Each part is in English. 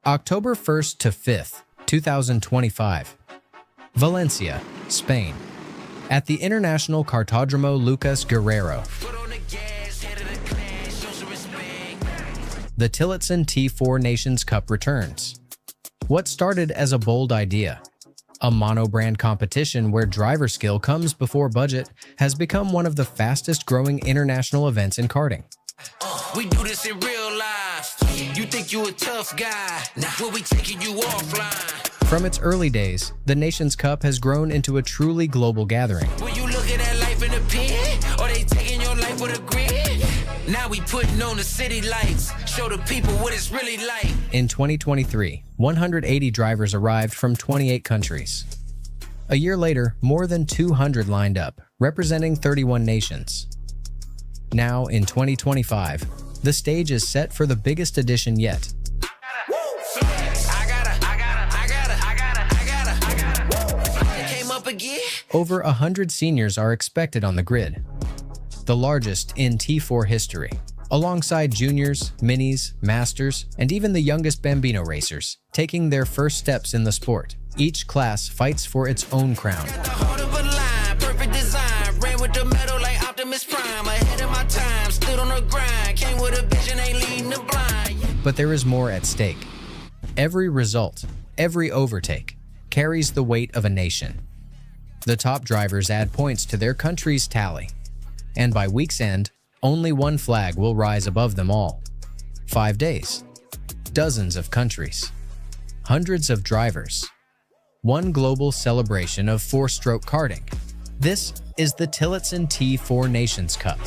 October 1st to 5th, 2025. Valencia, Spain. At the International Kartodromo Lucas Guerrero. The Tillotson T4 Nations Cup returns. What started as a bold idea, a mono-brand competition where driver skill comes before budget, has become one of the fastest-growing international events in karting. We do this in real life. You think you a tough guy? Nah, we'll be taking you offline. From its early days, the Nations Cup has grown into a truly global gathering. When you looking at life in a pen, or they taking your life with a grid? Now we putting on the city lights, show the people what it's really like. In 2023, 180 drivers arrived from 28 countries. A year later, more than 200 lined up, representing 31 nations. Now, in 2025, the stage is set for the biggest edition yet. Over 100 seniors are expected on the grid, the largest in T4 history, alongside juniors, minis, masters, and even the youngest Bambino racers, taking their first steps in the sport. Each class fights for its own crown. But there is more at stake. Every result, every overtake, carries the weight of a nation. The top drivers add points to their country's tally. And by week's end, only one flag will rise above them all. 5 days, dozens of countries, hundreds of drivers, one global celebration of four-stroke karting. This is the Tillotson T4 Nations Cup.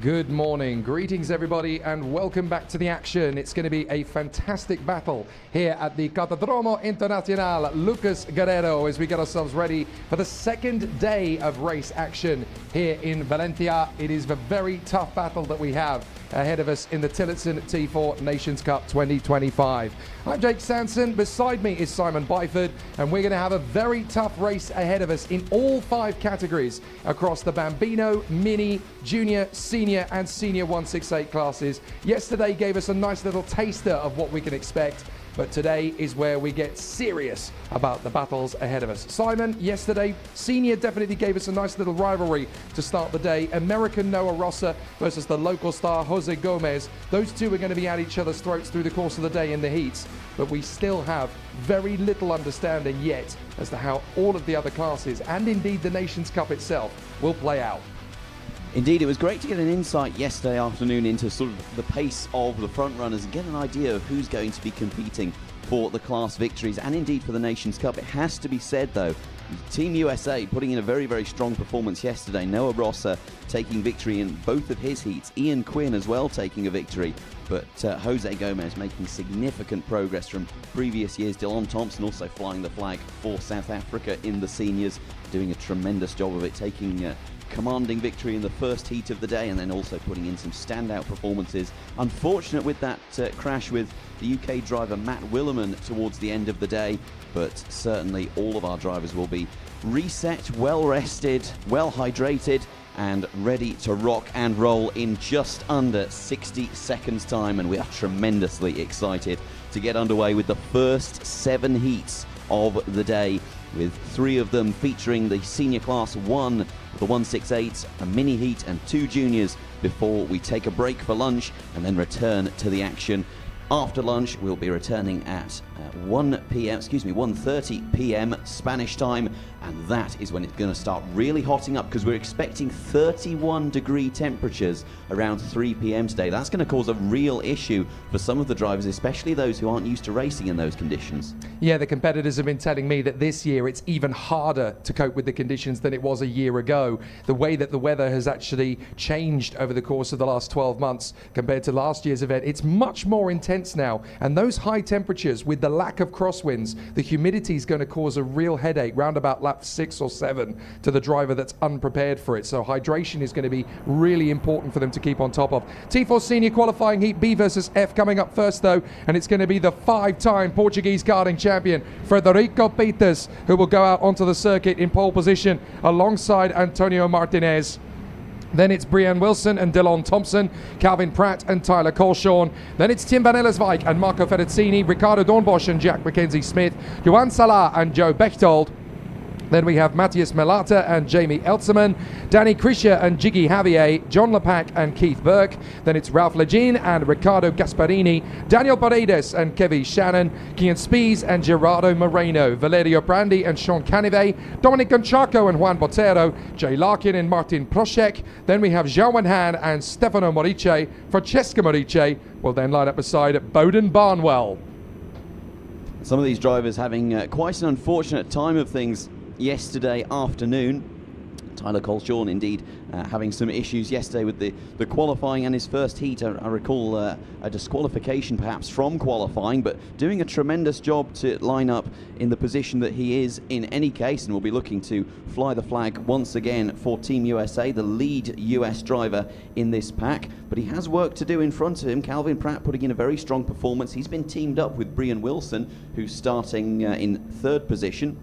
Good morning, greetings everybody, and welcome back to the action. It's going to be a fantastic battle here at the Kartodromo Internacional Lucas Guerrero as we get ourselves ready for the second day of race action here in Valencia. It is a very tough battle that we have ahead of us in the Tillotson T4 Nations Cup 2025. I'm Jake Sanson, beside me is Simon Byford, and we're going to have a very tough race ahead of us in all 5 categories across the Bambino, Mini, Junior, Senior and Senior 168 classes. Yesterday gave us a nice little taster of what we can expect, but today is where we get serious about the battles ahead of us. Simon, yesterday, Senior definitely gave us a nice little rivalry to start the day. American Noah Rossa versus the local star Jose Gomez. Those two are going to be at each other's throats through the course of the day in the heats, but we still have very little understanding yet as to how all of the other classes, and indeed the Nations Cup itself, will play out. Indeed, it was great to get an insight yesterday afternoon into sort of the pace of the front runners and get an idea of who's going to be competing for the class victories and indeed for the Nations Cup. It has to be said though, Team USA putting in a very, very strong performance yesterday. Noah Rossa taking victory in both of his heats. Ian Quinn as well taking a victory. But Jose Gomez making significant progress from previous years. Dylan Thompson also flying the flag for South Africa in the seniors, doing a tremendous job of it, taking commanding victory in the first heat of the day and then also putting in some standout performances. Unfortunate with that crash with the UK driver Matt Willerman towards the end of the day, but certainly all of our drivers will be reset, well rested, well hydrated and ready to rock and roll in just under 60 seconds time, and we are tremendously excited to get underway with the first 7 heats of the day, with 3 of them featuring the senior class 1, the 168, a mini heat and 2 juniors before we take a break for lunch and then return to the action. After lunch, we'll be returning at 1:30 p.m. Spanish time, and that is when it's going to start really hotting up because we're expecting 31-degree temperatures around 3 p.m. today. That's going to cause a real issue for some of the drivers, especially those who aren't used to racing in those conditions. Yeah, the competitors have been telling me that this year it's even harder to cope with the conditions than it was a year ago. The way that the weather has actually changed over the course of the last 12 months compared to last year's event, it's much more intense intense now, and those high temperatures with the lack of crosswinds, the humidity is going to cause a real headache round about lap 6 or 7 to the driver that's unprepared for it. So hydration is going to be really important for them to keep on top of. T4 Senior qualifying heat B versus F coming up first though, and it's going to be the 5-time Portuguese karting champion Frederico Peters who will go out onto the circuit in pole position alongside Antonio Martinez. Then it's Brian Wilson and Dylan Thompson, Calvin Pratt and Tyler Colshawn. Then it's Tim van Ellerswijk and Marco Ferrezzini, Ricardo Dornbosch and Jack Mackenzie Smith, Johan Salah and Joe Bechtold. Then we have Matthias Melata and Jamie Eltzerman, Danny Krischer and Jiggy Javier, John Lepac and Keith Burke. Then it's Ralph Lejean and Riccardo Gasparini, Daniel Paredes and Kevin Shannon, Kian Spies and Gerardo Moreno, Valerio Brandi and Sean Canive, Dominic Gonchaco and Juan Botero, Jay Larkin and Martin Proshek. Then we have Zhao Han and Stefano Morice. Francesca Morice will then line up beside Bowden Barnwell. Some of these drivers having quite an unfortunate time of things yesterday afternoon. Tyler Colshawn indeed having some issues yesterday with the qualifying and his first heat. I recall a disqualification perhaps from qualifying, but doing a tremendous job to line up in the position that he is in any case, and will be looking to fly the flag once again for Team USA, the lead US driver in this pack. But he has work to do in front of him. Calvin Pratt putting in a very strong performance. He's been teamed up with Brian Wilson, who's starting in 3rd position.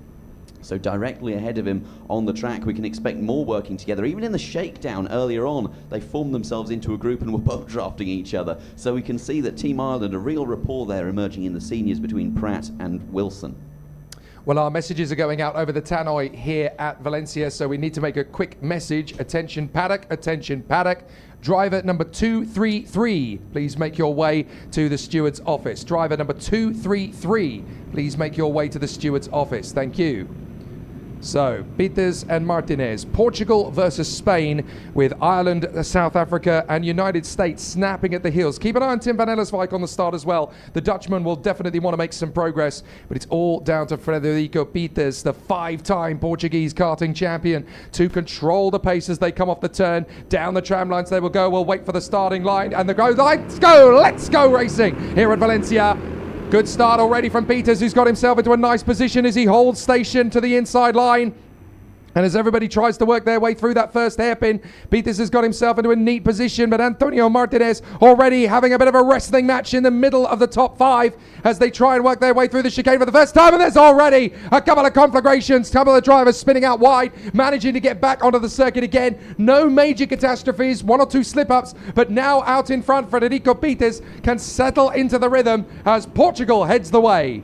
So directly ahead of him on the track, we can expect more working together. Even in the shakedown earlier on, they formed themselves into a group and were both drafting each other. So we can see that Team Ireland, a real rapport there emerging in the seniors between Pratt and Wilson. Well, our messages are going out over the tannoy here at Valencia, so we need to make a quick message. Attention Paddock, attention Paddock. Driver number 233, please make your way to the steward's office. Driver number 233, please make your way to the steward's office. Thank you. So, Peters and Martinez, Portugal versus Spain, with Ireland, South Africa and United States snapping at the heels. Keep an eye on Tim van Ellerswijk on the start as well. The Dutchman will definitely want to make some progress, but it's all down to Frederico Peters, the 5-time Portuguese karting champion, to control the pace as they come off the turn. Down the tram lines they will go. We'll wait for the starting line and the go. Let's go racing here at Valencia. Good start already from Peters, who's got himself into a nice position as he holds station to the inside line. And as everybody tries to work their way through that first hairpin, Peters has got himself into a neat position, but Antonio Martinez already having a bit of a wrestling match in the middle of the top 5 as they try and work their way through the chicane for the first time. And there's already a couple of conflagrations, a couple of drivers spinning out wide, managing to get back onto the circuit again. No major catastrophes, 1 or 2 slip-ups, but now out in front, Frederico Peters can settle into the rhythm as Portugal heads the way.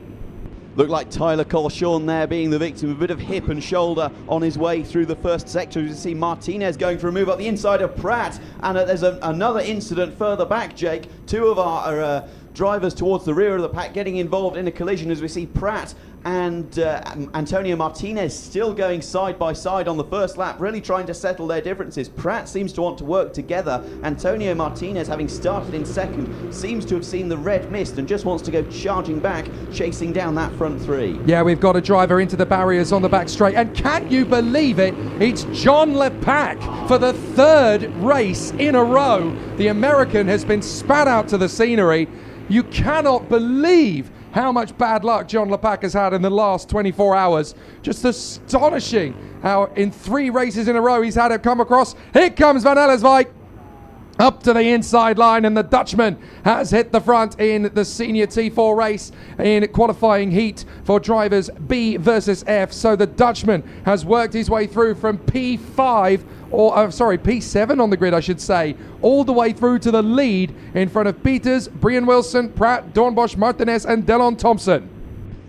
Looked like Tyler Colshawn there being the victim of a bit of hip and shoulder on his way through the first sector. You see Martinez going for a move up the inside of Pratt, and there's another incident further back, Jake. 2 of our drivers towards the rear of the pack getting involved in a collision as we see Pratt and Antonio Martinez still going side by side on the first lap, really trying to settle their differences. Pratt seems to want to work together. Antonio Martinez, having started in 2nd, seems to have seen the red mist and just wants to go charging back, chasing down that front 3. Yeah, we've got a driver into the barriers on the back straight, and can you believe it? It's John Lepac for the 3rd race in a row. The American has been spat out to the scenery. You cannot believe how much bad luck John Lepac has had in the last 24 hours. Just astonishing how in 3 races in a row he's had it come across. Here comes Van Ellerswijk up to the inside line, and the Dutchman has hit the front in the senior T4 race in qualifying heat for drivers B versus F. So the Dutchman has worked his way through from P5, or P7 on the grid I should say, all the way through to the lead in front of Peters, Brian Wilson, Pratt, Dornbosch, Martinez and Dylan Thompson.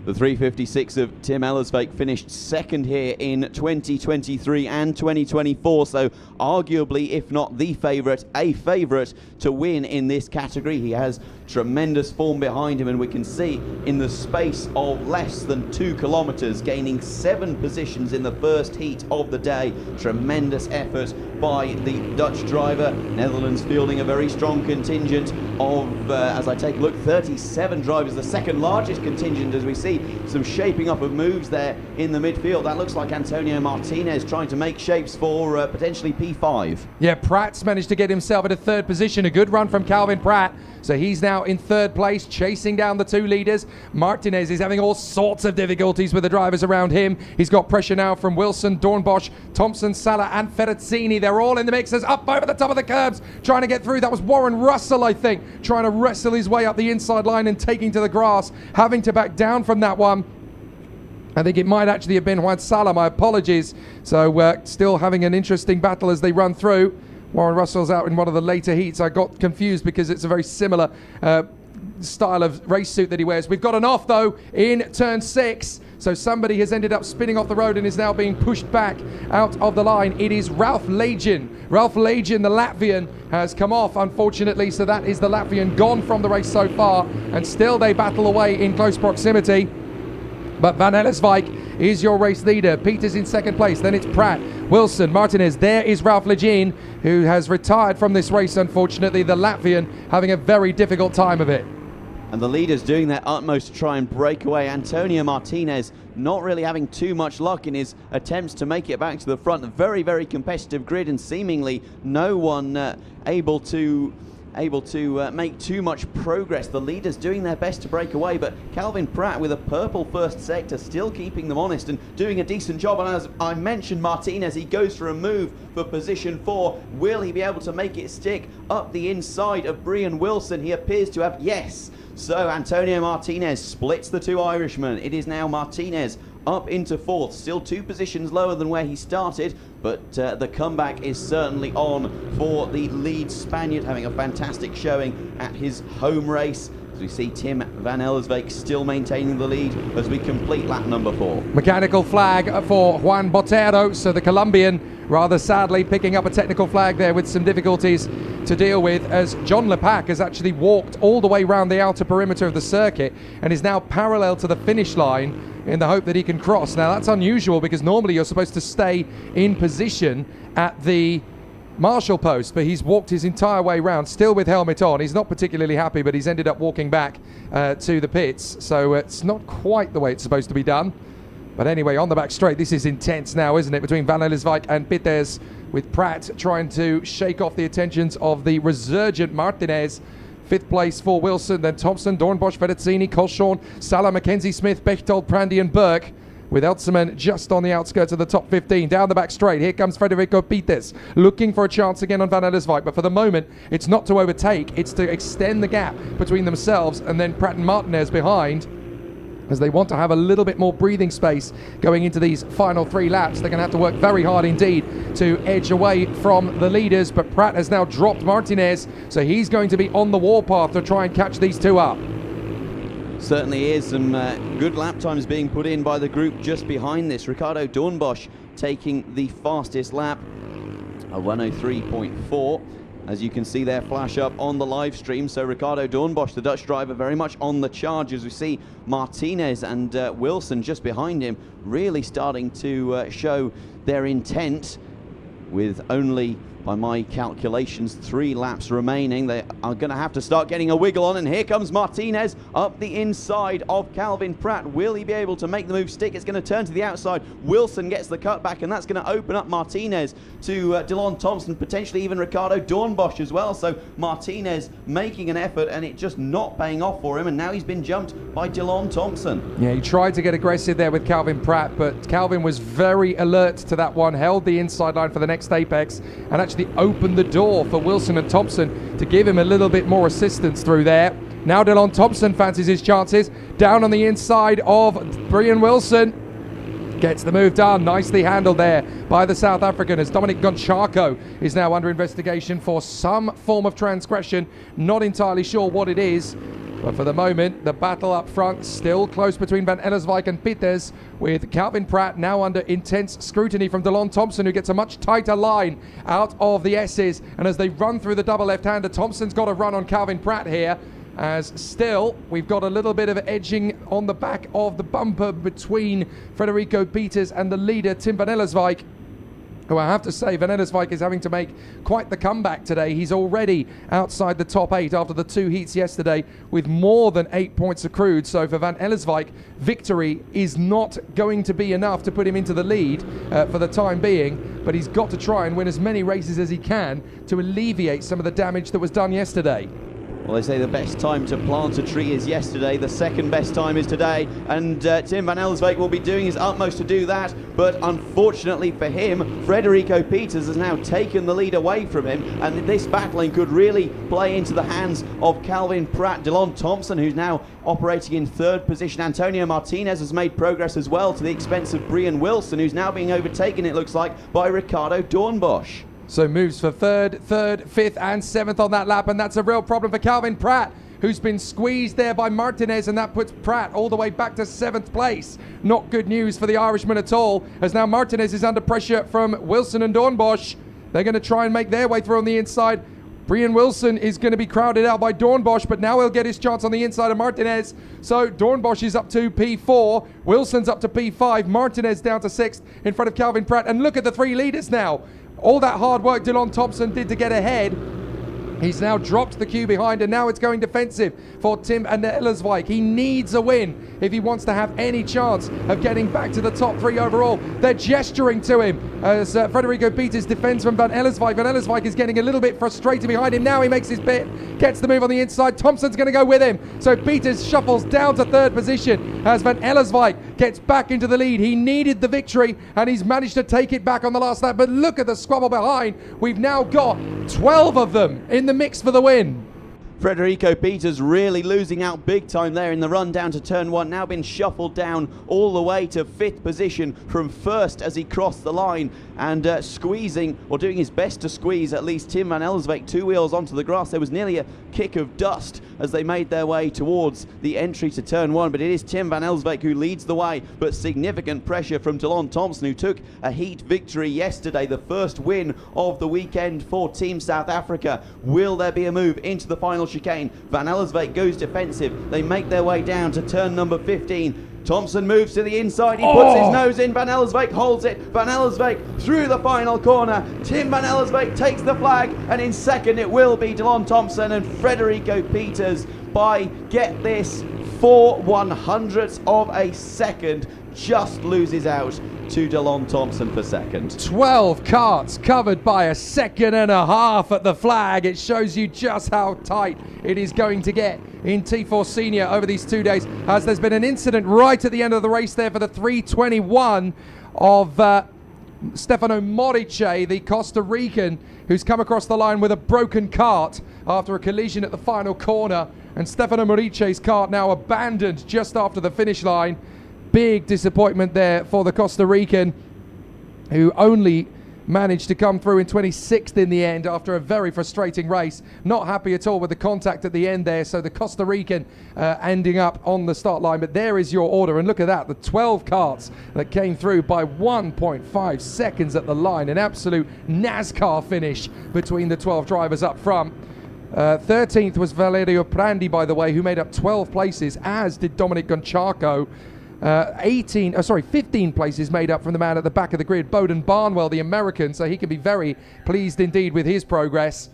The 356 of Tim Ellerswijk finished 2nd here in 2023 and 2024, so arguably, if not the favourite, a favourite to win in this category. He has tremendous form behind him, and we can see in the space of less than 2 kilometres, gaining 7 positions in the first heat of the day. Tremendous effort by the Dutch driver. Netherlands fielding a very strong contingent of, as I take a look, 37 drivers, the 2nd largest contingent, as we see some shaping up of moves there in the midfield. That looks like Antonio Martinez trying to make shapes for potentially P5. Yeah, Pratt's managed to get himself into 3rd position. A good run from Calvin Pratt. So he's now in third place, chasing down the two leaders. Martinez is having all sorts of difficulties with the drivers around him. He's got pressure now from Wilson, Dornbosch, Thompson, Sala and Ferrazzini. They're all in the mixers, up over the top of the curbs, trying to get through. That was Warren Russell, I think, trying to wrestle his way up the inside line and taking to the grass, having to back down from that one. I think it might actually have been Juan Sala, my apologies. So still having an interesting battle as they run through. Warren Russell's out in one of the later heats. I got confused because it's a very similar style of race suit that he wears. We've got an off though in turn 6. So somebody has ended up spinning off the road and is now being pushed back out of the line. It is Ralph Lagin. Ralph Lagin, the Latvian, has come off, unfortunately. So that is the Latvian gone from the race so far. And still they battle away in close proximity. But Van Ellerswijk is your race leader. Peters in second place. Then it's Pratt, Wilson, Martinez. There is Ralph Lagin, who has retired from this race, unfortunately. The Latvian having a very difficult time of it. And the leaders doing their utmost to try and break away. Antonio Martinez not really having too much luck in his attempts to make it back to the front. A very, very competitive grid, and seemingly no one able to make too much progress. The leaders doing their best to break away, but Calvin Pratt with a purple first sector still keeping them honest and doing a decent job. And as I mentioned, Martinez, he goes for a move for position 4. Will he be able to make it stick up the inside of Brian Wilson? He appears to have, yes. So Antonio Martinez splits the two Irishmen. It is now Martinez up into 4th, still 2 positions lower than where he started, but the comeback is certainly on for the lead Spaniard, having a fantastic showing at his home race. As we see Tim Van Ellerswijk still maintaining the lead as we complete lap number 4. Mechanical flag for Juan Botero, so the Colombian rather sadly picking up a technical flag there with some difficulties to deal with, as John Lepac has actually walked all the way around the outer perimeter of the circuit and is now parallel to the finish line in the hope that he can cross. Now that's unusual because normally you're supposed to stay in position at the marshal post, but he's walked his entire way round, still with helmet on. He's not particularly happy, but he's ended up walking back to the pits, so it's not quite the way it's supposed to be done. But anyway, on the back straight, this is intense now, isn't it, between Van Ellerswijk and Peters, with Pratt trying to shake off the attentions of the resurgent Martinez. 5th place for Wilson, then Thompson, Dornbosch, Ferrazzini, Colshorn, Sala, Mackenzie Smith, Bechtold, Prandy and Burke, with Eltzman just on the outskirts of the top 15. Down the back straight, here comes Federico Peters, looking for a chance again on Van Ellerswijk, but for the moment, it's not to overtake, it's to extend the gap between themselves and then Pratt and Martinez behind, as they want to have a little bit more breathing space going into these final 3 laps. They're going to have to work very hard indeed to edge away from the leaders, but Pratt has now dropped Martinez, so he's going to be on the warpath to try and catch these two up. Certainly is some good lap times being put in by the group just behind this. Ricardo Dornbosch taking the fastest lap, a 103.4. As you can see there flash up on the live stream. So Ricardo Dornbosch, the Dutch driver, very much on the charge, as we see Martinez and Wilson just behind him really starting to show their intent, with only, by my calculations, 3 laps remaining. They are going to have to start getting a wiggle on, and here comes Martinez up the inside of Calvin Pratt. Will he be able to make the move stick? It's going to turn to the outside. Wilson gets the cutback, and that's going to open up Martinez to Dylan Thompson, potentially even Ricardo Dornbosch as well. So Martinez making an effort, and it just not paying off for him, and now he's been jumped by Dylan Thompson. Yeah, he tried to get aggressive there with Calvin Pratt, but Calvin was very alert to that one, held the inside line for the next apex, and actually opened the door for Wilson and Thompson to give him a little bit more assistance through there. Now Dylan Thompson fancies his chances, down on the inside of Brian Wilson. Gets the move done, nicely handled there by the South African, as Dominic Gonchako is now under investigation for some form of transgression. Not entirely sure what it is, but for the moment, the battle up front still close between Van Ellerswijk and Peters, with Calvin Pratt now under intense scrutiny from Dylan Thompson, who gets a much tighter line out of the S's. And as they run through the double left-hander, Thompson's got a run on Calvin Pratt here, as still we've got a little bit of edging on the back of the bumper between Federico Peters and the leader, Tim Van Ellerswijk, who I have to say, Van Ellerswijk is having to make quite the comeback today. He's already outside the top 8 after the 2 heats yesterday, with more than 8 points accrued. So for Van Ellerswijk, victory is not going to be enough to put him into the lead for the time being, but he's got to try and win as many races as he can to alleviate some of the damage that was done yesterday. Well, they say the best time to plant a tree is yesterday, the second best time is today, and Tim van Elsbeek will be doing his utmost to do that, but unfortunately for him, Frederico Peters has now taken the lead away from him, and this battling could really play into the hands of Calvin Pratt. Delon Thompson, who's now operating in third position. Antonio Martinez has made progress as well, to the expense of Brian Wilson, who's now being overtaken, it looks like, by Ricardo Dornbosch. So moves for third, fifth and seventh on that lap, and that's a real problem for Calvin Pratt, who's been squeezed there by Martinez, and that puts Pratt all the way back to seventh place. Not good news for the Irishman at all, as now Martinez is under pressure from Wilson and Dornbosch. They're going to try and make their way through on the inside. Brian Wilson is going to be crowded out by Dornbosch, but now he'll get his chance on the inside of Martinez. So Dornbosch is up to P4, Wilson's up to P5, Martinez down to 6th in front of Calvin Pratt. And look at the three leaders now. All that hard work Delon Thompson did to get ahead, he's now dropped the queue behind, and now it's going defensive for Tim van Elsbeek. He needs a win if he wants to have any chance of getting back to the top three overall. They're gesturing to him as Frederico Peters defends from Van Elsbeek. Van Elsbeek is getting a little bit frustrated behind him. Now he makes his bit, gets the move on the inside. Thompson's going to go with him. So Peters shuffles down to third position as Van Elsbeek gets back into the lead. He needed the victory, and he's managed to take it back on the last lap. But look at the squabble behind. We've now got 12 of them in the mix for the win. Frederico Peters really losing out big time there in the run down to turn one, now been shuffled down all the way to 5th position from first as he crossed the line, and squeezing, or doing his best to squeeze at least Tim van Elsbeek 2 wheels onto the grass. There was nearly a kick of dust as they made their way towards the entry to turn one, but it is Tim van Elsbeek who leads the way, but significant pressure from Delon Thompson, who took a heat victory yesterday, the first win of the weekend for Team South Africa. Will there be a move into the final chicane? Van Elsbeek goes defensive. They make their way down to turn number 15. Thompson moves to the inside. He puts his nose in. Van Elsbeek holds it. Van Elsbeek through the final corner. Tim van Elsbeek takes the flag, and in second it will be Delon Thompson, and Frederico Peters by, get this, 4/100ths of a second just loses out to Delon Thompson for second. 12 carts covered by a second and a half at the flag. It shows you just how tight it is going to get in T4 Senior over these 2 days, as there's been an incident right at the end of the race there for the 321 of Stefano Morice, the Costa Rican, who's come across the line with a broken cart after a collision at the final corner, and Stefano Morice's cart now abandoned just after the finish line. Big disappointment there for the Costa Rican, who only managed to come through in 26th in the end after a very frustrating race. Not happy at all with the contact at the end there, so the Costa Rican ending up on the start line. But there is your order, and look at that, the 12 carts that came through by 1.5 seconds at the line. An absolute NASCAR finish between the 12 drivers up front. 13th was Valerio Prandi, by the way, who made up 12 places, as did Dominic Gonchaco. 15 places made up from the man at the back of the grid, Bowden Barnwell, the American, so he can be very pleased indeed with his progress.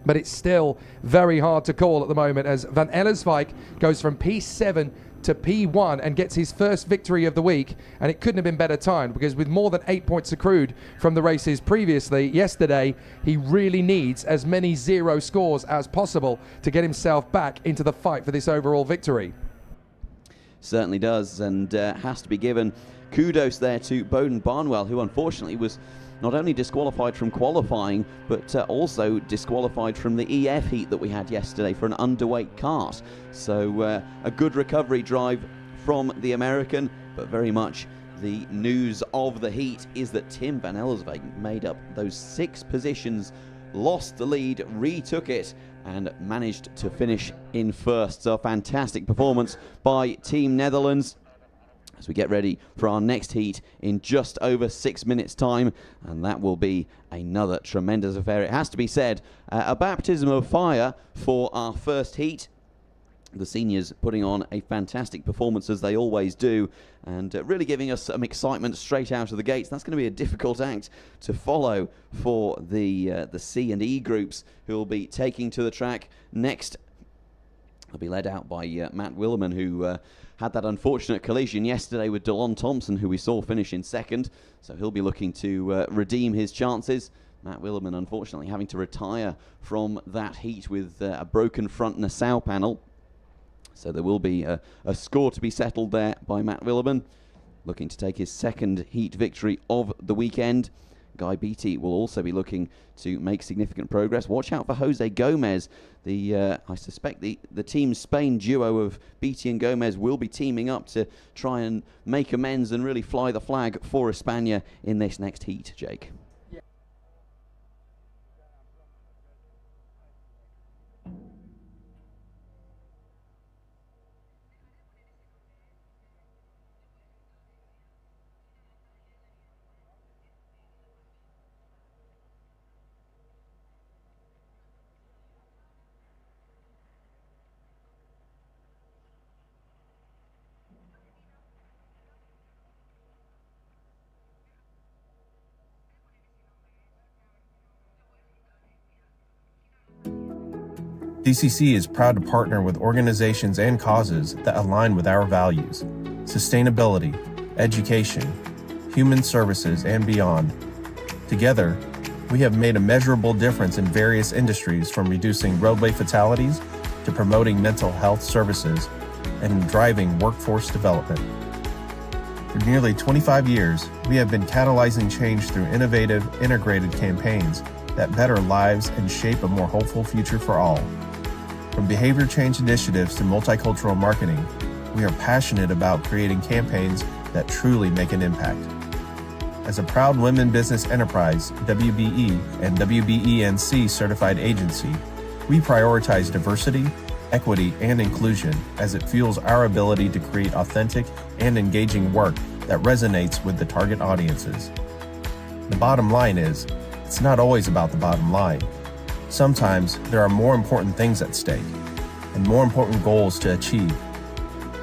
But it's still very hard to call at the moment, as Van Elsbeek goes from P7 to P1 and gets his first victory of the week, and it couldn't have been better timed, because with more than 8 points accrued from the races previously yesterday, he really needs as many 0 scores as possible to get himself back into the fight for this overall victory. Certainly does, and has to be given kudos there to Bowden Barnwell, who unfortunately was not only disqualified from qualifying, but also disqualified from the EF heat that we had yesterday for an underweight cart. So a good recovery drive from the American, but very much the news of the heat is that Tim van Elsbeek made up those 6 positions, lost the lead, retook it, and managed to finish in first. So a fantastic performance by Team Netherlands as we get ready for our next heat in just over 6 minutes time, and that will be another tremendous affair. It has to be said, a baptism of fire for our first heat. The seniors putting on a fantastic performance, as they always do, and really giving us some excitement straight out of the gates. That's going to be a difficult act to follow for the C and E groups, who will be taking to the track next. They'll be led out by Matt Willerman, who had that unfortunate collision yesterday with Delon Thompson, who we saw finish in second. So he'll be looking to redeem his chances. Matt Willeman, unfortunately, having to retire from that heat with a broken front Nassau panel. So there will be a score to be settled there by Matt Willeman, looking to take his second heat victory of the weekend. Guy Beattie will also be looking to make significant progress. Watch out for Jose Gomez. I suspect the Team Spain duo of Beattie and Gomez will be teaming up to try and make amends and really fly the flag for España in this next heat, Jake. DCC is proud to partner with organizations and causes that align with our values: sustainability, education, human services, and beyond. Together, we have made a measurable difference in various industries, from reducing roadway fatalities to promoting mental health services and driving workforce development. For nearly 25 years, we have been catalyzing change through innovative, integrated campaigns that better lives and shape a more hopeful future for all. From behavior change initiatives to multicultural marketing, we are passionate about creating campaigns that truly make an impact. As a proud women business enterprise, WBE and WBENC certified agency, we prioritize diversity, equity, and inclusion as it fuels our ability to create authentic and engaging work that resonates with the target audiences. The bottom line is, it's not always about the bottom line. Sometimes there are more important things at stake and more important goals to achieve.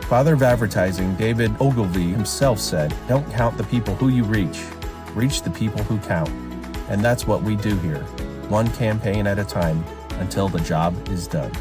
Father of advertising David Ogilvy himself said, "Don't count the people who you reach the people who count." And that's what we do here, one campaign at a time until the job is done.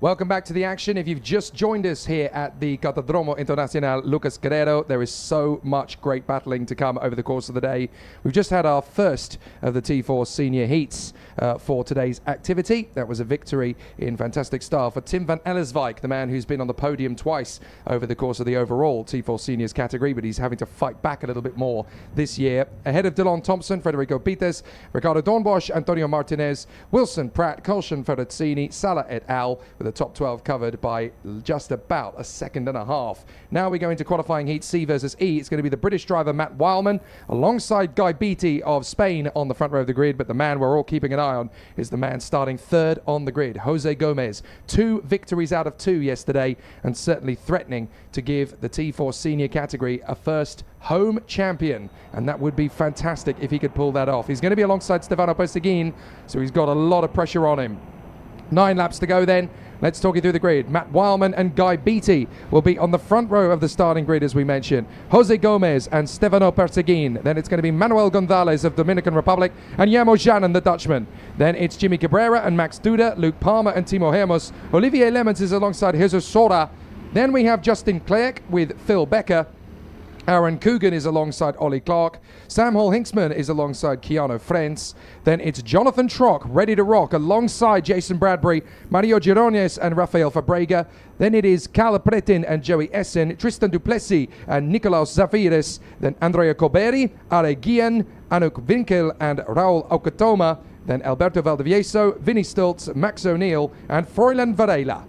Welcome back to the action. If you've just joined us here at the Kartodromo Internacional Lucas Guerrero, there is so much great battling to come over the course of the day. We've just had our first of the T4 senior heats for today's activity. That was a victory in fantastic style for Tim van Ellerswijk, the man who's been on the podium twice over the course of the overall T4 seniors category, but he's having to fight back a little bit more this year. Ahead of Dylan Thompson, Federico Pites, Ricardo Dornbosch, Antonio Martinez, Wilson Pratt, Kolshan Ferrazzini, Salah et al. With the top 12 covered by just about a second and a half. Now we go into qualifying heat C versus E. It's going to be the British driver Matt Wildman alongside Guy Beattie of Spain on the front row of the grid, but the man we're all keeping an eye on is the man starting third on the grid, Jose Gomez. 2 victories out of 2 yesterday, and certainly threatening to give the T4 senior category a first home champion, and that would be fantastic if he could pull that off. He's going to be alongside Stefano Perseguin, so he's got a lot of pressure on him. 9 laps to go then. Let's talk you through the grid. Matt Wildman and Guy Beattie will be on the front row of the starting grid, as we mentioned. Jose Gomez and Stefano Perseguin. Then it's going to be Manuel Gonzalez of Dominican Republic and Yamo Janan, the Dutchman. Then it's Jimmy Cabrera and Max Duda, Luke Palmer and Timo Hermos. Olivier Lemons is alongside Jesus Sora. Then we have Justin Clerc with Phil Becker. Aaron Coogan is alongside Ollie Clark. Sam Hall-Hinksman is alongside Keanu Frentz. Then it's Jonathan Trock, ready to rock, alongside Jason Bradbury, Mario Girones and Rafael Fabrega. Then it is Carl Pretin and Joey Essen, Tristan Duplessis and Nikolaus Zafiris. Then Andrea Coberi, Are Guillen, Anouk Winkel and Raul Aucatoma. Then Alberto Valdivieso, Vinny Stultz, Max O'Neill and Froilan Varela.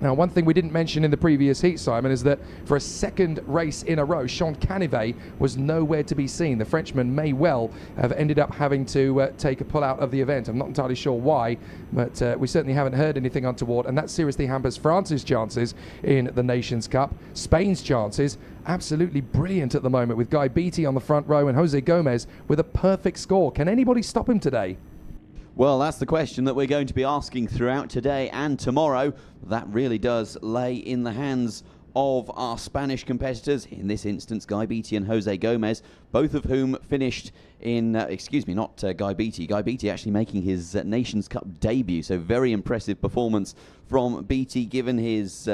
Now, one thing we didn't mention in the previous heat, Simon, is that for a second race in a row, Sean Canivet was nowhere to be seen. The Frenchman may well have ended up having to take a pull out of the event. I'm not entirely sure why, but we certainly haven't heard anything untoward, and that seriously hampers France's chances in the Nations Cup. Spain's chances, absolutely brilliant at the moment, with Guy Beattie on the front row and Jose Gomez with a perfect score. Can anybody stop him today? Well, that's the question that we're going to be asking throughout today and tomorrow. That really does lay in the hands of our Spanish competitors, in this instance Guy Beattie and Jose Gomez, both of whom finished in, Guy Beattie. Guy Beattie actually making his Nations Cup debut, so very impressive performance from Beattie, given his...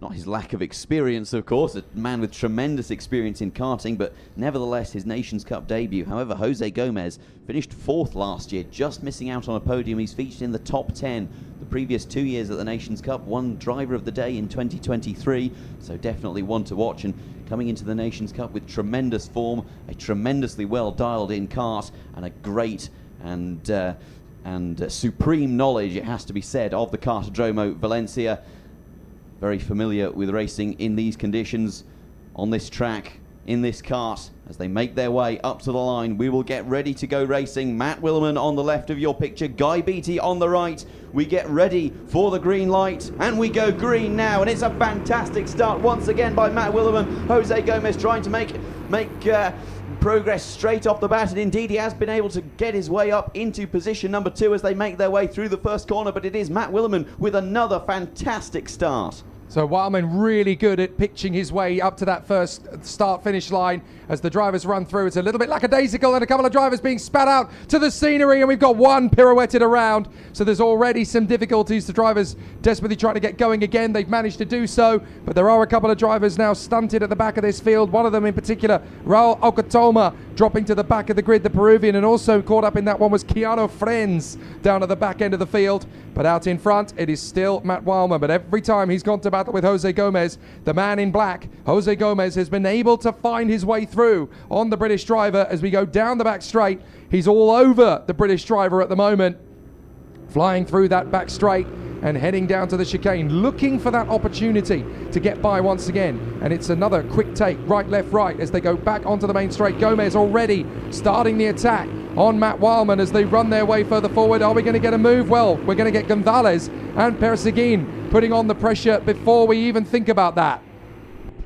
not his lack of experience, of course, a man with tremendous experience in karting, but nevertheless his Nations Cup debut. However, Jose Gomez finished 4th last year, just missing out on a podium. He's featured in the top 10 the previous 2 years at the Nations Cup, won Driver of the Day in 2023, so definitely one to watch, and coming into the Nations Cup with tremendous form, a tremendously well dialed in kart, and a great and supreme knowledge, it has to be said, of the Kartodromo Valencia. Very familiar with racing in these conditions, on this track, in this kart. As they make their way up to the line, we will get ready to go racing. Matt Willeman on the left of your picture, Guy Beattie on the right. We get ready for the green light, and we go green now, and it's a fantastic start once again by Matt Willeman. Jose Gomez trying to make progress straight off the bat, and indeed he has been able to get his way up into position number 2 as they make their way through the first corner, but it is Matt Willeman with another fantastic start. So Wildman really good at pitching his way up to that first start-finish line as the drivers run through. It's a little bit lackadaisical, and a couple of drivers being spat out to the scenery, and we've got one pirouetted around. So there's already some difficulties. The drivers desperately trying to get going again. They've managed to do so, but there are a couple of drivers now stunted at the back of this field. One of them in particular, Raul Aucatoma, dropping to the back of the grid, the Peruvian, and also caught up in that one was Keanu Frentz down at the back end of the field. But out in front, it is still Matt Wildman. But every time he's gone to battle with Jose Gomez, the man in black, Jose Gomez has been able to find his way through on the British driver as we go down the back straight. He's all over the British driver at the moment, flying through that back straight and heading down to the chicane, looking for that opportunity to get by once again. And it's another quick take, right, left, right, as they go back onto the main straight. Gomez already starting the attack on Matt Wildman as they run their way further forward. Are we going to get a move? Well, we're going to get Gonzalez and Perseguin putting on the pressure before we even think about that.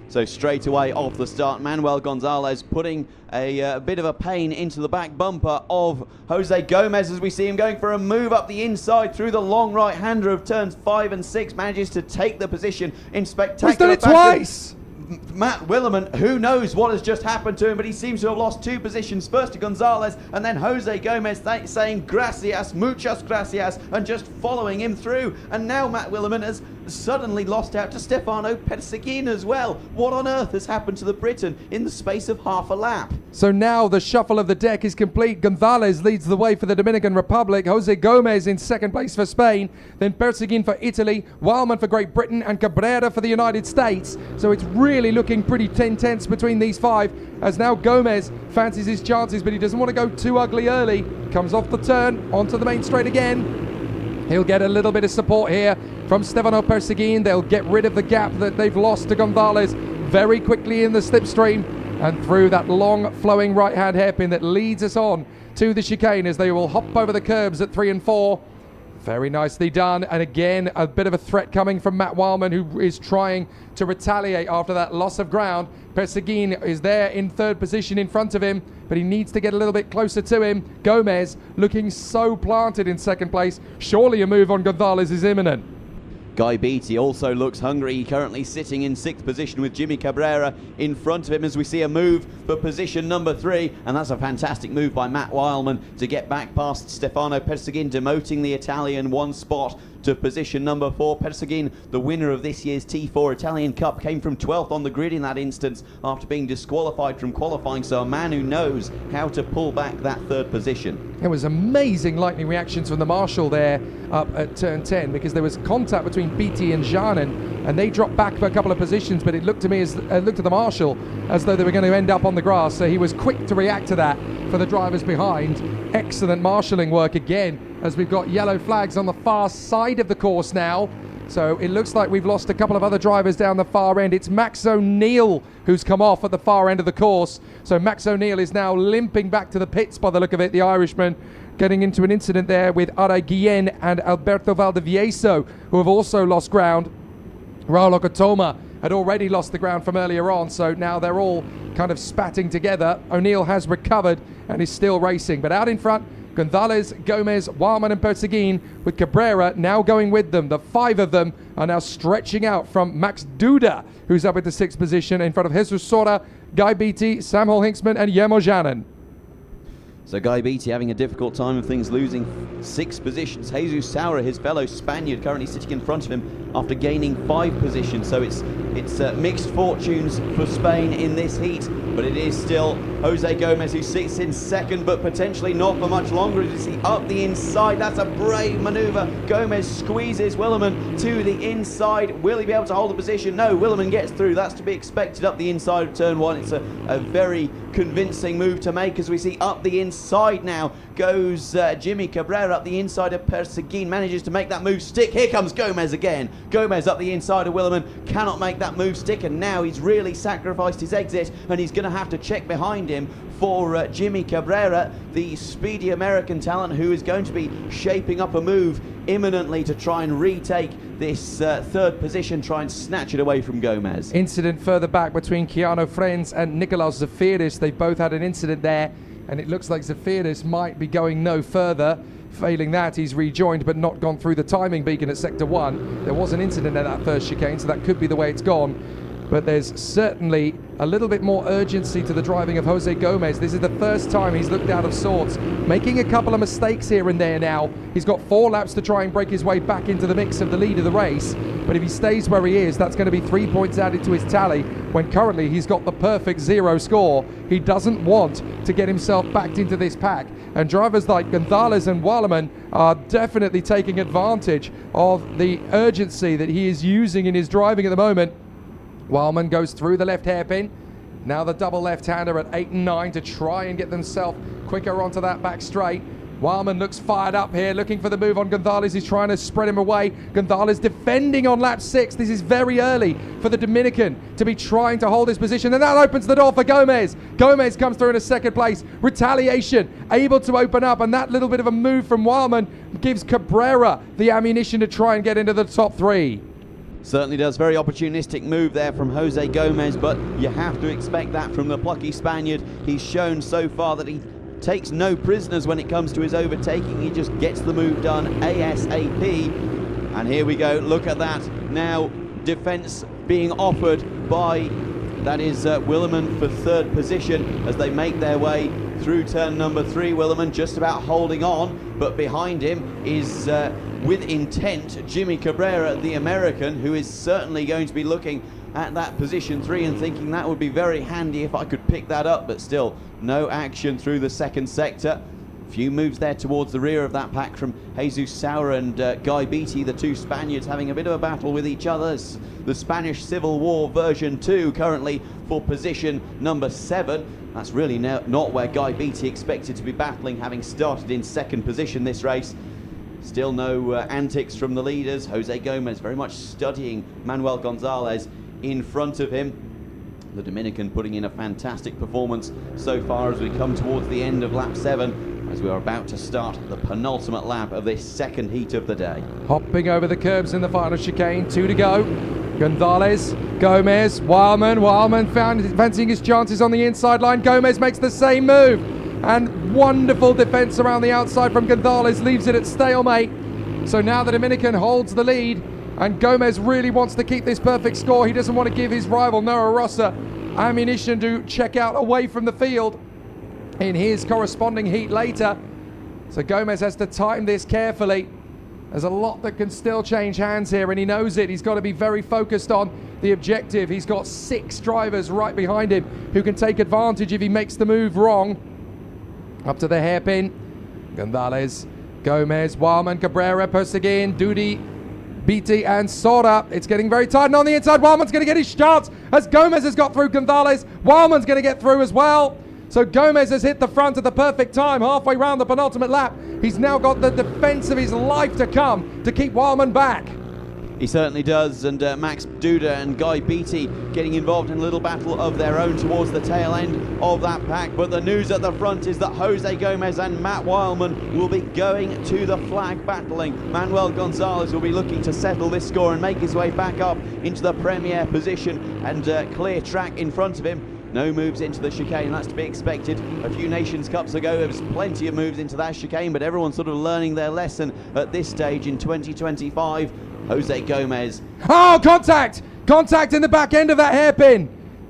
So straight away off the start, Manuel Gonzalez putting a bit of a pain into the back bumper of Jose Gomez as we see him going for a move up the inside through the long right-hander of turns 5 and 6, manages to take the position in spectacular fashion. He's done it twice! Matt Willeman, who knows what has just happened to him, but he seems to have lost 2 positions, first to Gonzalez and then Jose Gomez saying gracias, muchas gracias, and just following him through. And now Matt Willeman has suddenly lost out to Stefano Perseguin as well. What on earth has happened to the Briton in the space of half a lap? So now the shuffle of the deck is complete. Gonzalez leads the way for the Dominican Republic, Jose Gomez in second place for Spain, then Perseguin for Italy, Wildman for Great Britain, and Cabrera for the United States. So it's really looking pretty tense between these 5, as now Gomez fancies his chances, but he doesn't want to go too ugly early. Comes off the turn, onto the main straight again. He'll get a little bit of support here from Stefano Perseguin. They'll get rid of the gap that they've lost to Gonzalez very quickly in the slipstream and through that long flowing right hand hairpin that leads us on to the chicane as they will hop over the curbs at 3 and 4. Very nicely done. And again, a bit of a threat coming from Matt Wildman, who is trying to retaliate after that loss of ground. Perseguin is there in third position in front of him, but he needs to get a little bit closer to him. Gomez looking so planted in second place. Surely a move on Gonzalez is imminent. Guy Beattie also looks hungry. He currently sitting in 6th position with Jimmy Cabrera in front of him as we see a move for position number 3, and that's a fantastic move by Matt Wildman to get back past Stefano Perseguin, demoting the Italian 1 spot to position number 4. Perseguin, the winner of this year's T4 Italian Cup, came from 12th on the grid in that instance after being disqualified from qualifying, so a man who knows how to pull back that 3rd position. There was amazing lightning reactions from the marshal there up at turn 10, because there was contact between Beattie and Janin, and they dropped back for a couple of positions, but it looked to me looked to the marshal as though they were going to end up on the grass, so he was quick to react to that for the drivers behind. Excellent marshalling work again, as we've got yellow flags on the far side of the course now. So it looks like we've lost a couple of other drivers down the far end. It's Max O'Neill who's come off at the far end of the course. So Max O'Neill is now limping back to the pits by the look of it, the Irishman, getting into an incident there with Ara Guillen and Alberto Valdivieso, who have also lost ground. Raul Okatoma had already lost the ground from earlier on, so now they're all kind of spatting together. O'Neill has recovered and is still racing, but out in front, Gonzalez, Gomez, Wildman and Perseguin, with Cabrera now going with them. The 5 of them are now stretching out from Max Duda, who's up at the 6th position, in front of Jesus Sora, Guy Beattie, Sam Hall-Hinksman and Yemo Janin. So Guy Beattie having a difficult time of things, losing 6 positions. Jesus Saura, his fellow Spaniard, currently sitting in front of him after gaining 5 positions. So it's mixed fortunes for Spain in this heat, but it is still Jose Gomez who sits in 2nd, but potentially not for much longer. As you see up the inside, that's a brave manoeuvre. Gomez squeezes Williman to the inside. Will he be able to hold the position? No, Williman gets through. That's to be expected up the inside of turn 1. It's a very convincing move to make, as we see up the inside now goes Jimmy Cabrera up the inside of Perseguin, manages to make that move stick. Here comes Gomez again. Gomez up the inside of Williman, cannot make that move stick, and now he's really sacrificed his exit, and he's going to have to check behind him for Jimmy Cabrera, the speedy American talent who is going to be shaping up a move imminently to try and retake this 3rd position, try and snatch it away from Gomez. Incident further back between Keanu Friends and Nikolaos Zafiris. They both had an incident there, and it looks like Zafiris might be going no further. Failing that, he's rejoined but not gone through the timing beacon at Sector 1. There was an incident at that first chicane, so that could be the way it's gone. But there's certainly a little bit more urgency to the driving of Jose Gomez. This is the first time he's looked out of sorts, making a couple of mistakes here and there now. He's got 4 laps to try and break his way back into the mix of the lead of the race. But if he stays where he is, that's going to be 3 points added to his tally, when currently he's got the perfect 0 score. He doesn't want to get himself backed into this pack. And drivers like Gonzalez and Wallman are definitely taking advantage of the urgency that he is using in his driving at the moment. Wildman goes through the left hairpin. Now the double left-hander at 8 and 9 to try and get themselves quicker onto that back straight. Wildman looks fired up here, looking for the move on Gonzalez. He's trying to spread him away. Gonzalez defending on lap 6. This is very early for the Dominican to be trying to hold his position, and that opens the door for Gomez. Gomez comes through in a 2nd place. Retaliation able to open up, and that little bit of a move from Wildman gives Cabrera the ammunition to try and get into the top 3. Certainly does. Very opportunistic move there from Jose Gomez, but you have to expect that from the plucky Spaniard. He's shown so far that he takes no prisoners when it comes to his overtaking. He just gets the move done ASAP. And here we go. Look at that. Now defense being offered by, that is Williman for 3rd position as they make their way through turn number 3. Williman just about holding on, but behind him is with intent Jimmy Cabrera, the American, who is certainly going to be looking at that position 3 and thinking that would be very handy if I could pick that up, but still no action through the 2nd sector. Few moves there towards the rear of that pack from Jesus Saura and Guy Beattie, the 2 Spaniards having a bit of a battle with each other. The Spanish Civil War version 2 currently for position number 7. That's really not where Guy Beattie expected to be battling, having started in 2nd position this race. Still no antics from the leaders. Jose Gomez very much studying Manuel Gonzalez in front of him. The Dominican putting in a fantastic performance so far as we come towards the end of lap 7, as we are about to start the penultimate lap of this second heat of the day. Hopping over the curbs in the final chicane, 2 to go. Gonzalez, Gomez, Wildman fancying his chances on the inside line. Gomez makes the same move, and wonderful defense around the outside from Gonzalez leaves it at stalemate. So now the Dominican holds the lead, and Gomez really wants to keep this perfect score. He doesn't want to give his rival Noah Rosa ammunition to check out away from the field in his corresponding heat later. So Gomez has to time this carefully. There's a lot that can still change hands here, and he knows it. He's got to be very focused on the objective. He's got 6 drivers right behind him who can take advantage if he makes the move wrong. Up to the hairpin. Gonzalez, Gomez, Wildman, Cabrera, Perseguin, Duty, Beatty and Sora. It's getting very tight, and on the inside Wildman's going to get his chance as Gomez has got through Gonzalez. Wildman's going to get through as well. So Gomez has hit the front at the perfect time, halfway round the penultimate lap. He's now got the defense of his life to come to keep Wildman back. He certainly does, and Max Duda and Guy Beatty getting involved in a little battle of their own towards the tail end of that pack. But the news at the front is that Jose Gomez and Matt Wildman will be going to the flag battling. Manuel Gonzalez will be looking to settle this score and make his way back up into the premier position and clear track in front of him. No moves into the chicane, that's to be expected. A few Nations Cups ago, there was plenty of moves into that chicane, but everyone's sort of learning their lesson at this stage in 2025. Jose Gomez. Oh, contact! Contact in the back end of that hairpin.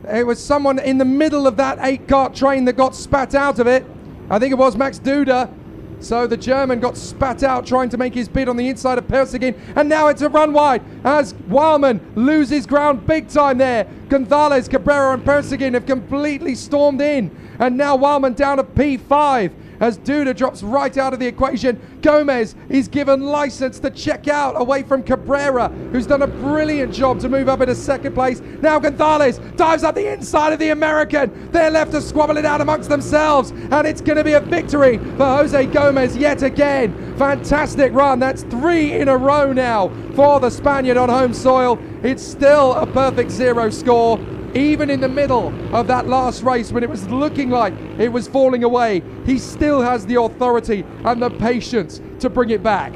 It was someone in the middle of that 8-cart train that got spat out of it. I think it was Max Duda. So the German got spat out trying to make his bid on the inside of Perseguin, and now it's a run wide as Wildman loses ground big time there. Gonzalez, Cabrera and Perseguin have completely stormed in, and now Wildman down to P5 as Duda drops right out of the equation. Gomez is given license to check out away from Cabrera, who's done a brilliant job to move up into second place. Now Gonzalez dives up the inside of the American. They're left to squabble it out amongst themselves, and it's going to be a victory for Jose Gomez yet again. Fantastic run. That's 3 in a row now for the Spaniard on home soil. It's still a perfect 0 score. Even in the middle of that last race when it was looking like it was falling away, he still has the authority and the patience to bring it back.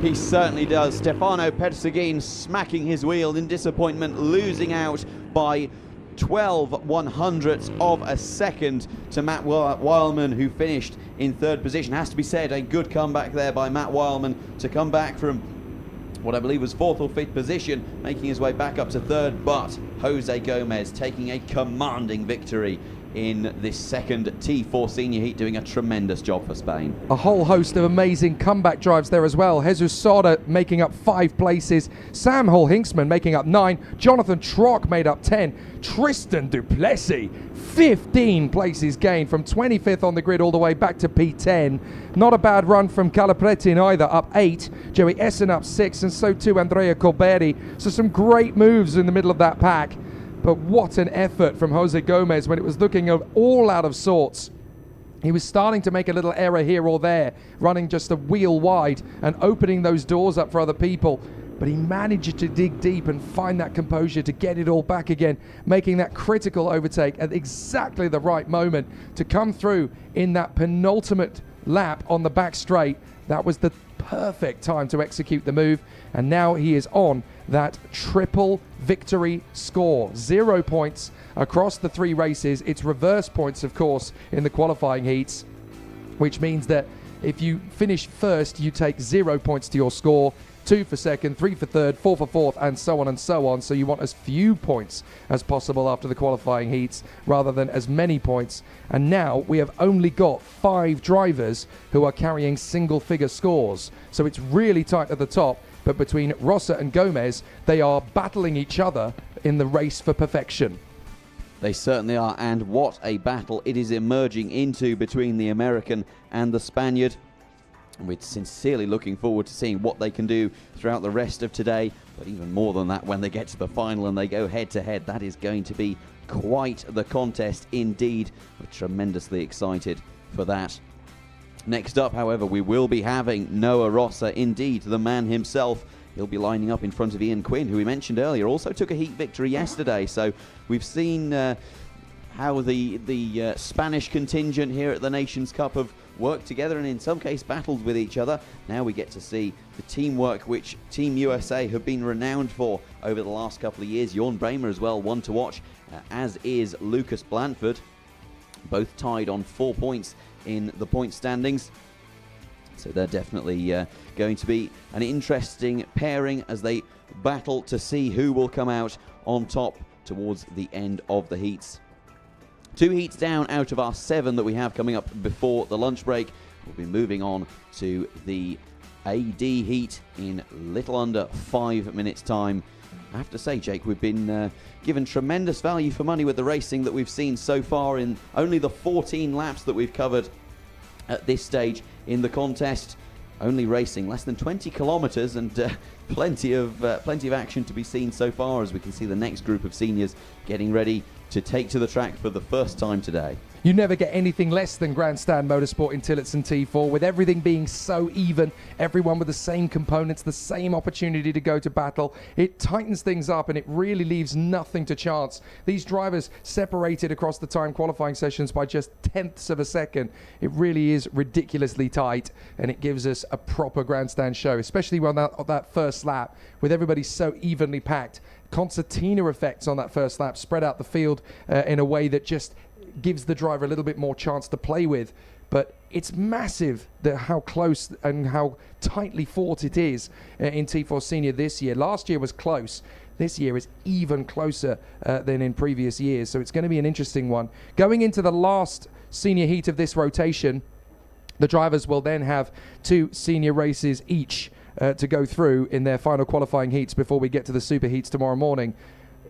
He certainly does. Stefano Perseguin smacking his wheel in disappointment, losing out by 12/100ths of a second to Matt Wildman, who finished in 3rd position. Has to be said, a good comeback there by Matt Wildman to come back from what I believe was 4th or 5th position, making his way back up to 3rd, but Jose Gomez taking a commanding victory in this second T4 senior heat, doing a tremendous job for Spain. A whole host of amazing comeback drives there as well. Jesus Soda making up 5 places, Sam Hall-Hinksman making up 9, Jonathan Trock made up 10, Tristan Duplessis 15 places gained from 25th on the grid all the way back to P10. Not a bad run from Calapretin either, up 8, Joey Essen up 6, and so too Andrea Colberti. So some great moves in the middle of that pack. But what an effort from Jose Gomez when it was looking all out of sorts. He was starting to make a little error here or there, running just a wheel wide and opening those doors up for other people. But he managed to dig deep and find that composure to get it all back again, making that critical overtake at exactly the right moment to come through in that penultimate lap on the back straight. That was the perfect time to execute the move, and now he is on that triple victory score. 0 points across the 3 races. It's reverse points, of course, in the qualifying heats, which means that if you finish first, you take 0 points to your score, 2 for second, 3 for third, 4 for fourth, and so on and so on. So you want as few points as possible after the qualifying heats rather than as many points. And now we have only got 5 drivers who are carrying single-figure scores. So it's really tight at the top. But between Rosa and Gomez, they are battling each other in the race for perfection. They certainly are, and what a battle it is emerging into between the American and the Spaniard. We're sincerely looking forward to seeing what they can do throughout the rest of today, but even more than that, when they get to the final and they go head-to-head, that is going to be quite the contest indeed. We're tremendously excited for that. Next up, however, we will be having Noah Rosser, indeed, the man himself. He'll be lining up in front of Ian Quinn, who we mentioned earlier, also took a heat victory yesterday. So we've seen how the Spanish contingent here at the Nations Cup have worked together and in some case battled with each other. Now we get to see the teamwork which Team USA have been renowned for over the last couple of years. Jorn Bremer as well, one to watch, as is Lucas Blanford. Both tied on 4 points in the point standings. So they're definitely going to be an interesting pairing as they battle to see who will come out on top towards the end of the heats. 2 heats down out of our 7 that we have coming up before the lunch break. We'll be moving on to the AD heat in little under 5 minutes time. I have to say, Jake, we've been given tremendous value for money with the racing that we've seen so far in only the 14 laps that we've covered at this stage in the contest. Only racing less than 20 kilometres and plenty of action to be seen so far, as we can see the next group of seniors getting ready to take to the track for the first time today. You never get anything less than Grandstand Motorsport in Tillotson T4, with everything being so even, everyone with the same components, the same opportunity to go to battle. It tightens things up and it really leaves nothing to chance. These drivers separated across the time qualifying sessions by just tenths of a second. It really is ridiculously tight, and it gives us a proper grandstand show, especially on that first lap with everybody so evenly packed. Concertina effects on that first lap spread out the field in a way that just gives the driver a little bit more chance to play with. But it's massive how close and how tightly fought it is in T4 Senior this year. Last year was close. This year is even closer than in previous years. So it's going to be an interesting one. Going into the last senior heat of this rotation, the drivers will then have 2 senior races each to go through in their final qualifying heats before we get to the super heats tomorrow morning.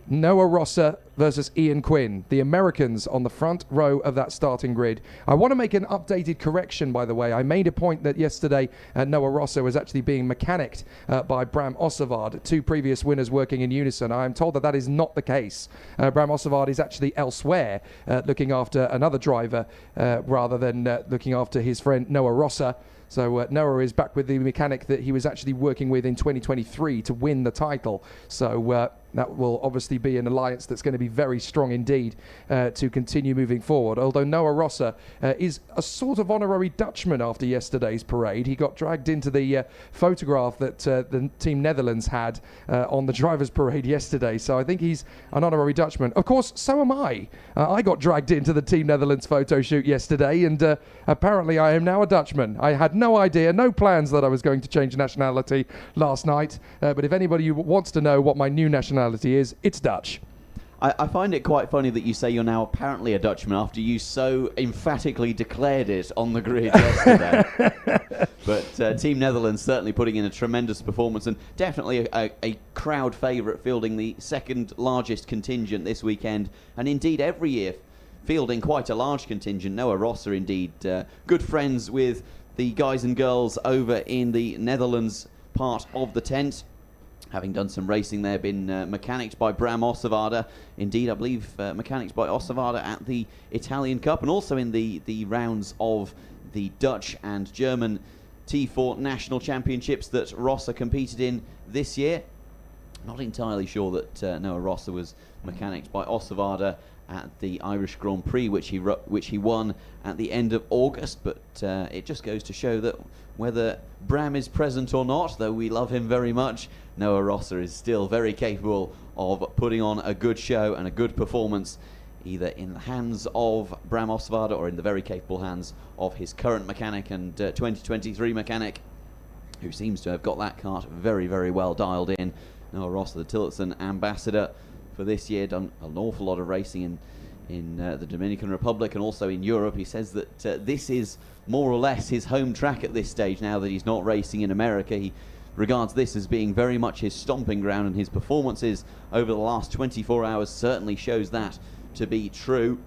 Noah Rosser versus Ian Quinn, the Americans on the front row of that starting grid. I want to make an updated correction, by the way. I made a point that yesterday Noah Rosser was actually being mechanicked by Bram Ossevard, 2 previous winners working in unison. I am told that that is not the case. Bram Ossevard is actually elsewhere looking after another driver rather than looking after his friend Noah Rosser. So Noah is back with the mechanic that he was actually working with in 2023 to win the title. So that will obviously be an alliance that's going to be very strong indeed to continue moving forward. Although Noah Rosser is a sort of honorary Dutchman after yesterday's parade. He got dragged into the photograph that the Team Netherlands had on the drivers' parade yesterday. So I think he's an honorary Dutchman. Of course, so am I. I got dragged into the Team Netherlands photo shoot yesterday, and apparently I am now a Dutchman. I had no idea, no plans that I was going to change nationality last night. But if anybody wants to know what my new nationality is, it's Dutch. I find it quite funny that you say you're now apparently a Dutchman after you so emphatically declared it on the grid yesterday. But Team Netherlands certainly putting in a tremendous performance, and definitely a crowd favourite, fielding the second largest contingent this weekend, and indeed every year fielding quite a large contingent. Noah Rosser indeed good friends with the guys and girls over in the Netherlands part of the tent. Having done some racing there, been mechanicked by Bram Ossevard. Indeed, I believe mechanicked by Ossevard at the Italian Cup, and also in the rounds of the Dutch and German T4 National Championships that Rosser competed in this year. Not entirely sure that Noah Rosser was mechanicked by Ossevard at the Irish Grand Prix, which he won at the end of August, but it just goes to show that whether Bram is present or not, though we love him very much, Noah Rosser is still very capable of putting on a good show and a good performance, either in the hands of Bram Ossevard or in the very capable hands of his current mechanic and 2023 mechanic, who seems to have got that kart very, very well dialed in. Noah Rosser, the Tillotson ambassador for this year, done an awful lot of racing in the Dominican Republic and also in Europe. He says that this is more or less his home track at this stage now that he's not racing in America. He regards this as being very much his stomping ground, and his performances over the last 24 hours certainly shows that to be true,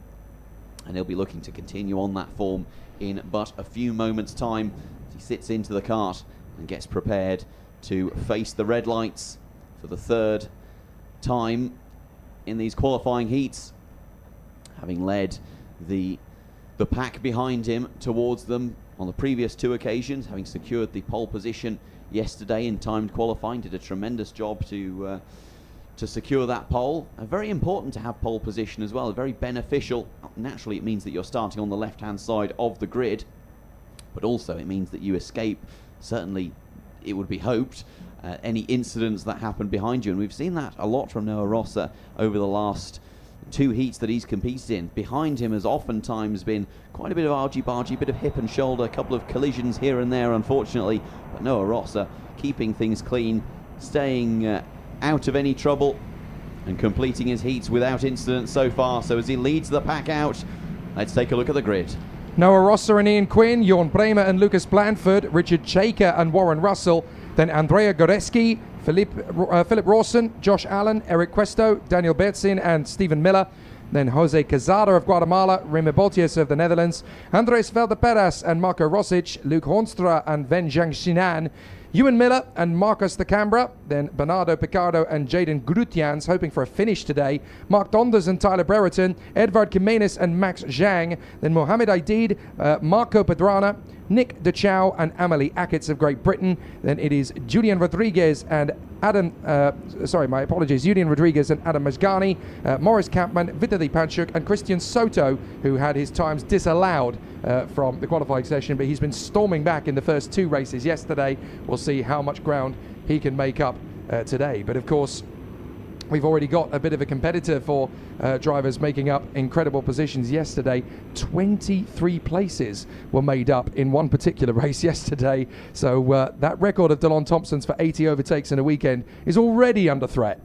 and he'll be looking to continue on that form in but a few moments' time as he sits into the kart and gets prepared to face the red lights for the 3rd time in these qualifying heats, having led the pack behind him towards them on the previous 2 occasions, having secured the pole position yesterday in timed qualifying. Did a tremendous job to secure that pole. Very important to have pole position as well, very beneficial. Naturally, it means that you're starting on the left-hand side of the grid, but also it means that you escape, certainly it would be hoped, any incidents that happen behind you. And we've seen that a lot from Noah Rossa over the last 2 heats that he's competed in. Behind him has oftentimes been quite a bit of argy-bargy, bit of hip and shoulder, a couple of collisions here and there, unfortunately. But Noah Rossa keeping things clean, staying out of any trouble, and completing his heats without incident so far. So as he leads the pack out, let's take a look at the grid. Noah Rossa and Ian Quinn, Jorn Bremer and Lucas Blandford, Richard Chaker and Warren Russell, then Andrea Goreski, Philip Rawson, Josh Allen, Eric Questo, Daniel Bertzin and Stephen Miller, then Jose Cazada of Guatemala, Remy Boltius of the Netherlands, Andres Veldeperas and Marco Rosic, Luke Hornstra and Ven Jiangshinan, Ewan Miller and Marcus de Cambra, then Bernardo Picardo and Jaden Grutians hoping for a finish today, Mark Donders and Tyler Brereton, Edvard Jimenez and Max Zhang, then Mohamed Aidid, Marco Pedrana, Nick De Chow and Amelie Ackitts of Great Britain. Then it is Julian Rodriguez and Julian Rodriguez and Adam Majgani, Morris Kampman, Vitaly Panchuk and Christian Soto, who had his times disallowed from the qualifying session, but he's been storming back in the first 2 races yesterday. We'll see how much ground he can make up today. But of course, we've already got a bit of a competitor for drivers making up incredible positions yesterday. 23 places were made up in one particular race yesterday. So that record of Dylan Thompson's for 80 overtakes in a weekend is already under threat.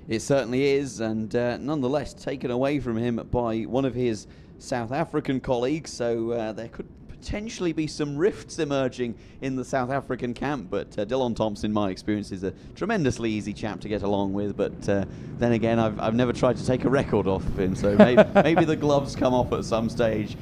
It certainly is, and nonetheless taken away from him by one of his South African colleagues. So there could potentially be some rifts emerging in the South African camp, but Dylan Thompson, in my experience, is a tremendously easy chap to get along with. But then again, I've never tried to take a record off of him, so maybe the gloves come off at some stage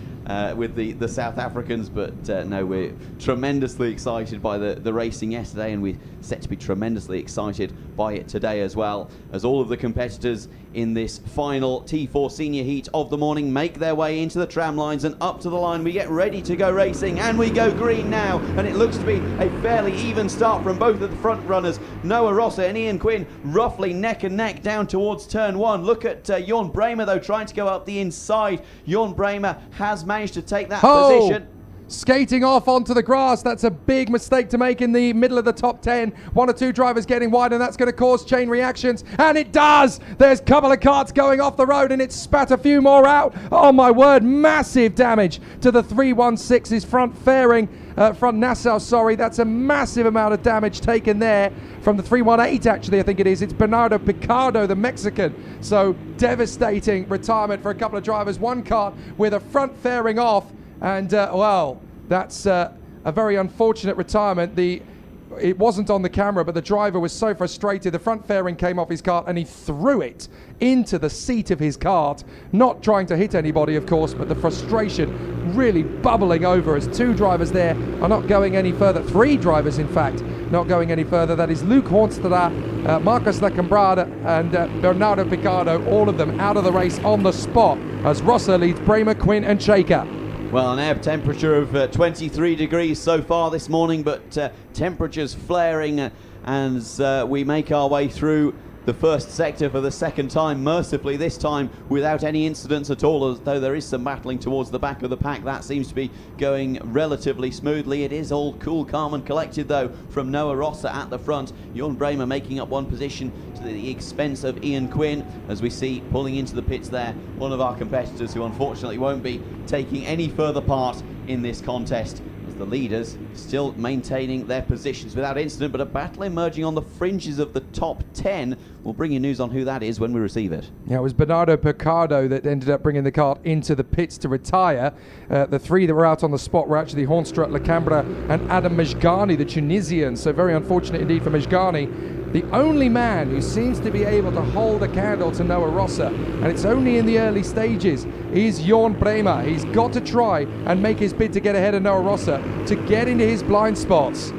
with the South Africans. But no, we're tremendously excited by the racing yesterday, and we're set to be tremendously excited by it today as well, as all of the competitors in this final T4 senior heat of the morning make their way into the tram lines and up to the line. We get ready to go racing, and we go green now, and it looks to be a fairly even start from both of the front runners. Noah Rossa and Ian Quinn roughly neck and neck down towards turn 1. Look at Jorn Bremer though, trying to go up the inside. Jorn Bremer has managed to take that position. Skating off onto the grass. That's a big mistake to make in the middle of the top 10. 1 or 2 drivers getting wide, and that's going to cause chain reactions. And it does. There's a couple of carts going off the road, and it spat a few more out. Oh my word, massive damage to the 316's front fairing. Front Nassau, sorry. That's a massive amount of damage taken there from the 318, actually, I think it is. It's Bernardo Picardo, the Mexican. So devastating retirement for a couple of drivers. 1 cart with a front fairing off. And, well, that's a very unfortunate retirement. It wasn't on the camera, but the driver was so frustrated. The front fairing came off his cart, and he threw it into the seat of his cart. Not trying to hit anybody, of course, but the frustration really bubbling over as 2 drivers there are not going any further. 3 drivers, in fact, not going any further. That is Luke Hornstra, Marcus Lacambrada, and Bernardo Picardo, all of them out of the race on the spot, as Rossa leads Bremer, Quinn and Shaker. Well, an air temperature of 23 degrees so far this morning, but temperatures flaring as we make our way through the first sector for the second time, mercifully this time without any incidents at all, as though there is some battling towards the back of the pack. That seems to be going relatively smoothly. It is all cool, calm and collected though from Noah Rossa at the front. Jorn Bremer making up 1 position to the expense of Ian Quinn, as we see pulling into the pits there one of our competitors who unfortunately won't be taking any further part in this contest, as the leaders still maintaining their positions without incident, but a battle emerging on the fringes of the top 10. We'll bring you news on who that is when we receive it. Yeah, it was Bernardo Picardo that ended up bringing the cart into the pits to retire. The 3 that were out on the spot were actually Hornstra, Lacambra and Adam Majgani, the Tunisian. So very unfortunate indeed for Majgani. The only man who seems to be able to hold a candle to Noah Rossa, and it's only in the early stages, is Jorn Bremer. He's got to try and make his bid to get ahead of Noah Rossa, to get into his blind spots.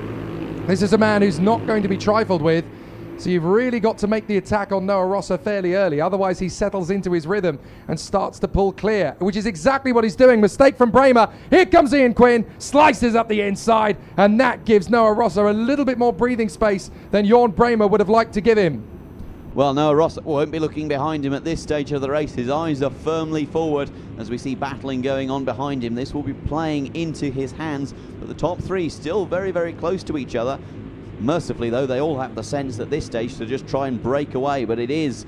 This is a man who's not going to be trifled with. So you've really got to make the attack on Noah Rossa fairly early. Otherwise, he settles into his rhythm and starts to pull clear, which is exactly what he's doing. Mistake from Bremer. Here comes Ian Quinn, slices up the inside, and that gives Noah Rossa a little bit more breathing space than Jorn Bremer would have liked to give him. Well, Noah Rossa won't be looking behind him at this stage of the race. His eyes are firmly forward as we see battling going on behind him. This will be playing into his hands, but the top three still very, very close to each other. Mercifully, though, they all have the sense at this stage to just try and break away, but it is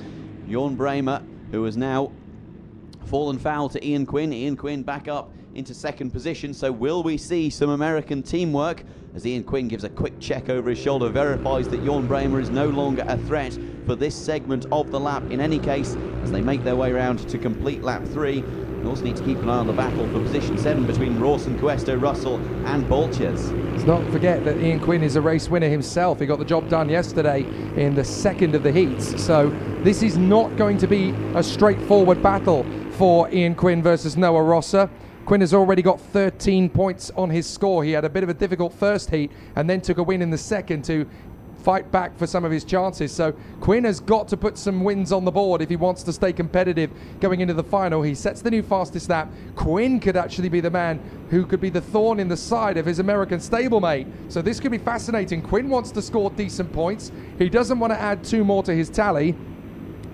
Jorn Bremer who has now fallen foul to Ian Quinn. Ian Quinn back up into second position, so will we see some American teamwork as Ian Quinn gives a quick check over his shoulder, verifies that Jorn Bremer is no longer a threat for this segment of the lap. In any case, as they make their way around to complete lap 3, we also need to keep an eye on the battle for position 7 between Rawson, Cuesto, Russell and Bolches. Let's not forget that Ian Quinn is a race winner himself. He got the job done yesterday in the second of the heats, so this is not going to be a straightforward battle for Ian Quinn versus Noah Rossa. Quinn has already got 13 points on his score. He had a bit of a difficult first heat and then took a win in the second to fight back for some of his chances. So Quinn has got to put some wins on the board if he wants to stay competitive going into the final. He sets the new fastest lap. Quinn could actually be the man who could be the thorn in the side of his American stablemate. So this could be fascinating. Quinn wants to score decent points. He doesn't want to add 2 more to his tally.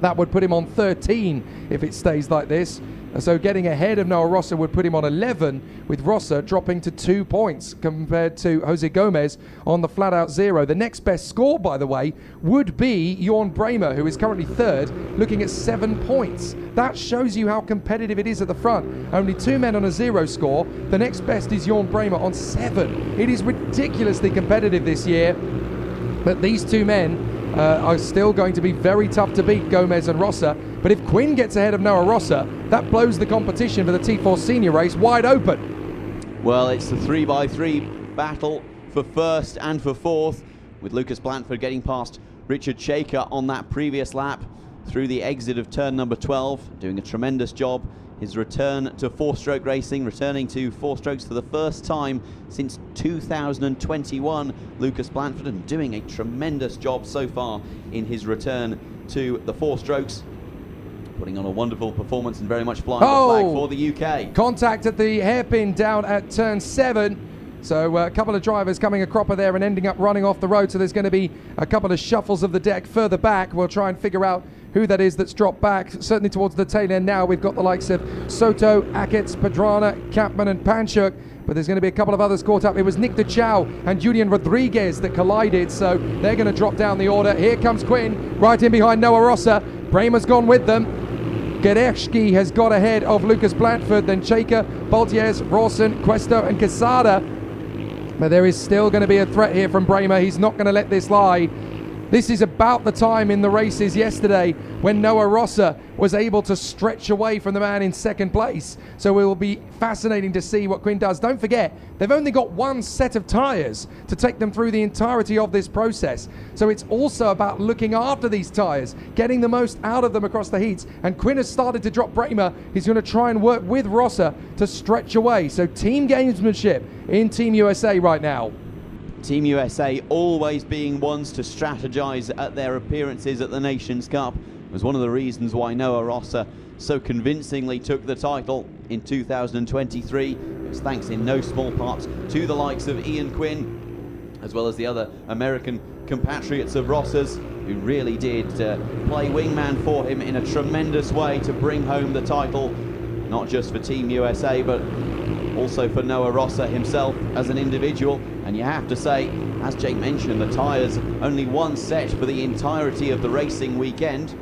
That would put him on 13 if it stays like this. So getting ahead of Noah Rossa would put him on 11, with Rossa dropping to 2 points compared to Jose Gomez on the flat-out 0. The next best score, by the way, would be Jorn Bremer, who is currently 3rd, looking at 7 points. That shows you how competitive it is at the front. Only 2 men on a 0 score. The next best is Jorn Bremer on 7. It is ridiculously competitive this year, but these 2 men are still going to be very tough to beat, Gomez and Rossa. But if Quinn gets ahead of Noah Rossa, that blows the competition for the T4 senior race wide open. Well, it's the 3x3 battle for first and for fourth, with Lucas Blanford getting past Richard Shaker on that previous lap through the exit of turn number 12, doing a tremendous job. His return to 4-stroke racing, returning to 4 strokes for the first time since 2021. Lucas Blanford, and doing a tremendous job so far in his return to the 4 strokes. Putting on a wonderful performance and very much flying the flag for the UK. Contact at the hairpin down at turn 7. So a couple of drivers coming a cropper there and ending up running off the road. So there's going to be a couple of shuffles of the deck further back. We'll try and figure out who that is that's dropped back. Certainly towards the tail end now, we've got the likes of Soto, Akets, Padrana, Kampman and Panchuk. But there's going to be a couple of others caught up. It was Nick de Chow and Julian Rodriguez that collided. So they're going to drop down the order. Here comes Quinn, right in behind Noah Rossa. Bremer's gone with them. Gereshki has got ahead of Lucas Blanford, then Shaker, Boltiers, Rawson, Cuesto and Quesada. But there is still going to be a threat here from Bremer. He's not going to let this lie. This is about the time in the races yesterday when Noah Rossa was able to stretch away from the man in second place. So it will be fascinating to see what Quinn does. Don't forget, they've only got 1 set of tyres to take them through the entirety of this process. So it's also about looking after these tyres, getting the most out of them across the heats. And Quinn has started to drop Bremer. He's going to try and work with Rossa to stretch away. So team gamesmanship in Team USA right now. Team USA always being ones to strategize at their appearances at the Nations Cup was one of the reasons why Noah Rossa so convincingly took the title in 2023. It was thanks in no small part to the likes of Ian Quinn, as well as the other American compatriots of Rossa's, who really did play wingman for him in a tremendous way to bring home the title, not just for Team USA, but also for Noah Rossa himself as an individual. And you have to say, as Jake mentioned, the tyres only 1 set for the entirety of the racing weekend.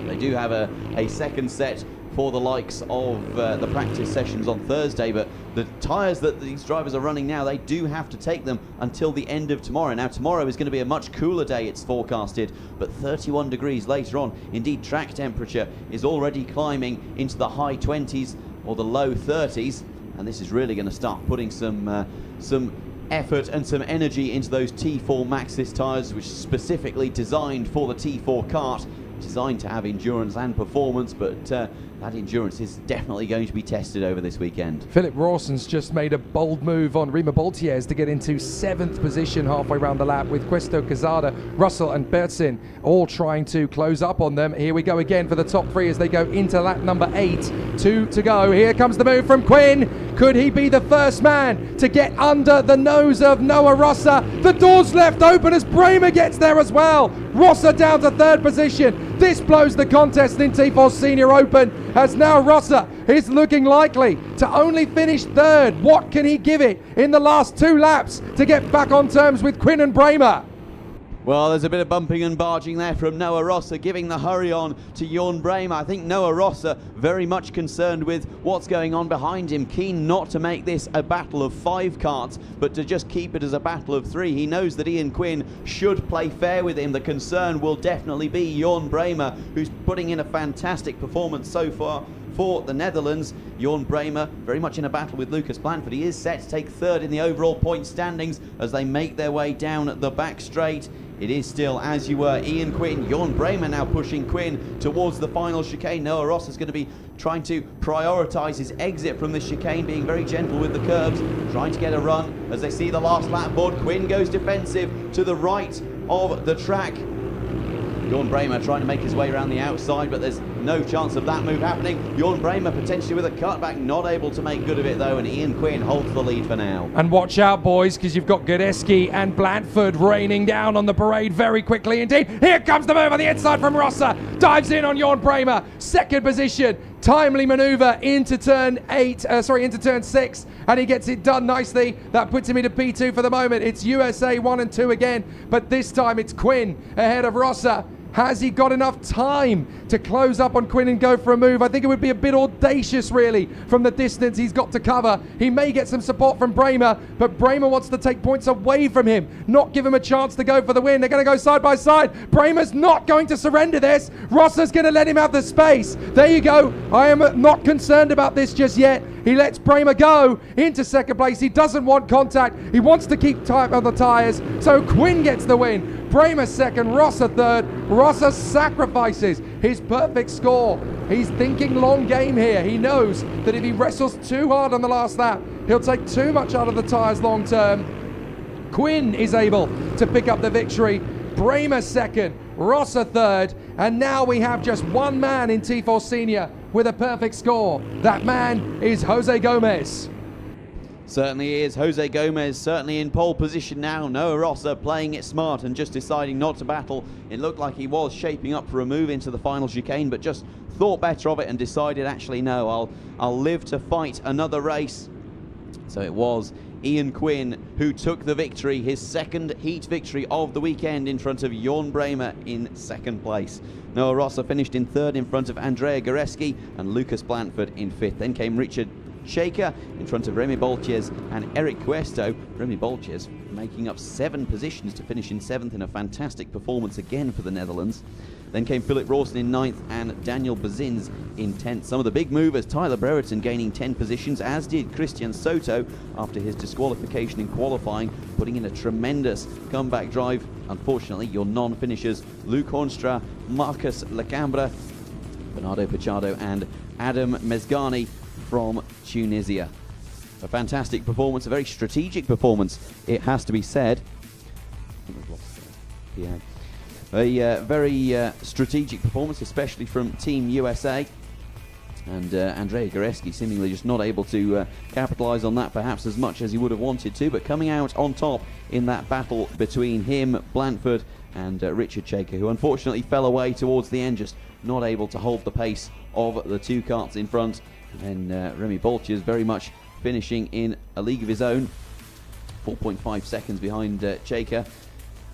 They do have a second set for the likes of the practice sessions on Thursday, but the tyres that these drivers are running now, they do have to take them until the end of tomorrow. Now tomorrow is going to be a much cooler day, it's forecasted, but 31 degrees later on. Indeed, track temperature is already climbing into the high 20s or the low 30s, and this is really going to start putting some effort and some energy into those T4 Maxxis tyres, which is specifically designed for the T4 kart. designed to have endurance and performance, but that endurance is definitely going to be tested over this weekend. Philip Rawson's just made a bold move on Rima Boltiers to get into 7th position halfway around the lap, with Questo, Cazada, Russell and Bertsin all trying to close up on them. Here we go again for the top 3 as they go into lap number 8. 2 to go. Here comes the move from Quinn. Could he be the first man to get under the nose of Noah Rossa? The door's left open as Bremer gets there as well. Rossa down to 3rd position. This blows the contest in T4 Senior Open, as now Rossa is looking likely to only finish 3rd. What can he give it in the last 2 laps to get back on terms with Quinn and Bremer? Well, there's a bit of bumping and barging there from Noah Rossa, giving the hurry on to Jorn Bremer. I think Noah Rossa very much concerned with what's going on behind him, keen not to make this a battle of 5 karts, but to just keep it as a battle of 3. He knows that Ian Quinn should play fair with him. The concern will definitely be Jorn Bremer, who's putting in a fantastic performance so far for the Netherlands. Jorn Bremer very much in a battle with Lucas Blanford. He is set to take 3rd in the overall point standings as they make their way down the back straight. It is still, as you were, Ian Quinn. Jorn Bremer now pushing Quinn towards the final chicane. Noah Ross is going to be trying to prioritise his exit from this chicane, being very gentle with the curves, trying to get a run as they see the last lap board. Quinn goes defensive to the right of the track. Jorn Bremer trying to make his way around the outside, but there's no chance of that move happening. Jorn Bremer potentially with a cutback, not able to make good of it though, and Ian Quinn holds the lead for now. And watch out, boys, because you've got Godeski and Blanford raining down on the parade very quickly indeed. Here comes the move on the inside from Rossa. Dives in on Jorn Bremer. 2nd position. Timely maneuver into turn 6, and he gets it done nicely. That puts him into P2 for the moment. It's USA 1 and 2 again, but this time it's Quinn ahead of Rossa. Has he got enough time to close up on Quinn and go for a move? I think it would be a bit audacious, really, from the distance he's got to cover. He may get some support from Bremer, but Bremer wants to take points away from him, not give him a chance to go for the win. They're going to go side by side. Bremer's not going to surrender this. Rossa's going to let him have the space. There you go. I am not concerned about this just yet. He lets Bremer go into 2nd place. He doesn't want contact. He wants to keep tight on the tyres. So Quinn gets the win. Bremer 2nd, Rossa 3rd. Rossa sacrifices his perfect score. He's thinking long game here. He knows that if he wrestles too hard on the last lap, he'll take too much out of the tyres long term. Quinn is able to pick up the victory. Bremer 2nd, Rossa 3rd, and now we have just one man in T4 Senior with a perfect score. That man is Jose Gomez. Certainly is. Jose Gomez certainly in pole position now. Noah Rossa playing it smart and just deciding not to battle. It looked like he was shaping up for a move into the final chicane, but just thought better of it and decided, actually, no, I'll live to fight another race. So it was Ian Quinn who took the victory, his 2nd heat victory of the weekend in front of Jorn Bremer in 2nd place. Noah Rossa finished in 3rd in front of Andrea Goreski and Lucas Blanford in 5th. Then came Richard Shaker in front of Remy Boltiers and Eric Cuesto. Remy Boltiers making up 7 positions to finish in 7th in a fantastic performance again for the Netherlands. Then came Philip Rawson in 9th and Daniel Bazins in 10th. Some of the big movers, Tyler Brereton gaining 10 positions, as did Christian Soto after his disqualification in qualifying, putting in a tremendous comeback drive. Unfortunately, your non-finishers, Luke Hornstra, Marcus Lacambra, Bernardo Pachado and Adam Mezgani from Tunisia. A fantastic performance, a very strategic performance, it has to be said. A very strategic performance, especially from Team USA. And Andrea Goreski seemingly just not able to capitalise on that perhaps as much as he would have wanted to, but coming out on top in that battle between him, Blanford, and Richard Shaker, who unfortunately fell away towards the end, just not able to hold the pace of the 2 karts in front. And Remy Boltiers very much finishing in a league of his own, 4.5 seconds behind Shaker,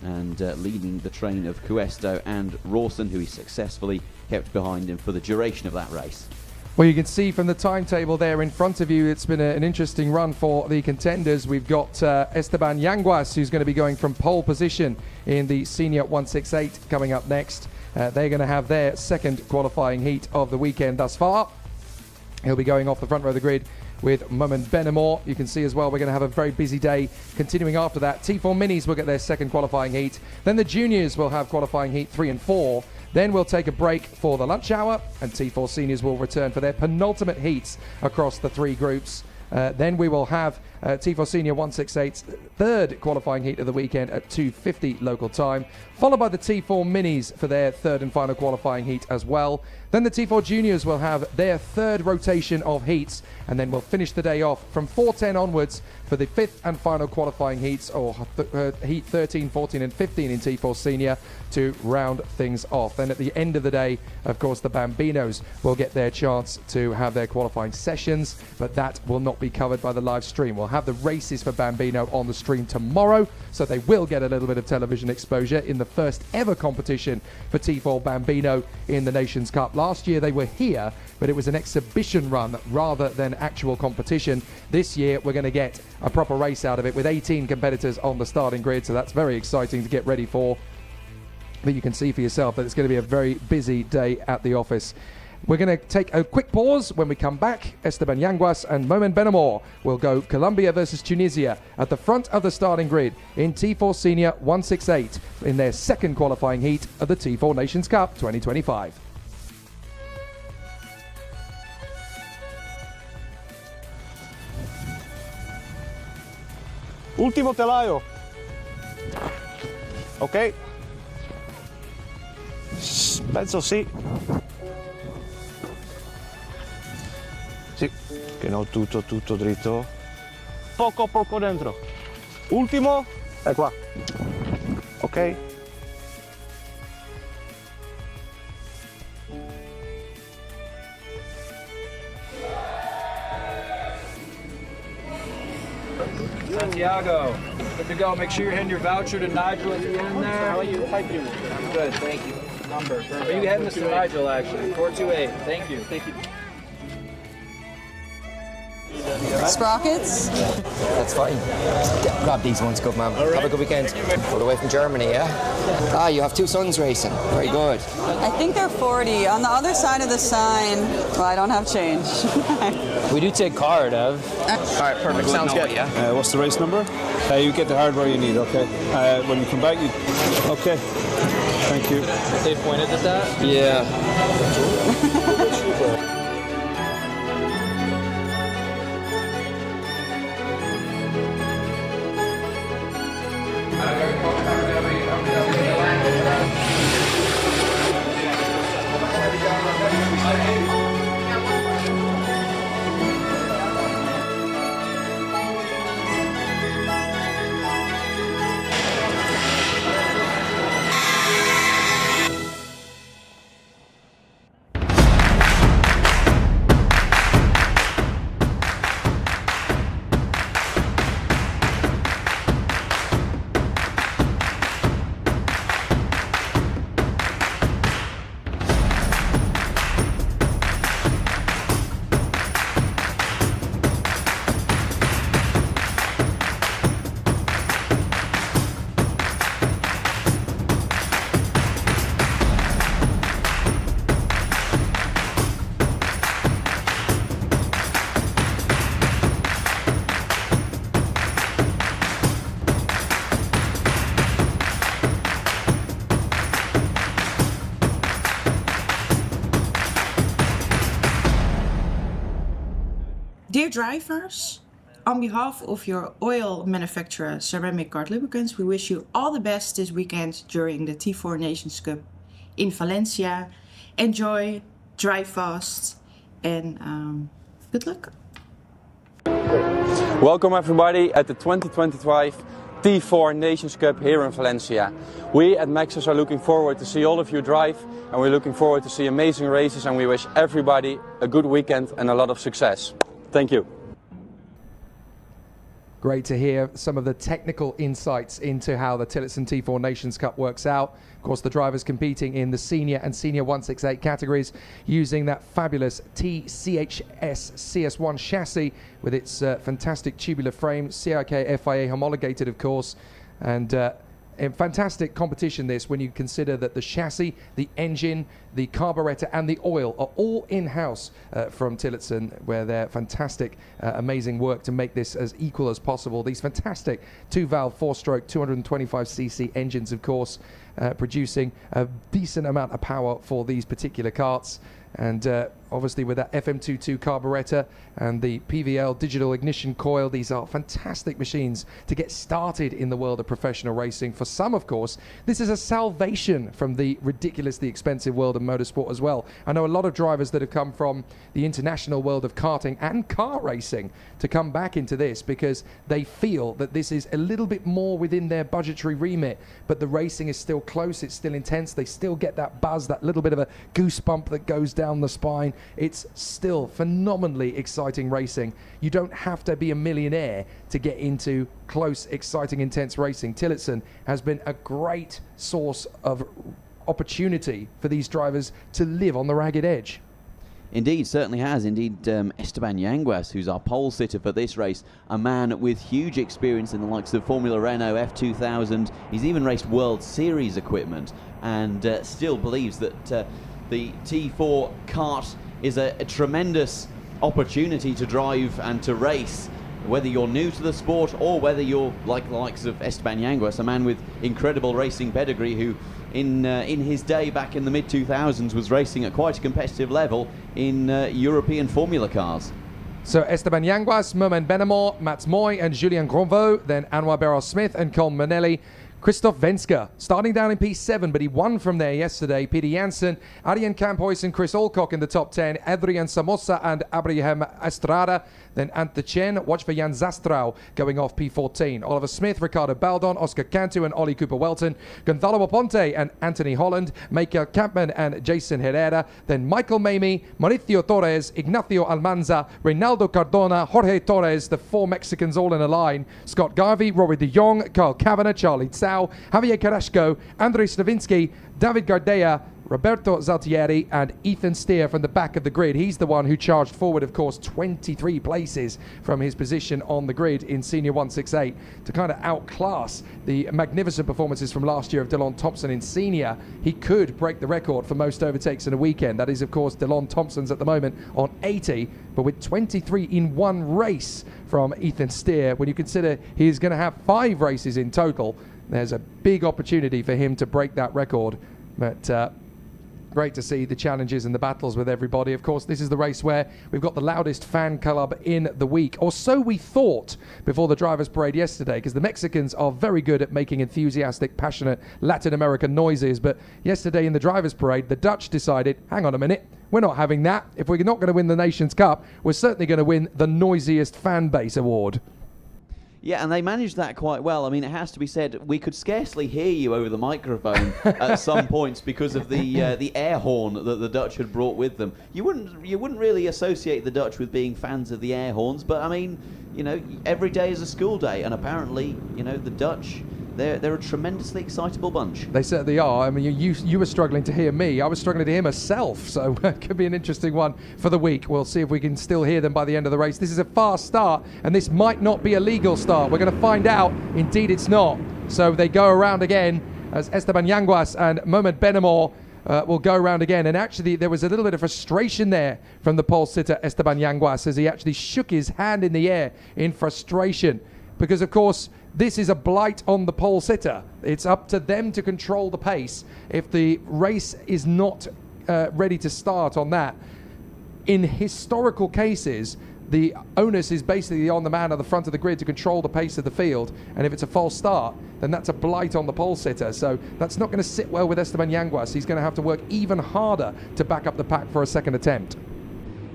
and leading the train of Cuesto and Rawson, who he successfully kept behind him for the duration of that race. Well, you can see from the timetable there in front of you, it's been an interesting run for the contenders. We've got Esteban Yanguas, who's going to be going from pole position in the Senior 168 coming up next. They're going to have their 2nd qualifying heat of the weekend thus far. He'll be going off the front row of the grid with Mohamed Benamor. You can see as well we're going to have a very busy day continuing after that. T4 Minis will get their 2nd qualifying heat. Then the juniors will have qualifying heat 3 and 4. Then we'll take a break for the lunch hour, and T4 Seniors will return for their penultimate heats across the 3 groups. Then we will have T4 Senior 168's third qualifying heat of the weekend at 2:50 local time, followed by the T4 Minis for their third and final qualifying heat as well. Then the T4 Juniors will have their third rotation of heats, and then we'll finish the day off from 4:10 onwards for the fifth and final qualifying heats, or heat 13, 14 and 15 in T4 Senior to round things off. Then at the end of the day, of course, the Bambinos will get their chance to have their qualifying sessions, but that will not be covered by the live stream. We'll have the races for Bambino on the stream tomorrow, so they will get a little bit of television exposure in the first ever competition for T4 Bambino in the Nations Cup. Last year they were here, but it was an exhibition run rather than actual competition. This year we're going to get a proper race out of it with 18 competitors on the starting grid, so that's very exciting to get ready for. But you can see for yourself that it's going to be a very busy day at the office. We're going to take a quick pause. When we come back, Esteban Yanguas and Momen Benamor will go Colombia versus Tunisia at the front of the starting grid in T4 Senior 168 in their second qualifying heat of the T4 Nations Cup 2025. Ultimo telaio. Ok. Penso sì. Sì, che non tutto dritto. Poco dentro. Ultimo, è qua. Ok. Santiago, good to go. Make sure you're handing your voucher to Nigel at the end there. How are you? How you? I'm good, thank you. Number. Are you heading this to Nigel, actually? 428. Thank you. Thank you. Sprockets? That's fine. Grab these ones, good man. Have a good weekend. All the way from Germany, yeah? Ah, you have 2 sons racing. Very good. I think they're 40. On the other side of the sign, well, I don't have change. We do take card, Ev. All right, perfect. Sounds good, yeah? What's the race number? You get the hardware you need, okay? When you come back, you... Okay. Thank you. They pointed at that? Yeah. Dear drivers, on behalf of your oil manufacturer Ceramic Kart Lubricants, we wish you all the best this weekend during the T4 Nations Cup in Valencia. Enjoy, drive fast, and good luck. Welcome everybody at the 2025 T4 Nations Cup here in Valencia. We at Maxxis are looking forward to see all of you drive, and we're looking forward to see amazing races, and we wish everybody a good weekend and a lot of success. Thank you. Great to hear some of the technical insights into how the Tillotson T4 Nations Cup works out. Of course, the drivers competing in the Senior and Senior 168 categories using that fabulous TCHS CS1 chassis with its fantastic tubular frame, CIK FIA homologated, of course, and a fantastic competition this when you consider that the chassis, the engine, the carburetor and the oil are all in-house from Tillotson, where they're fantastic, amazing work to make this as equal as possible. These fantastic 2-valve, 4-stroke, 225cc engines, of course, producing a decent amount of power for these particular karts. And obviously with that FM22 carburetor and the PVL digital ignition coil, these are fantastic machines to get started in the world of professional racing. For some, of course, this is a salvation from the ridiculously expensive world of motorsport as well. I know a lot of drivers that have come from the international world of karting and kart racing to come back into this because they feel that this is a little bit more within their budgetary remit, but the racing is still close, it's still intense, they still get that buzz, that little bit of a goosebump that goes down the spine. It's still phenomenally exciting racing. You don't have to be a millionaire to get into close, exciting, intense racing. Tillotson has been a great source of opportunity for these drivers to live on the ragged edge. Indeed, certainly has. Indeed, Esteban Yanguas, who's our pole sitter for this race, a man with huge experience in the likes of Formula Renault, F2000. He's even raced World Series equipment and still believes that the T4 kart is a tremendous opportunity to drive and to race, whether you're new to the sport or whether you're like the likes of Esteban Yanguas, a man with incredible racing pedigree who in his day back in the mid-2000s was racing at quite a competitive level in European Formula cars. So Esteban Yanguas, Moment Benamor, Mats Moy and Julien Gronvaux, then Anwar Barros-Smith and Colm Manelli. Christoph Venska, starting down in P7, but he won from there yesterday. Peter Janssen, Arjen Kamphuis and Chris Alcock in the top 10. Adrian Samosa and Abraham Estrada. Then Ant de Chen, watch for Jan Zastrau going off P14. Oliver Smith, Ricardo Baldon, Oscar Cantu and Ollie Cooper-Welton. Gonzalo Aponte and Anthony Holland. Michael Kampman and Jason Herrera. Then Michael Mamie, Mauricio Torres, Ignacio Almanza, Reynaldo Cardona, Jorge Torres, the 4 Mexicans all in a line. Scott Garvey, Rory de Jong, Carl Kavanagh, Charlie Tsao, Javier Carrasco, Andrei Slavinsky, David Gardea, Roberto Zaltieri and Ethan Steer from the back of the grid. He's the one who charged forward, of course, 23 places from his position on the grid in Senior 168 to kind of outclass the magnificent performances from last year of DeLon Thompson in Senior. He could break the record for most overtakes in a weekend. That is, of course, DeLon Thompson's at the moment on 80, but with 23 in one race from Ethan Steer, when you consider he's going to have 5 races in total, there's a big opportunity for him to break that record. But great to see the challenges and the battles with everybody. Of course, this is the race where we've got the loudest fan club in the week, or so we thought before the Drivers' Parade yesterday, because the Mexicans are very good at making enthusiastic, passionate Latin American noises. But yesterday in the Drivers' Parade, the Dutch decided, hang on a minute, we're not having that. If we're not going to win the Nations Cup, we're certainly going to win the noisiest fan base award. Yeah, and they managed that quite well. I mean, it has to be said, we could scarcely hear you over the microphone at some points because of the air horn that the Dutch had brought with them. You wouldn't really associate the Dutch with being fans of the air horns, but I mean, you know, every day is a school day, and apparently, you know, the Dutch, they're a tremendously excitable bunch. They certainly are. I mean, you were struggling to hear me. I was struggling to hear myself. So it could be an interesting one for the week. We'll see if we can still hear them by the end of the race. This is a fast start, and this might not be a legal start. We're going to find out. Indeed, it's not. So they go around again as Esteban Yanguas and Moment Benamor will go around again. And actually, there was a little bit of frustration there from the pole sitter Esteban Yanguas as he actually shook his hand in the air in frustration. Because, of course, this is a blight on the pole sitter. It's up to them to control the pace. If the race is not ready to start on that, in historical cases, the onus is basically on the man at the front of the grid to control the pace of the field. And if it's a false start, then that's a blight on the pole sitter. So that's not going to sit well with Esteban Yanguas. He's going to have to work even harder to back up the pack for a second attempt.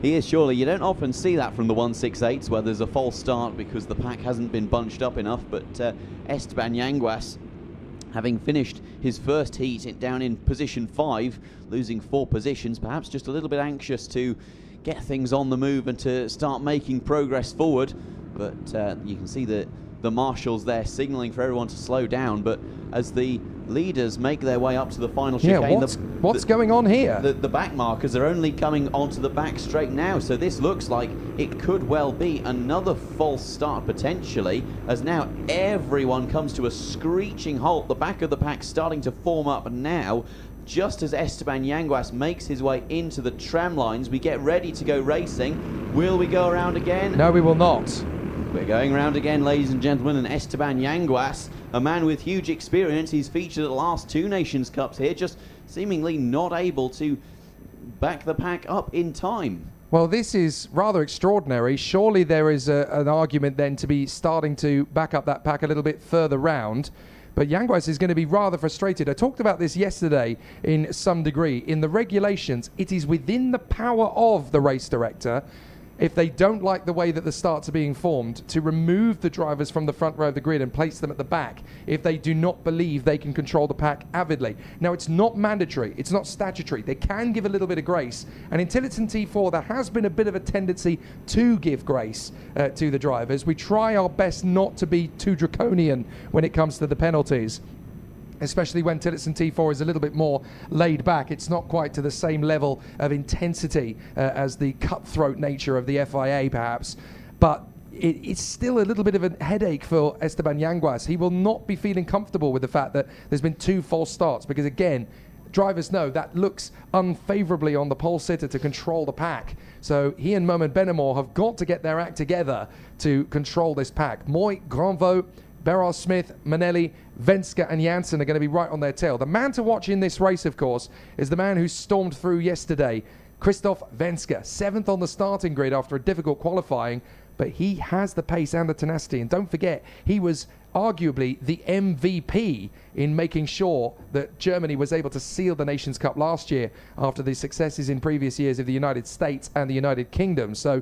He is, surely. You don't often see that from the 168s where there's a false start because the pack hasn't been bunched up enough, but Esteban Yanguas, having finished his first heat down in position 5, losing 4 positions, perhaps just a little bit anxious to get things on the move and to start making progress forward. But you can see the marshals there signalling for everyone to slow down, but as the leaders make their way up to the final chicane, what's going on here? The back markers are only coming onto the back straight now, so this looks like it could well be another false start potentially, as now everyone comes to a screeching halt. The back of the pack starting to form up now. just as Esteban Yanguas makes his way into the tram lines. We get ready to go racing. Will we go around again? No, we will not. We're going round again, ladies and gentlemen, and Esteban Yanguas, a man with huge experience. He's featured at the last 2 Nations Cups here, just seemingly not able to back the pack up in time. Well, this is rather extraordinary. Surely there is an argument then to be starting to back up that pack a little bit further round. But Yanguas is going to be rather frustrated. I talked about this yesterday in some degree. In the regulations, it is within the power of the race director, if they don't like the way that the starts are being formed, to remove the drivers from the front row of the grid and place them at the back if they do not believe they can control the pack avidly. Now, it's not mandatory, it's not statutory. They can give a little bit of grace. And in Tillotson T4, there has been a bit of a tendency to give grace to the drivers. We try our best not to be too draconian when it comes to the penalties, especially when Tillotson T4 is a little bit more laid back. It's not quite to the same level of intensity as the cutthroat nature of the FIA, perhaps. But it's still a little bit of a headache for Esteban Yanguas. He will not be feeling comfortable with the fact that there's been 2 false starts, because, again, drivers know that looks unfavourably on the pole sitter to control the pack. So he and Moment Benamor have got to get their act together to control this pack. Moy, Granvaux, Beryl Smith, Manelli, Venska and Janssen are going to be right on their tail. The man to watch in this race, of course, is the man who stormed through yesterday, Christoph Venska, 7th on the starting grid after a difficult qualifying, but he has the pace and the tenacity. And don't forget, he was arguably the MVP in making sure that Germany was able to seal the Nations Cup last year after the successes in previous years of the United States and the United Kingdom. So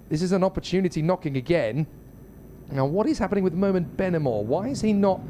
this is an opportunity knocking again. Now, what is happening with Moment Benamor? Why is he not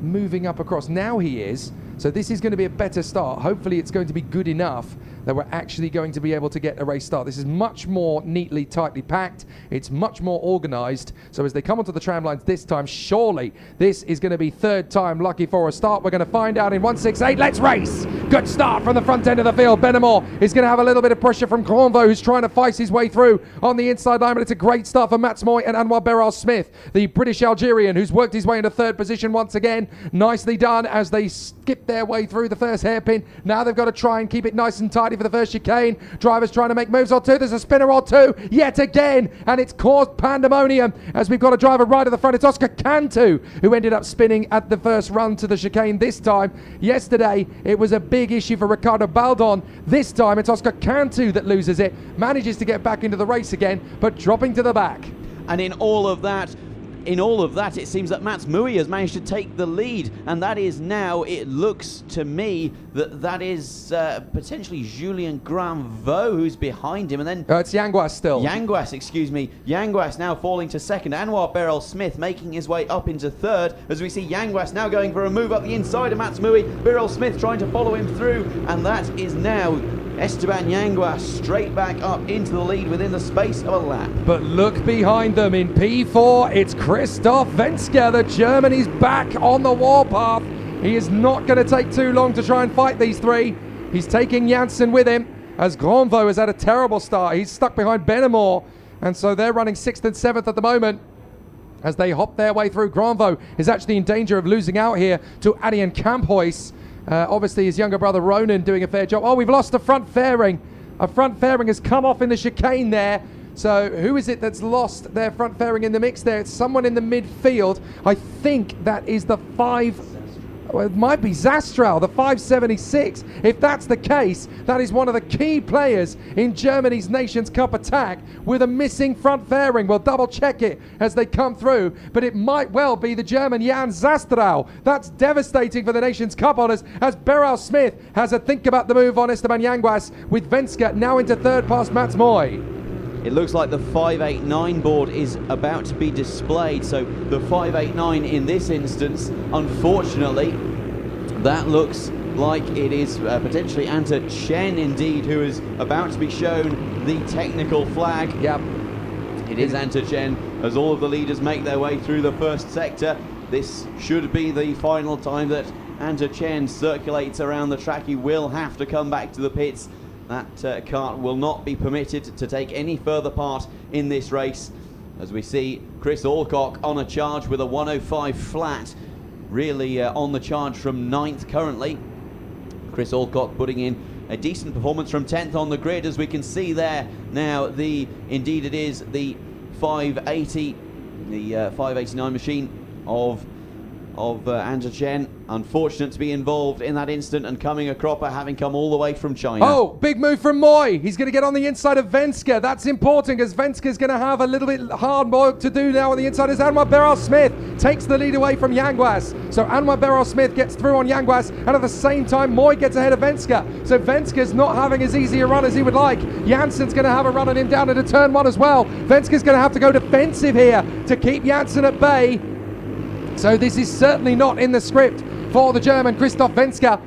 moving up across? Now he is. So this is going to be a better start. Hopefully it's going to be good enough that we're actually going to be able to get a race start. This is much more neatly, tightly packed. It's much more organised. So as they come onto the tram lines this time, surely this is going to be 3rd time lucky for a start. We're going to find out in 168. Let's race! Good start from the front end of the field. Benamor is going to have a little bit of pressure from Granvaux, who's trying to fight his way through on the inside line, but it's a great start for Mats Moy and Anwar Beryl Smith, the British Algerian, who's worked his way into 3rd position once again. Nicely done as they skip their way through the first hairpin. Now they've got to try and keep it nice and tidy for the first chicane. Drivers trying to make moves or two. There's a spinner or two yet again, and it's caused pandemonium as we've got a driver right at the front. It's Oscar Cantu who ended up spinning at the first run to the chicane this time. Yesterday it was a big issue for Ricardo Baldon. This time it's Oscar Cantu that loses it, manages to get back into the race again, but dropping to the back. And in all of that, it seems that Mats Mui has managed to take the lead, and that is now, it looks to me, that is potentially Julien Granvaux who's behind him, and then... it's Yanguas still. Yanguas, excuse me. Yanguas now falling to 2nd. Anwar Beryl Smith making his way up into 3rd, as we see Yanguas now going for a move up the inside of Mats Mui. Beryl Smith trying to follow him through, and that is now Esteban Yanguas straight back up into the lead within the space of a lap. But look behind them in P4, it's Christoph Venska, the Germany's back on the warpath. He is not going to take too long to try and fight these 3. He's taking Janssen with him, as Granvaux has had a terrible start. He's stuck behind Benamor, and so they're running 6th and 7th at the moment as they hop their way through. Granvaux is actually in danger of losing out here to Adrian Kamphuis. Obviously his younger brother Ronan doing a fair job. Oh, we've lost a front fairing. A front fairing has come off in the chicane there. So who is it that's lost their front fairing in the mix there? It's someone in the midfield. I think that is the 5... Well, it might be Zastral, the 576. If that's the case, that is one of the key players in Germany's Nations Cup attack with a missing front fairing. We'll double check it as they come through, but it might well be the German Jan Zastral. That's devastating for the Nations Cup honours as Beryl Smith has a think about the move on Esteban Yanguas, with Venska now into 3rd past Mats Moy. It looks like the 589 board is about to be displayed. So the 589 in this instance, unfortunately, that looks like it is potentially Anta Chen indeed, who is about to be shown the technical flag. Yep. It is Anta Chen as all of the leaders make their way through the first sector. This should be the final time that Anta Chen circulates around the track. He will have to come back to the pits. That kart will not be permitted to take any further part in this race, as we see Chris Alcock on a charge with a 105 flat, really on the charge from 9th currently. Chris Alcock putting in a decent performance from 10th on the grid, as we can see there now. Indeed it is the 580, the 589 machine of Anja Chen. Unfortunate to be involved in that instant, and coming a cropper, having come all the way from China. Oh, big move from Moy. He's going to get on the inside of Venska. That's important, because Venska's going to have a little bit hard work to do now on the inside as Anwar Beryl-Smith takes the lead away from Yanguas. So Anwar Beryl-Smith gets through on Yanguas, and at the same time Moy gets ahead of Venska. So Venska's not having as easy a run as he would like. Jansen's going to have a run on him down into turn 1 as well. Venska's going to have to go defensive here to keep Jansen at bay. So this is certainly not in the script for the German Christoph Venska.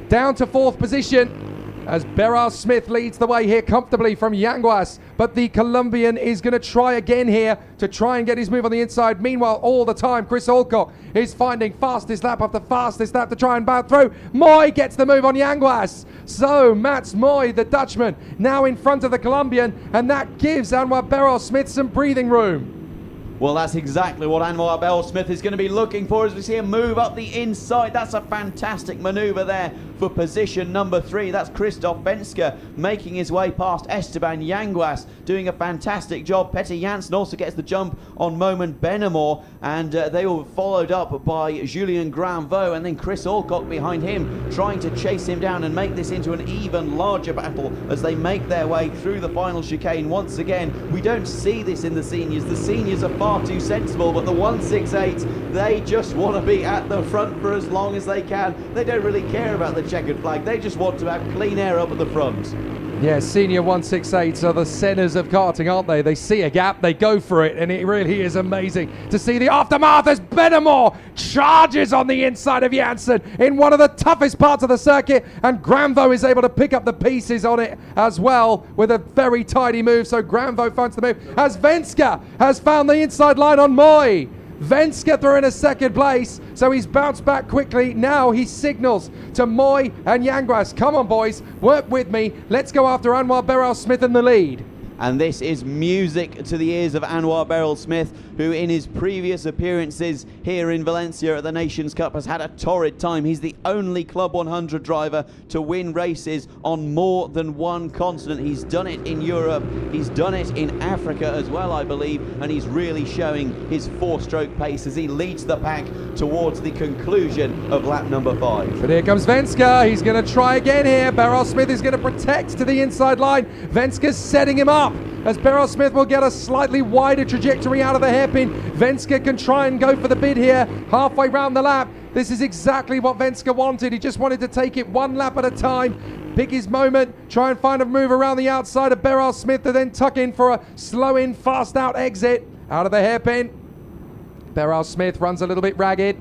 Down to 4th position as Beryl-Smith leads the way here comfortably from Yanguas. But the Colombian is going to try again here to try and get his move on the inside. Meanwhile, all the time, Chris Alcock is finding fastest lap after fastest lap to try and bow through. Moy gets the move on Yanguas. So Mats Moy, the Dutchman, now in front of the Colombian, and that gives Anwar Beryl-Smith some breathing room. Well, that's exactly what Anwar Beryl-Smith is going to be looking for, as we see him move up the inside. That's a fantastic manoeuvre there for position number 3. That's Christoph Venska making his way past Esteban Yanguas, doing a fantastic job. Petter Jansen also gets the jump on Moment Benamor, and they were followed up by Julien Granvaux, and then Chris Alcock behind him, trying to chase him down and make this into an even larger battle as they make their way through the final chicane. Once again, we don't see this in the seniors. The seniors are far too sensible, but the 168, they just want to be at the front for as long as they can. They don't really care about the checkered flag. They just want to have clean air up at the front. Yeah, senior 168s are the centres of karting, aren't they? They see a gap, they go for it, and it really is amazing to see the aftermath as Benamor charges on the inside of Jansen in one of the toughest parts of the circuit, and Granvaux is able to pick up the pieces on it as well with a very tidy move. So Granvaux finds the move as Venska has found the inside line on Moy. Venska through in a 2nd place, so he's bounced back quickly. Now he signals to Moy and Yanguas. Come on, boys, work with me. Let's go after Anwar Beryl-Smith in the lead. And this is music to the ears of Anwar Beryl-Smith, who in his previous appearances here in Valencia at the Nations Cup has had a torrid time. He's the only Club 100 driver to win races on more than one continent. He's done it in Europe, he's done it in Africa as well, I believe, and he's really showing his 4-stroke pace as he leads the pack towards the conclusion of lap number 5. But here comes Venska. He's going to try again here. Beryl-Smith is going to protect to the inside line. Venska's setting him up as Beryl-Smith will get a slightly wider trajectory out of the hairpin. Venska can try and go for the bid here halfway round the lap. This is exactly what Venska wanted. He just wanted to take it 1 lap at a time, pick his moment, try and find a move around the outside of Beryl-Smith to then tuck in for a slow in, fast out exit out of the hairpin. Beryl-Smith runs a little bit ragged,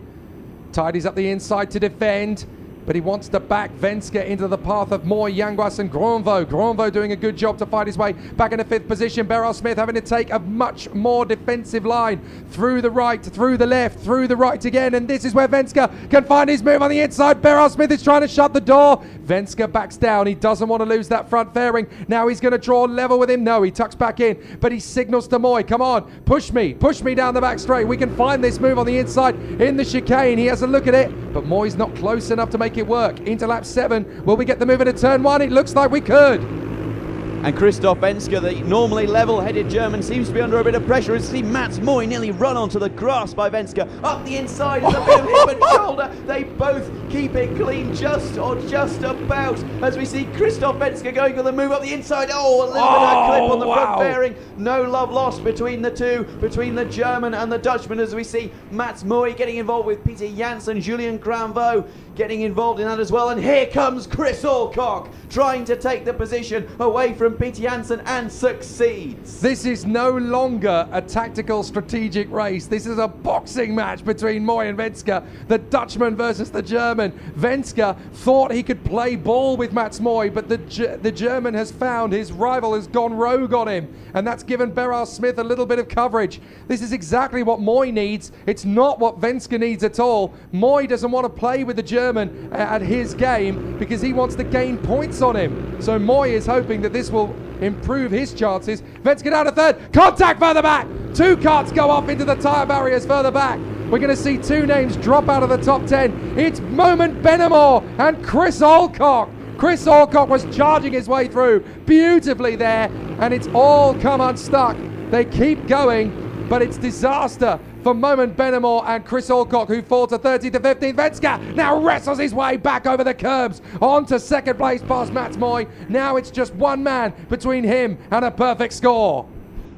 tidies up the inside to defend, but he wants to back Venska into the path of Moy, Yanguas and Granvaux. Granvaux doing a good job to fight his way back into 5th position. Beryl-Smith having to take a much more defensive line through the right, through the left, through the right again, and this is where Venska can find his move on the inside. Beryl-Smith is trying to shut the door. Venska backs down. He doesn't want to lose that front fairing. Now he's going to draw level with him. No, he tucks back in, but he signals to Moy, come on, push me down the back straight. We can find this move on the inside in the chicane. He has a look at it, but Moy's not close enough to make it work. Into lap 7, will we get the move into turn 1? It looks like we could. And Christoph Venska, the normally level-headed German, seems to be under a bit of pressure as we see Mats Moy nearly run onto the grass by Venska. Up the inside is a bit of hip and shoulder. They both keep it clean just about as we see Christoph Venska going for the move up the inside. Oh, a little bit of a clip on the front fairing. No love lost between the two, between the German and the Dutchman, as we see Mats Moy getting involved with Peter Jansen, Julien Granvaux getting involved in that as well. And here comes Chris Alcock trying to take the position away from Peter Jansen and succeeds. This is no longer a tactical strategic race. This is a boxing match between Moy and Venska, the Dutchman versus the German. Venska thought he could play ball with Mats Moy, but the German has found his rival has gone rogue on him, and that's given Beryl-Smith a little bit of coverage. This is exactly what Moy needs. It's not what Venska needs at all. Moy doesn't want to play with the German at his game because he wants to gain points on him. So Moy is hoping that this will improve his chances. Venska down to 3rd. Contact further back. 2 carts go off into the tyre barriers further back. we're going to see two names drop out of the top 10. It's Moment Benamor and Chris Alcock. Chris Alcock was charging his way through beautifully there, and it's all come unstuck. They keep going, but it's disaster for Moment Benamor and Chris Alcock, who fall to 13th to 15th. Venska now wrestles his way back over the curbs onto second place past Mats Moy. Now it's just one man between him and a perfect score.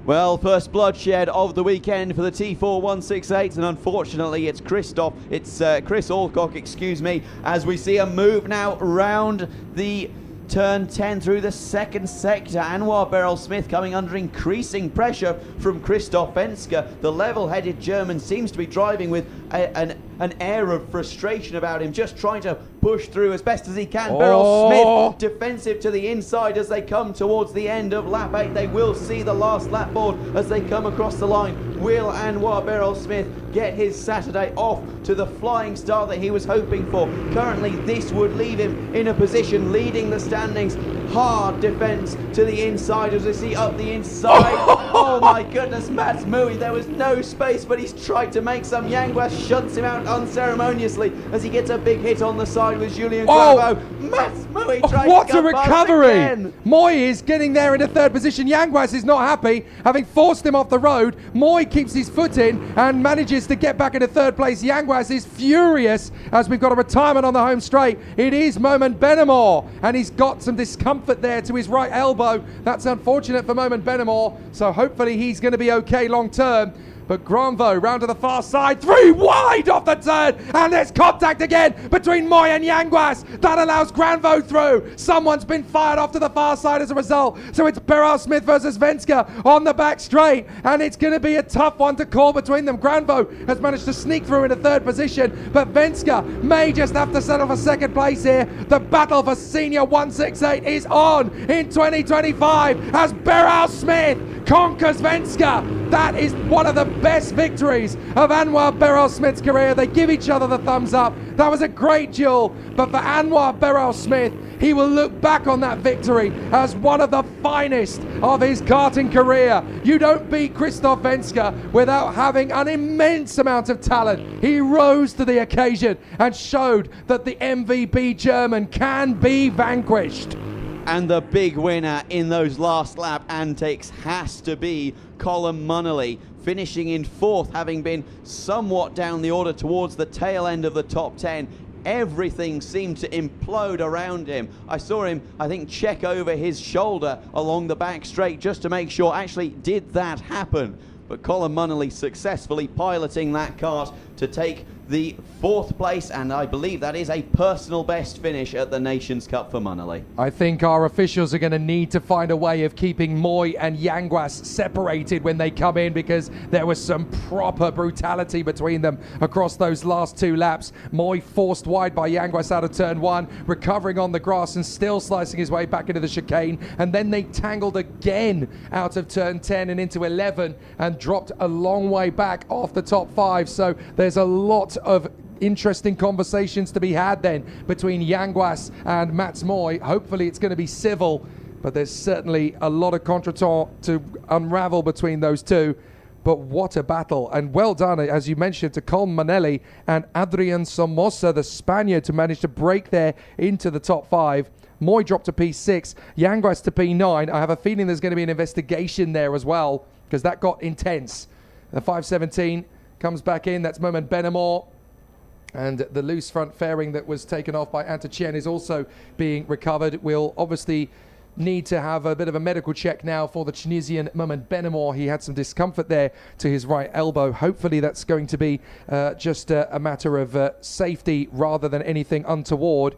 Well, first bloodshed of the weekend for the T4 168, and unfortunately it's Chris Alcock, as we see a move now round the turn 10 through the second sector. Anwar Beryl-Smith coming under increasing pressure from Christoph Venska. The level-headed German seems to be driving with an air of frustration about him, just trying to push through as best as he can. Beryl-Smith defensive to the inside as they come towards the end of lap 8. They will see the last lap board as they come across the line. Will Anwar Beryl-Smith get his Saturday off to the flying start that he was hoping for? Currently, this would leave him in a position leading the standings. Hard defense to the inside as we see up the inside. Oh my goodness, Mats Mui, there was no space, but he's tried to make some. Yanguas shuts him out unceremoniously as he gets a big hit on the side with Julien Gravo. Mats Mui tries what to come a recovery! again. Moy is getting there into third position. Yanguas is not happy, having forced him off the road. Moy keeps his foot in and manages to get back into third place. Yanguas is furious as we've got a retirement on the home straight. It is Moment Benamor, and he's got some discomfort there to his right elbow. That's unfortunate for Moment Benamor, so hopefully he's going to be okay long term. But Granvo round to the far side, 3 wide off the turn, and there's contact again between Moy and Yanguas. That allows Granvo through. Someone's been fired off to the far side as a result. So it's Beryl-Smith versus Venska on the back straight, and it's going to be a tough one to call between them. Granvo has managed to sneak through into third position, but Venska may just have to settle for second place here. The battle for Senior 168 is on in 2025 as Beryl-Smith conquers Venska. That is one of the best victories of Anwar Beryl-Smith's career. They give each other the thumbs up. That was a great duel, but for Anwar Beryl-Smith, he will look back on that victory as one of the finest of his karting career. You don't beat Christoph Venska without having an immense amount of talent. He rose to the occasion and showed that the MVP German can be vanquished. And the big winner in those last lap antics has to be Colin Munnelly, finishing in fourth, having been somewhat down the order towards the tail end of the top 10. Everything seemed to implode around him. I saw him, I think, check over his shoulder along the back straight just to make sure, actually, did that happen? But Colin Munnelly successfully piloting that kart to take the fourth place, and I believe that is a personal best finish at the Nations Cup for Munnelly. I think our officials are going to need to find a way of keeping Moy and Yanguas separated when they come in, because there was some proper brutality between them across those last 2 laps. Moy forced wide by Yanguas out of turn 1, recovering on the grass and still slicing his way back into the chicane, and then they tangled again out of turn 10 and into 11 and dropped a long way back off the top 5. So there's a lot of interesting conversations to be had then between Yanguas and Mats Moy. Hopefully it's going to be civil, but there's certainly a lot of contretemps to unravel between those two. But what a battle, and well done, as you mentioned, to Colm Manelli and Adrian Somoza, the Spaniard, to manage to break there into the top 5. Moy dropped to P6, Yanguas to P9. I have a feeling there's going to be an investigation there as well, because that got intense. The 517 comes back in. That's Moment Benamor. And the loose front fairing that was taken off by Antachien is also being recovered. We'll obviously need to have a bit of a medical check now for the Tunisian Moment Benamor. He had some discomfort there to his right elbow. Hopefully that's going to be just a matter of safety rather than anything untoward.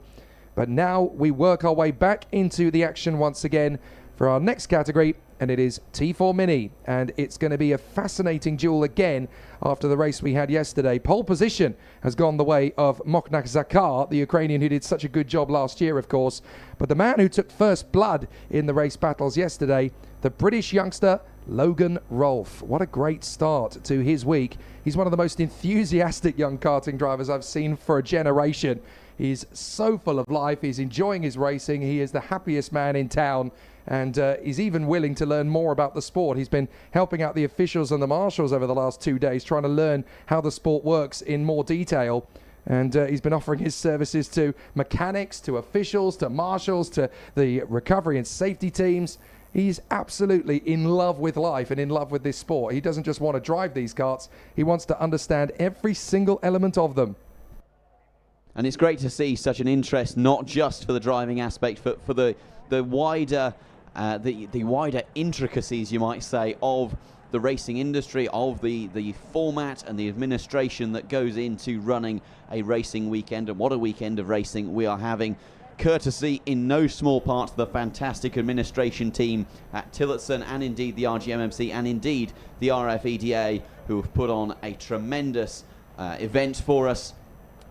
But now we work our way back into the action once again for our next category, and it is T4 Mini, and it's going to be a fascinating duel again after the race we had yesterday. Pole position has gone the way of Moknak Zakar, the Ukrainian who did such a good job last year, of course, but the man who took first blood in the race battles yesterday, the British youngster Logan Rolfe. What a great start to his week. He's one of the most enthusiastic young karting drivers I've seen for a generation. He's so full of life. He's enjoying his racing. He is the happiest man in town. and he's even willing to learn more about the sport. He's been helping out the officials and the marshals over the last 2 days, trying to learn how the sport works in more detail. And he's been offering his services to mechanics, to officials, to marshals, to the recovery and safety teams. He's absolutely in love with life and in love with this sport. He doesn't just want to drive these karts, he wants to understand every single element of them. And it's great to see such an interest, not just for the driving aspect, but for the wider intricacies, you might say, of the racing industry, of the format and the administration that goes into running a racing weekend. And what a weekend of racing we are having, courtesy in no small part of the fantastic administration team at Tillotson, and indeed the RGMMC, and indeed the RFEDA, who have put on a tremendous event for us.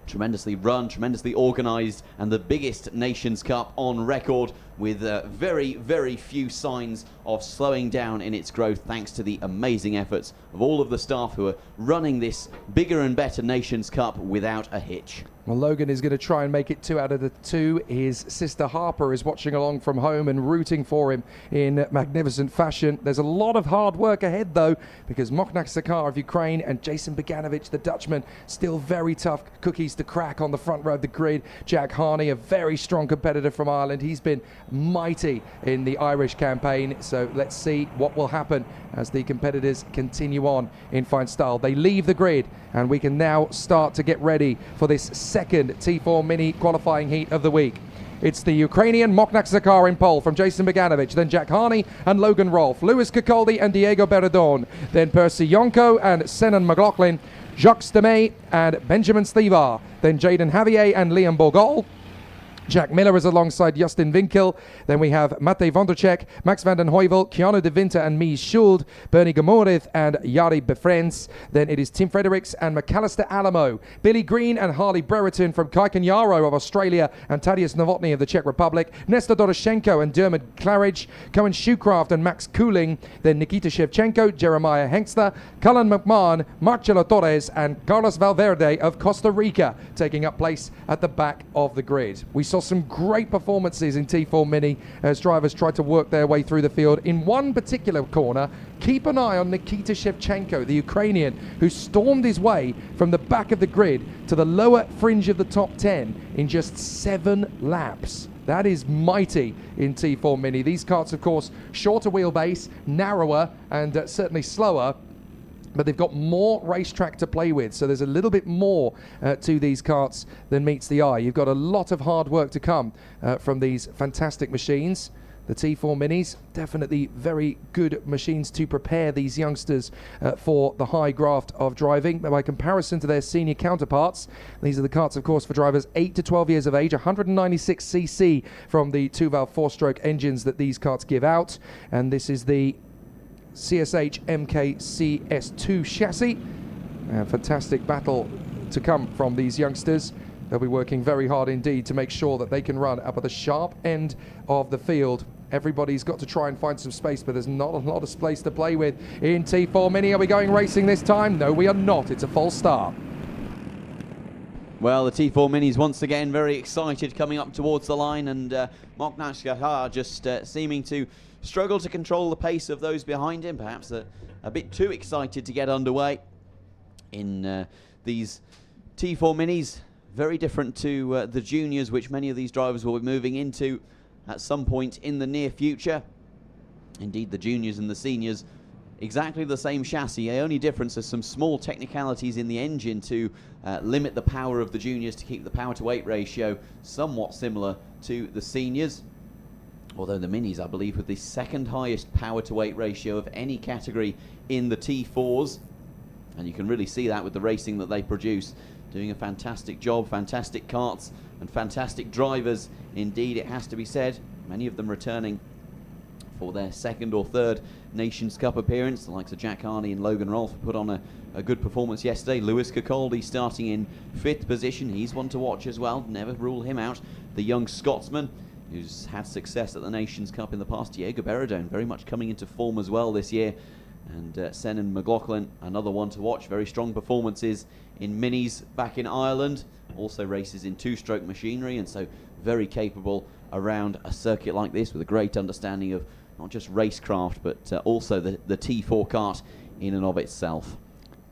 Tremendously run, tremendously organised, and the biggest Nations Cup on record, with very, very few signs of slowing down in its growth, thanks to the amazing efforts of all of the staff who are running this bigger and better Nations Cup without a hitch. Well, Logan is going to try and make it 2 out of the 2. His sister Harper is watching along from home and rooting for him in magnificent fashion. There's a lot of hard work ahead, though, because Mokhnak Sakar of Ukraine and Jason Beganovic, the Dutchman, still very tough cookies to crack on the front row of the grid. Jack Harney, a very strong competitor from Ireland. He's been mighty in the Irish campaign. So let's see what will happen as the competitors continue on in fine style. They leave the grid, and we can now start to get ready for this second T4 Mini qualifying heat of the week. It's the Ukrainian Mokhnak Sakar in pole from Jason Beganovic, then Jack Harney and Logan Rolfe, Lewis Kokoldi and Diego Beradon, then Percy Yonko and Senan McLaughlin, Jacques Demey and Benjamin Stivar, then Jaden Javier and Liam Borgol. Jack Miller is alongside Justin Winkel. Then we have Matej Vondracek, Max van den Heuvel, Keanu de Winter and Mies Schuld, Bernie Gamorith and Jari Befrens. Then it is Tim Fredericks and McAllister Alamo, Billy Green and Harley Brereton from Kaikanyaro of Australia and Tadeusz Novotny of the Czech Republic, Nestor Doroshenko and Dermot Claridge, Cohen Shoecraft and Max Cooling, then Nikita Shevchenko, Jeremiah Hengster, Cullen McMahon, Marcelo Torres and Carlos Valverde of Costa Rica taking up place at the back of the grid. We saw some great performances in T4 Mini as drivers tried to work their way through the field. In one particular corner, keep an eye on Nikita Shevchenko, the Ukrainian, who stormed his way from the back of the grid to the lower fringe of the top 10 in just 7 laps. That is mighty in T4 Mini. These karts, of course, shorter wheelbase, narrower, and certainly slower, but they've got more racetrack to play with, so there's a little bit more to these karts than meets the eye. You've got a lot of hard work to come from these fantastic machines. The T4 Minis, definitely very good machines to prepare these youngsters for the high graft of driving. By comparison to their senior counterparts, these are the karts, of course, for drivers 8 to 12 years of age, 196cc from the 2-valve 4-stroke engines that these karts give out. And this is the CSH MKCS2 chassis. Fantastic battle to come from these youngsters. They'll be working very hard indeed to make sure that they can run up at the sharp end of the field. Everybody's got to try and find some space, but there's not a lot of space to play with in T4 Mini. Are we going racing this time? No, we are not. It's a false start. Well, the T4 Minis once again very excited coming up towards the line, and Mokhnak Sakar just seeming to struggle to control the pace of those behind him, perhaps a bit too excited to get underway in these T4 Minis. Very different to the juniors, which many of these drivers will be moving into at some point in the near future. Indeed, the juniors and the seniors, exactly the same chassis. The only difference is some small technicalities in the engine to limit the power of the juniors to keep the power to weight ratio somewhat similar to the seniors. Although the Minis, I believe, with the second highest power to weight ratio of any category in the T4s. And you can really see that with the racing that they produce. Doing a fantastic job, fantastic karts and fantastic drivers. Indeed, it has to be said, many of them returning for their second or third Nations Cup appearance. The likes of Jack Harney and Logan Rolfe put on a good performance yesterday. Lewis Kokoldi starting in 5th position. He's one to watch as well. Never rule him out. The young Scotsman who's had success at the Nations Cup in the past. Diego Beradon very much coming into form as well this year. And Senan McLaughlin, another one to watch. Very strong performances in minis back in Ireland. Also races in 2-stroke machinery, and so very capable around a circuit like this with a great understanding of not just racecraft, but also the T4 kart in and of itself.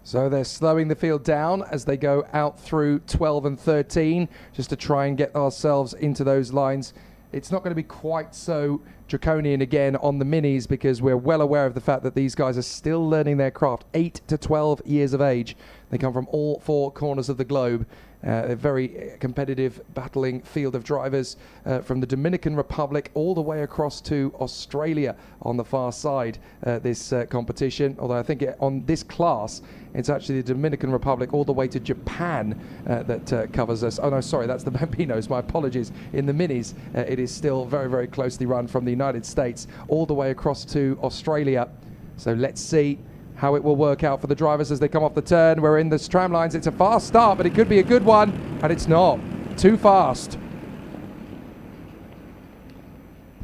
So they're slowing the field down as they go out through 12 and 13, just to try and get ourselves into those lines. It's not going to be quite so draconian again on the minis, because we're well aware of the fact that these guys are still learning their craft, 8 to 12 years of age. They come from all four corners of the globe. A very competitive, battling field of drivers from the Dominican Republic all the way across to Australia on the far side, this competition. Although I think on this class, it's actually the Dominican Republic all the way to Japan that covers us. Oh no, sorry, that's the Bambinos, my apologies. In the minis, it is still very, very closely run from the United States all the way across to Australia. So let's see how it will work out for the drivers as they come off the turn. We're in the tram lines. It's a fast start, but it could be a good one, and it's not. Too fast.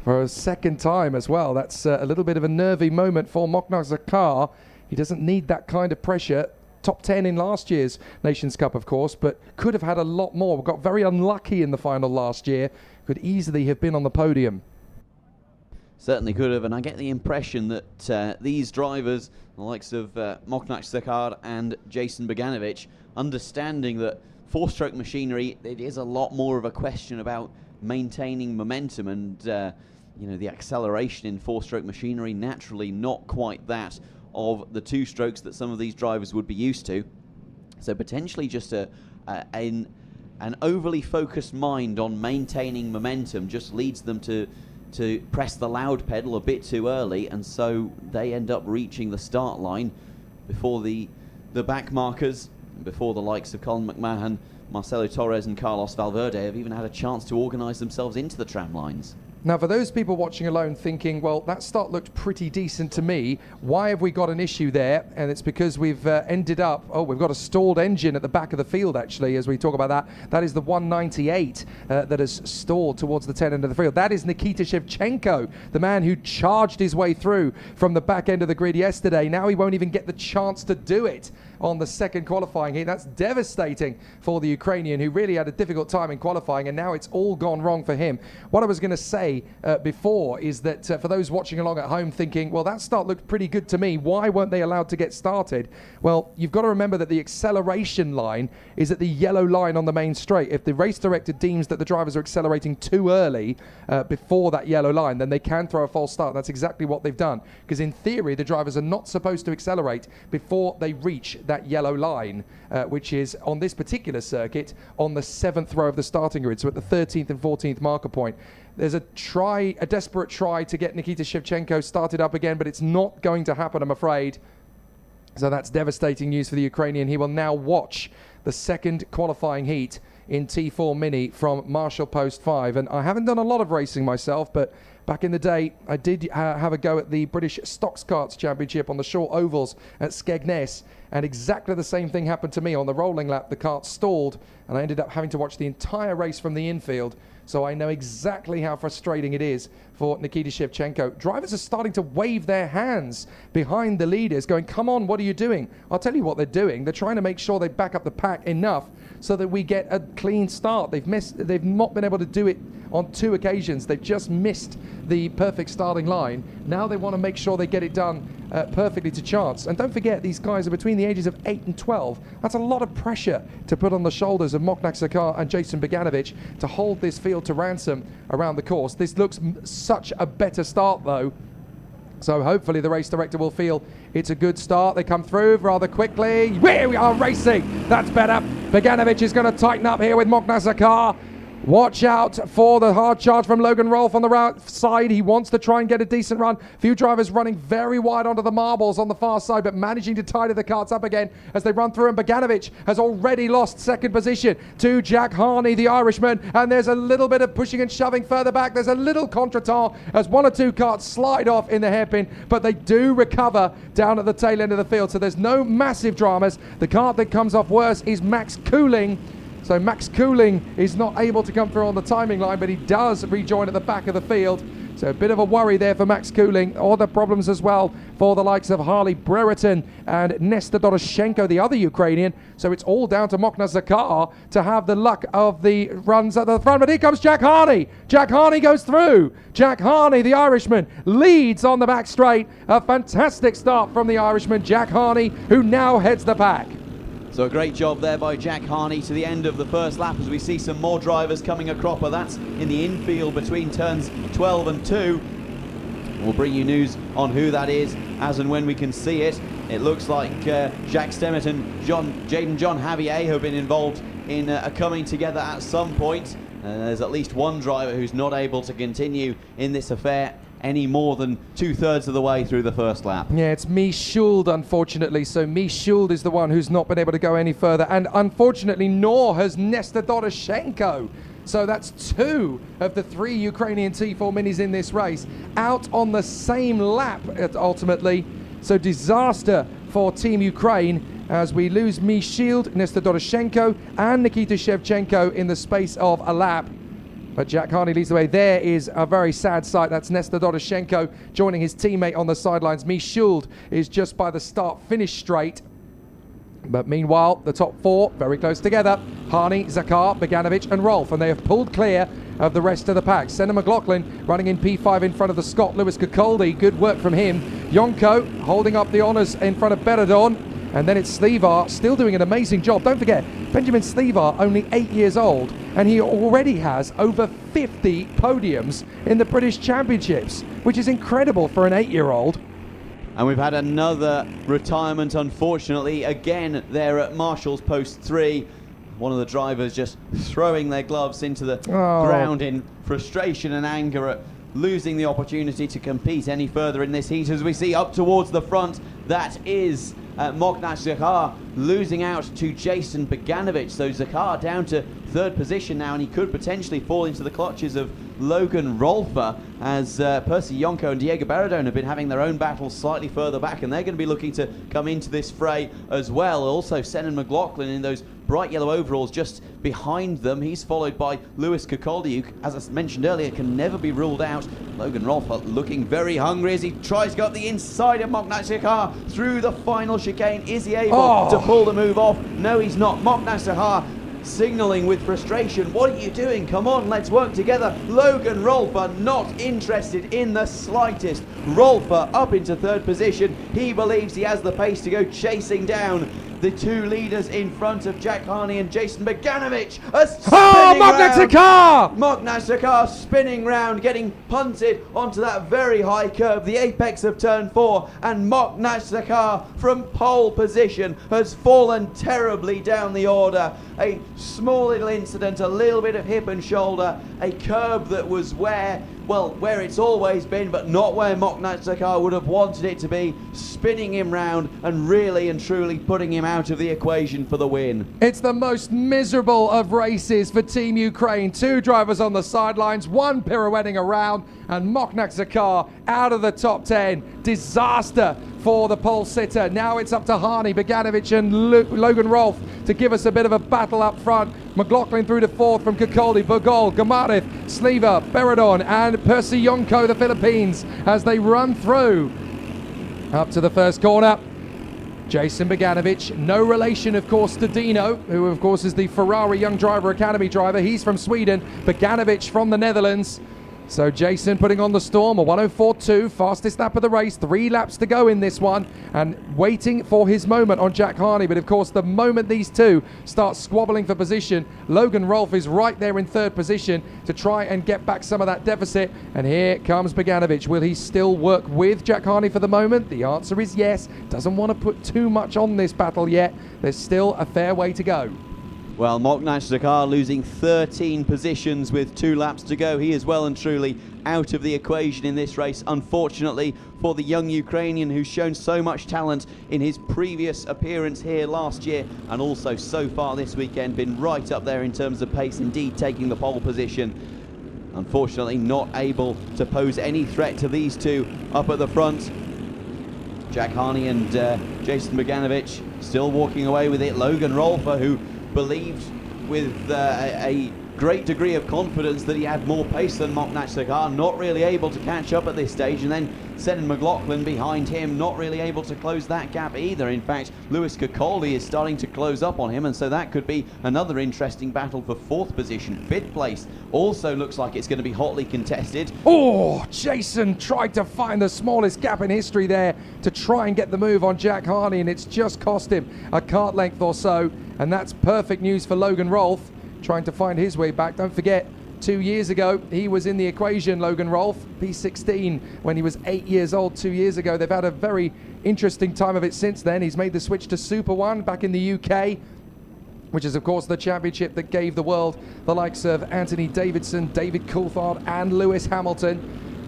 For a second time as well. That's a little bit of a nervy moment for Moknazakar. He doesn't need that kind of pressure. Top 10 in last year's Nations Cup, of course, but could have had a lot more. Got very unlucky in the final last year. Could easily have been on the podium. Certainly could have, and I get the impression that these drivers, the likes of Moknazakar and Jason Beganovic, understanding that four-stroke machinery, it is a lot more of a question about maintaining momentum, and you know, the acceleration in four-stroke machinery, naturally not quite that of the two strokes that some of these drivers would be used to. So potentially just an overly focused mind on maintaining momentum just leads them to press the loud pedal a bit too early, and so they end up reaching the start line before the back markers, before the likes of Colin McMahon, Marcelo Torres and Carlos Valverde have even had a chance to organise themselves into the tram lines. Now, for those people watching alone thinking, well, that start looked pretty decent to me, why have we got an issue there? And it's because we've ended up, we've got a stalled engine at the back of the field, actually, as we talk about that. That is the 198 that has stalled towards the 10 end of the field. That is Nikita Shevchenko, the man who charged his way through from the back end of the grid yesterday. Now he won't even get the chance to do it on the second qualifying heat. That's devastating for the Ukrainian, who really had a difficult time in qualifying, and now it's all gone wrong for him. What I was going to say before is that for those watching along at home thinking, well, that start looked pretty good to me, why weren't they allowed to get started? Well, you've got to remember that the acceleration line is at the yellow line on the main straight. If the race director deems that the drivers are accelerating too early before that yellow line, then they can throw a false start. That's exactly what they've done, because in theory the drivers are not supposed to accelerate before they reach that yellow line, which is on this particular circuit on the 7th row of the starting grid, so at the 13th and 14th marker point. There's a desperate try to get Nikita Shevchenko started up again, but it's not going to happen, I'm afraid. So that's devastating news for the Ukrainian. He will now watch the second qualifying heat in T4 Mini from Marshall Post 5. And I haven't done a lot of racing myself, but back in the day, I did have a go at the British Stocks Karts Championship on the short ovals at Skegness, and exactly the same thing happened to me. On the rolling lap, the kart stalled, and I ended up having to watch the entire race from the infield. So I know exactly how frustrating it is for Nikita Shevchenko. Drivers are starting to wave their hands behind the leaders, going, come on, what are you doing? I'll tell you what they're doing. They're trying to make sure they back up the pack enough so that we get a clean start. They've not been able to do it on 2 occasions. They've just missed the perfect starting line. Now they want to make sure they get it done perfectly to chance. And don't forget, these guys are between the ages of 8 and 12. That's a lot of pressure to put on the shoulders of Moknazakar and Jason Beganovic to hold this field to ransom around the course. This looks such a better start, though. So hopefully the race director will feel it's a good start. They come through rather quickly. We are racing. That's better. Beganovic is going to tighten up here with Moknazakar. Watch out for the hard charge from Logan Rolfe on the right side. He wants to try and get a decent run. Few drivers running very wide onto the marbles on the far side, but managing to tidy the karts up again as they run through. And Beganovic has already lost second position to Jack Harney, the Irishman. And there's a little bit of pushing and shoving further back. There's a little contretemps as 1 or 2 karts slide off in the hairpin, but they do recover down at the tail end of the field. So there's no massive dramas. The kart that comes off worse is Max Cooling. So Max Cooling is not able to come through on the timing line, but he does rejoin at the back of the field. So So a bit of a worry there for Max Cooling. Other problems as well for the likes of Harley Brereton and Nestor Doroshenko, the other Ukrainian. So it's all down to Mokna Zakar to have the luck of the runs at the front. But here comes Jack Harney. Jack Harney goes through. Jack Harney, the Irishman, leads on the back straight. A fantastic start from the Irishman, Jack Harney, who now heads the pack. So a great job there by Jack Harney to the end of the first lap as we see some more drivers coming a cropper. That's in the infield between turns 12 and 2. We'll bring you news on who that is as and when we can see it. It looks like Jacques Stemmet and Jaden John Javier have been involved in a coming together at some point. There's at least one driver who's not able to continue in this affair any more than 2/3 of the way through the first lap. Yeah, it's Michuld, unfortunately. So Michuld is the one who's not been able to go any further. And unfortunately, nor has Nestor Doroshenko. So that's 2 of the 3 Ukrainian T4 minis in this race out on the same lap ultimately. So disaster for Team Ukraine as we lose Michuld, Nestor Doroshenko and Nikita Shevchenko in the space of a lap. But Jack Harney leads the way. There is a very sad sight. That's Nestor Doroshenko joining his teammate on the sidelines. Michuld is just by the start-finish straight. But meanwhile, the top 4 very close together. Harney, Zakar, Beganovic and Rolf. And they have pulled clear of the rest of the pack. Senna McLaughlin running in P5 in front of the Scot, Lewis Kokoldi. Good work from him. Yonko holding up the honours in front of Beradon. And then it's Slivar still doing an amazing job. Don't forget, Benjamin Slivar, only 8 years old, and he already has over 50 podiums in the British Championships, which is incredible for an 8-year-old. And we've had another retirement, unfortunately, again there at Marshall's Post 3. One of the drivers just throwing their gloves into the ground in frustration and anger at losing the opportunity to compete any further in this heat. As we see up towards the front, that is Mokna Zakar losing out to Jason Beganovic. So Zakar down to 3rd position now, and he could potentially fall into the clutches of Logan Rolfer as Percy Yonko and Diego Baradone have been having their own battles slightly further back, and they're going to be looking to come into this fray as well. Also Senna McLaughlin in those bright yellow overalls just behind them. He's followed by Lewis Kokoldi, who, as I mentioned earlier, can never be ruled out. Logan Rolfer looking very hungry as he tries to go up the inside of Mokna Zakar through the final chicane. Is he able to pull the move off? No, he's not. Mokna Zakar signalling with frustration. What are you doing? Come on, let's work together. Logan Rolfer not interested in the slightest. Rolfer up into 3rd position. He believes he has the pace to go chasing down the 2 leaders in front of Jack Harney and Jason Beganovic. Mokna Zakar spinning round, getting punted onto that very high curve, the apex of turn 4, and Mokna Zakar from pole position has fallen terribly down the order. A small little incident, a little bit of hip and shoulder, a curb that was where it's always been, but not where Mokna Zakar would have wanted it to be, spinning him round and really and truly putting him out of the equation for the win. It's the most miserable of races for Team Ukraine. 2 drivers on the sidelines, 1 pirouetting around, and Mokna Zakar out of the top 10. Disaster for the pole sitter. Now it's up to Harney, Beganovic and Logan Rolf to give us a bit of a battle up front. McLaughlin through to 4th from Kokoldi, Bogol, Gamarith, Sliva, Beradon and Percy Yonko, the Philippines, as they run through. Up to the first corner. Jason Beganovic, no relation of course to Dino, who of course is the Ferrari Young Driver Academy driver. He's from Sweden, Beganovic from the Netherlands. So Jason putting on the storm, a 1:04.2, fastest lap of the race, 3 laps to go in this one, and waiting for his moment on Jack Harney. But of course, the moment these 2 start squabbling for position, Logan Rolf is right there in 3rd position to try and get back some of that deficit. And here comes Beganovic. Will he still work with Jack Harney for the moment? The answer is yes. Doesn't want to put too much on this battle yet. There's still a fair way to go. Well, Mokna Zakar losing 13 positions with 2 laps to go. He is well and truly out of the equation in this race, unfortunately, for the young Ukrainian who's shown so much talent in his previous appearance here last year, and also so far this weekend been right up there in terms of pace, indeed taking the pole position. Unfortunately not able to pose any threat to these 2 up at the front. Jack Harney and Jason Beganovic still walking away with it. Logan Rolfer, who believed with a great degree of confidence that he had more pace than Moknach Sagar, not really able to catch up at this stage, and then Senan McLaughlin behind him, not really able to close that gap either. In fact, Lewis Kakoldi is starting to close up on him, and so that could be another interesting battle for 4th position. 5th place also looks like it's going to be hotly contested. Oh, Jason tried to find the smallest gap in history there to try and get the move on Jack Harney, and it's just cost him a kart length or so, and that's perfect news for Logan Rolfe, trying to find his way back. Don't forget, 2 years ago, he was in the equation, Logan Rolfe, P16, when he was 8 years old 2 years ago. They've had a very interesting time of it since then. He's made the switch to Super 1 back in the UK, which is, of course, the championship that gave the world the likes of Anthony Davidson, David Coulthard, and Lewis Hamilton.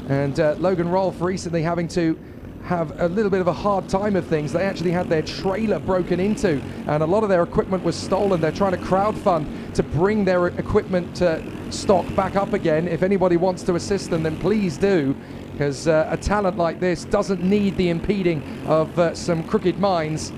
And Logan Rolfe recently having to have a little bit of a hard time of things. They actually had their trailer broken into, and a lot of their equipment was stolen. They're trying to crowdfund to bring their equipment stock back up again. If anybody wants to assist them, then please do, because a talent like this doesn't need the impeding of some crooked minds.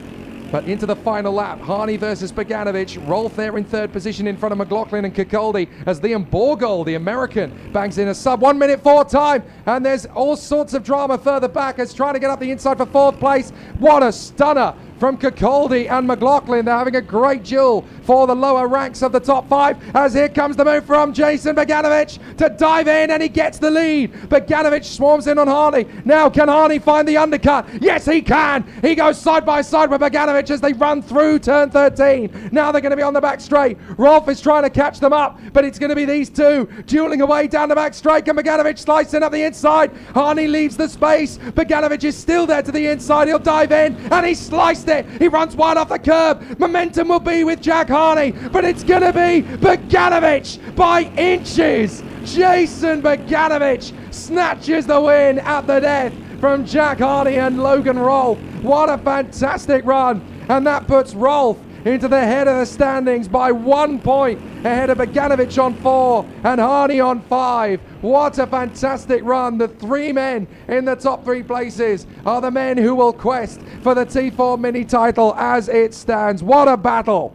But into the final lap, Harney versus Bogdanovic. Rolfe there in 3rd position in front of McLaughlin and Kakoldi, as Liam Borgold, the American, bangs in a sub 1 minute 4 time. And there's all sorts of drama further back as trying to get up the inside for 4th place. What a stunner from Kakoldi and McLaughlin. They're having a great duel for the lower ranks of the top 5, as here comes the move from Jason Bogdanovic to dive in, and he gets the lead. Bogdanovic swarms in on Harney. Now can Harney find the undercut? Yes, he can. He goes side by side with Bogdanovic as they run through turn 13. Now they're going to be on the back straight. Rolfe is trying to catch them up, but it's going to be these two dueling away down the back straight. Can Bogdanovic slice in up the inside? Harney leaves the space. Bogdanovic is still there to the inside. He'll dive in, and he sliced it. He runs wide off the curb. Momentum will be with Jack Harney, but it's going to be Bogdanovic by inches. Jason Bogdanovic snatches the win at the death from Jack Harney and Logan Rolfe. What a fantastic run, and that puts Rolfe into the head of the standings by 1 point, ahead of Bogdanovic on 4 and Harney on 5. What a fantastic run. The 3 men in the top 3 places are the men who will quest for the T4 mini title as it stands. What a battle.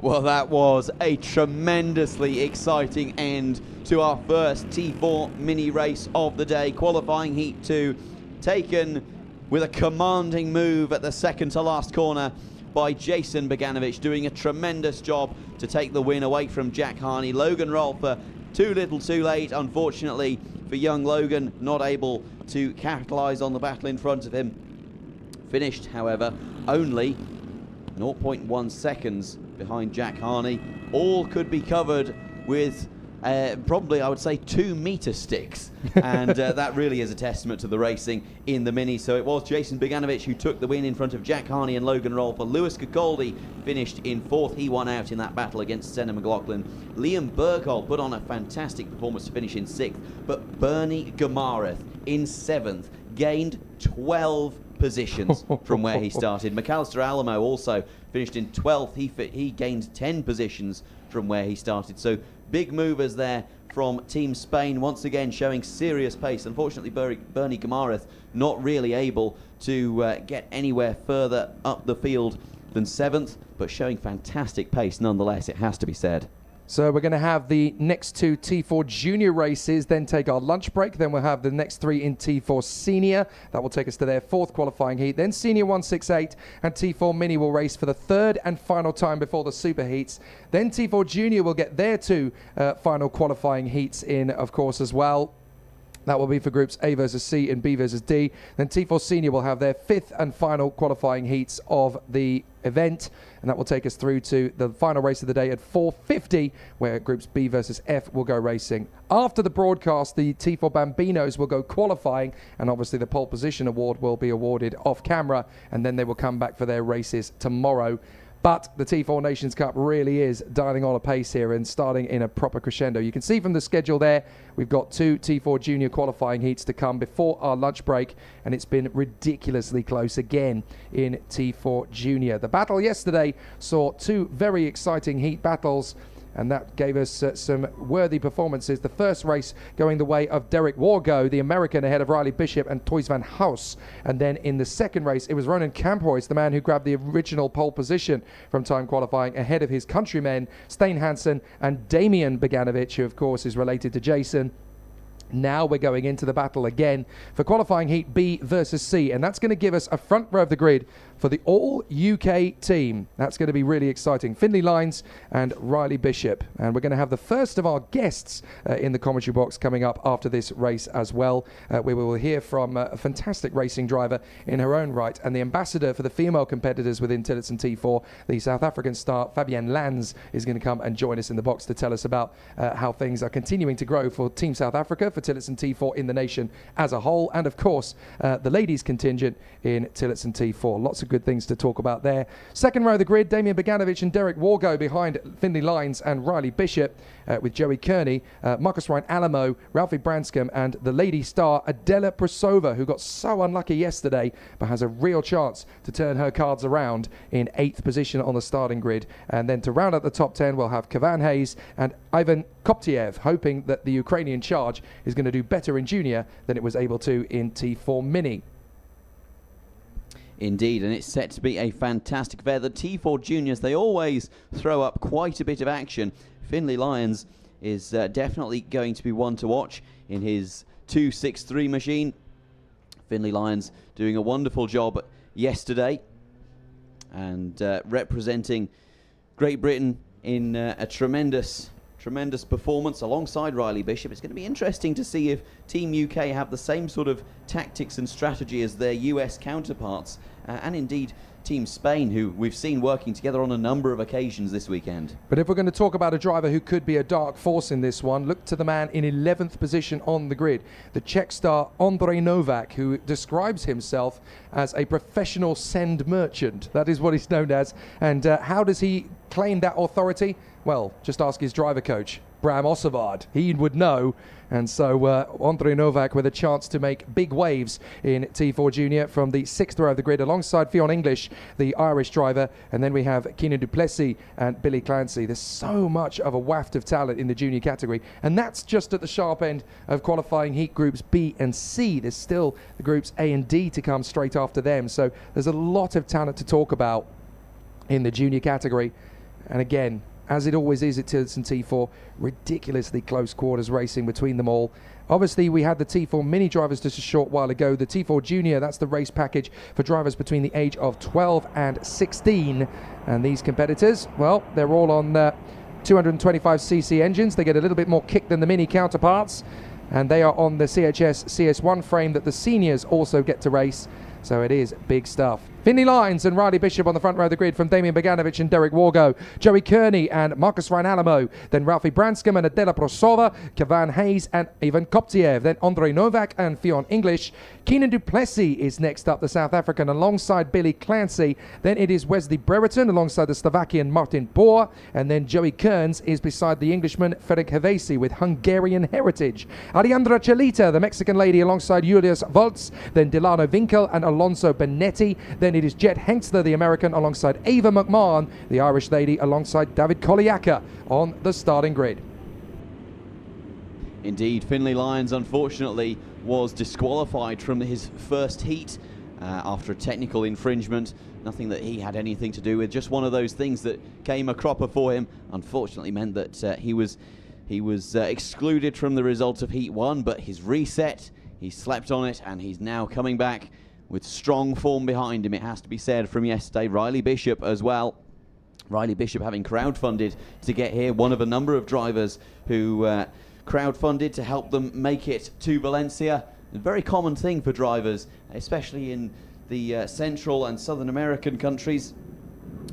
Well, that was a tremendously exciting end to our first T4 mini race of the day. Qualifying heat 2 taken with a commanding move at the second to last corner by Jason Bogdanovic, doing a tremendous job to take the win away from Jack Harney. Logan Rolfe too little too late, unfortunately, for young Logan, not able to capitalise on the battle in front of him. Finished, however, only 0.1 seconds behind Jack Harney. All could be covered with probably, I would say, 2 meter sticks, and that really is a testament to the racing in the mini. So it was Jason Bogdanovic who took the win in front of Jack Harney and Logan Rolfe. Lewis Kakoldi finished in 4th. He won out in that battle against Senan McLaughlin. Liam Berghold put on a fantastic performance to finish in 6th, but Bernie Gamareth in 7th gained 12 positions from where he started. McAllister Alamo also finished in 12th. He gained 10 positions from where he started. So big movers there from Team Spain, once again showing serious pace. Unfortunately, Bernie Gamareth not really able to get anywhere further up the field than 7th, but showing fantastic pace nonetheless, it has to be said. So we're going to have the next 2 T4 Junior races, then take our lunch break. Then we'll have the next 3 in T4 Senior. That will take us to their 4th qualifying heat. Then Senior 168 and T4 Mini will race for the 3rd and final time before the Super Heats. Then T4 Junior will get their 2 final qualifying heats in, of course, as well. That will be for groups A versus C and B versus D. Then T4 Senior will have their 5th and final qualifying heats of the event, and that will take us through to the final race of the day at 4:50, where groups B versus F will go racing. After the broadcast, the T4 Bambinos will go qualifying, and obviously the pole position award will be awarded off camera, and then they will come back for their races tomorrow. But the T4 Nations Cup really is dialing on a pace here and starting in a proper crescendo. You can see from the schedule there, we've got 2 T4 Junior qualifying heats to come before our lunch break, and it's been ridiculously close again in T4 Junior. The battle yesterday saw 2 very exciting heat battles. and that gave us some worthy performances. The first race going the way of Derek Wargo, the American, ahead of Riley Bishop and Toys van House. And then in the second race, it was Ronan Kamproys, the man who grabbed the original pole position from time qualifying, ahead of his countrymen, Stein Hansen and Damian Beganovic, who of course is related to Jason. Now we're going into the battle again for qualifying heat B versus C, and that's going to give us a front row of the grid for the all-UK team. That's going to be really exciting. Finlay Lyons and Riley Bishop. And we're going to have the first of our guests in the commentary box coming up after this race as well. We will hear from a fantastic racing driver in her own right, and the ambassador for the female competitors within Tillotson T4, the South African star Fabienne Lanz, is going to come and join us in the box to tell us about how things are continuing to grow for Team South Africa, for Tillotson T4 in the nation as a whole, and of course the ladies contingent in Tillotson T4. Lots of good things to talk about there. Second row of the grid, Damian Beganovic and Derek Wargo behind Finlay Lyons and Riley Bishop, with Joey Kearney, Marcus Ryan Alamo, Ralphie Branscombe, and the lady star Adela Prasova, who got so unlucky yesterday but has a real chance to turn her cards around in 8th position on the starting grid. And then to round out the top 10, we'll have Kavan Hayes and Ivan Koptiev, hoping that the Ukrainian charge is going to do better in junior than it was able to in T4 Mini. Indeed, and it's set to be a fantastic affair. The T4 Juniors, they always throw up quite a bit of action. Finlay Lyons is definitely going to be one to watch in his 263 machine. Finlay Lyons doing a wonderful job yesterday and representing Great Britain in a tremendous performance alongside Riley Bishop. It's going to be interesting to see if Team UK have the same sort of tactics and strategy as their US counterparts, and indeed Team Spain, who we've seen working together on a number of occasions this weekend. But if we're going to talk about a driver who could be a dark force in this one, look to the man in 11th position on the grid, the Czech star Ondrej Novak, who describes himself as a professional send merchant. That is what he's known as. And how does he claim that authority? Well, just ask his driver coach, Bram Ossevard. He would know. And so Ondrej Novak with a chance to make big waves in T4 Junior from the 6th row of the grid alongside Fionn English, the Irish driver. And then we have Keenan du Plessis and Billy Clancy. There's so much of a waft of talent in the junior category. And that's just at the sharp end of qualifying heat groups B and C. There's still the groups A and D to come straight after them. So there's a lot of talent to talk about in the junior category. And again, as it always is at Tillotson T4, ridiculously close quarters racing between them all. Obviously, we had the T4 Mini drivers just a short while ago. The T4 Junior, that's the race package for drivers between the age of 12 and 16. And these competitors, well, they're all on 225cc engines. They get a little bit more kick than the Mini counterparts. And they are on the CHS CS1 frame that the seniors also get to race. So it is big stuff. Finlay Lyons and Riley Bishop on the front row of the grid from Damian Beganovic and Derek Wargo, Joey Kearney and Marcus Ryan Alamo, then Ralphie Branscombe and Adela Prasova, Kavan Hayes and Ivan Koptiev, then Ondrej Novak and Fionn English. Keenan du Plessis is next up, the South African, alongside Billy Clancy. Then it is Wesley Brereton alongside the Slovakian Martin Bohr, and then Joey Kearns is beside the Englishman Ferenc Havesi with Hungarian heritage. Alejandra Chelita, the Mexican lady, alongside Julius Volz, then Delano Winkel and Alonso Benetti. Then it is Jet Hengstler, the American, alongside Ava McMahon, the Irish lady, alongside David Koliaka on the starting grid. Indeed, Finlay Lyons unfortunately was disqualified from his first heat after a technical infringement. Nothing that he had anything to do with, just one of those things that came a cropper for him. Unfortunately meant that he was excluded from the result of Heat 1, but his reset, he slept on it, and he's now coming back with strong form behind him, it has to be said, from yesterday. Riley Bishop as well. Riley Bishop having crowdfunded to get here, one of a number of drivers who crowdfunded to help them make it to Valencia. A very common thing for drivers, especially in the Central and Southern American countries,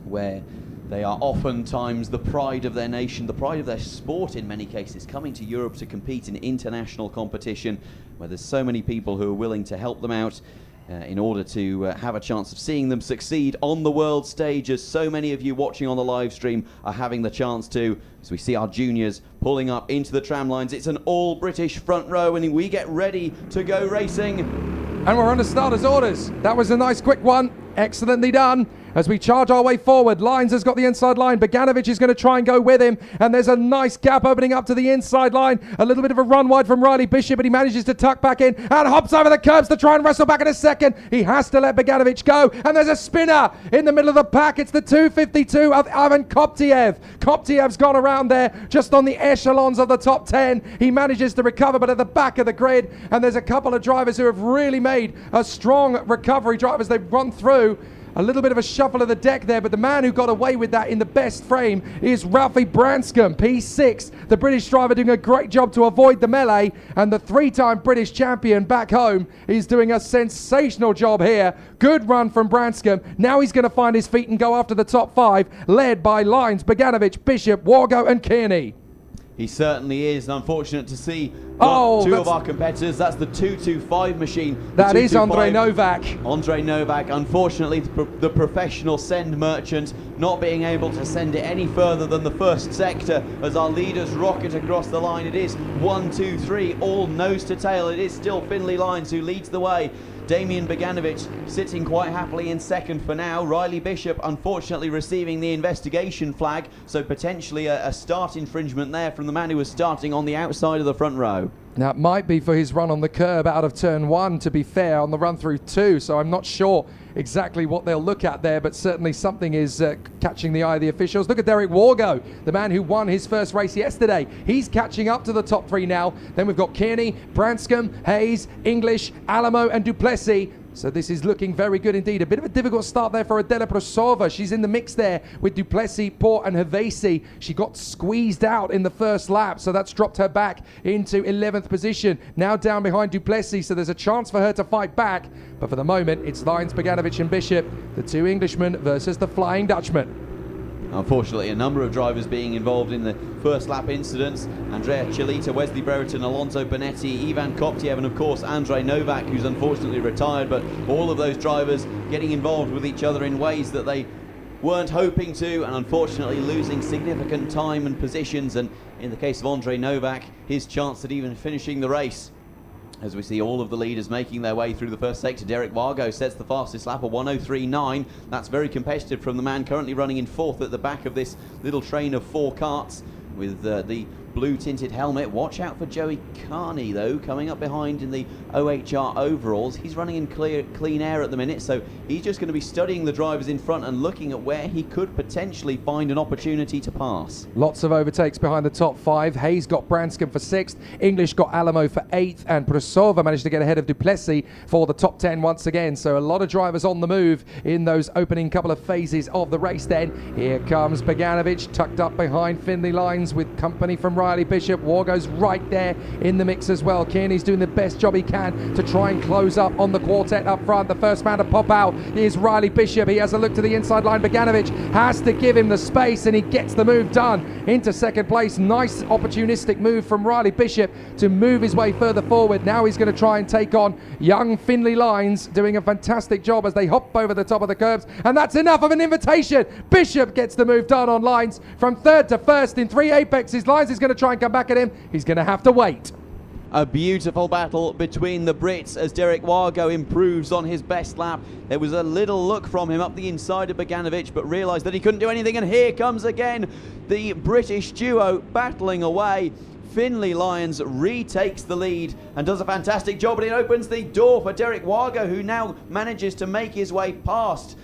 where they are oftentimes the pride of their nation, the pride of their sport in many cases, coming to Europe to compete in international competition, where there's so many people who are willing to help them out in order to have a chance of seeing them succeed on the world stage, as so many of you watching on the live stream are having the chance to, as we see our juniors pulling up into the tram lines. It's an all-British front row, and we get ready to go racing. And we're under starters' orders. That was a nice quick one. Excellently done. As we charge our way forward, Lines has got the inside line. Beganovic is going to try and go with him. And there's a nice gap opening up to the inside line. A little bit of a run wide from Riley Bishop, but he manages to tuck back in and hops over the curbs to try and wrestle back in a second. He has to let Beganovic go. And there's a spinner in the middle of the pack. It's the 252 of Ivan Koptiev. Koptiev's gone around there just on the echelons of the top 10. He manages to recover, but at the back of the grid. And there's a couple of drivers who have really made a strong recovery drive as they've run through. A little bit of a shuffle of the deck there, but the man who got away with that in the best frame is Ralphie Branscombe, P6. The British driver doing a great job to avoid the melee, and the three-time British champion back home is doing a sensational job here. Good run from Branscombe. Now he's going to find his feet and go after the top 5, led by Lines, Beganovic, Bishop, Wargo and Kearney. He certainly is. Unfortunate to see two of our competitors. That's the 225 machine. That is Andrei Novak. Andrei Novak, unfortunately, the professional send merchant, not being able to send it any further than the first sector as our leaders rocket across the line. It is 1, 2, 3, all nose to tail. It is still Finlay Lines who leads the way. Damian Beganovic sitting quite happily in second for now. Riley Bishop unfortunately receiving the investigation flag, so potentially a start infringement there from the man who was starting on the outside of the front row. Now, it might be for his run on the curb out of turn 1, to be fair, on the run through 2, so I'm not sure exactly what they'll look at there, but certainly something is catching the eye of the officials. Look at Derek Wargo, the man who won his first race yesterday. He's catching up to the top 3 now. Then we've got Kearney, Branscombe, Hayes, English, Alamo and Duplessis. So this is looking very good indeed. A bit of a difficult start there for Adela Prosova. She's in the mix there with Duplessis, Port and Havasi. She got squeezed out in the first lap, so that's dropped her back into 11th position. Now down behind Duplessis, so there's a chance for her to fight back. But for the moment, it's Lines, Beganovic and Bishop, the 2 Englishmen versus the Flying Dutchman. Unfortunately, a number of drivers being involved in the first lap incidents. Andrea Chilita, Wesley Brereton, Alonso Bonetti, Ivan Koptiev, and of course Andrei Novak, who's unfortunately retired. But all of those drivers getting involved with each other in ways that they weren't hoping to, and unfortunately losing significant time and positions. And in the case of Andrei Novak, his chance at even finishing the race. As we see all of the leaders making their way through the first sector. Derek Wargo sets the fastest lap, a 1:03.9. That's very competitive from the man currently running in 4th at the back of this little train of 4 carts with the blue tinted helmet. Watch out for Joey Carney though, coming up behind in the OHR overalls. He's running in clean air at the minute, so he's just going to be studying the drivers in front and looking at where he could potentially find an opportunity to pass. Lots of overtakes behind the top 5. Hayes got Branscombe for 6th, English got Alamo for 8th, and Prosova managed to get ahead of Duplessis for the top 10 once again. So a lot of drivers on the move in those opening couple of phases of the race then. Here comes Beganovic, tucked up behind Finlay Lines with company from Riley Bishop. Wargo's right there in the mix as well. Kearney's doing the best job he can to try and close up on the quartet up front. The first man to pop out is Riley Bishop. He has a look to the inside line. Beganovic has to give him the space and he gets the move done into second place. Nice opportunistic move from Riley Bishop to move his way further forward. Now he's going to try and take on young Finlay Lines, doing a fantastic job as they hop over the top of the curbs, and that's enough of an invitation. Bishop gets the move done on Lines from 3rd to 1st in 3 apexes. Lines is going to try and come back at him. He's going to have to wait. A beautiful battle between the Brits as Derek Wargo improves on his best lap. There was a little look from him up the inside of Beganovic, but realised that he couldn't do anything, and here comes again the British duo battling away. Finlay Lines retakes the lead and does a fantastic job, but it opens the door for Derek Wargo, who now manages to make his way past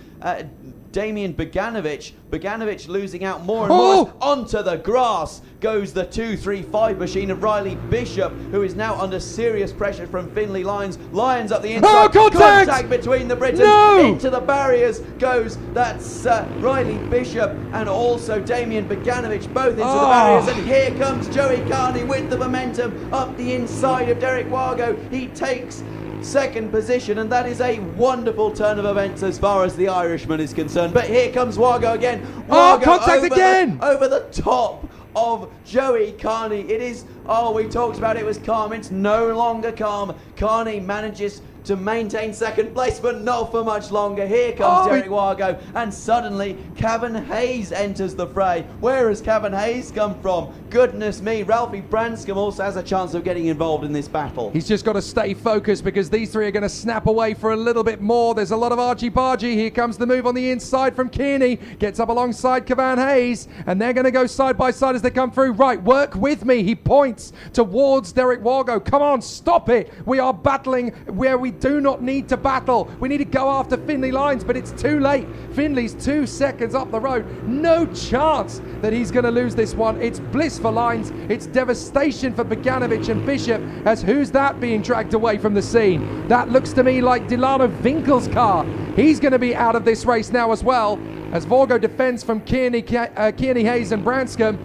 Damian Beganovic. Beganovic losing out more and more. Onto the grass goes the 235 machine of Riley Bishop, who is now under serious pressure from Finlay Lines. Lions up the inside. Contact between the Britons. Into the barriers goes that's Riley Bishop and also Damian Beganovic, both into the barriers. And here comes Joey Carney with the momentum up the inside of Derek Wargo. He takes 2nd position, and that is a wonderful turn of events as far as the Irishman is concerned. But here comes Wargo again. Wargo contact again! Over the top of Joey Carney. It is, we talked about it was calm. It's no longer calm. Carney manages to maintain 2nd place, but not for much longer. Here comes Derek Wargo, and suddenly Cavan Hayes enters the fray. Where has Cavan Hayes come from? goodness me, Ralphie Branscombe also has a chance of getting involved in this battle. He's just got to stay focused because these three are going to snap away for a little bit more. There's a lot of argy-bargy. Here comes the move on the inside from Kearney. Gets up alongside Cavan Hayes, and they're going to go side by side as they come through. Right, work with me. He points towards Derek Wargo. Come on, stop it. We are battling where we do not need to battle. We need to go after Finlay Lyons, but it's too late. Finlay's 2 seconds up the road. No chance that he's going to lose this one. It's bliss for Lyons. It's devastation for Bogdanovic and Bishop, as who's that being dragged away from the scene? That looks to me like Delano Winkle's car. He's going to be out of this race now as well, as Vorgo defends from Kearney, Hayes and Branscombe.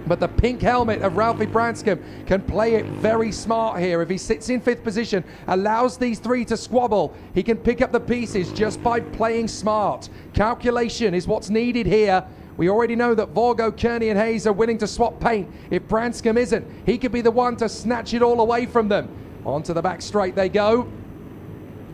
But the pink helmet of Ralphie Branscombe can play it very smart here. If he sits in 5th position, allows these three to squabble, he can pick up the pieces just by playing smart. Calculation is what's needed here. We already know that Vorgo, Kearney and Hayes are willing to swap paint. If Branscombe isn't, he could be the one to snatch it all away from them. Onto the back straight they go.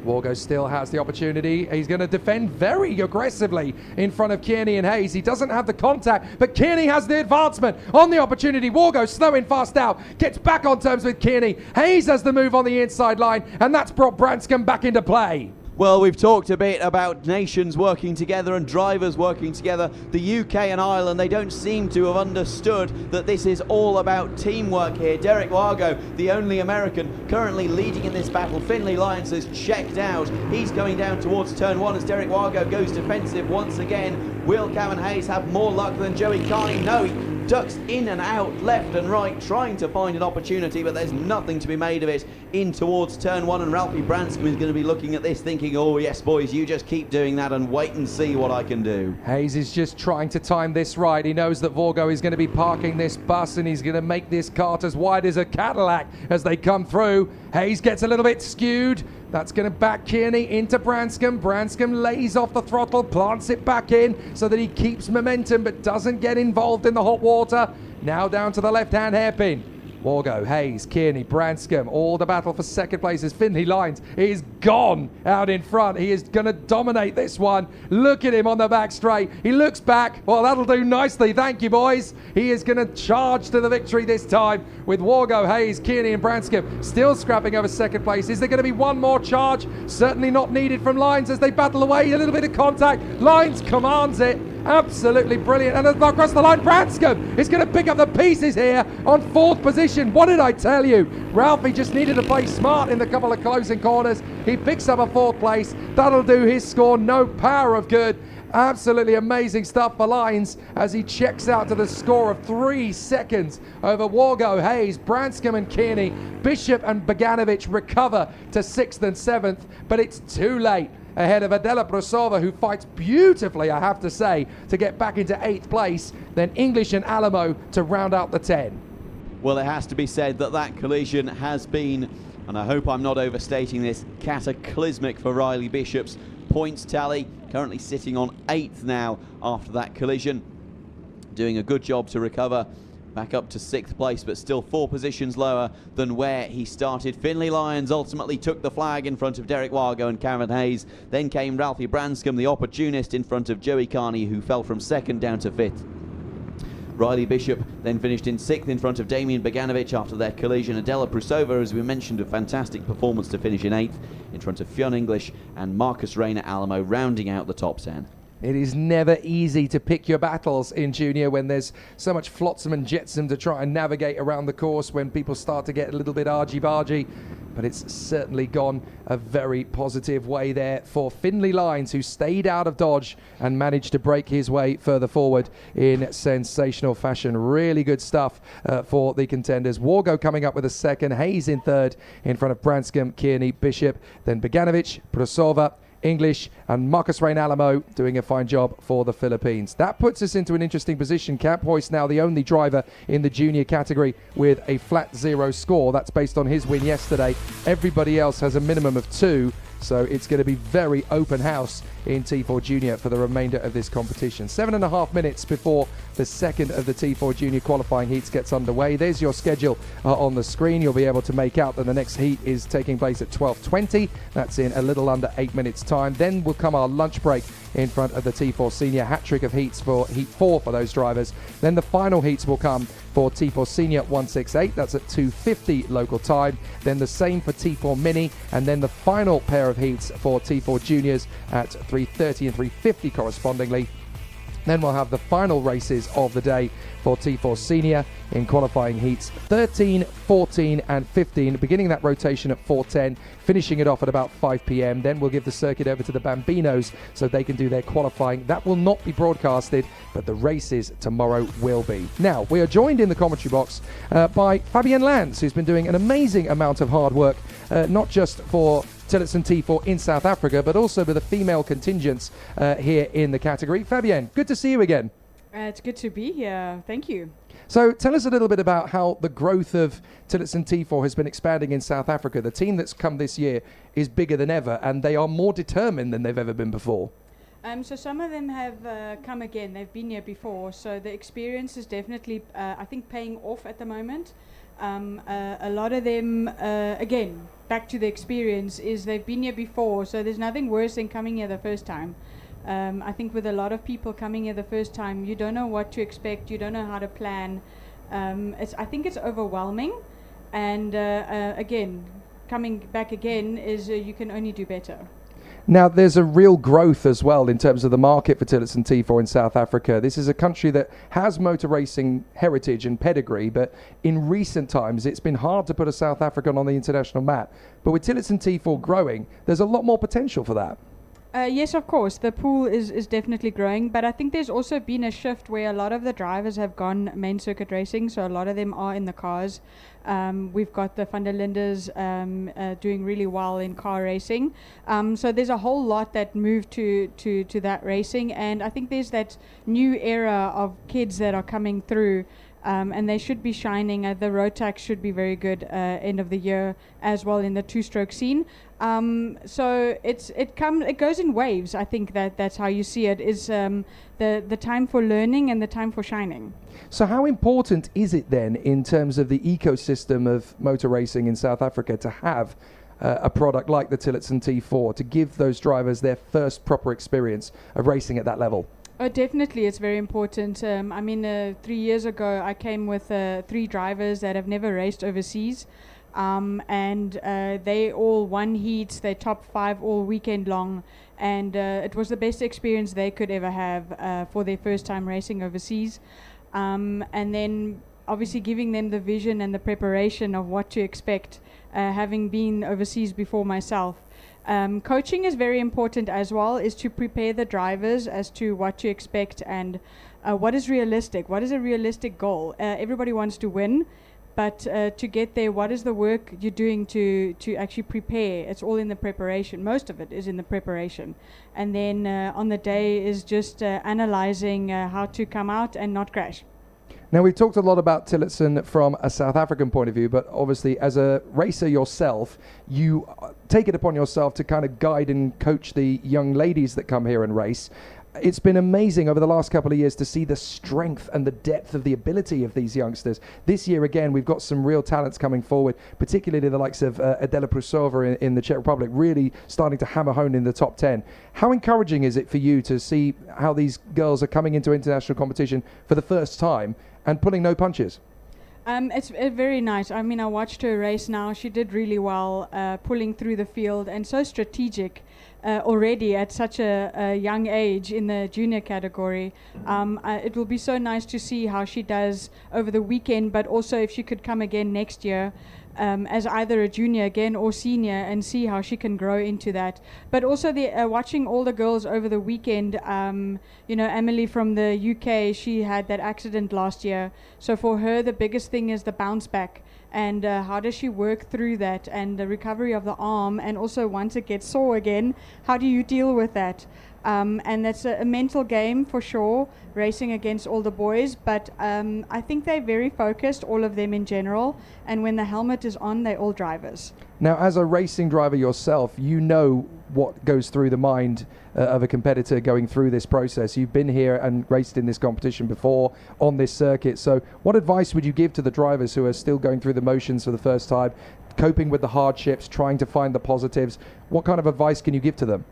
Wargo still has the opportunity. He's going to defend very aggressively in front of Kearney and Hayes. He doesn't have the contact, but Kearney has the advancement on the opportunity. Wargo slowing fast out, gets back on terms with Kearney. Hayes has the move on the inside line, and that's brought Branscombe back into play. Well, we've talked a bit about nations working together and drivers working together. The UK and Ireland, they don't seem to have understood that this is all about teamwork here. Derek Wargo, the only American currently leading in this battle. Finlay Lyons has checked out. He's going down towards turn 1 as Derek Wargo goes defensive once again. Will Cavan Hayes have more luck than Joey Carney? No, he ducks in and out, left and right, trying to find an opportunity, but there's nothing to be made of it in towards turn 1, and Ralphie Branscombe is going to be looking at this thinking, oh yes boys, you just keep doing that and wait and see what I can do. Hayes is just trying to time this right. He knows that Vorgo is going to be parking this bus, and he's going to make this cart as wide as a Cadillac as they come through. Hayes gets a little bit skewed. That's going to back Kearney into Branscombe. Branscombe lays off the throttle, plants it back in so that he keeps momentum but doesn't get involved in the hot water. Now down to the left-hand hairpin. Wargo, Hayes, Kearney, Branscombe, all the battle for second place as Finlay Lyons is gone out in front. He is going to dominate this one. Look at him on the back straight. He looks back. Well, that'll do nicely. Thank you, boys. He is going to charge to the victory this time with Wargo, Hayes, Kearney and Branscombe still scrapping over second place. Is there going to be one more charge? Certainly not needed from Lyons as they battle away. A little bit of contact. Lyons commands it. Absolutely brilliant. And across the line, Branscombe is going to pick up the pieces here on 4th position. What did I tell you? Ralphie just needed to play smart in the couple of closing corners. He picks up a 4th place. That'll do his score no power of good. Absolutely amazing stuff for Lyons as he checks out to the score of 3 seconds over Wargo, Hayes, Branscombe and Kearney. Bishop and Bogdanovic recover to 6th and 7th, but it's too late. Ahead of Adela Brusova, who fights beautifully, I have to say, to get back into 8th place. Then English and Alamo to round out the 10. Well, it has to be said that that collision has been, and I hope I'm not overstating this, cataclysmic for Riley Bishop's points tally. Currently sitting on 8th now after that collision. Doing a good job to recover. Back up to 6th place, but still 4 positions lower than where he started. Finlay Lyons ultimately took the flag in front of Derek Wargo and Cavan Hayes. Then came Ralphie Branscombe, the opportunist, in front of Joey Carney, who fell from 2nd down to 5th. Riley Bishop then finished in 6th in front of Damian Bogdanovic after their collision. Adela Prusova, as we mentioned, a fantastic performance to finish in 8th in front of Fionn English and Marcus Rayner Alamo, rounding out the top 10. It is never easy to pick your battles in junior when there's so much flotsam and jetsam to try and navigate around the course, when people start to get a little bit argy-bargy. But it's certainly gone a very positive way there for Finlay Lyons, who stayed out of dodge and managed to break his way further forward in sensational fashion. Really good stuff for the contenders. Wargo coming up with a 2nd, Hayes in 3rd in front of Branscombe, Kearney, Bishop, then Bogdanovic, Prusova, English and Marcus Rain Alamo doing a fine job for the Philippines. That puts us into an interesting position. Camp Hoyce now the only driver in the junior category with a flat 0 score. That's based on his win yesterday. Everybody else has a minimum of 2. So it's going to be very open house in T4 Junior for the remainder of this competition. 7.5 minutes before the second of the T4 Junior qualifying heats gets underway. There's your schedule on the screen. You'll be able to make out that the next heat is taking place at 12:20. That's in a little under 8 minutes time. Then will come our lunch break in front of the T4 Senior. Hat-trick of heats for Heat 4 for those drivers. Then the final heats will come for T4 Senior 168. That's at 2:50 local time. Then the same for T4 Mini. And then the final pair of heats for T4 Juniors at 3:30 and 3:50 correspondingly. Then we'll have the final races of the day for T4 Senior in qualifying heats 13, 14 and 15, beginning that rotation at 4:10, finishing it off at about 5 p.m. Then we'll give the circuit over to the Bambinos so they can do their qualifying. That will not be broadcasted, but the races tomorrow will be. Now, we are joined in the commentary box by Fabienne Lands, who's been doing an amazing amount of hard work, not just for Tillotson T4 in South Africa, but also with the female contingents here in the category. Fabienne, good to see you again. It's good to be here. Thank you. So tell us a little bit about how the growth of Tillotson T4 has been expanding in South Africa. The team that's come this year is bigger than ever, and they are more determined than they've ever been before. So some of them have come again. They've been here before. So the experience is definitely, I think, paying off at the moment. A lot of them, again, back to the experience, is they've been here before. So there's nothing worse than coming here the first time. I think with a lot of people coming here the first time, you don't know what to expect. You don't know how to plan. I think it's overwhelming. And again, coming back again is you can only do better. Now, there's a real growth as well in terms of the market for Tillotson T4 in South Africa. This is a country that has motor racing heritage and pedigree, but in recent times, it's been hard to put a South African on the international map. But with Tillotson T4 growing, there's a lot more potential for that. Yes, of course. The pool is definitely growing, but I think there's also been a shift where a lot of the drivers have gone main circuit racing, so a lot of them are in the cars. We've got the Van der Lindes doing really well in car racing. So there's a whole lot that moved to that racing, and I think there's that new era of kids that are coming through. And they should be shining. The Rotax should be very good end of the year as well in the two-stroke scene. So it goes in waves. I think that's how you see it. Is the time for learning and the time for shining. So how important is it then in terms of the ecosystem of motor racing in South Africa to have a product like the Tillotson T4 to give those drivers their first proper experience of racing at that level? Oh, definitely, it's very important. 3 years ago, I came with 3 drivers that have never raced overseas, and they all won heats. They top 5 all weekend long, and it was the best experience they could ever have for their first time racing overseas. And then, obviously, giving them the vision and the preparation of what to expect, having been overseas before myself. Coaching is very important as well, is to prepare the drivers as to what to expect and what is realistic. What is a realistic goal? Everybody wants to win, but to get there, what is the work you're doing to actually prepare? It's all in the preparation. Most of it is in the preparation. And then on the day is just analyzing how to come out and not crash. Now, we've talked a lot about Tillotson from a South African point of view, but obviously as a racer yourself, you take it upon yourself to kind of guide and coach the young ladies that come here and race. It's been amazing over the last couple of years to see the strength and the depth of the ability of these youngsters. This year, again, we've got some real talents coming forward, particularly the likes of Adela Prusova in the Czech Republic, really starting to hammer home in the top 10. How encouraging is it for you to see how these girls are coming into international competition for the first time and pulling no punches? It's very nice. I mean, I watched her race now. She did really well, pulling through the field and so strategic already at such a young age in the junior category. It will be so nice to see how she does over the weekend, but also if she could come again next year as either a junior again or senior and see how she can grow into that. But also watching all the girls over the weekend, Emily from the UK, she had that accident last year. So for her, the biggest thing is the bounce back. And how does she work through that and the recovery of the arm, and also once it gets sore again, how do you deal with that? And that's a mental game for sure, racing against all the boys. But I think they're very focused, all of them in general. And when the helmet is on, they're all drivers. Now, as a racing driver yourself, you know what goes through the mind of a competitor going through this process. You've been here and raced in this competition before on this circuit. So what advice would you give to the drivers who are still going through the motions for the first time, coping with the hardships, trying to find the positives? What kind of advice can you give to them?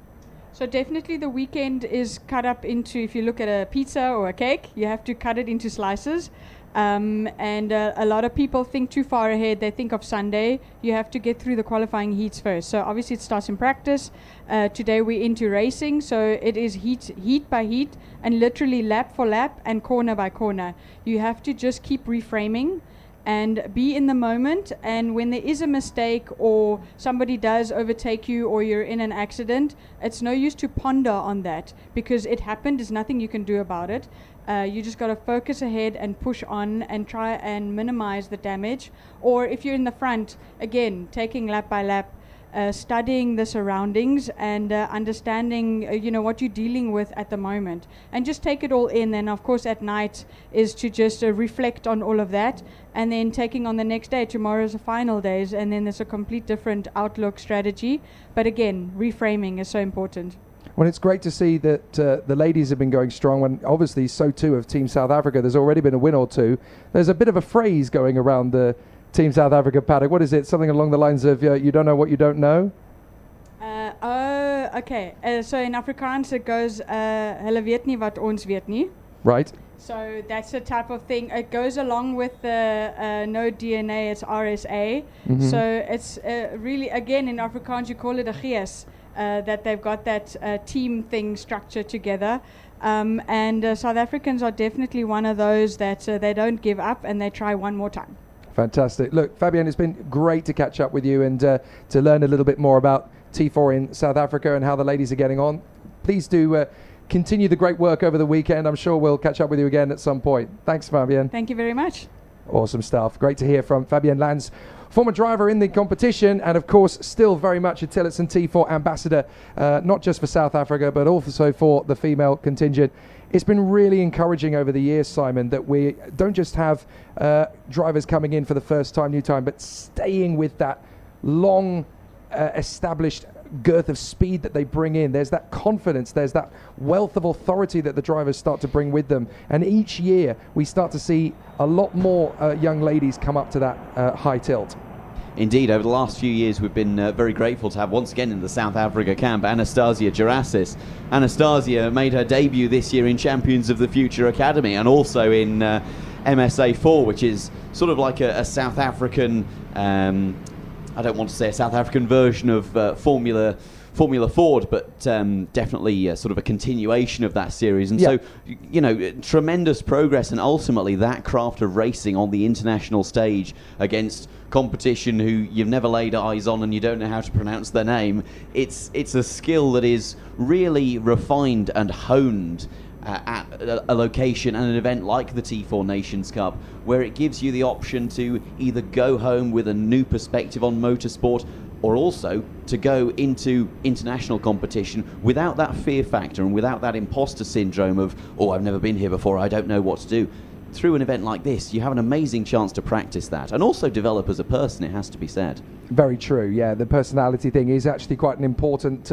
So definitely the weekend is cut up into, if you look at a pizza or a cake, you have to cut it into slices. And a lot of people think too far ahead. They think of Sunday. You have to get through the qualifying heats first. So obviously it starts in practice. Today we're into racing. So it is heat by heat and literally lap for lap and corner by corner. You have to just keep reframing and be in the moment. And when there is a mistake or somebody does overtake you or you're in an accident, it's no use to ponder on that because it happened. There's nothing you can do about it. You just got to focus ahead and push on and try and minimize the damage. Or if you're in the front, again, taking lap by lap, studying the surroundings and understanding what you're dealing with at the moment, and just take it all in. Then of course at night is to just reflect on all of that, and then taking on the next day. Tomorrow's the final days, and then there's a complete different outlook strategy. But again, reframing is so important. Well, it's great to see that the ladies have been going strong, and obviously so too have Team South Africa. There's already been a win or two. There's a bit of a phrase going around the Team South Africa paddock. What is it? Something along the lines of you don't know what you don't know? Okay. So in Afrikaans it goes, hulle weet nie wat ons weet nie. Right. So that's the type of thing. It goes along with the no DNA, it's RSA. Mm-hmm. So it's really, again, in Afrikaans you call it a gees, that they've got that team thing structured together. And South Africans are definitely one of those that they don't give up and they try one more time. Fantastic. Look, Fabienne, it's been great to catch up with you and to learn a little bit more about T4 in South Africa and how the ladies are getting on. Please do continue the great work over the weekend. I'm sure we'll catch up with you again at some point. Thanks, Fabienne. Thank you very much. Awesome stuff. Great to hear from Fabienne Lanz, former driver in the competition, and of course still very much a Tillotson T4 ambassador, not just for South Africa but also for the female contingent. It's been really encouraging over the years, Simon, that we don't just have drivers coming in for the first time, new time, but staying with that long established girth of speed that they bring in. There's that confidence, there's that wealth of authority that the drivers start to bring with them. And each year we start to see a lot more young ladies come up to that high tilt. Indeed, over the last few years we've been very grateful to have once again in the South Africa camp Anastasia Gerasis. Anastasia made her debut this year in Champions of the Future Academy and also in MSA4, which is sort of like a South African, I don't want to say a South African version of Formula Ford, but definitely sort of a continuation of that series. And so, tremendous progress, and ultimately that craft of racing on the international stage against competition who you've never laid eyes on and you don't know how to pronounce their name. It's a skill that is really refined and honed at a location and an event like the T4 Nations Cup, where it gives you the option to either go home with a new perspective on motorsport or also to go into international competition without that fear factor and without that imposter syndrome of, oh, I've never been here before, I don't know what to do. Through an event like this, you have an amazing chance to practice that and also develop as a person, it has to be said. Very true, yeah. The personality thing is actually quite an important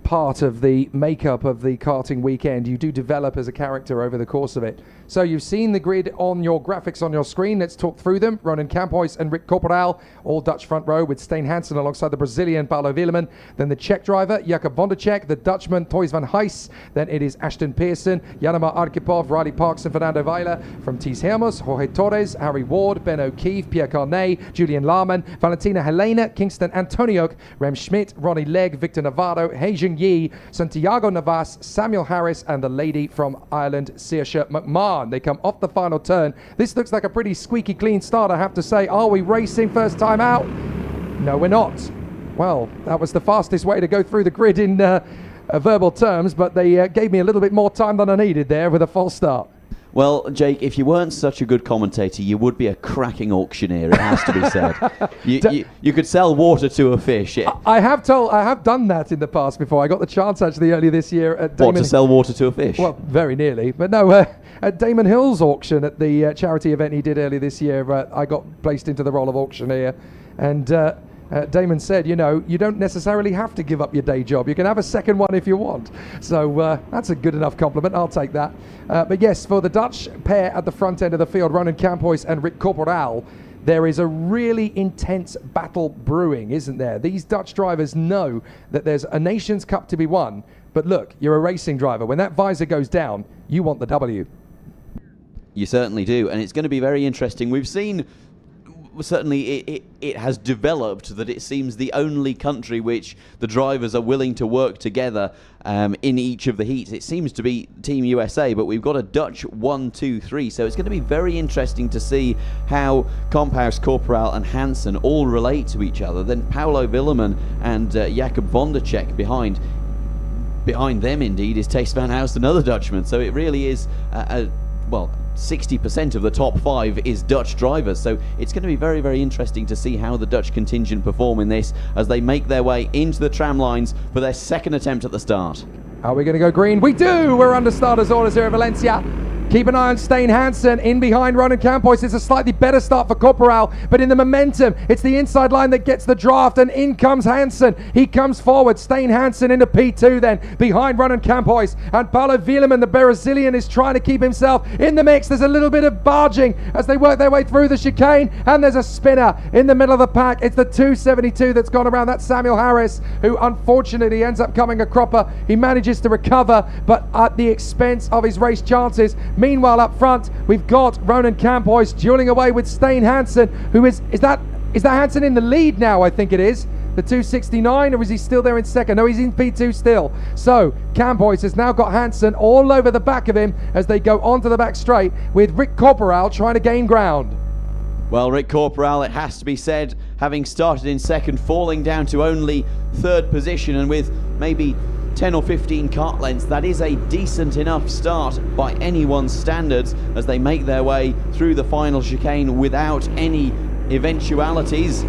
part of the makeup of the karting weekend. You do develop as a character over the course of it. So you've seen the grid on your graphics on your screen. Let's talk through them. Ronan Kamphuis and Rick Corporal, all Dutch front row with Steen Hansen alongside the Brazilian Paulo Willeman. Then the Czech driver, Jakob Wonderczek, the Dutchman, Toys van Heijs. Then it is Ashton Pearson, Janema Arkhipov, Riley Parks and Fernando Weiler. From Ties Hermos, Jorge Torres, Harry Ward, Ben O'Keefe, Pierre Carnet, Julian Lahman, Valentina Helena, Kingston Antoniuk, Rem Schmidt, Ronnie Legg, Victor Navarro, Haejung Yi, Santiago Navas, Samuel Harris, and the lady from Ireland, Saoirse McMahon. They come off the final turn. This looks like a pretty squeaky clean start, I have to say. Are we racing first time out? No, we're not. Well, that was the fastest way to go through the grid in verbal terms, but they gave me a little bit more time than I needed there with a false start. Well, Jake, if you weren't such a good commentator, you would be a cracking auctioneer, it has to be said. You could sell water to a fish. I have done that in the past before. I got the chance actually earlier this year at Damon. What, to sell water to a fish? Well, very nearly. But no, at Damon Hill's auction at the charity event he did earlier this year, I got placed into the role of auctioneer. And Damon said, you know, you don't necessarily have to give up your day job. You can have a second one if you want. So that's a good enough compliment. I'll take that. But yes, for the Dutch pair at the front end of the field, Ronan Kamphuis and Rick Corporaal, there is a really intense battle brewing, isn't there? These Dutch drivers know that there's a Nations Cup to be won. But look, you're a racing driver. When that visor goes down, you want the W. You certainly do. And it's going to be very interesting. We've seen... Certainly it has developed that it seems the only country which the drivers are willing to work together in each of the heats. It seems to be Team USA, but we've got a Dutch 1, 2, 3, so it's going to be very interesting to see how Kamphuis, Corporaal and Hansen all relate to each other. Then Paulo Willeman and Jakob Vondercheck behind them indeed is Thijs van Haust, another Dutchman, so it really is well, 60% of the top 5 is Dutch drivers, so it's going to be very, very interesting to see how the Dutch contingent perform in this as they make their way into the tram lines for their second attempt at the start. Are we going to go green? We do! We're under starters orders here at Valencia. Keep an eye on Stijn Hansen in behind Ronan Kamphuis. It's a slightly better start for Corporaal, but in the momentum, it's the inside line that gets the draft, and in comes Hansen. He comes forward. Stijn Hansen into P2 then, behind Ronan Kamphuis. And Paulo Willeman, the Brazilian, is trying to keep himself in the mix. There's a little bit of barging as they work their way through the chicane, and there's a spinner in the middle of the pack. It's the 272 that's gone around. That's Samuel Harris, who unfortunately ends up coming a cropper. He manages to recover, but at the expense of his race chances. Meanwhile, up front, we've got Ronan Kamphuis dueling away with Stijn Hansen, who is that Hansen in the lead now, I think it is, the 269, or is he still there in second? No, he's in P2 still. So, Kamphuis has now got Hansen all over the back of him as they go onto the back straight with Rick Corporaal trying to gain ground. Well, Rick Corporaal, it has to be said, having started in second, falling down to only third position, and with maybe 10 or 15 kart lengths, that is a decent enough start by anyone's standards as they make their way through the final chicane without any eventualities.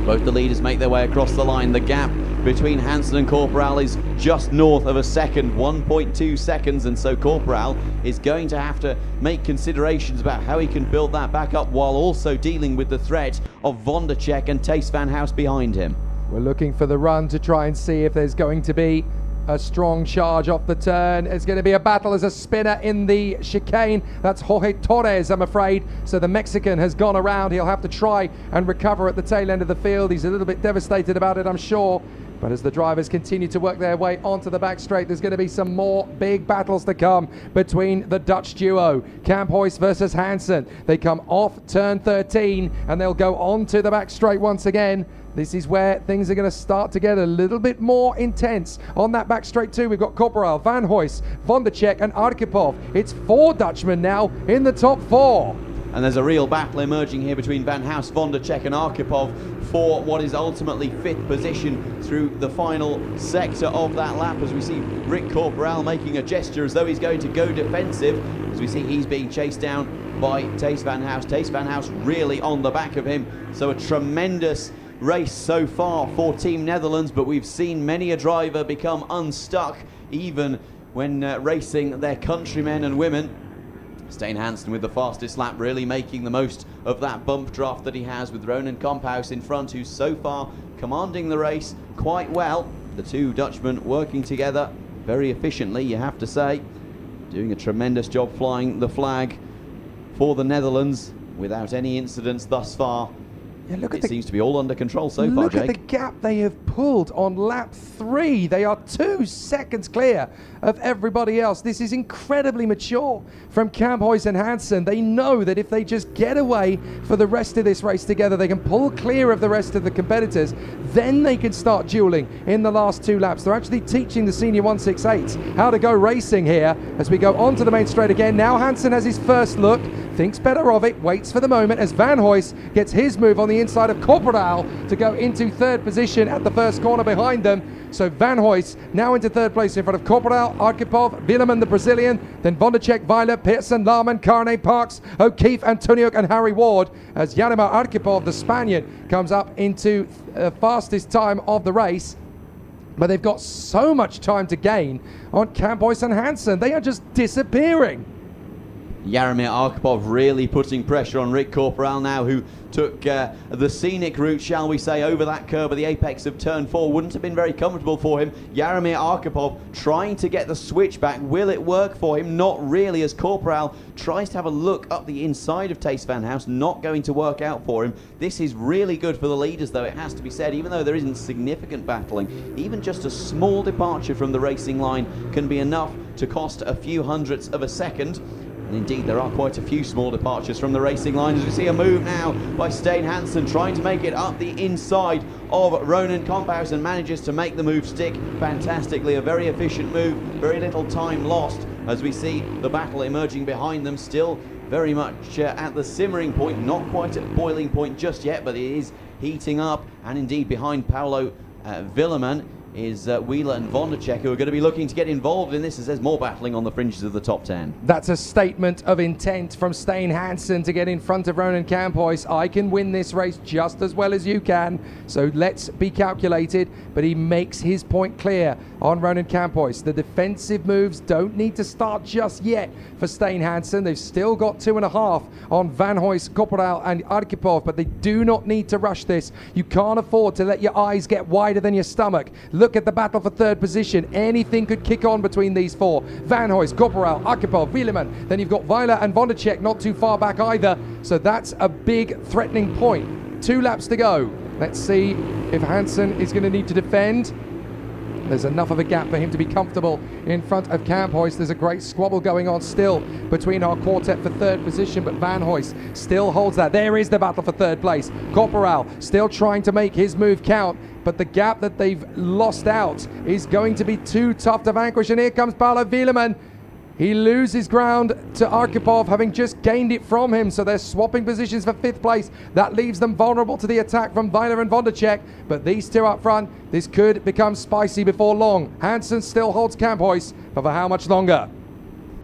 Both the leaders make their way across the line. The gap between Hansen and Corporaal is just north of a second, 1.2 seconds, and so Corporaal is going to have to make considerations about how he can build that back up while also dealing with the threat of Vondercheck and Thijs van Haust behind him. We're looking for the run to try and see if there's going to be a strong charge off the turn. It's going to be a battle as a spinner in the chicane. That's Jorge Torres, I'm afraid. So the Mexican has gone around. He'll have to try and recover at the tail end of the field. He's a little bit devastated about it, I'm sure. But as the drivers continue to work their way onto the back straight, there's going to be some more big battles to come between the Dutch duo. Kamphuis versus Hansen. They come off turn 13 and they'll go onto the back straight once again. This is where things are going to start to get a little bit more intense. On that back straight too, we've got Corporaal, Van Huys, Vondercheck and Arkhipov. It's 4 Dutchmen now in the top 4. And there's a real battle emerging here between Van Haust, Vondercheck and Arkhipov for what is ultimately 5th position through the final sector of that lap, as we see Rick Corporaal making a gesture as though he's going to go defensive, as we see he's being chased down by Thijs van Haust. Thijs van Haust really on the back of him, so a tremendous race so far for Team Netherlands, but we've seen many a driver become unstuck even when racing their countrymen and women. Stijn Hansen with the fastest lap, really making the most of that bump draft that he has, with Ronan Kamphuis in front, who's so far commanding the race quite well. The 2 Dutchmen working together very efficiently, you have to say, doing a tremendous job flying the flag for the Netherlands without any incidents thus far. Yeah, It seems to be all under control so far, Jake. Look at the gap they have pulled on lap 3. They are 2 seconds clear of everybody else. This is incredibly mature from Kamphuis and Hansen. They know that if they just get away for the rest of this race together, they can pull clear of the rest of the competitors. Then they can start dueling in the last 2 laps. They're actually teaching the senior 168s how to go racing here as we go onto the main straight again. Now Hansen has his first look, thinks better of it, waits for the moment as Van Huys gets his move on the inside of Corporaal to go into 3rd position at the first corner behind them. So Van Hoyst now into third place in front of Corporal, Arkhipov, Willeman the Brazilian, then Wondacek, Weiler, Pearson, Larman, Carney, Parks, O'Keefe, Antoniuk and Harry Ward, as Jaromir Arkhipov, the Spaniard, comes up into fastest time of the race. But they've got so much time to gain on Campois and Hansen. They are just disappearing. Jaromir Arkhipov really putting pressure on Rick Corporal now, who took the scenic route, shall we say, over that curve at the apex of turn 4. Wouldn't have been very comfortable for him. Jaromir Arkhipov trying to get the switch back. Will it work for him? Not really, as Corporal tries to have a look up the inside of Tace Van House. Not going to work out for him. This is really good for the leaders, though, it has to be said. Even though there isn't significant battling, even just a small departure from the racing line can be enough to cost a few hundredths of a second. And indeed, there are quite a few small departures from the racing line, as we see a move now by Stein Hansen trying to make it up the inside of Ronan Komphaus and manages to make the move stick fantastically. A very efficient move, very little time lost, as we see the battle emerging behind them, still very much at the simmering point, not quite at boiling point just yet, but it is heating up. And indeed, behind Paolo Willeman is Wheeler and Wondacek, who are going to be looking to get involved in this as there's more battling on the fringes of the top 10. That's a statement of intent from Stein Hansen to get in front of Ronan Campois. I can win this race just as well as you can, so let's be calculated. But he makes his point clear on Ronan Campois. The defensive moves don't need to start just yet for Stein Hansen. They've still got 2.5 on Van Hoyst, Corporal and Arkhipov, but they do not need to rush this. You can't afford to let your eyes get wider than your stomach. Look at the battle for third position. Anything could kick on between these four. Van Hoyst, Corporal, Arkhipov, Willeman. Then you've got Weiler and Wondacek not too far back either. So that's a big threatening point. 2 laps to go. Let's see if Hansen is going to need to defend. There's enough of a gap for him to be comfortable in front of Campois. There's a great squabble going on still between our quartet for third position, but Van Hoyst still holds that. There is the battle for third place. Corporal still trying to make his move count, but the gap that they've lost out is going to be too tough to vanquish. And here comes Paolo Willeman. He loses ground to Arkhipov, having just gained it from him. So they're swapping positions for 5th place. That leaves them vulnerable to the attack from Weiler and Wondacek. But these two up front, this could become spicy before long. Hansen still holds Campois, but for how much longer?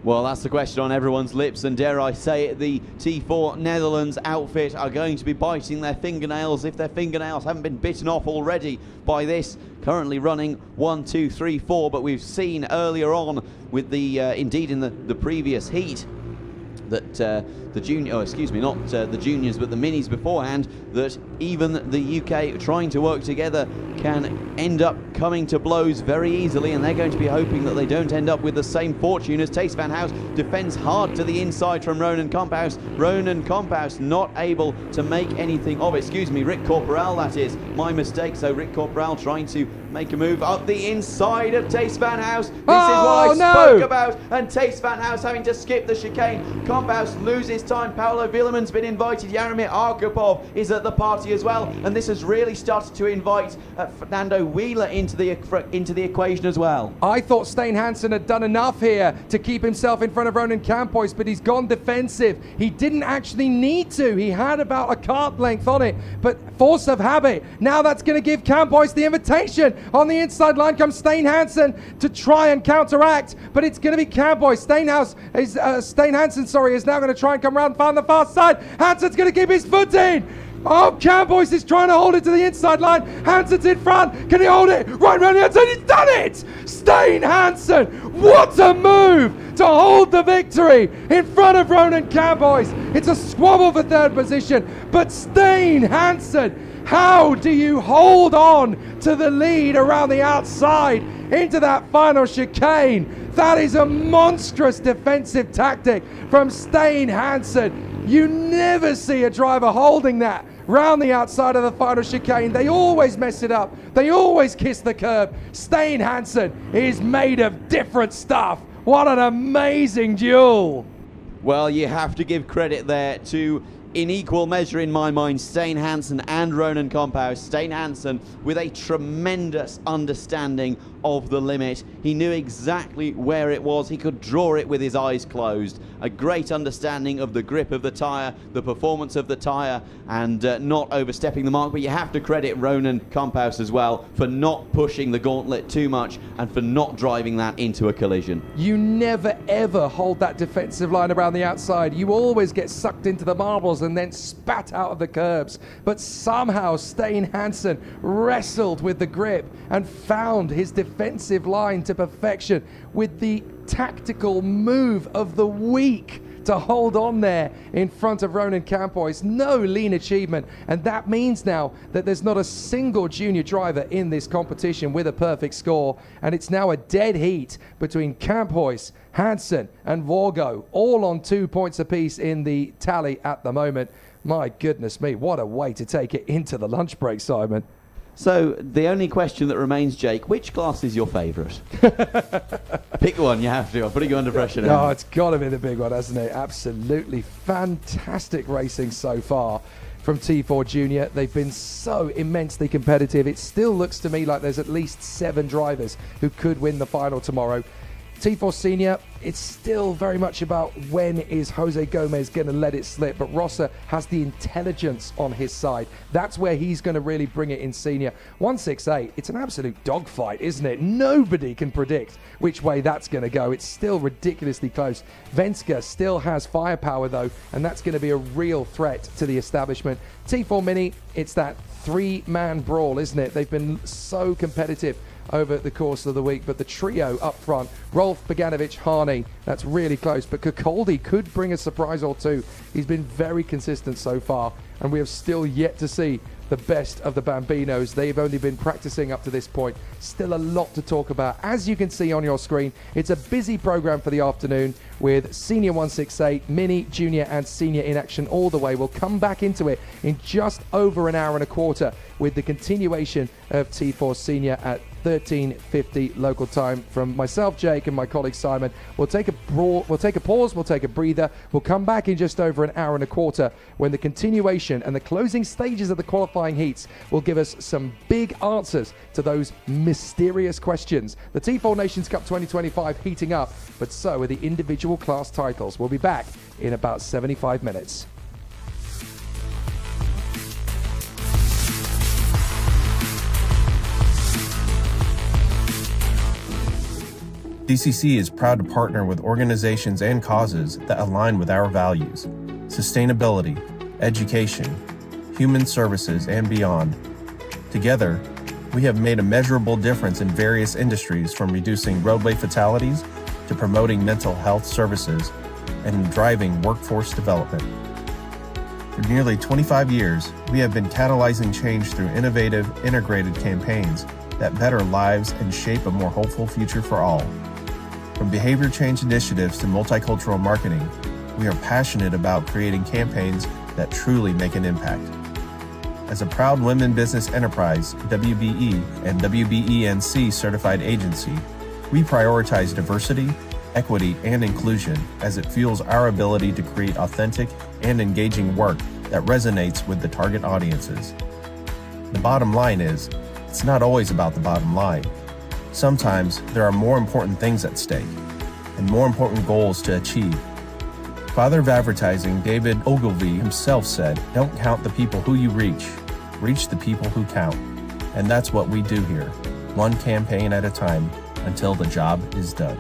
Well, that's the question on everyone's lips, and dare I say it, the T4 Netherlands outfit are going to be biting their fingernails if their fingernails haven't been bitten off already by this. Currently running 1, 2, 3, 4, but we've seen earlier on with the, indeed in the previous heat, that the juniors, but the minis beforehand, that even the UK trying to work together can end up coming to blows very easily, and they're going to be hoping that they don't end up with the same fortune as Tace Van House defends hard to the inside from Ronan Komphaus. Ronan Komphaus not able to make anything of it. Rick Corporal, that is my mistake. So Rick Corporal trying to make a move up the inside of Tace Van House. This is what I spoke about, and Tace Van House having to skip the chicane. Komphaus loses time. Paolo Willeman's been invited. Jaromir Arkhipov is at the party as well, and this has really started to invite Fernando Wheeler into the equation as well. I thought Stein Hansen had done enough here to keep himself in front of Ronan Campois, but he's gone defensive. He didn't actually need to. He had about a cart length on it, but force of habit. Now that's going to give Campois the invitation. On the inside line comes Stein Hansen to try and counteract, but it's going to be Campois. Stein Hansen is now going to try and come round on the far side. Hansen's going to keep his foot in. Oh, Campois is trying to hold it to the inside line. Hansen's in front. Can he hold it? Right round the outside. He's done it! Stein Hansen, what a move to hold the victory in front of Ronan Campois. It's a squabble for third position, but Stein Hansen, how do you hold on to the lead around the outside into that final chicane? That is a monstrous defensive tactic from Stein Hansen. You never see a driver holding that round the outside of the final chicane. They always mess it up. They always kiss the curb. Stein Hansen is made of different stuff. What an amazing duel. Well, you have to give credit there to in equal measure in my mind, Stein Hansen and Ronan Komphaus. Stein Hansen with a tremendous understanding of the limit. He knew exactly where it was. He could draw it with his eyes closed. A great understanding of the grip of the tyre, the performance of the tyre, and not overstepping the mark. But you have to credit Ronan Komphaus as well for not pushing the gauntlet too much and for not driving that into a collision. You never ever hold that defensive line around the outside. You always get sucked into the marbles and then spat out of the curbs. But somehow Stein Hansen wrestled with the grip and found his defensive line to perfection with the tactical move of the week to hold on there in front of Ronan Komphaus. No lean achievement, and that means now that there's not a single junior driver in this competition with a perfect score, and it's now a dead heat between Komphaus, Hansen and Vorgo, all on 2 points apiece in the tally at the moment. My goodness me, what a way to take it into the lunch break, Simon. So the only question that remains, Jake, which class is your favourite? Pick one, you have to. I'm putting you under pressure now. Oh, it's got to be the big one, hasn't it? Absolutely fantastic racing so far from T4 Junior. They've been so immensely competitive. It still looks to me like there's at least 7 drivers who could win the final tomorrow. T4 Senior, it's still very much about when is Jose Gomez going to let it slip, but Rosser has the intelligence on his side. That's where he's going to really bring it in Senior. 168, it's an absolute dogfight, isn't it? Nobody can predict which way that's going to go. It's still ridiculously close. Venska still has firepower though, and that's going to be a real threat to the establishment. T4 Mini, it's that 3-man brawl, isn't it? They've been so competitive over the course of the week, but the trio up front, Rolf, Boganovic, Harney, that's really close, but Kokoldi could bring a surprise or two. He's been very consistent so far, and we have still yet to see the best of the Bambinos. They've only been practicing up to this point. Still a lot to talk about. As you can see on your screen, it's a busy program for the afternoon with Senior 168, Mini, Junior and Senior in action all the way. We'll come back into it in just over an hour and a quarter with the continuation of T4 Senior at 13:50 local time. From myself, Jake, and my colleague Simon, we'll take a pause, we'll take a breather. We'll come back in just over an hour and a quarter when the continuation and the closing stages of the qualifying heats will give us some big answers to those mysterious questions. The T4 Nations Cup 2025 heating up, but so are the individual class titles. We'll be back in about 75 minutes. DCC is proud to partner with organizations and causes that align with our values: sustainability, education, human services, and beyond. Together, we have made a measurable difference in various industries, from reducing roadway fatalities to promoting mental health services and driving workforce development. For nearly 25 years, we have been catalyzing change through innovative, integrated campaigns that better lives and shape a more hopeful future for all. From behavior change initiatives to multicultural marketing, we are passionate about creating campaigns that truly make an impact. As a proud women business enterprise, WBE and WBENC certified agency, we prioritize diversity, equity, and inclusion as it fuels our ability to create authentic and engaging work that resonates with the target audiences. The bottom line is, it's not always about the bottom line. Sometimes there are more important things at stake and more important goals to achieve. Father of advertising David Ogilvy himself said, "Don't count the people who you reach the people who count." And that's what we do here, one campaign at a time until the job is done.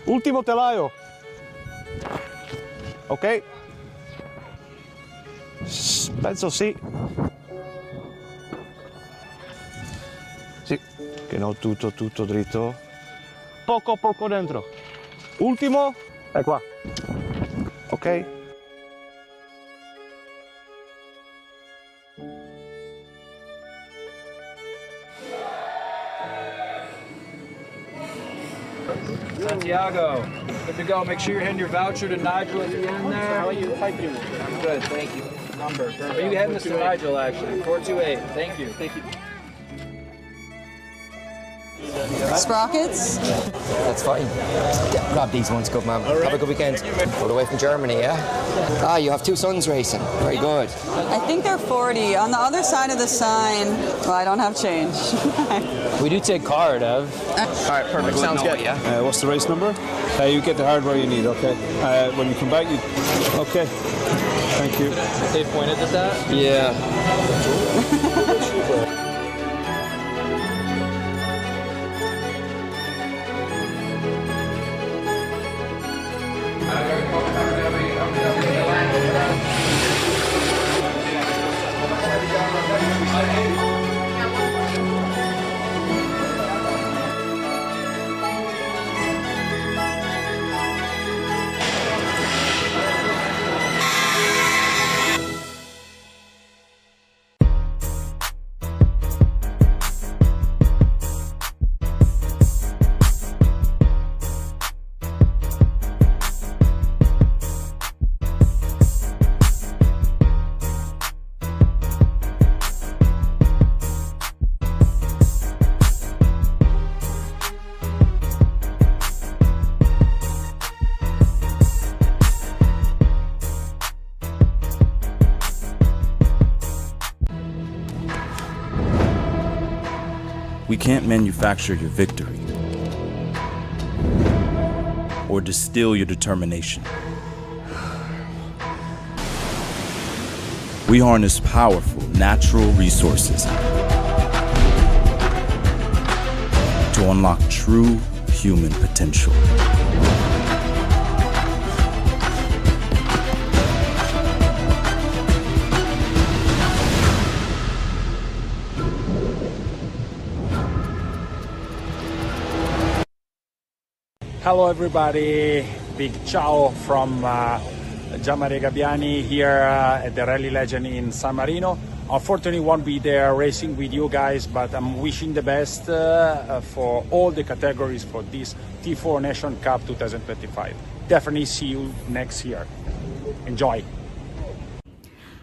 Ultimo telaio. Ok. Penso sì. Sì, che no, tutto dritto. Poco dentro. Ultimo, è qua. Ok. Santiago, good to go. Make sure you're hitting your voucher to Nigel at the end there. How are you? I'm good, thank you. Number. Are you heading to Nigel actually? 428. Thank you. Thank you. Sprockets? That's fine. Grab these ones, good man. Have a good weekend. All the way from Germany, yeah? Ah, you have two sons racing. Very good. I think they're 40. On the other side of the sign, well, I don't have change. We do take card, Ev. All right, perfect. Sounds good, yeah? What's the race number? You get the hardware you need, okay? When you come back, you... Okay. Thank you. They pointed at that? Yeah. We can't manufacture your victory or distill your determination. We harness powerful natural resources to unlock true human potential. Hello everybody, big ciao from Gianmaria Gabbiani here at the Rally Legend in San Marino. Unfortunately won't be there racing with you guys, but I'm wishing the best for all the categories for this T4 Nations Cup 2025. Definitely see you next year. Enjoy!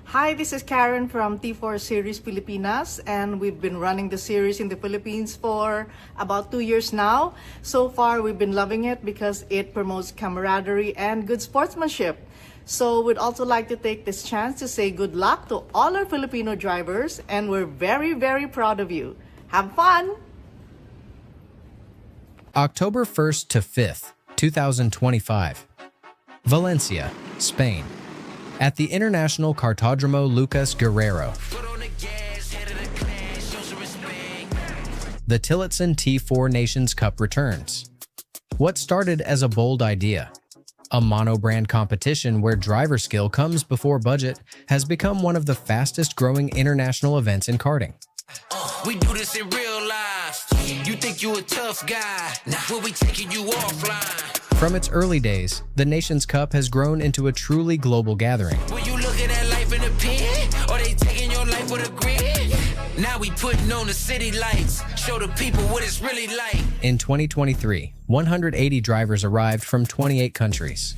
Hi, this is Karen from T4 Series Pilipinas, and we've been running the series in the Philippines for about 2 years now. So far, we've been loving it because it promotes camaraderie and good sportsmanship. So we'd also like to take this chance to say good luck to all our Filipino drivers, and we're very, very proud of you. Have fun! October 1st to 5th, 2025. Valencia, Spain. At the International Kartodromo Lucas Guerrero. The Tillotson T4 Nations Cup returns. What started as a bold idea, a mono-brand competition where driver skill comes before budget, has become one of the fastest growing international events in karting. We do this in real life. You think you a tough guy? Nah, we'll be taking you offline. From its early days, the Nations Cup has grown into a truly global gathering. When you looking at life in a pen, or they taking your life with a grid? Now we putting on the city lights, show the people what it's really like. In 2023, 180 drivers arrived from 28 countries.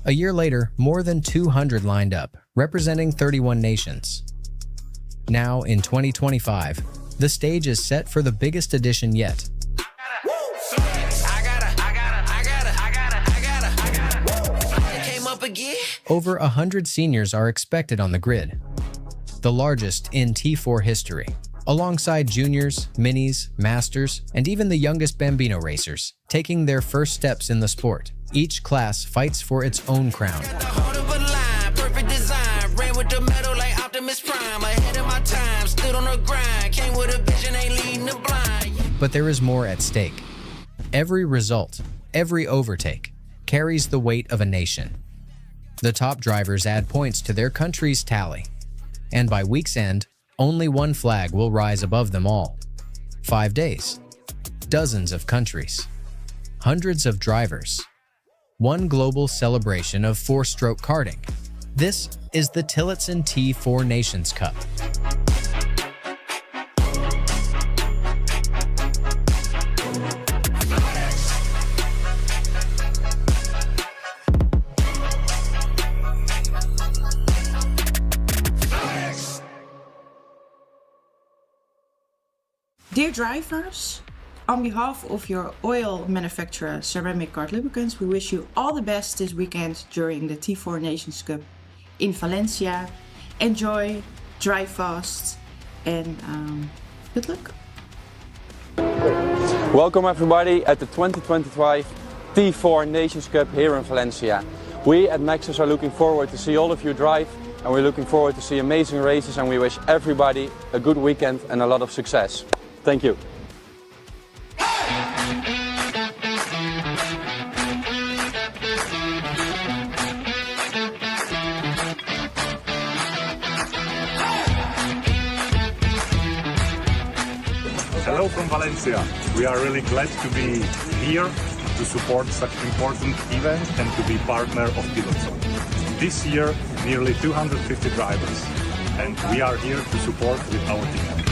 A year later, more than 200 lined up, representing 31 nations. Now, in 2025, the stage is set for the biggest edition yet. Over 100 seniors are expected on the grid, the largest in T4 history, alongside juniors, minis, masters, and even the youngest Bambino racers, taking their first steps in the sport. Each class fights for its own crown. with the metal like Optimus Prime. Ahead of my time, stood on the grind. Came with a vision, ain't leading the blind. But there is more at stake. Every result, every overtake, carries the weight of a nation. The top drivers add points to their country's tally. And by week's end, only one flag will rise above them all. 5 days, dozens of countries, hundreds of drivers, one global celebration of four-stroke karting. This is the Tillotson T4 Nations Cup. Dear drivers, on behalf of your oil manufacturer Ceramic Kart Lubricants, we wish you all the best this weekend during the T4 Nations Cup in Valencia. Enjoy, drive fast, and good luck. Welcome everybody at the 2025 T4 Nations Cup here in Valencia. We at Maxxis are looking forward to see all of you drive, and we're looking forward to see amazing races, and we wish everybody a good weekend and a lot of success. Thank you. Hello from Valencia. We are really glad to be here to support such an important event and to be partner of Tillotson. This year, nearly 250 drivers, and we are here to support with our team.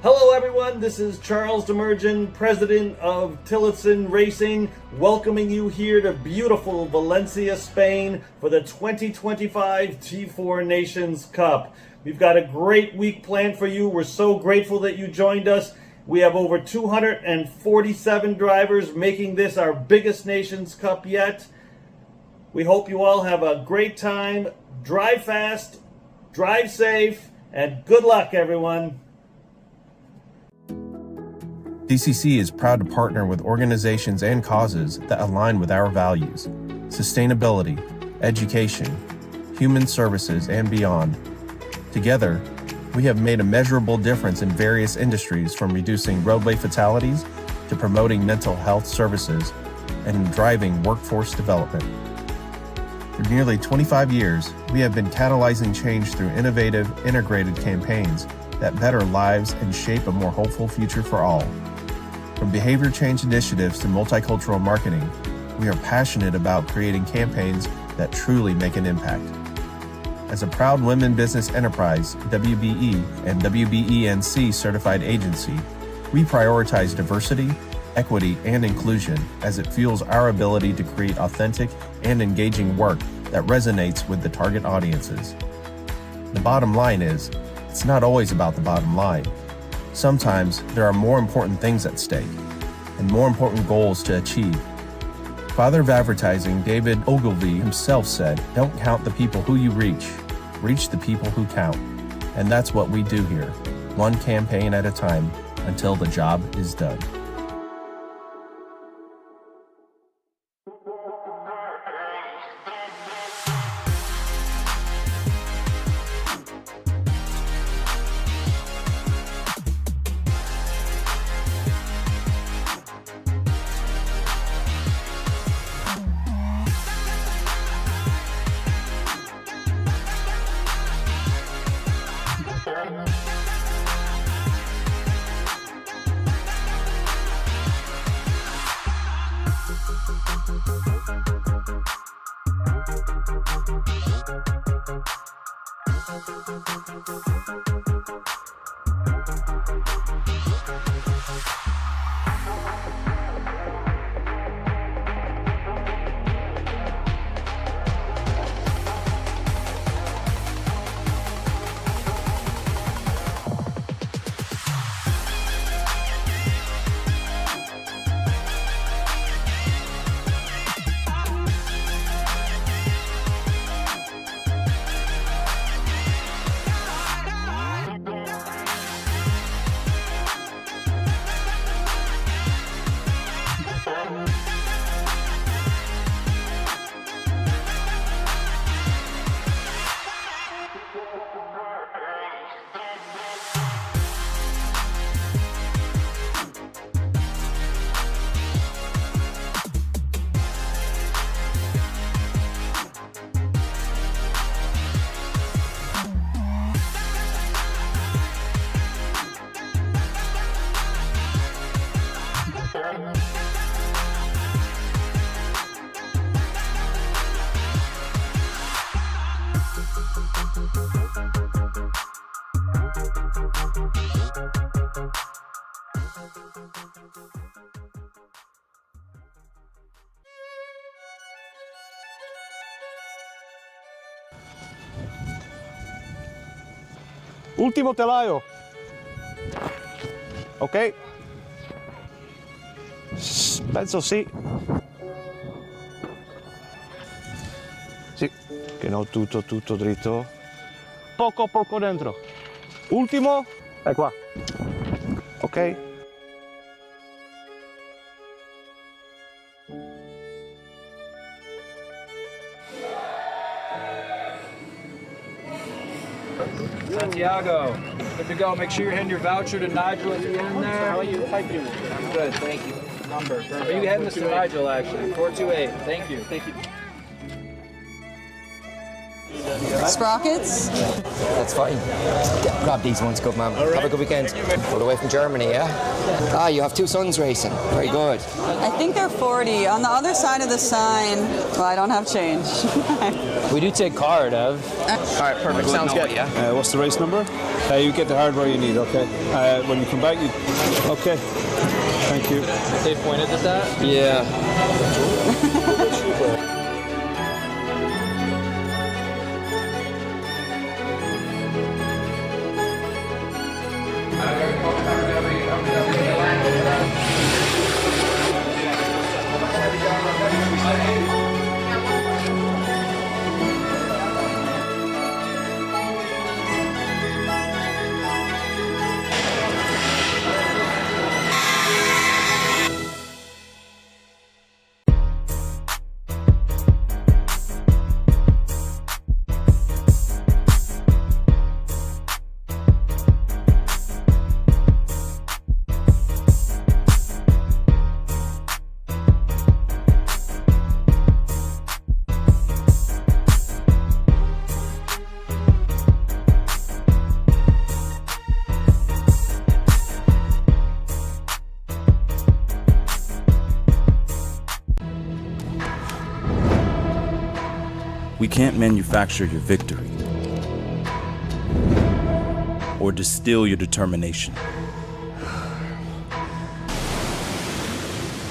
Hello everyone, this is Charles Demergen, President of Tillotson Racing, welcoming you here to beautiful Valencia, Spain for the 2025 T4 Nations Cup. We've got a great week planned for you. We're so grateful that you joined us. We have over 247 drivers making this our biggest Nations Cup yet. We hope you all have a great time. Drive fast, drive safe, and good luck everyone. DCC is proud to partner with organizations and causes that align with our values: sustainability, education, human services, and beyond. Together, we have made a measurable difference in various industries, from reducing roadway fatalities to promoting mental health services and driving workforce development. For nearly 25 years, we have been catalyzing change through innovative, integrated campaigns that better lives and shape a more hopeful future for all. From behavior change initiatives to multicultural marketing, we are passionate about creating campaigns that truly make an impact. As a proud women business enterprise, WBE and WBENC certified agency, we prioritize diversity, equity, and inclusion as it fuels our ability to create authentic and engaging work that resonates with the target audiences. The bottom line is, it's not always about the bottom line. Sometimes there are more important things at stake and more important goals to achieve. Father of advertising David Ogilvy himself said, "Don't count the people who you reach the people who count." And that's what we do here, one campaign at a time until the job is done. Ultimo telaio. Ok. Penso sì. Sì, che no, tutto dritto. Poco dentro. Ultimo. È qua. Ok. Santiago, good to go. Make sure you're hitting your voucher to Nigel at the end there. How are you? I'm good, thank you. Number. Are you heading this to Nigel, actually? 428. Thank you. Thank you. Sprockets? That's fine. Grab these ones, good man. Have a good weekend. All the way from Germany, yeah? Ah, you have two sons racing. Very good. I think they're 40. On the other side of the sign, well, I don't have change. We do take card, Ev. Alright, perfect. Sounds good, yeah? What's the race number? You get the hardware you need, okay? When you come back, you... Okay. Thank you. They pointed at that? Yeah. We can't manufacture your victory or distill your determination.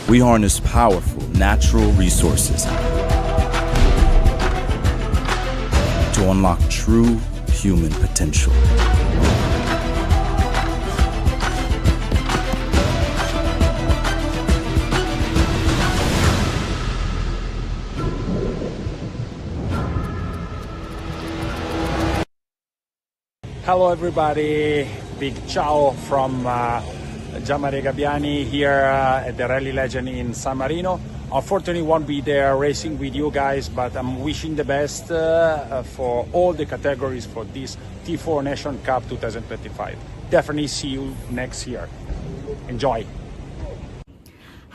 We harness powerful natural resources to unlock true human potential. Hello everybody, big ciao from Gianmaria Gabbiani here at the Rally Legend in San Marino. Unfortunately won't be there racing with you guys, but I'm wishing the best for all the categories for this T4 Nations Cup 2025. Definitely see you next year. Enjoy!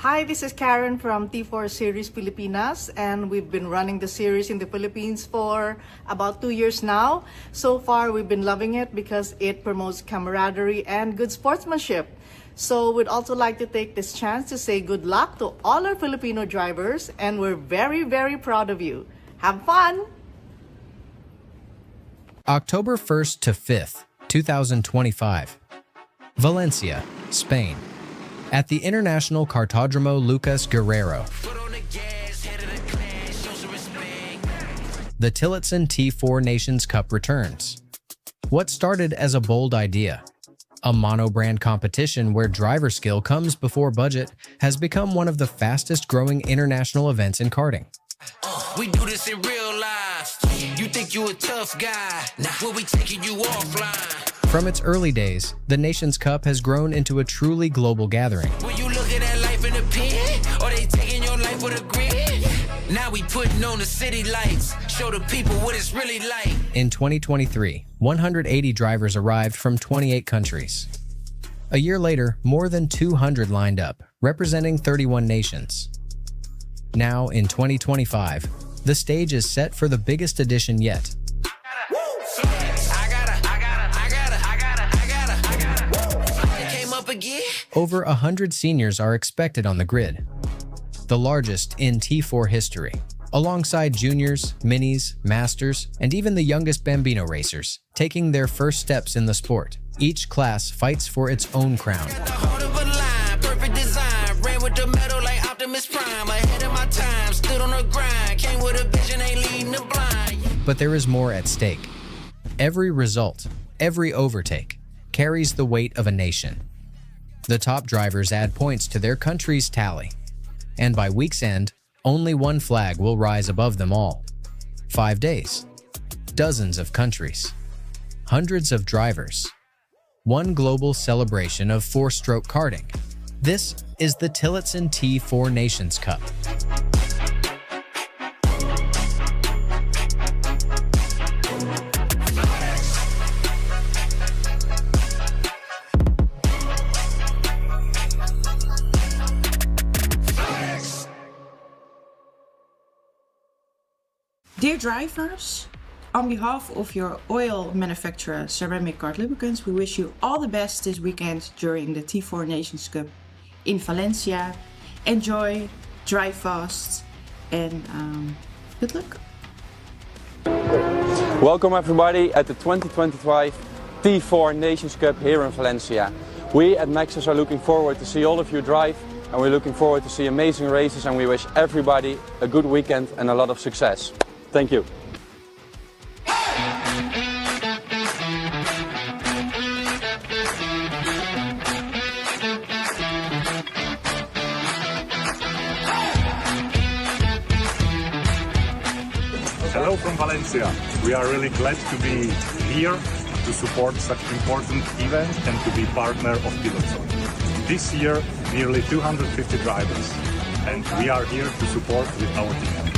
Hi, this is Karen from T4 Series Pilipinas, and we've been running the series in the Philippines for about 2 years now. So far, we've been loving it because it promotes camaraderie and good sportsmanship. So we'd also like to take this chance to say good luck to all our Filipino drivers, and we're very, very proud of you. Have fun! October 1st to 5th, 2025. Valencia, Spain. At the International Kartodromo Lucas Guerrero. The Tillotson T4 Nations Cup returns. What started as a bold idea, a mono-brand competition where driver skill comes before budget, has become one of the fastest-growing international events in karting. We do this in real life. You think you a tough guy? Nah, we'll be taking you offline. From its early days, the Nations Cup has grown into a truly global gathering. When you looking at life in a pen, or they taking your life with a grid? Now we putting on the city lights, show the people what it's really like. In 2023, 180 drivers arrived from 28 countries. A year later, more than 200 lined up, representing 31 nations. Now, in 2025, the stage is set for the biggest edition yet. Over 100 seniors are expected on the grid, the largest in T4 history, alongside juniors, minis, masters, and even the youngest Bambino racers, taking their first steps in the sport. Each class fights for its own crown. But there is more at stake. Every result, every overtake, carries the weight of a nation. The top drivers add points to their country's tally, and by week's end, only one flag will rise above them all. 5 days, dozens of countries, hundreds of drivers, one global celebration of four-stroke karting. This is the Tillotson T4 Nations Cup. Dear drivers, on behalf of your oil manufacturer Ceramic Kart Lubricants, we wish you all the best this weekend during the T4 Nations Cup in Valencia. Enjoy, drive fast, and good luck. Welcome everybody at the 2025 T4 Nations Cup here in Valencia. We at Maxxis are looking forward to see all of you drive, and we're looking forward to see amazing races, and we wish everybody a good weekend and a lot of success. Thank you. Hello from Valencia. We are really glad to be here to support such an important event and to be partner of Tillotson. This year, nearly 250 drivers, and we are here to support with our team.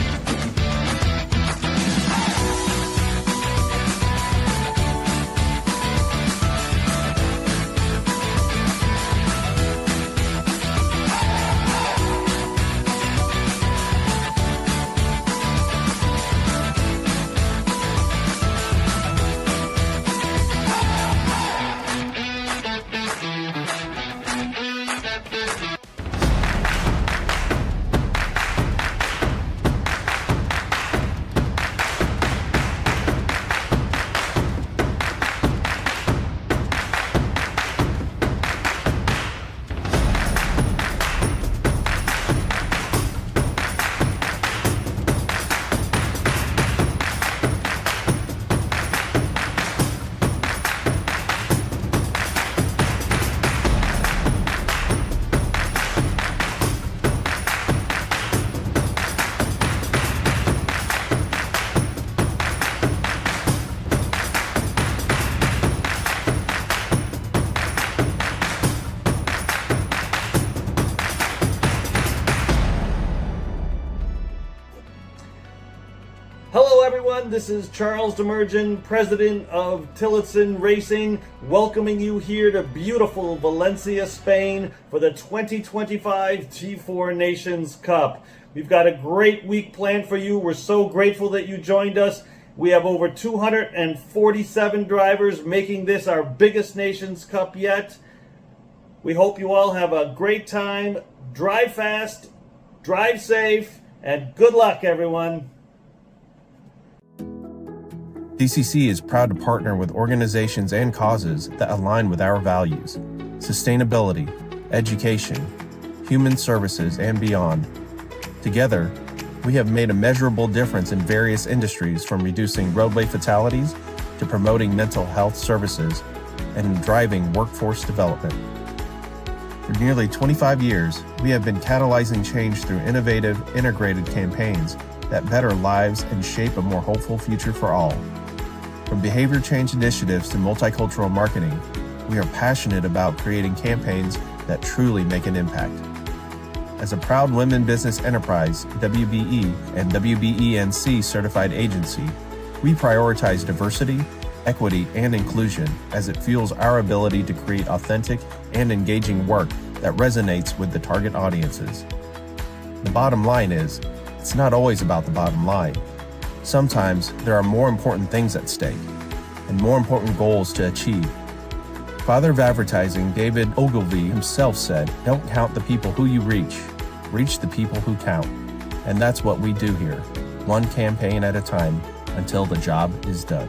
Hello everyone, this is Charles Demerjen, President of Tillotson Racing, welcoming you here to beautiful Valencia, Spain for the 2025 T4 Nations Cup. We've got a great week planned for you. We're so grateful that you joined us. We have over 247 drivers making this our biggest Nations Cup yet. We hope you all have a great time. Drive fast, drive safe, and good luck everyone. DCC is proud to partner with organizations and causes that align with our values: sustainability, education, human services, and beyond. Together, we have made a measurable difference in various industries, from reducing roadway fatalities to promoting mental health services and driving workforce development. For nearly 25 years, we have been catalyzing change through innovative, integrated campaigns that better lives and shape a more hopeful future for all. From behavior change initiatives to multicultural marketing, we are passionate about creating campaigns that truly make an impact. As a proud women business enterprise, WBE and WBENC certified agency, we prioritize diversity, equity, and inclusion as it fuels our ability to create authentic and engaging work that resonates with the target audiences. The bottom line is, it's not always about the bottom line. Sometimes there are more important things at stake and more important goals to achieve. Father of advertising David Ogilvy himself said, "Don't count the people who you reach the people who count." And that's what we do here, one campaign at a time until the job is done.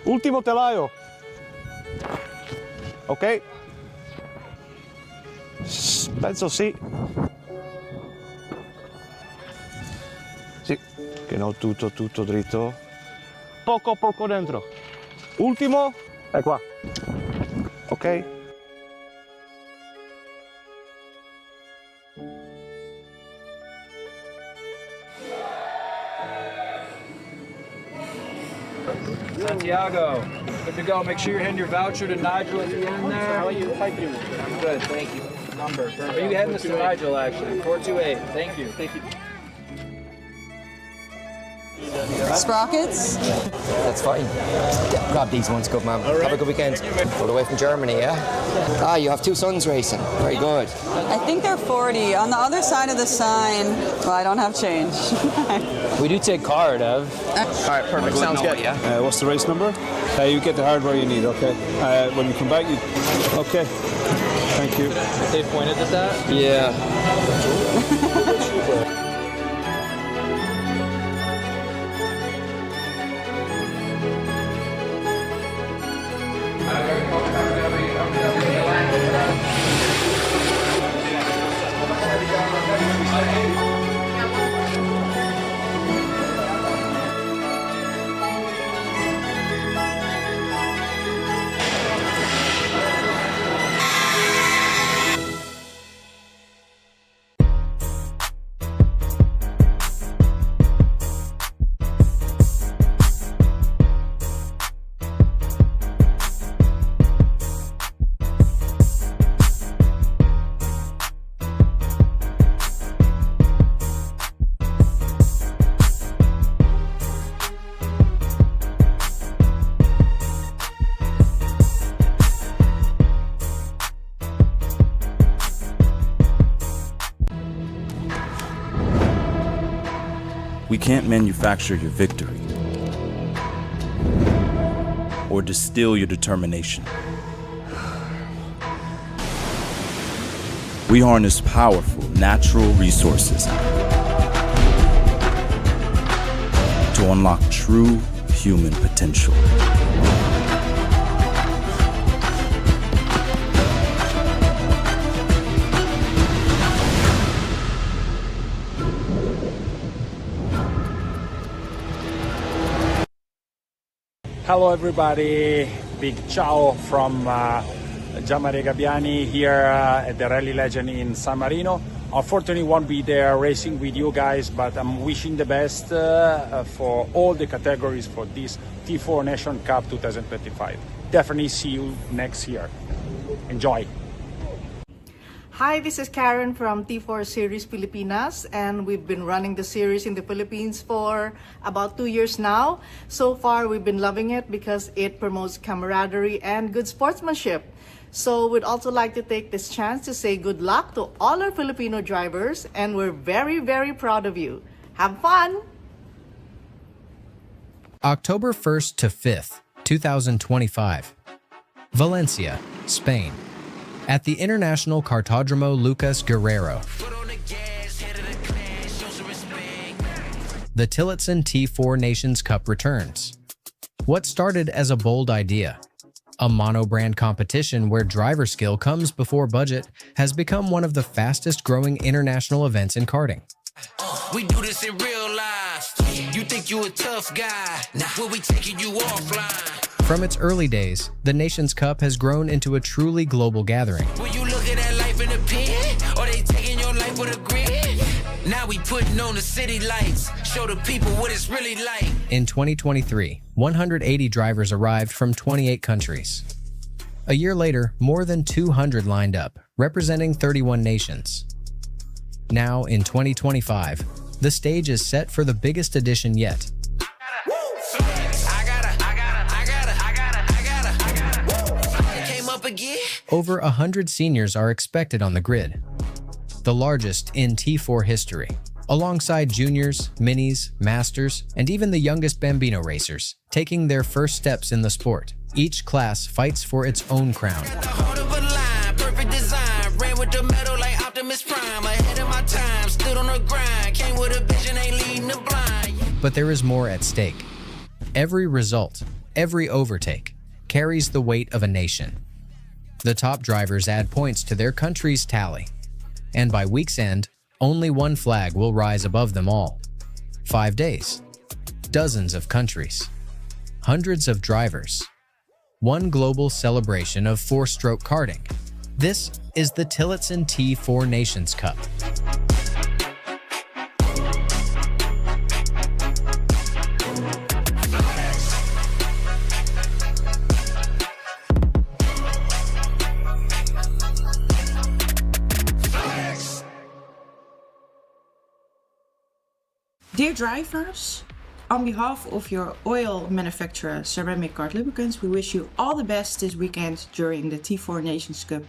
Ultimo telaio. Ok. Penso sì. Sì, che non tutto dritto. Poco dentro. Ultimo. È qua. Ok. Santiago, good to go. Make sure you're handing your voucher to Nigel at the end there. How are you? I'm good, thank you. Number. Are you heading this to Nigel, actually? 428. Thank you. Thank you. Sprockets? That's fine. Grab these ones, good man. Have a good weekend. All the way from Germany, yeah? You have two sons racing. Very good. I think they're 40. On the other side of the sign, well, I don't have change. We do take card of. All right, perfect. Sounds good. Yeah. What's the race number? You get the hardware you need, okay? When you come back, you... Okay. Thank you. They pointed at that? Yeah. We can't manufacture your victory or distill your determination. We harness powerful natural resources to unlock true human potential. Hello everybody, big ciao from Gianmaria Gabbiani here at the Rally Legend in San Marino. Unfortunately won't be there racing with you guys, but I'm wishing the best for all the categories for this T4 Nations Cup 2025. Definitely see you next year. Enjoy! Hi, this is Karen from T4 Series Pilipinas, and we've been running the series in the Philippines for about 2 years now. So far, we've been loving it because it promotes camaraderie and good sportsmanship. So we'd also like to take this chance to say good luck to all our Filipino drivers, and we're very, very proud of you. Have fun! October 1st to 5th, 2025. Valencia, Spain. At the International Kartodromo Lucas Guerrero. The Tillotson T4 Nations Cup returns. What started as a bold idea, a mono-brand competition where driver skill comes before budget, has become one of the fastest-growing international events in karting. We do this in real life. You think you a tough guy? Nah, we'll be taking you offline. From its early days, the Nations Cup has grown into a truly global gathering. When you look at that life in a pen, or they taking your life with a grid. Now we putting on the city lights, show the people what it's really like. In 2023, 180 drivers arrived from 28 countries. A year later, more than 200 lined up, representing 31 nations. Now, in 2025, the stage is set for the biggest edition yet. Over 100 seniors are expected on the grid, the largest in T4 history, alongside juniors, minis, masters, and even the youngest Bambino racers, taking their first steps in the sport. Each class fights for its own crown. Perfect design, ran with the metal like Optimus Prime, ahead of my time, stood on the grind, came with a vision, ain't leading the blind. But there is more at stake. Every result, every overtake, carries the weight of a nation. The top drivers add points to their country's tally, and by week's end, only one flag will rise above them all. 5 days, dozens of countries, hundreds of drivers, one global celebration of four-stroke karting. This is the Tillotson T4 Nations Cup. Dear drivers, on behalf of your oil manufacturer Ceramic Kart Lubricants, we wish you all the best this weekend during the T4 Nations Cup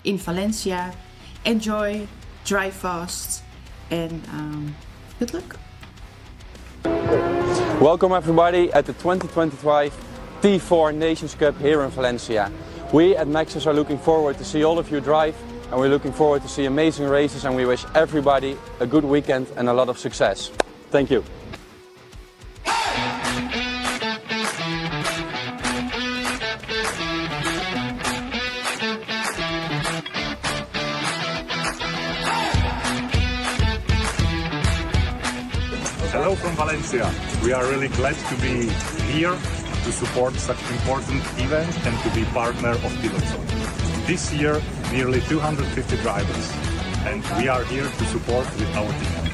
in Valencia. Enjoy, drive fast, and good luck. Welcome everybody at the 2025 T4 Nations Cup here in Valencia. We at Maxxis are looking forward to see all of you drive, and we're looking forward to see amazing races, and we wish everybody a good weekend and a lot of success. Thank you. Hello from Valencia. We are really glad to be here to support such important event and to be partner of Tillotson. This year, nearly 250 drivers, and we are here to support with our team.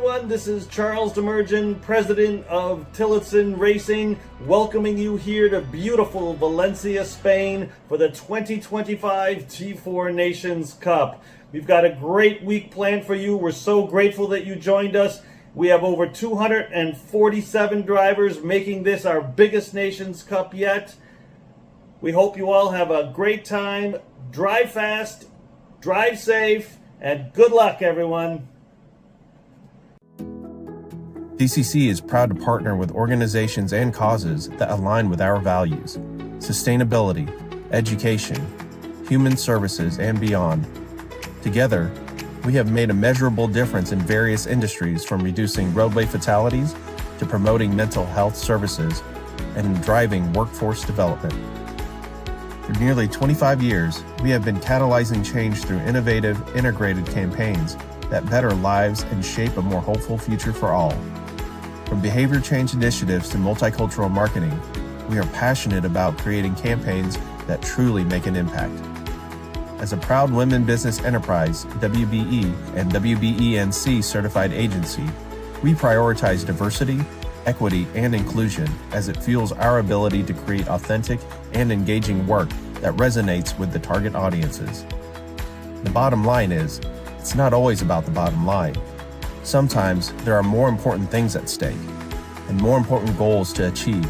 everyone, this is Charles Demerjen, President of Tillotson Racing, welcoming you here to beautiful Valencia, Spain for the 2025 T4 Nations Cup. We've got a great week planned for you. We're so grateful that you joined us. We have over 247 drivers making this our biggest Nations Cup yet. We hope you all have a great time. Drive fast, drive safe, and good luck, everyone. DCC is proud to partner with organizations and causes that align with our values: sustainability, education, human services, and beyond. Together, we have made a measurable difference in various industries, from reducing roadway fatalities to promoting mental health services and driving workforce development. For nearly 25 years, we have been catalyzing change through innovative, integrated campaigns that better lives and shape a more hopeful future for all. From behavior change initiatives to multicultural marketing, we are passionate about creating campaigns that truly make an impact. As a proud women business enterprise, WBE and WBENC certified agency, we prioritize diversity, equity, and inclusion as it fuels our ability to create authentic and engaging work that resonates with the target audiences. The bottom line is, it's not always about the bottom line. Sometimes there are more important things at stake and more important goals to achieve.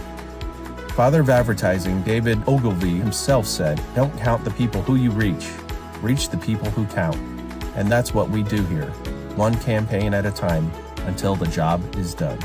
Father of advertising David Ogilvy himself said, "Don't count the people who you reach the people who count." And that's what we do here, one campaign at a time until the job is done.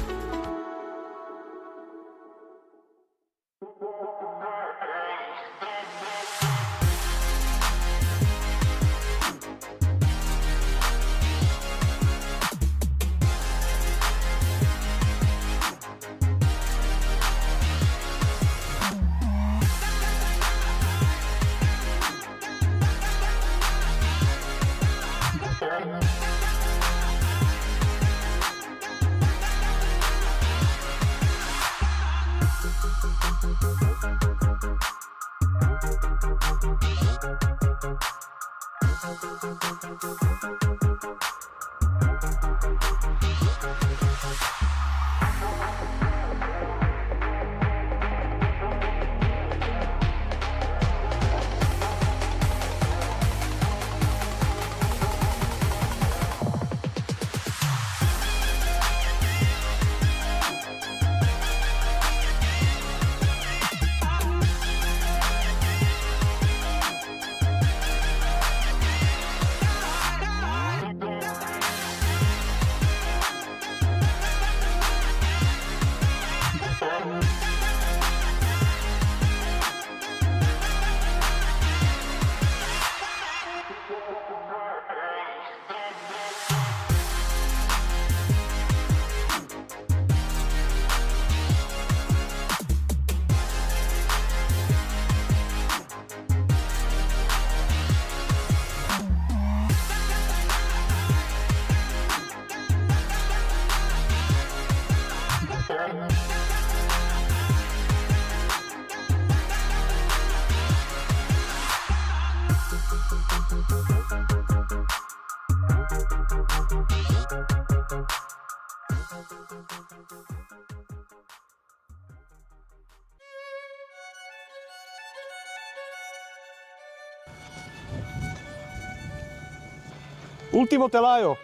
Ultimo telaio.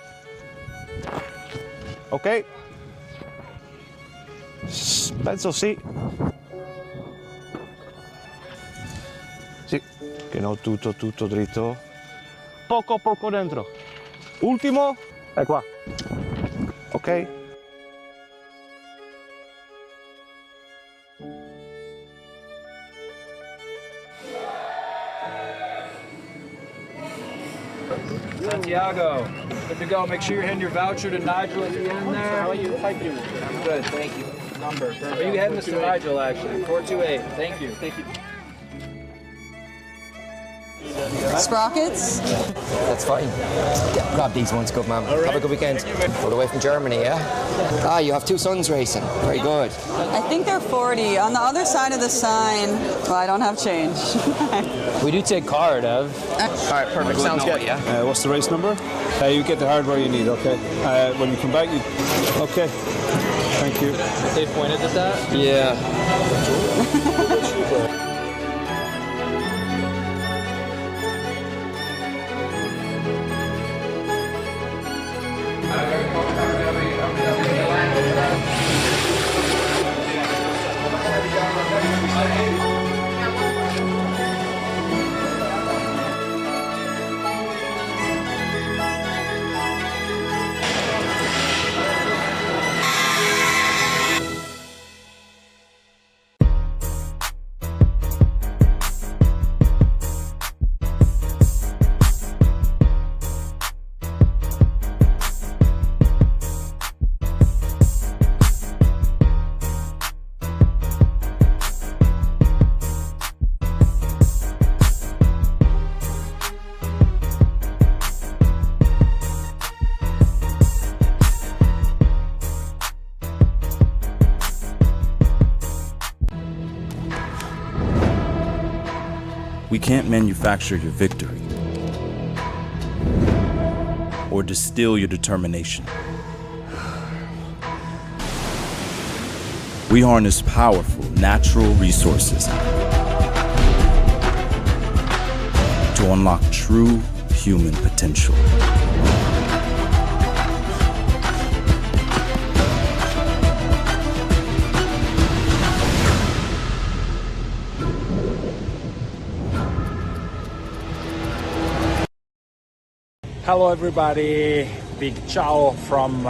Ok. Penso sì. Sì, che non tutto dritto. Poco dentro. Ultimo. È qua. Ok. Santiago, good to go. Make sure you're handing your voucher to Nigel at the end there. How are you? I'm good, thank you. Number. Are you heading this to Nigel, actually? 428. Thank you. Thank you. Sprockets? That's fine. Grab these ones, good man. Have a good weekend. All the way from Germany, yeah? Ah, you have two sons racing. Very good. I think they're 40. On the other side of the sign, well, I don't have change. We do take card of. All right, perfect. Sounds good. Yeah. What's the race number? You get the hardware you need, okay? When you come back, you... Okay. Thank you. They pointed at that? Yeah. We can't manufacture your victory or distill your determination. We harness powerful natural resources to unlock true human potential. Hello everybody, big ciao from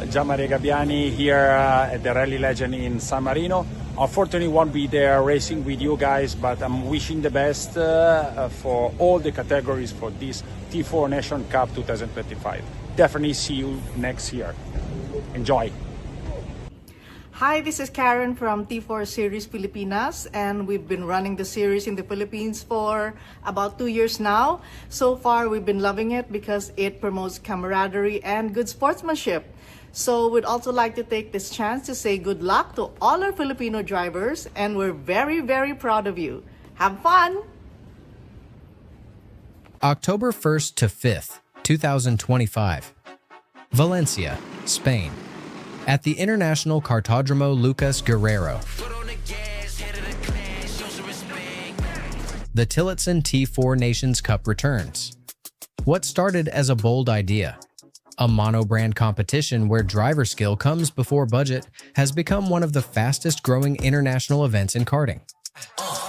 Gianmaria Gabbiani here at the Rally Legend in San Marino. Unfortunately won't be there racing with you guys, but I'm wishing the best for all the categories for this T4 Nations Cup 2025. Definitely see you next year. Enjoy! Hi, this is Karen from T4 Series Pilipinas, and we've been running the series in the Philippines for about 2 years now. So far, we've been loving it because it promotes camaraderie and good sportsmanship. So we'd also like to take this chance to say good luck to all our Filipino drivers, and we're very, very proud of you. Have fun! October 1st to 5th, 2025. Valencia, Spain. At the International Kartodromo Lucas Guerrero. The Tillotson T4 Nations Cup returns. What started as a bold idea, a mono-brand competition where driver skill comes before budget, has become one of the fastest-growing international events in karting.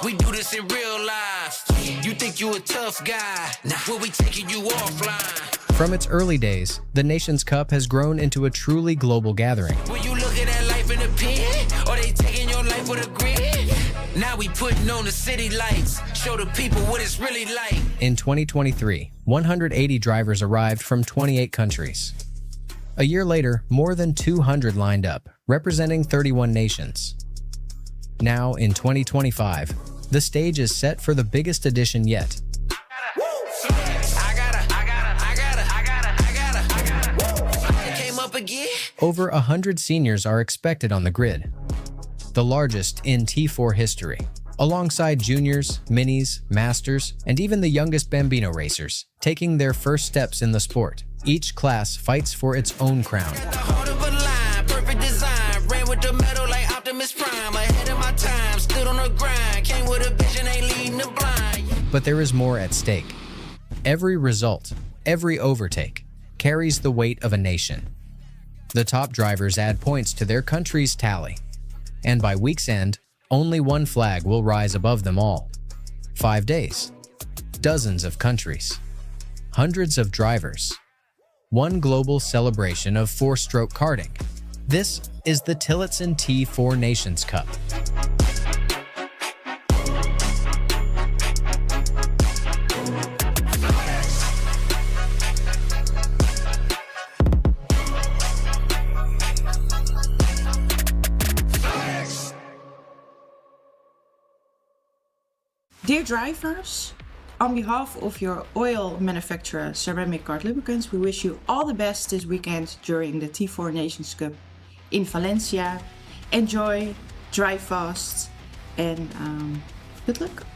We do this in real life. You think you a tough guy? Nah, we'll be taking you offline. From its early days, the Nations Cup has grown into a truly global gathering. When you looking at life in a pen, or they taking your life with a grid? Now we putting on the city lights, show the people what it's really like. In 2023, 180 drivers arrived from 28 countries. A year later, more than 200 lined up, representing 31 nations. Now, in 2025, the stage is set for the biggest edition yet. Over 100 seniors are expected on the grid, the largest in T4 history, alongside juniors, minis, masters, and even the youngest Bambino racers, taking their first steps in the sport. Each class fights for its own crown. But there is more at stake. Every result, every overtake, carries the weight of a nation. The top drivers add points to their country's tally, and by week's end, only one flag will rise above them all. 5 days, dozens of countries, hundreds of drivers, one global celebration of four-stroke karting. This is the Tillotson T4 Nations Cup. Dear drivers, On behalf of your oil manufacturer Ceramic Kart Lubricants, we wish you all the best this weekend during the T4 Nations Cup in Valencia. Enjoy, drive fast, and good luck.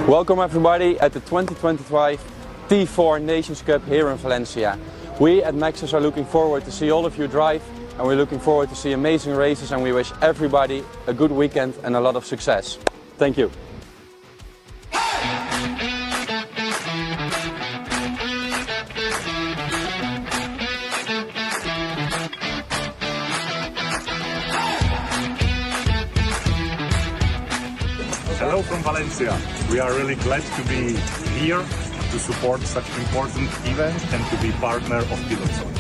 Welcome everybody at the 2025 T4 Nations Cup here in Valencia. We at Maxxis are looking forward to see all of you drive, and we're looking forward to see amazing races, and we wish everybody a good weekend and a lot of success. Thank you. Hello from Valencia. We are really glad to be here to support such an important event and to be partner of Tillotson.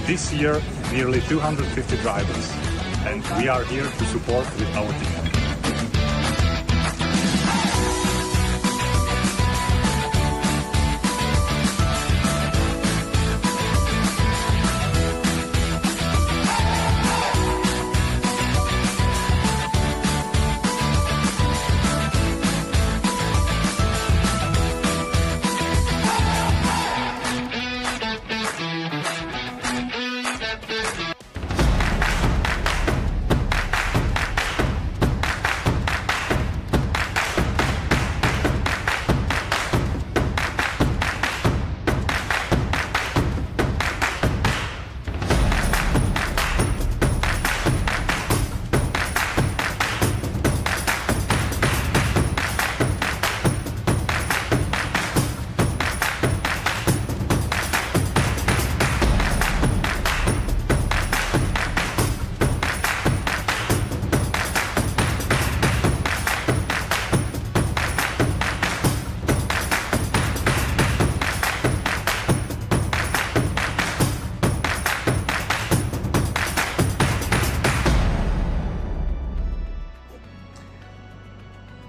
This year, nearly 250 drivers, and we are here to support with our team.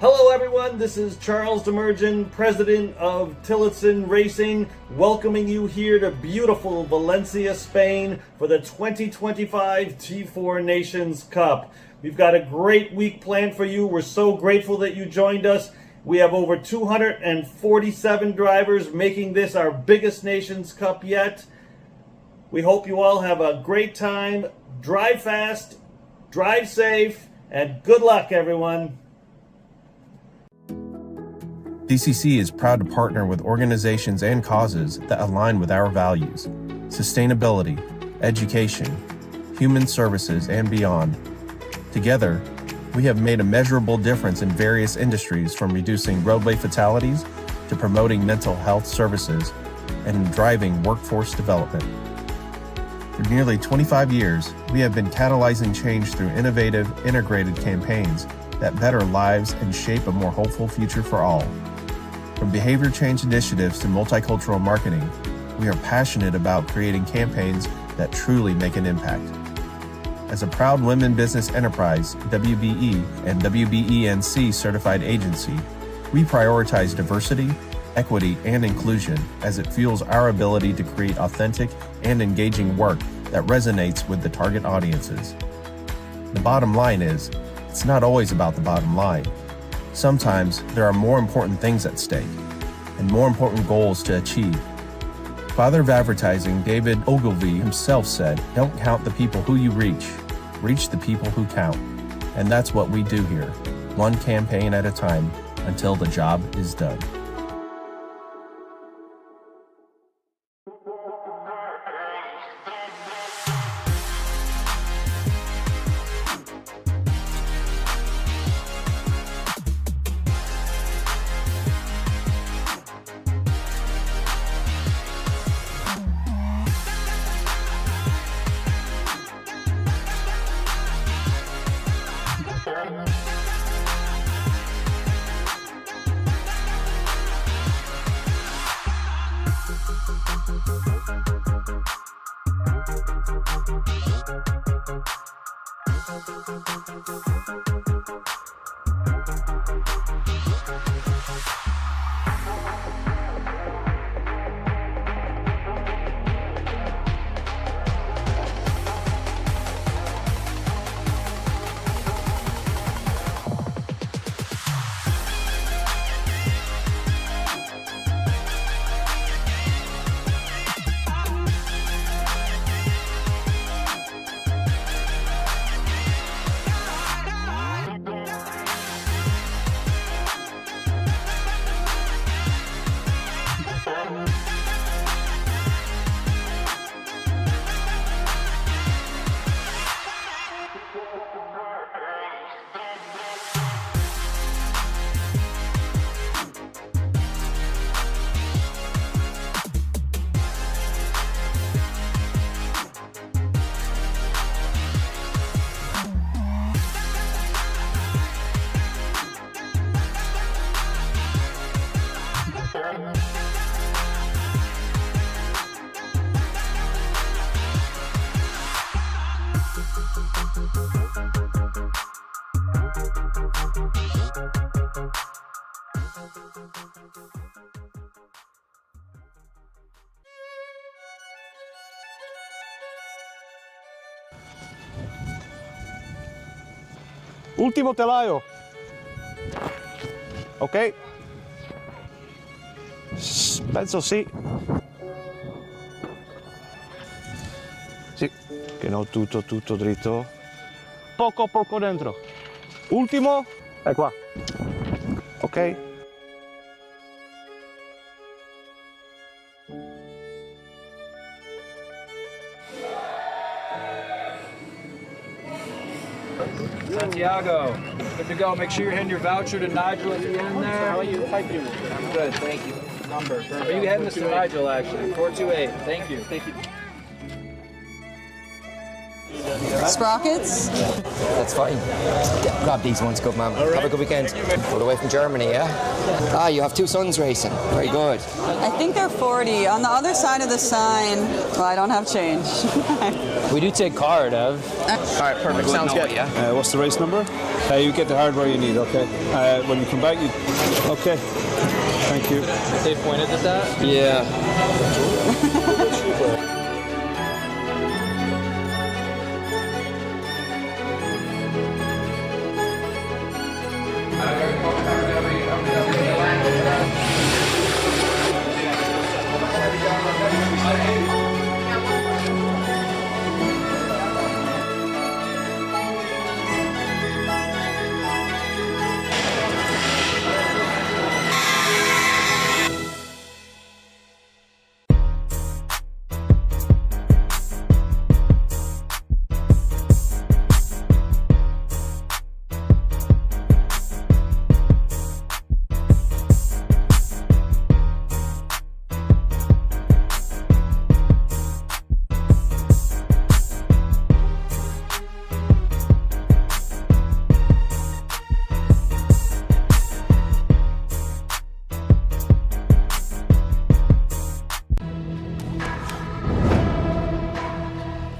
Hello everyone, this is Charles Demerjen, President of Tillotson Racing, welcoming you here to beautiful Valencia, Spain for the 2025 T4 Nations Cup. We've got a great week planned for you. We're so grateful that you joined us. We have over 247 drivers making this our biggest Nations Cup yet. We hope you all have a great time. Drive fast, drive safe, and good luck everyone. DCC is proud to partner with organizations and causes that align with our values: sustainability, education, human services, and beyond. Together, we have made a measurable difference in various industries, from reducing roadway fatalities to promoting mental health services and driving workforce development. For nearly 25 years, we have been catalyzing change through innovative, integrated campaigns that better lives and shape a more hopeful future for all. From behavior change initiatives to multicultural marketing, we are passionate about creating campaigns that truly make an impact. As a proud women business enterprise, WBE and WBENC certified agency, we prioritize diversity, equity, and inclusion as it fuels our ability to create authentic and engaging work that resonates with the target audiences. The bottom line is, it's not always about the bottom line. Sometimes there are more important things at stake and more important goals to achieve. Father of advertising David Ogilvy himself said, "Don't count the people who you reach the people who count." And that's what we do here, one campaign at a time until the job is done. Ultimo telaio. Ok. Penso sì. Sì, che non tutto dritto. Poco dentro. Ultimo. È qua. Ok. Santiago, good to go. Make sure you're hitting your voucher to Nigel at the end there. How are you? I'm good, thank you. Number. Are you heading this to Nigel, actually? 428. Thank you. Thank you. Sprockets? That's fine. Grab these ones, good man. Have a good weekend. All the way from Germany, yeah? Ah, you have two sons racing. Very good. I think they're 40. On the other side of the sign, well, I don't have change. We do take card of. All right, perfect. Sounds good. Yeah. What's the race number? You get the hardware you need, okay? When you come back, you... Okay. Thank you. They pointed at that? Yeah.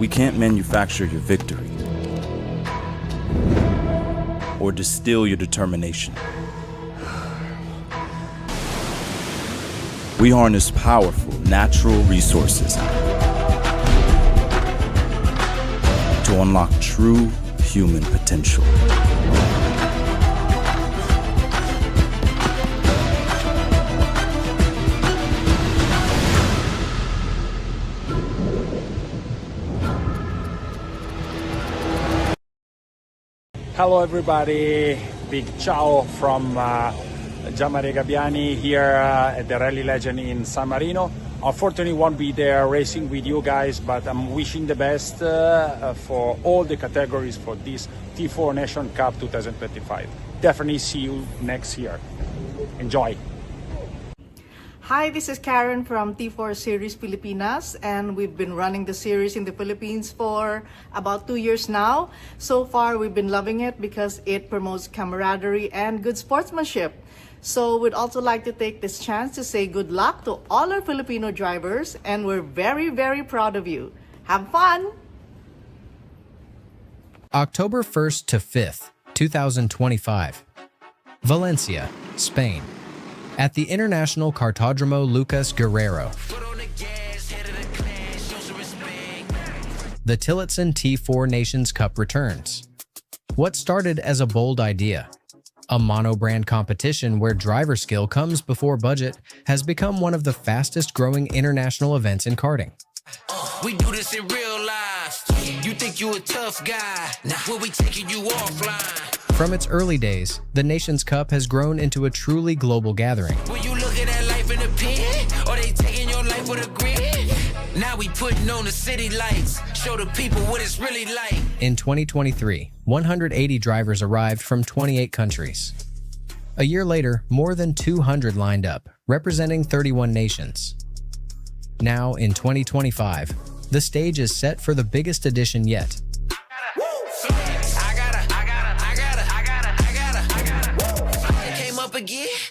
We can't manufacture your victory or distill your determination. We harness powerful natural resources to unlock true human potential. Hello everybody, big ciao from Gianmaria Gabbiani here at the Rally Legend in San Marino. Unfortunately won't be there racing with you guys, but I'm wishing the best for all the categories for this T4 Nations Cup 2025. Definitely see you next year. Enjoy! Hi, this is Karen from T4 Series Pilipinas, and we've been running the series in the Philippines for about 2 years now. So far, we've been loving it because it promotes camaraderie and good sportsmanship. So we'd also like to take this chance to say good luck to all our Filipino drivers, and we're very, very proud of you. Have fun! October 1st to 5th, 2025. Valencia, Spain. At the International Kartodromo Lucas Guerrero. The Tillotson T4 Nations Cup returns. What started as a bold idea, a mono-brand competition where driver skill comes before budget, has become one of the fastest-growing international events in karting. We do this in real life. You think you a tough guy? Nah, we'll be taking you offline. From its early days, the Nations Cup has grown into a truly global gathering. When you looking at life in a pen, or they taking your life with a grin? Now we putting on the city lights, show the people what it's really like. In 2023, 180 drivers arrived from 28 countries. A year later, more than 200 lined up, representing 31 nations. Now, in 2025, the stage is set for the biggest edition yet.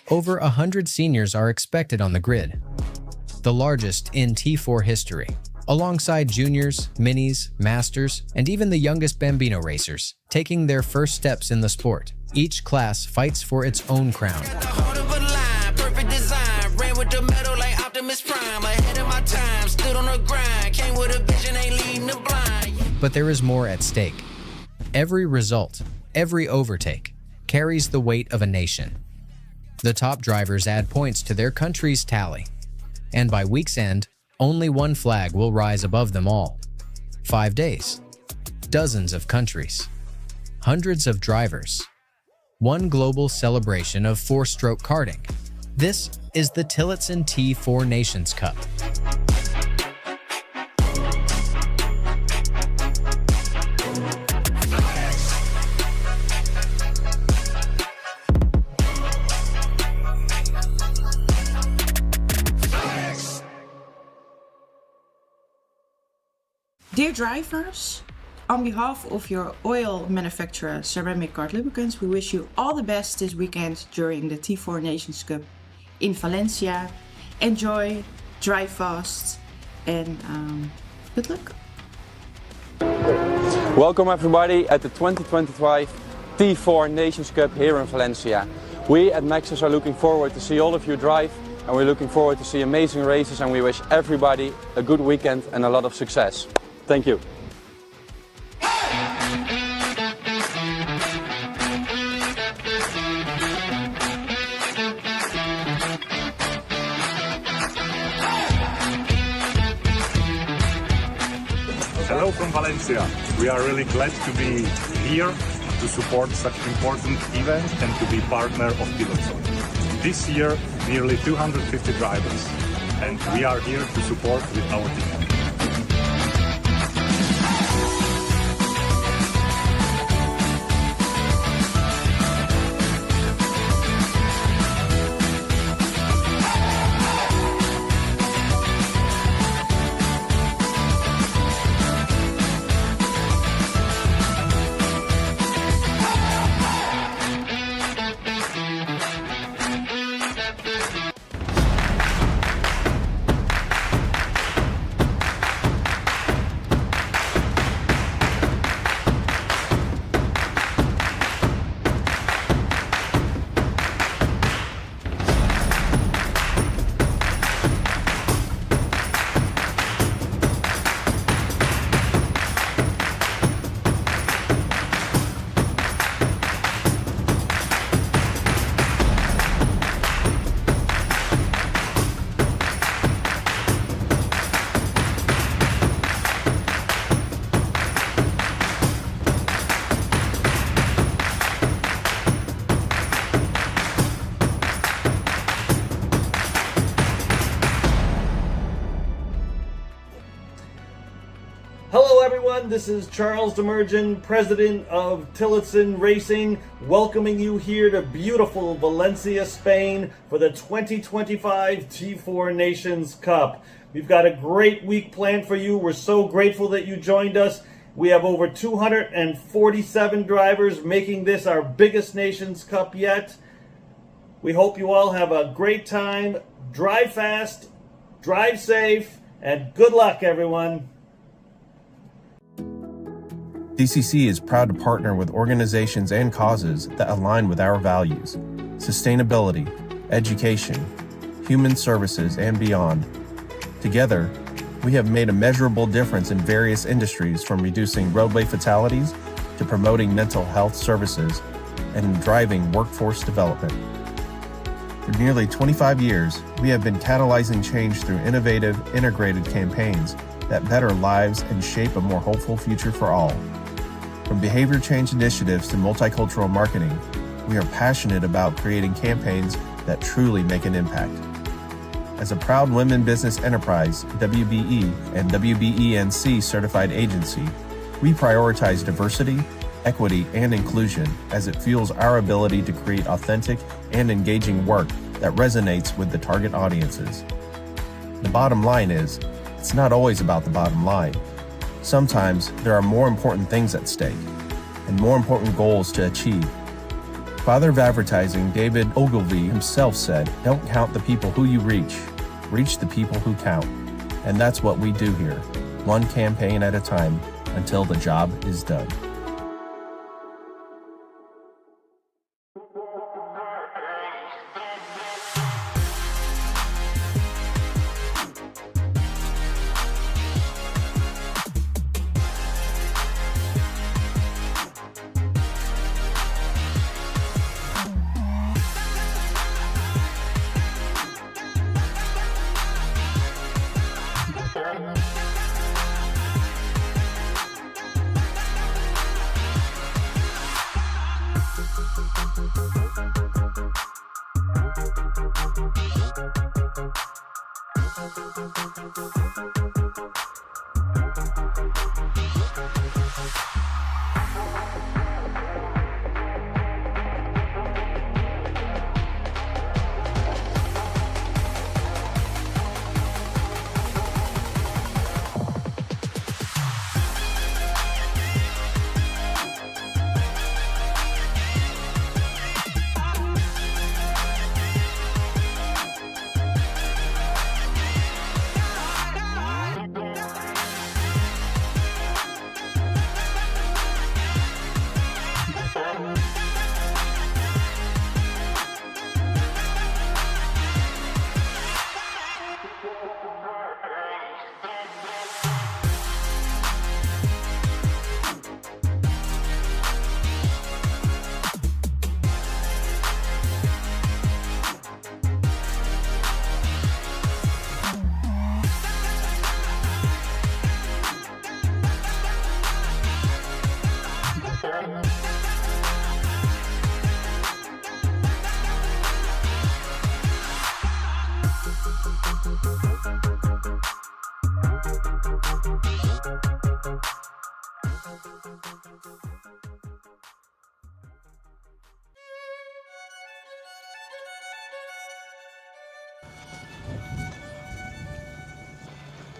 Over 100 seniors are expected on the grid, the largest in T4 history, alongside juniors, minis, masters, and even the youngest Bambino racers, taking their first steps in the sport. Each class fights for its own crown. with the metal like Optimus Prime. Ahead of my time, stood on the grind. Came with a vision, ain't leading the blind. But there is more at stake. Every result, every overtake, carries the weight of a nation. The top drivers add points to their country's tally. And by week's end, only one flag will rise above them all. 5 days, dozens of countries, hundreds of drivers, one global celebration of four-stroke karting. This is the Tillotson T4 Nations Cup. Dear drivers, on behalf of your oil manufacturer Ceramic Kart Lubricants, we wish you all the best this weekend during the T4 Nations Cup in Valencia. Enjoy, drive fast, and good luck. Welcome everybody at the 2025 T4 Nations Cup here in Valencia. We at Maxxis are looking forward to see all of you drive, and we're looking forward to see amazing races, and we wish everybody a good weekend and a lot of success. Thank you. Hello from Valencia. We are really glad to be here to support such important event and to be partner of Tillotson. This year, nearly 250 drivers, and we are here to support with our team. Hello everyone, this is Charles Demerjen, President of Tillotson Racing, welcoming you here to beautiful Valencia, Spain for the 2025 T4 Nations Cup. We've got a great week planned for you. We're so grateful that you joined us. We have over 247 drivers making this our biggest Nations Cup yet. We hope you all have a great time. Drive fast, drive safe, and good luck everyone. DCC is proud to partner with organizations and causes that align with our values: sustainability, education, human services, and beyond. Together, we have made a measurable difference in various industries, from reducing roadway fatalities to promoting mental health services and driving workforce development. For nearly 25 years, we have been catalyzing change through innovative, integrated campaigns that better lives and shape a more hopeful future for all. From behavior change initiatives to multicultural marketing, we are passionate about creating campaigns that truly make an impact. As a proud women business enterprise, WBE and WBENC certified agency, we prioritize diversity, equity, and inclusion as it fuels our ability to create authentic and engaging work that resonates with the target audiences. The bottom line is, it's not always about the bottom line. Sometimes there are more important things at stake and more important goals to achieve. Father of advertising David Ogilvy himself said, "Don't count the people who you reach the people who count." And that's what we do here, one campaign at a time until the job is done.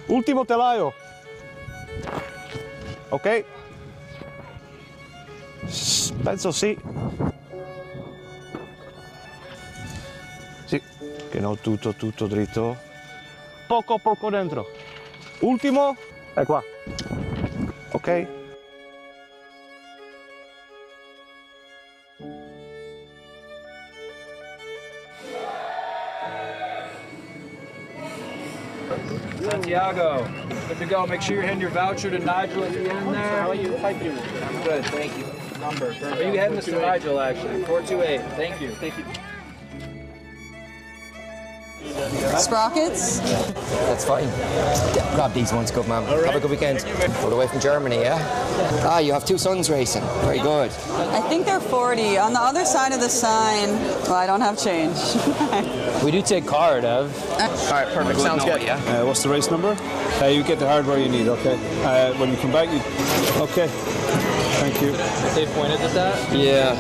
Ultimo telaio. Ok. Penso sì. Sì, che non tutto dritto. Poco dentro. Ultimo, è qua. Ok. Santiago, good to go. Make sure you're hitting your voucher to Nigel at the end there. How are you? I'm good, thank you. Number. Are you heading to Nigel actually? 428. Thank you. Thank you. Sprockets? That's fine. Grab these ones, good man. Have a good weekend. All the way from Germany, yeah? Ah, you have two sons racing. Very good. I think they're 40. On the other side of the sign, well, I don't have change. We do take card, Ev. All right, perfect. Sounds good. Yeah. What's the race number? You get the hardware you need, okay? When you come back, you... Okay. Thank you. They pointed at that? Yeah.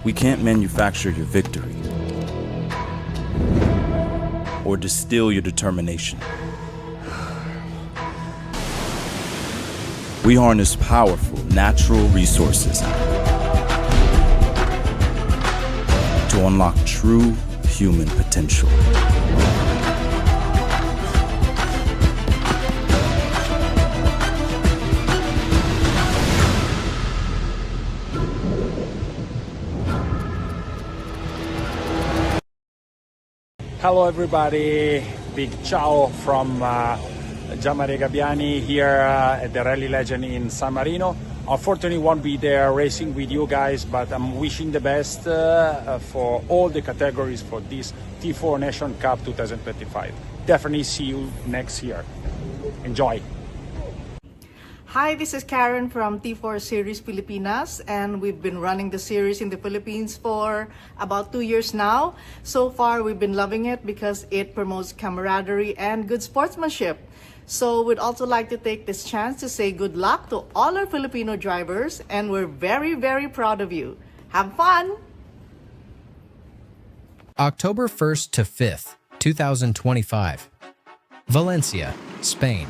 We can't manufacture your victory or distill your determination. We harness powerful natural resources to unlock true human potential. Hello everybody, big ciao from Gianmaria Gabbiani here at the Rally Legend in San Marino. Unfortunately won't be there racing with you guys, but I'm wishing the best for all the categories for this T4 Nations Cup 2025. Definitely see you next year. Enjoy! Hi, this is Karen from T4 Series Pilipinas, and we've been running the series in the Philippines for about 2 years now. So far, we've been loving it because it promotes camaraderie and good sportsmanship. So we'd also like to take this chance to say good luck to all our Filipino drivers, and we're very, very proud of you. Have fun! October 1st to 5th, 2025. Valencia, Spain.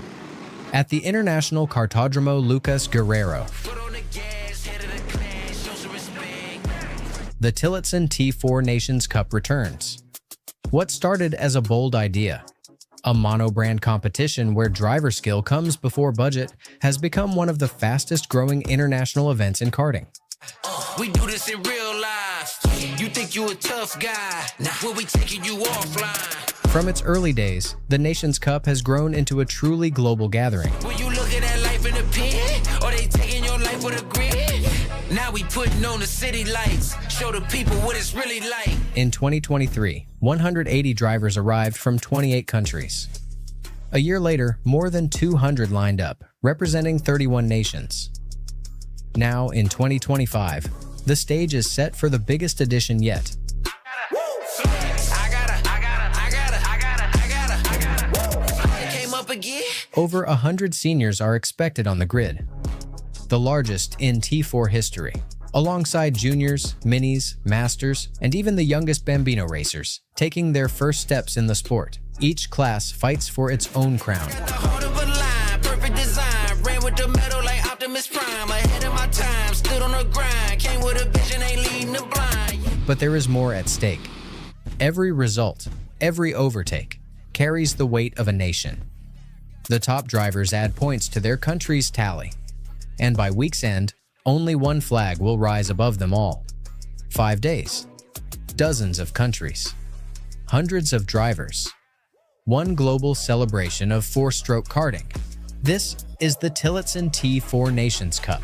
At the International Kartodromo Lucas Guerrero. The Tillotson T4 Nations Cup returns. What started as a bold idea, a mono-brand competition where driver skill comes before budget, has become one of the fastest-growing international events in karting. We do this in real life. You think you a tough guy? Nah, we'll be taking you offline. From its early days, the Nations Cup has grown into a truly global gathering. When you looking at life in a pen, or they taking your life with a grid? Now we putting on the city lights, show the people what it's really like. In 2023, 180 drivers arrived from 28 countries. A year later, more than 200 lined up, representing 31 nations. Now, in 2025, the stage is set for the biggest edition yet. Over 100 seniors are expected on the grid, the largest in T4 history, alongside juniors, minis, masters, and even the youngest Bambino racers, taking their first steps in the sport. Each class fights for its own crown. But there is more at stake. Every result, every overtake, carries the weight of a nation. The top drivers add points to their country's tally, and by week's end, only one flag will rise above them all. 5 days, dozens of countries, hundreds of drivers, one global celebration of four-stroke karting. This is the Tillotson T4 Nations Cup.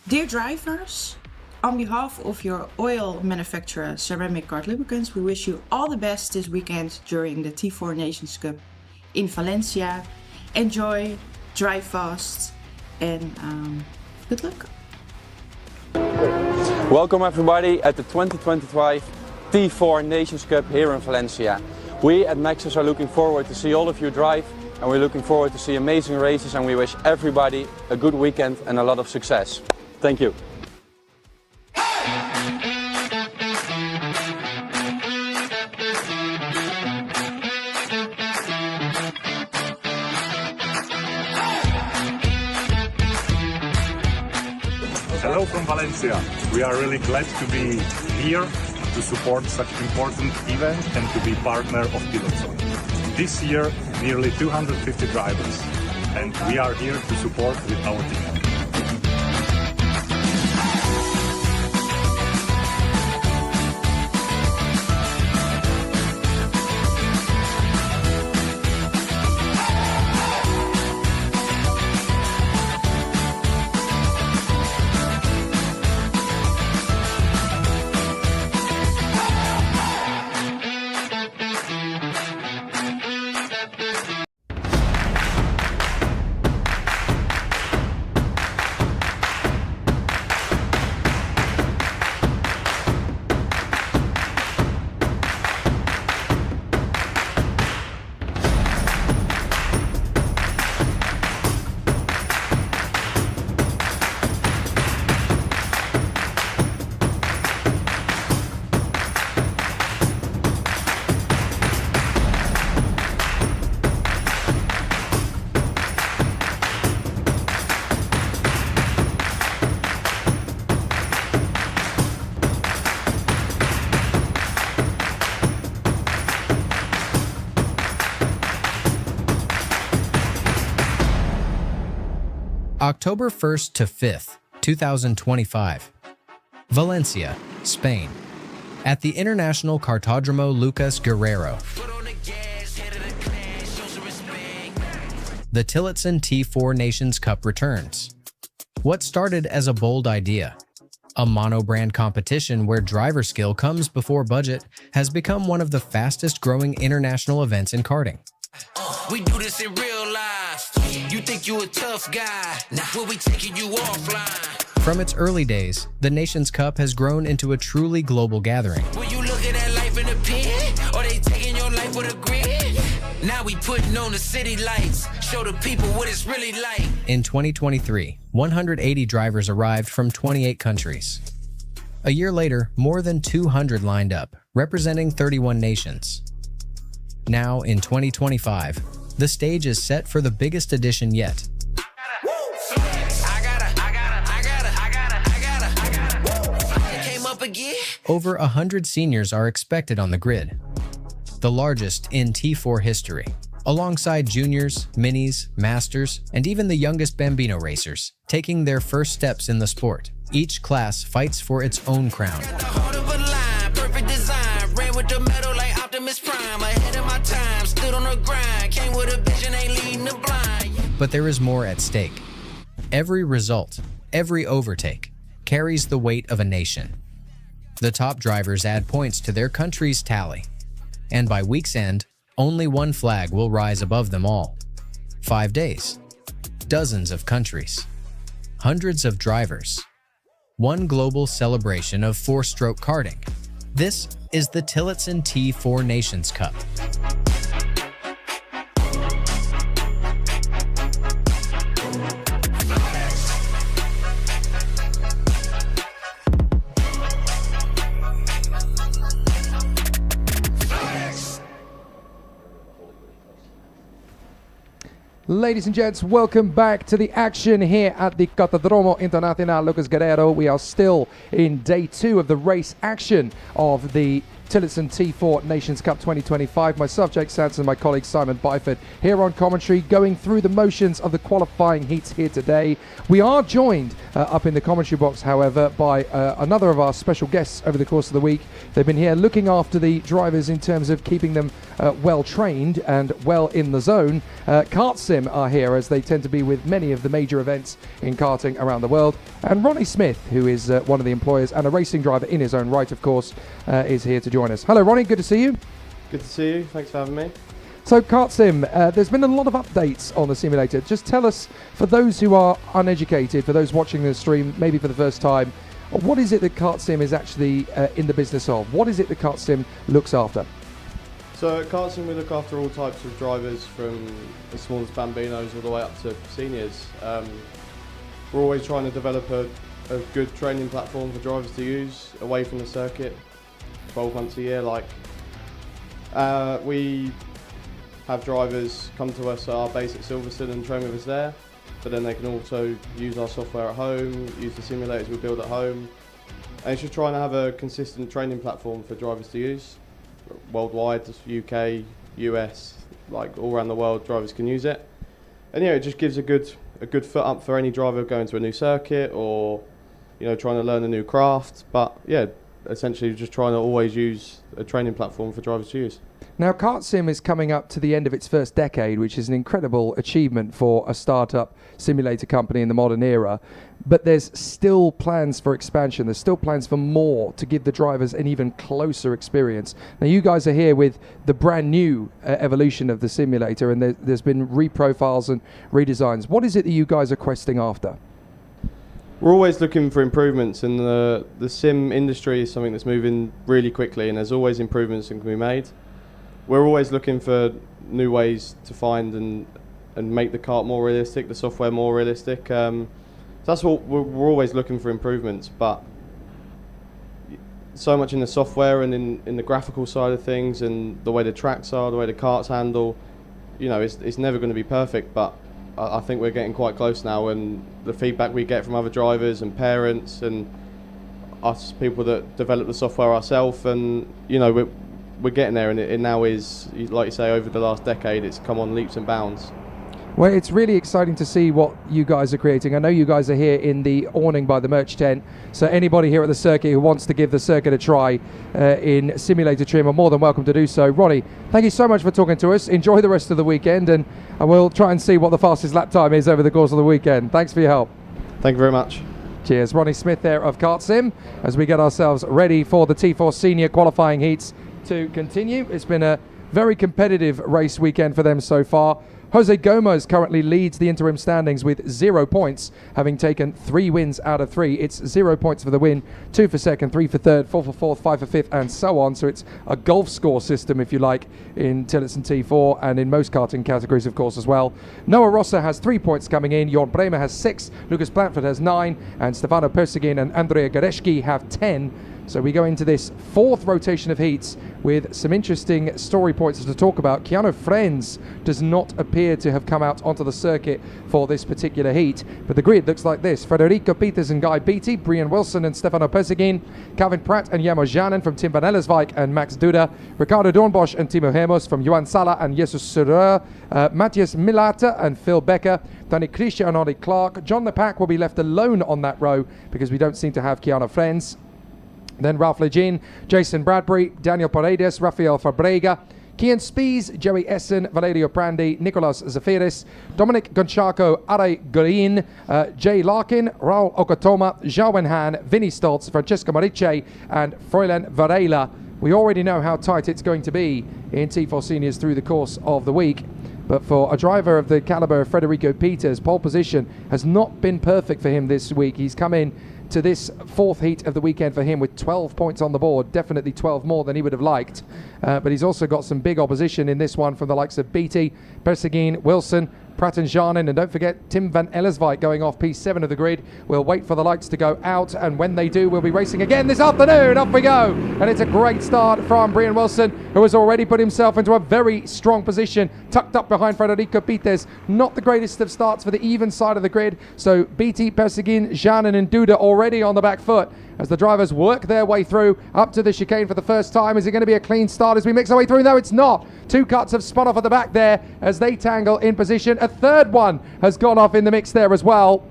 Dear drivers, on behalf of your oil manufacturer Ceramic Kart Lubricants, we wish you all the best this weekend during the T4 Nations Cup in Valencia. Enjoy, drive fast, and good luck. Welcome everybody at the 2025 T4 Nations Cup here in Valencia. We at Maxxis are looking forward to see all of you drive, and we're looking forward to see amazing races, and we wish everybody a good weekend and a lot of success. Thank you. Hello from Valencia. We are really glad to be here to support such important event and to be partner of Tillotson. This year, nearly 250 drivers, and we are here to support with our team. October 1st to 5th, 2025. Valencia, Spain. At the International Kartodromo Lucas Guerrero. The Tillotson T4 Nations Cup returns. What started as a bold idea, a mono-brand competition where driver skill comes before budget, has become one of the fastest growing international events in karting. We do this in real life. You think you a tough guy? Nah, we'll be taking you offline. From its early days, the Nations Cup has grown into a truly global gathering. When you looking at life in a pen, or they taking your life with a grid? Now we putting on the city lights, show the people what it's really like. In 2023, 180 drivers arrived from 28 countries. A year later, more than 200 lined up, representing 31 nations. Now, in 2025, the stage is set for the biggest edition yet. Over 100 seniors are expected on the grid, the largest in T4 history, alongside juniors, minis, masters, and even the youngest Bambino racers, taking their first steps in the sport. Each class fights for its own crown. But there is more at stake. Every result, every overtake, carries the weight of a nation. The top drivers add points to their country's tally, and by week's end, only one flag will rise above them all. 5 days, dozens of countries, hundreds of drivers, one global celebration of four-stroke karting. This is the Tillotson T4 Nations Cup. Ladies and gents, welcome back to the action here at the Kartodromo Internacional Lucas Guerrero. We are still in day 2 of the race action of the Tillotson T4 Nations Cup 2025. Myself, Jake Sanson, my colleague Simon Byford here on commentary, going through the motions of the qualifying heats here today. We are joined up in the commentary box, however, by another of our special guests over the course of the week. They've been here looking after the drivers in terms of keeping them well trained and well in the zone. Kart Sim are here, as they tend to be with many of the major events in karting around the world. And Ronnie Smith, who is one of the employers and a racing driver in his own right, of course, is here to join us. Hello, Ronnie. Good to see you. Good to see you. Thanks for having me. So, Kart Sim, there's been a lot of updates on the simulator. Just tell us, for those who are uneducated, for those watching the stream maybe for the first time, what is it that Kart Sim is actually in the business of? What is it that Kart Sim looks after? So at Kart Sim we look after all types of drivers, from the smallest bambinos all the way up to seniors. We're always trying to develop a good training platform for drivers to use away from the circuit 12 months a year. We have drivers come to us at our base at Silverstone and train with us there, but then they can also use our software at home, use the simulators we build at home, and it's just trying to have a consistent training platform for drivers to use worldwide. UK, US, all around the world, drivers can use it. And it just gives a good foot up for any driver going to a new circuit or trying to learn a new craft. But essentially just trying to always use a training platform for drivers to use. Now, Kart Sim is coming up to the end of its first decade, which is an incredible achievement for a startup simulator company in the modern era. But there's still plans for expansion. There's still plans for more to give the drivers an even closer experience. Now, you guys are here with the brand new evolution of the simulator, and there's been reprofiles and redesigns. What is it that you guys are questing after? We're always looking for improvements, and the sim industry is something that's moving really quickly, and there's always improvements that can be made. We're always looking for new ways to find and make the kart more realistic, the software more realistic. That's what we're always looking for improvements, but so much in the software and in the graphical side of things, and the way the tracks are, the way the karts handle, it's never going to be perfect, but I think we're getting quite close now, and the feedback we get from other drivers and parents and us people that develop the software ourselves, and we're getting there, and it now is, like you say, over the last decade, it's come on leaps and bounds. Well, it's really exciting to see what you guys are creating. I know you guys are here in the awning by the merch tent, so anybody here at the circuit who wants to give the circuit a try in simulator trim are more than welcome to do so. Ronnie, thank you so much for talking to us. Enjoy the rest of the weekend, and we'll try and see what the fastest lap time is over the course of the weekend. Thanks for your help. Thank you very much. Cheers. Ronnie Smith there of Kart Sim, as we get ourselves ready for the T4 Senior qualifying heats to continue. It's been a very competitive race weekend for them so far. Jose Gomez currently leads the interim standings with 0 points, having taken 3 wins out of 3. It's 0 points for the win, 2 for second, 3 for third, 4 for fourth, 5 for fifth, and so on. So it's a golf score system, if you like, in Tillotson T4 and in most karting categories, of course, as well. Noah Rossa has 3 points coming in, Jorn Bremer has 6, Lucas Blanford has 9, and Stefano Persegin and Andrea Gareszki have 10. So we go into this 4th rotation of heats with some interesting story points to talk about. Keanu Friends does not appear to have come out onto the circuit for this particular heat, but the grid looks like this. Federico Peters and Guy Beattie, Brian Wilson and Stefano Persegin, Calvin Pratt and Jamo Janen from Tim van Ellerswijk and Max Duda, Ricardo Dornbosch and Timo Hermos from Johan Sala and Jesus Surer, Matthias Millata and Phil Becker, Danny Krisha and Ollie Clark. John Lepac will be left alone on that row because we don't seem to have Keanu Friends. Then Ralph Lejean, Jason Bradbury, Daniel Paredes, Rafael Fabrega, Kian Spies, Joey Essen, Valerio Prandi, Nicolas Zafiris, Dominic Gonchaco, Are Gurin, Jay Larkin, Raul Okatoma, Zhao Wenhan, Vinny Stoltz, Francesco Marice, and Froilan Varela. We already know how tight it's going to be in T4 Seniors through the course of the week. But for a driver of the caliber of Federico Peters, pole position has not been perfect for him this week. He's come in to this 4th heat of the weekend for him with 12 points on the board, definitely 12 more than he would have liked. But he's also got some big opposition in this one from the likes of Beattie, Persegin, Wilson, Pratt and Janin, and don't forget Tim van Ellerswijk going off P7 of the grid. We'll wait for the lights to go out, and when they do, we'll be racing again this afternoon. Off we go, and it's a great start from Brian Wilson, who has already put himself into a very strong position, tucked up behind Frederico Pites. Not the greatest of starts for the even side of the grid, so Beatty, Persegin, Janin and Duda already on the back foot as the drivers work their way through up to the chicane for the first time. Is it going to be a clean start as we mix our way through? No, it's not. Two cuts have spun off at the back there as they tangle in position. A third one has gone off in the mix there as well.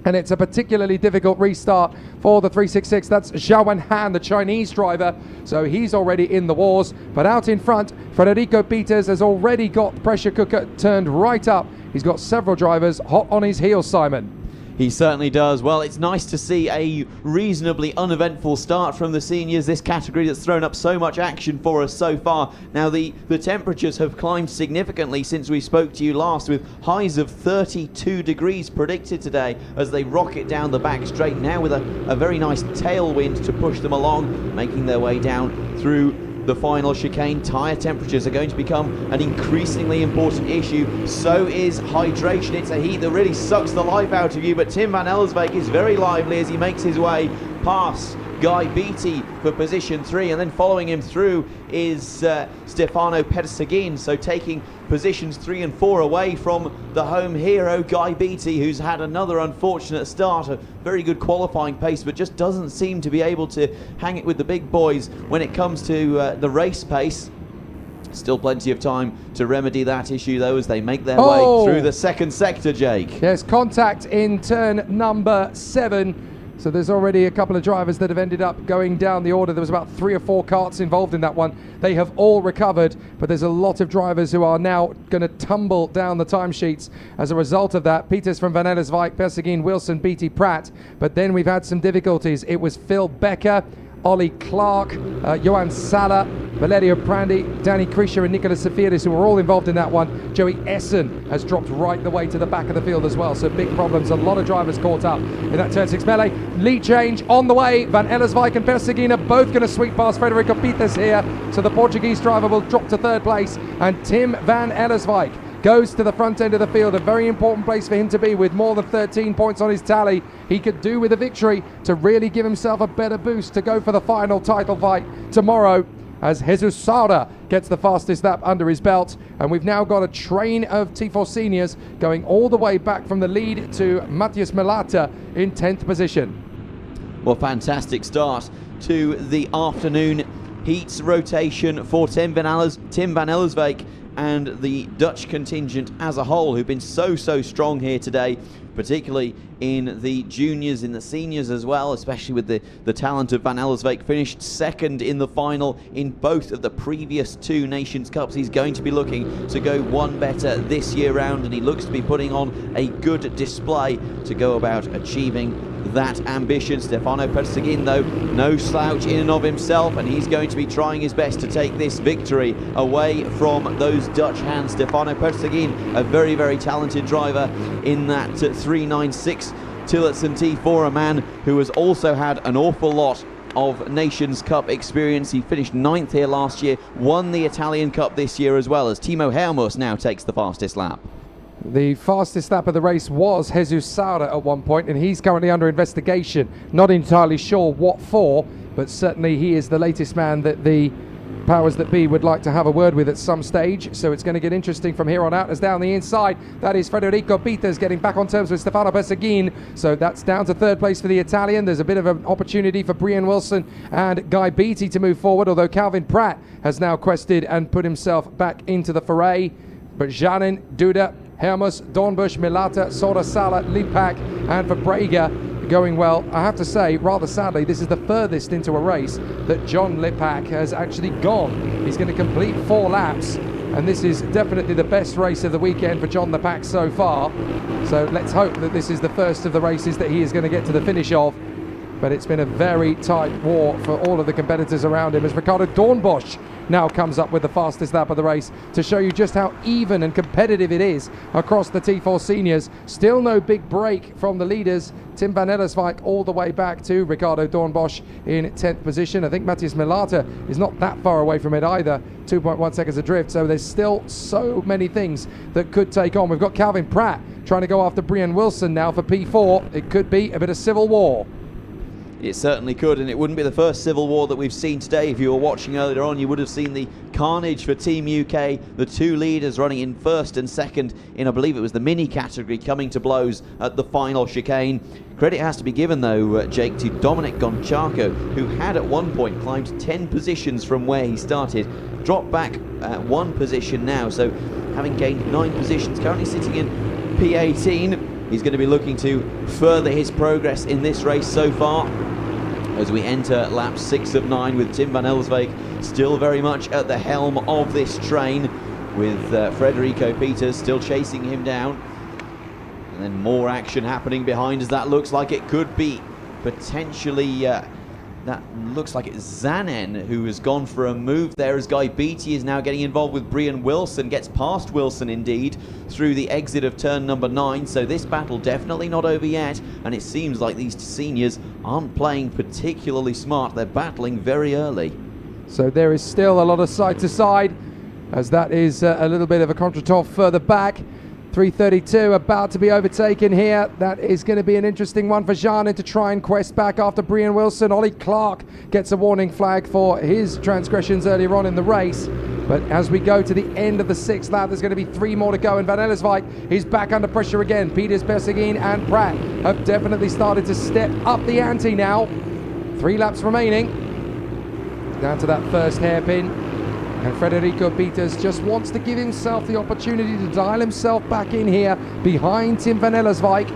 And it's a particularly difficult restart for the 366. That's Zhao Wenhan, the Chinese driver. So he's already in the wars. But out in front, Frederico Pites has already got the pressure cooker turned right up. He's got several drivers hot on his heels, Simon. He certainly does. Well, it's nice to see a reasonably uneventful start from the seniors, this category that's thrown up so much action for us so far. Now, the temperatures have climbed significantly since we spoke to you last, with highs of 32 degrees predicted today as they rocket down the back straight, now with a very nice tailwind to push them along, making their way down through the final chicane. Tyre temperatures are going to become an increasingly important issue. So is hydration. It's a heat that really sucks the life out of you, but Tim van Ellerswijk is very lively as he makes his way past Guy Beatty for position 3, and then following him through is Stefano Persegin, so taking positions 3 and 4 away from the home hero Guy Beatty, who's had another unfortunate start, a very good qualifying pace, but just doesn't seem to be able to hang it with the big boys when it comes to the race pace. Still plenty of time to remedy that issue, though, as they make their way through the second sector, Jake. Yes, contact in turn number 7. So there's already a couple of drivers that have ended up going down the order. There was about 3 or 4 karts involved in that one. They have all recovered, but there's a lot of drivers who are now going to tumble down the timesheets as a result of that. Peters from Van Ellerswijk, Persegin, Wilson, Beatty, Pratt. But then we've had some difficulties. It was Phil Becker, Ollie Clark, Johan Sala, Valerio Prandi, Danny Krischer and Nicolas Safiris, who were all involved in that one. Joey Essen has dropped right the way to the back of the field as well, so big problems. A lot of drivers caught up in that turn 6 melee. Lead change on the way. Van Ellerswijk and Persegin are both going to sweep past Frederico Pites here, so the Portuguese driver will drop to 3rd place, and Tim van Ellerswijk goes to the front end of the field, a very important place for him to be with more than 13 points on his tally. He could do with a victory to really give himself a better boost to go for the final title fight tomorrow, as Jesus Sauda gets the fastest lap under his belt. And we've now got a train of T4 seniors going all the way back from the lead to Matthias Melata in 10th position. Well, fantastic start to the afternoon heats rotation for Tim van Ellerswijk and the Dutch contingent as a whole, who've been so strong here today, particularly in the juniors, in the seniors as well, especially with the talent of Van Ellerswijk. Finished 2nd in the final in both of the previous 2 Nations Cups. He's going to be looking to go one better this year round, and he looks to be putting on a good display to go about achieving that ambition. Stefano Persegin, though, no slouch in and of himself, and he's going to be trying his best to take this victory away from those Dutch hands. Stefano Persegin, a very talented driver in that 396 Tillotson T4, a man who has also had an awful lot of Nations Cup experience. He finished 9th here last year, won the Italian Cup this year as well, as Timo Hermus now takes the fastest lap. The fastest lap of the race was Jesus Sauda at one point, and he's currently under investigation. Not entirely sure what for, but certainly he is the latest man that the powers that be would like to have a word with at some stage. So it's going to get interesting from here on out, as down the inside, that is Frederico Pites getting back on terms with Stefano Persegin. So that's down to 3rd place for the Italian. There's a bit of an opportunity for Brian Wilson and Guy Beatty to move forward, although Calvin Pratt has now quested and put himself back into the foray. But Janin, Duda, Hermus, Dornbusch, Milata, Sauda, Sala, Lipak, and for Brega going well. I have to say, rather sadly, this is the furthest into a race that John Lipak has actually gone. He's going to complete 4 laps, and this is definitely the best race of the weekend for John Lipak so far. So let's hope that this is the first of the races that he is going to get to the finish of. but it's been a very tight war for all of the competitors around him as Ricardo Dornbosch now comes up with the fastest lap of the race to show you just how even and competitive it is across the T4 seniors. Still no big break from the leaders. Tim van Ellerswijk all the way back to Ricardo Dornbosch in 10th position. I think Matthias Melata is not that far away from it either, 2.1 seconds adrift. So there's still so many things that could take on. We've got Calvin Pratt trying to go after Brian Wilson now for P4. It could be a bit of civil war. It certainly could, and it wouldn't be the first civil war that we've seen today. If you were watching earlier on, you would have seen the carnage for Team UK, the two leaders running in first and second in, I believe it was the mini category, coming to blows at the final chicane. Credit has to be given, though, Jake, to Dominic Gonchaco, who had at one point climbed 10 positions from where he started, dropped back one position now, so having gained 9 positions, currently sitting in P18. He's going to be looking to further his progress in this race so far as we enter lap 6 of 9 with Tim van Ellerswijk still very much at the helm of this train, with Frederico Peters still chasing him down. And then more action happening behind us. That looks like it could be potentially... that looks like it's Zanen who has gone for a move there, as Guy Beattie is now getting involved with Brian Wilson, gets past Wilson indeed through the exit of turn number 9. So this battle definitely not over yet, and it seems like these seniors aren't playing particularly smart. They're battling very early. So there is still a lot of side to side, as that is a little bit of a contretemps further back. 3:32 about to be overtaken here. That is going to be an interesting one for Janin to try and quest back after Brian Wilson. Ollie Clark gets a warning flag for his transgressions earlier on in the race. But as we go to the end of the 6th lap, there's going to be 3 more to go, and Van Ellerswijk is back under pressure again. Peters, Bersigin and Pratt have definitely started to step up the ante now. 3 laps remaining. Down to that first hairpin. And Frederico Peters just wants to give himself the opportunity to dial himself back in here behind Tim van Ellerswijk.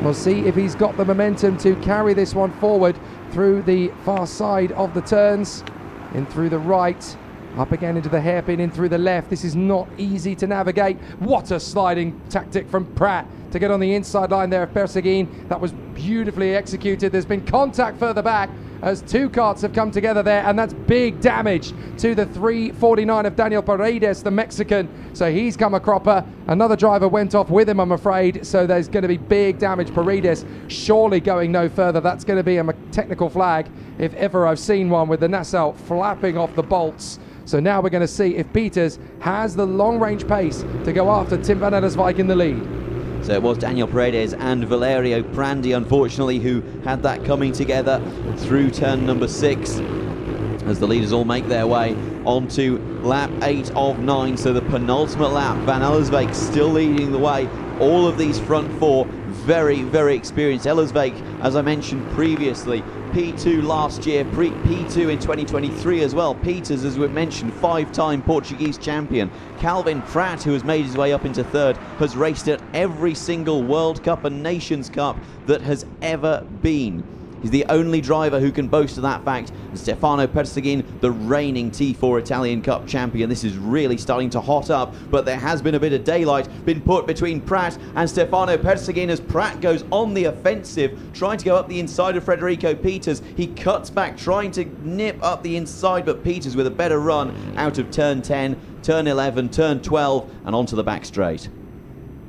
We'll see if he's got the momentum to carry this one forward through the far side of the turns. In through the right, up again into the hairpin, in through the left. This is not easy to navigate. What a sliding tactic from Pratt to get on the inside line there of Persegin. That was beautifully executed. There's been contact further back as 2 carts have come together there, and that's big damage to the 349 of Daniel Paredes, the Mexican. So he's come a cropper. Another driver went off with him, I'm afraid. So there's going to be big damage. Paredes surely going no further. That's going to be a technical flag, if ever I've seen one, with the nacelle flapping off the bolts. So now we're going to see if Peters has the long-range pace to go after Tim van Ellerswijk in the lead. So it was Daniel Paredes and Valerio Prandi, unfortunately, who had that coming together through turn number 6, as the leaders all make their way onto lap 8 of 9. So the penultimate lap, Van Ellerswijk still leading the way. All of these front 4 very, very experienced. Ellerswijk, as I mentioned previously, P2 last year, P2 in 2023 as well. Peters, as we've mentioned, 5-time Portuguese champion. Calvin Pratt, who has made his way up into 3rd, has raced at every single World Cup and Nations Cup that has ever been. He's the only driver who can boast of that fact. And Stefano Persegin, the reigning T4 Italian Cup champion. This is really starting to hot up, but there has been a bit of daylight been put between Pratt and Stefano Persegin as Pratt goes on the offensive, trying to go up the inside of Frederico Peters. He cuts back, trying to nip up the inside, but Peters with a better run out of turn 10, turn 11, turn 12, and onto the back straight.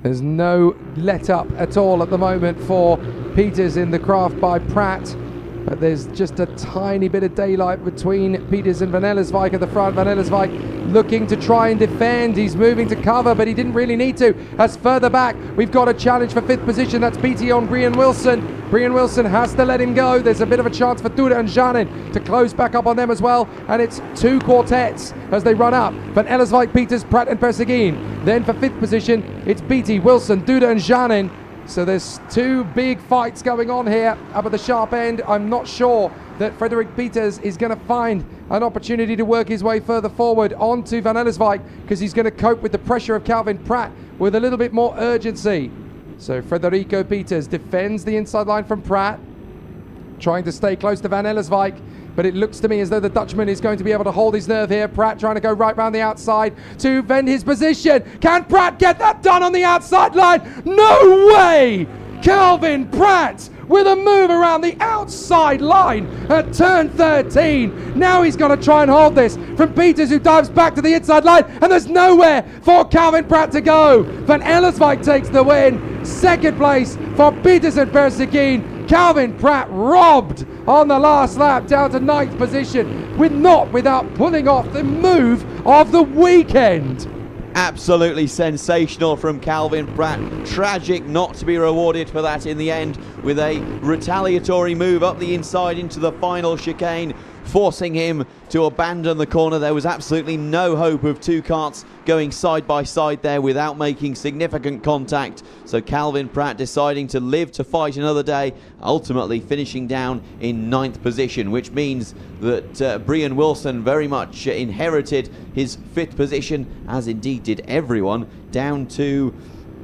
There's no let up at all at the moment for Peters in the craft by Pratt, but there's just a tiny bit of daylight between Peters and Van Ellerswijk at the front. Van Ellerswijk looking to try and defend. He's moving to cover, but he didn't really need to. As further back, we've got a challenge for 5th position. That's PT on Brian Wilson. Brian Wilson has to let him go. There's a bit of a chance for Duda and Janin to close back up on them as well. And it's 2 quartets as they run up. Van Ellerswijk, Peters, Pratt and Persegin. Then for 5th position, it's BT, Wilson, Duda and Janin. So there's 2 big fights going on here up at the sharp end. I'm not sure that Frederic Peters is going to find an opportunity to work his way further forward onto Van Ellerswijk, because he's going to cope with the pressure of Calvin Pratt with a little bit more urgency. So Frederico Peters defends the inside line from Pratt, trying to stay close to Van Ellerswijk, but it looks to me as though the Dutchman is going to be able to hold his nerve here. Pratt trying to go right round the outside to vend his position. Can Pratt get that done on the outside line? No way! Calvin Pratt with a move around the outside line at turn 13. Now he's got to try and hold this from Peters, who dives back to the inside line, and there's nowhere for Calvin Pratt to go. Van Ellerswijk takes the win. Second place for Peters and Persikeen. Calvin Pratt robbed on the last lap, down to 9th position, without pulling off the move of the weekend. Absolutely sensational from Calvin Pratt. Tragic not to be rewarded for that in the end, with a retaliatory move up the inside into the final chicane, forcing him to abandon the corner. There was absolutely no hope of two karts going side by side there without making significant contact. So Calvin Pratt deciding to live to fight another day, ultimately finishing down in 9th position, which means that Brian Wilson very much inherited his 5th position, as indeed did everyone, down to,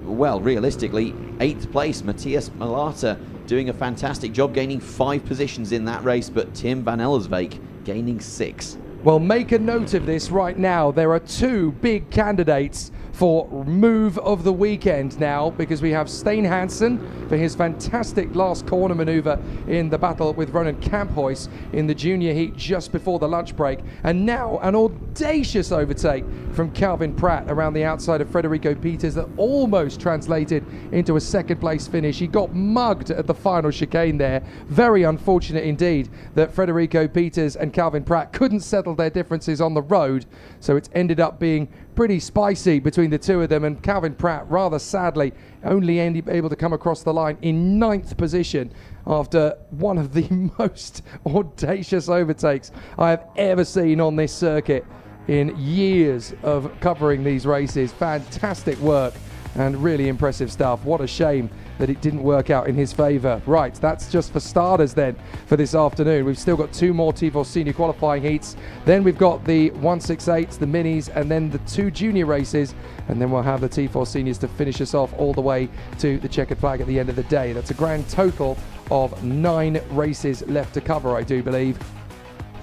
well, realistically, 8th place. Matthias Malata doing a fantastic job, gaining 5 positions in that race, but Tim Van Ellerswijk gaining 6. Well, make a note of this right now. There are 2 big candidates for move of the weekend now, because we have Stein Hansen for his fantastic last corner maneuver in the battle with Ronan Kamphuis in the junior heat just before the lunch break, and now an audacious overtake from Calvin Pratt around the outside of Federico Peters that almost translated into a second place finish. He got mugged at the final chicane there. Very unfortunate indeed that Federico Peters and Calvin Pratt couldn't settle their differences on the road, so it's ended up being pretty spicy between the two of them, and Calvin Pratt rather sadly only able to come across the line in 9th position after one of the most audacious overtakes I have ever seen on this circuit in years of covering these races. Fantastic work and really impressive stuff. What a shame that it didn't work out in his favour. Right, that's just for starters then for this afternoon. We've still got 2 more T4 senior qualifying heats. Then we've got the 168s, the minis, and then the 2 junior races. And then we'll have the T4 seniors to finish us off all the way to the checkered flag at the end of the day. That's a grand total of 9 races left to cover, I do believe.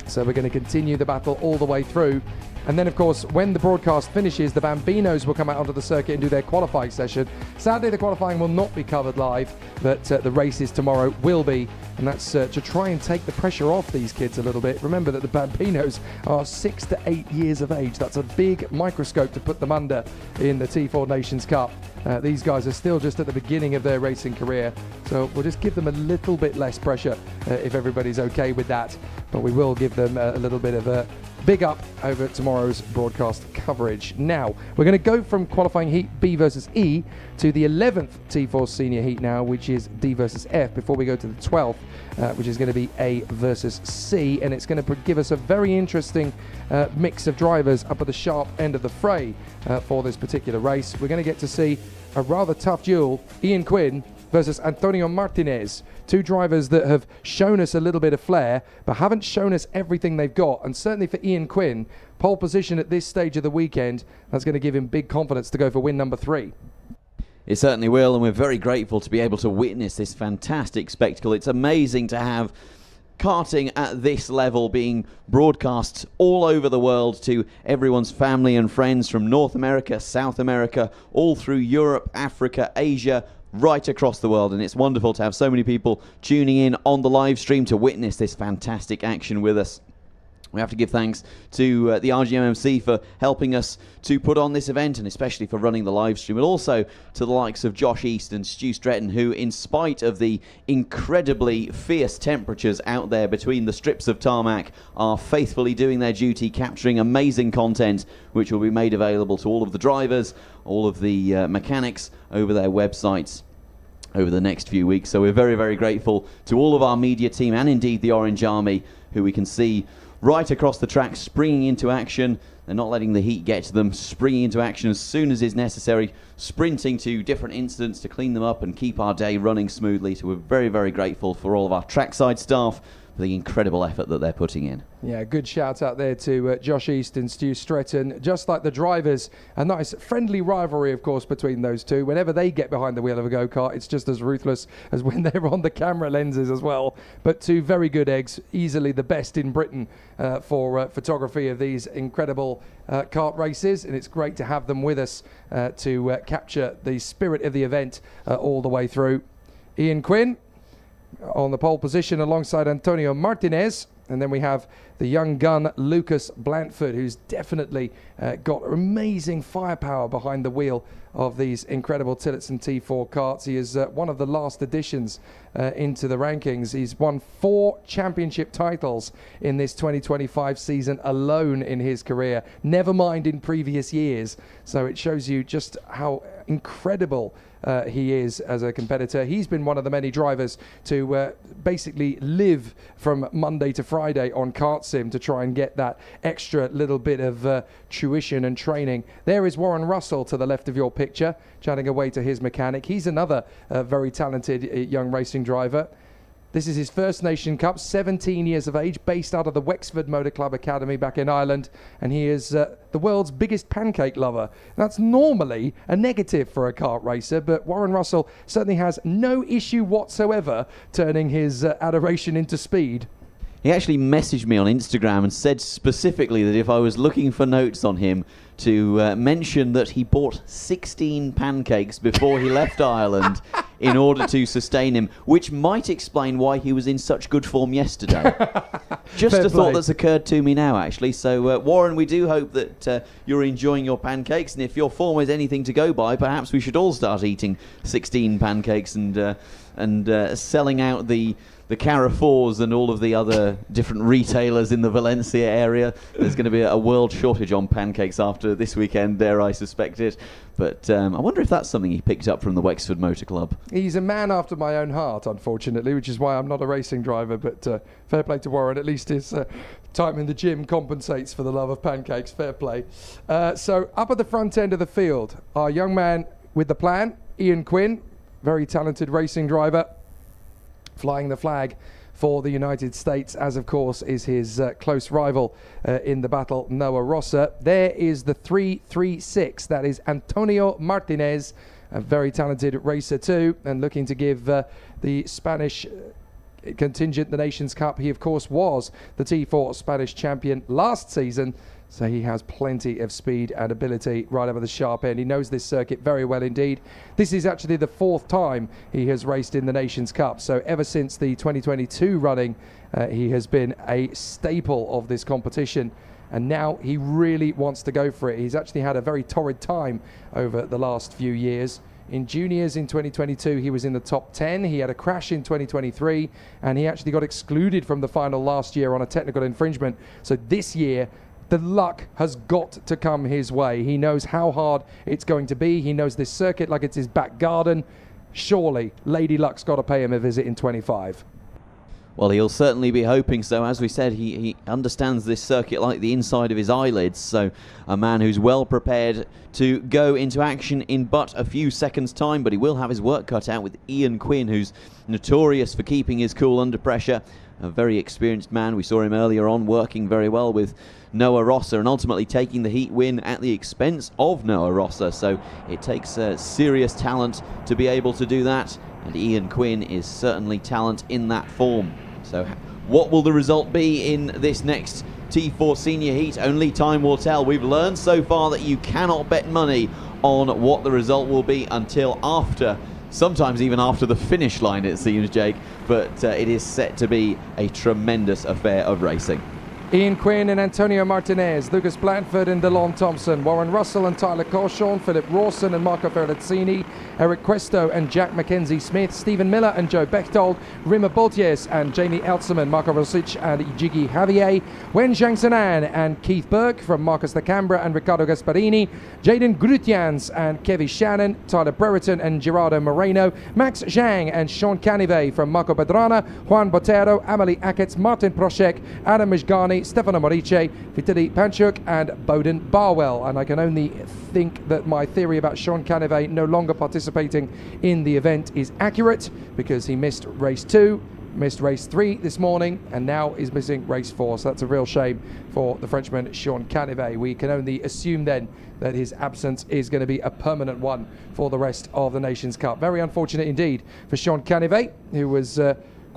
So we're going to continue the battle all the way through. And then, of course, when the broadcast finishes, the Bambinos will come out onto the circuit and do their qualifying session. Sadly, the qualifying will not be covered live, but the races tomorrow will be. And that's to try and take the pressure off these kids a little bit. Remember that the Bambinos are 6 to 8 years of age. That's a big microscope to put them under in the T4 Nations Cup. These guys are still just at the beginning of their racing career. So we'll just give them a little bit less pressure if everybody's okay with that. But we will give them a little bit of a big up over tomorrow's broadcast coverage. Now, we're going to go from qualifying heat B versus E to the 11th T4 senior heat now, which is D versus F, before we go to the 12th, which is going to be A versus C. And it's going to give us a very interesting mix of drivers up at the sharp end of the fray for this particular race. We're going to get to see a rather tough duel, Ian Quinn versus Antonio Martinez. 2 drivers that have shown us a little bit of flair, but haven't shown us everything they've got. And certainly for Ian Quinn, pole position at this stage of the weekend, that's going to give him big confidence to go for win number 3. It certainly will, and we're very grateful to be able to witness this fantastic spectacle. It's amazing to have karting at this level being broadcast all over the world to everyone's family and friends from North America, South America, all through Europe, Africa, Asia, right across the world. And it's wonderful to have so many people tuning in on the live stream to witness this fantastic action with us. We have to give thanks to the RGMMC for helping us to put on this event, and especially for running the live stream, but also to the likes of Josh East and Stu Stretton, who, in spite of the incredibly fierce temperatures out there between the strips of tarmac, are faithfully doing their duty, capturing amazing content, which will be made available to all of the drivers, all of the mechanics over their websites over the next few weeks. So we're very, very grateful to all of our media team, and indeed the Orange Army, who we can see right across the track, springing into action. They're not letting the heat get to them, springing into action as soon as is necessary, sprinting to different incidents to clean them up and keep our day running smoothly. So we're very, very grateful for all of our trackside staff for the incredible effort that they're putting in. Yeah, good shout out there to Josh East and Stu Stretton. Just like the drivers, a nice friendly rivalry, of course, between those two. Whenever they get behind the wheel of a go-kart, it's just as ruthless as when they're on the camera lenses as well. But 2 very good eggs, easily the best in Britain for photography of these incredible kart races. And it's great to have them with us to capture the spirit of the event all the way through. Ian Quinn on the pole position alongside Antonio Martinez. And then we have the young gun, Lucas Blandford, who's definitely got amazing firepower behind the wheel of these incredible Tillotson T4 karts. He is one of the last additions into the rankings. He's won 4 championship titles in this 2025 season alone in his career, never mind in previous years. So it shows you just how incredible he is as a competitor. He's been one of the many drivers to basically live from Monday to Friday on kart sim to try and get that extra little bit of tuition and training. There is Warren Russell to the left of your picture, chatting away to his mechanic. He's another very talented young racing driver. This is his first Nation Cup, 17 years of age, based out of the Wexford Motor Club Academy back in Ireland, and he is the world's biggest pancake lover. That's normally a negative for a kart racer, but Warren Russell certainly has no issue whatsoever turning his adoration into speed. He actually messaged me on Instagram and said specifically that if I was looking for notes on him, to mention that he bought 16 pancakes before he left Ireland in order to sustain him, which might explain why he was in such good form yesterday. Just a thought that's occurred to me now, actually. So, Warren, we do hope that you're enjoying your pancakes, and if your form is anything to go by, perhaps we should all start eating 16 pancakes and selling out the Carrefours and all of the other different retailers in the Valencia area. There's going to be a world shortage on pancakes after this weekend, dare I suspect it. But I wonder if that's something he picked up from the Wexford Motor Club. He's a man after my own heart, unfortunately, which is why I'm not a racing driver. But fair play to Warren. At least his time in the gym compensates for the love of pancakes. Fair play. So up at the front end of the field, our young man with the plan, Ian Quinn, very talented racing driver, flying the flag for the United States, as of course is his close rival in the battle, Noah Rossa. There is the 336, that is Antonio Martinez, a very talented racer too, and looking to give the Spanish contingent the Nations Cup. He of course was the T4 Spanish champion last season, so he has plenty of speed and ability right over the sharp end. He knows this circuit very well indeed. This is actually the 4th time he has raced in the Nations Cup. So ever since the 2022 running, he has been a staple of this competition. And now he really wants to go for it. He's actually had a very torrid time over the last few years. In juniors in 2022, he was in the top 10. He had a crash in 2023, and he actually got excluded from the final last year on a technical infringement. So this year, the luck has got to come his way. He knows how hard it's going to be. He knows this circuit like it's his back garden. Surely, Lady Luck's got to pay him a visit in 25. Well, he'll certainly be hoping so. As we said, he understands this circuit like the inside of his eyelids. So a man who's well prepared to go into action in but a few seconds' time. But he will have his work cut out with Ian Quinn, who's notorious for keeping his cool under pressure. A very experienced man. We saw him earlier on working very well with Noah Rossa and ultimately taking the heat win at the expense of Noah Rossa. So it takes serious talent to be able to do that. And Ian Quinn is certainly talent in that form. So what will the result be in this next T4 senior heat? Only time will tell. We've learned so far that you cannot bet money on what the result will be until after, sometimes even after the finish line, it seems, Jake. But it is set to be a tremendous affair of racing. Ian Quinn and Antonio Martinez, Lucas Blandford and DeLon Thompson, Warren Russell and Tyler Cauchon, Philip Rawson and Marco Ferrazzini, Eric Questo and Jack Mackenzie Smith, Stephen Miller and Joe Bechtold, Rima Boltiers and Jamie Eltzman, Marco Rosic and Jiggy Javier, Wen Zhangsanan and Keith Burke from Marcus de Cambra and Riccardo Gasparini, Jaden Grutians and Kevin Shannon, Tyler Brereton and Gerardo Moreno, Max Zhang and Sean Canive from Marco Pedrana, Juan Botero, Amelie Ackets, Martin Proshek, Adam Mijgani, Stefano Morice, Vitali Panchuk and Bowden Barwell. And I can only think that my theory about Sean Canive no longer participating in the event is accurate, because he missed race 2, missed race 3 this morning, and now is missing race 4. So that's a real shame for the Frenchman Sean Canive. We can only assume then that his absence is going to be a permanent one for the rest of the Nations Cup. Very unfortunate indeed for Sean Canive, who was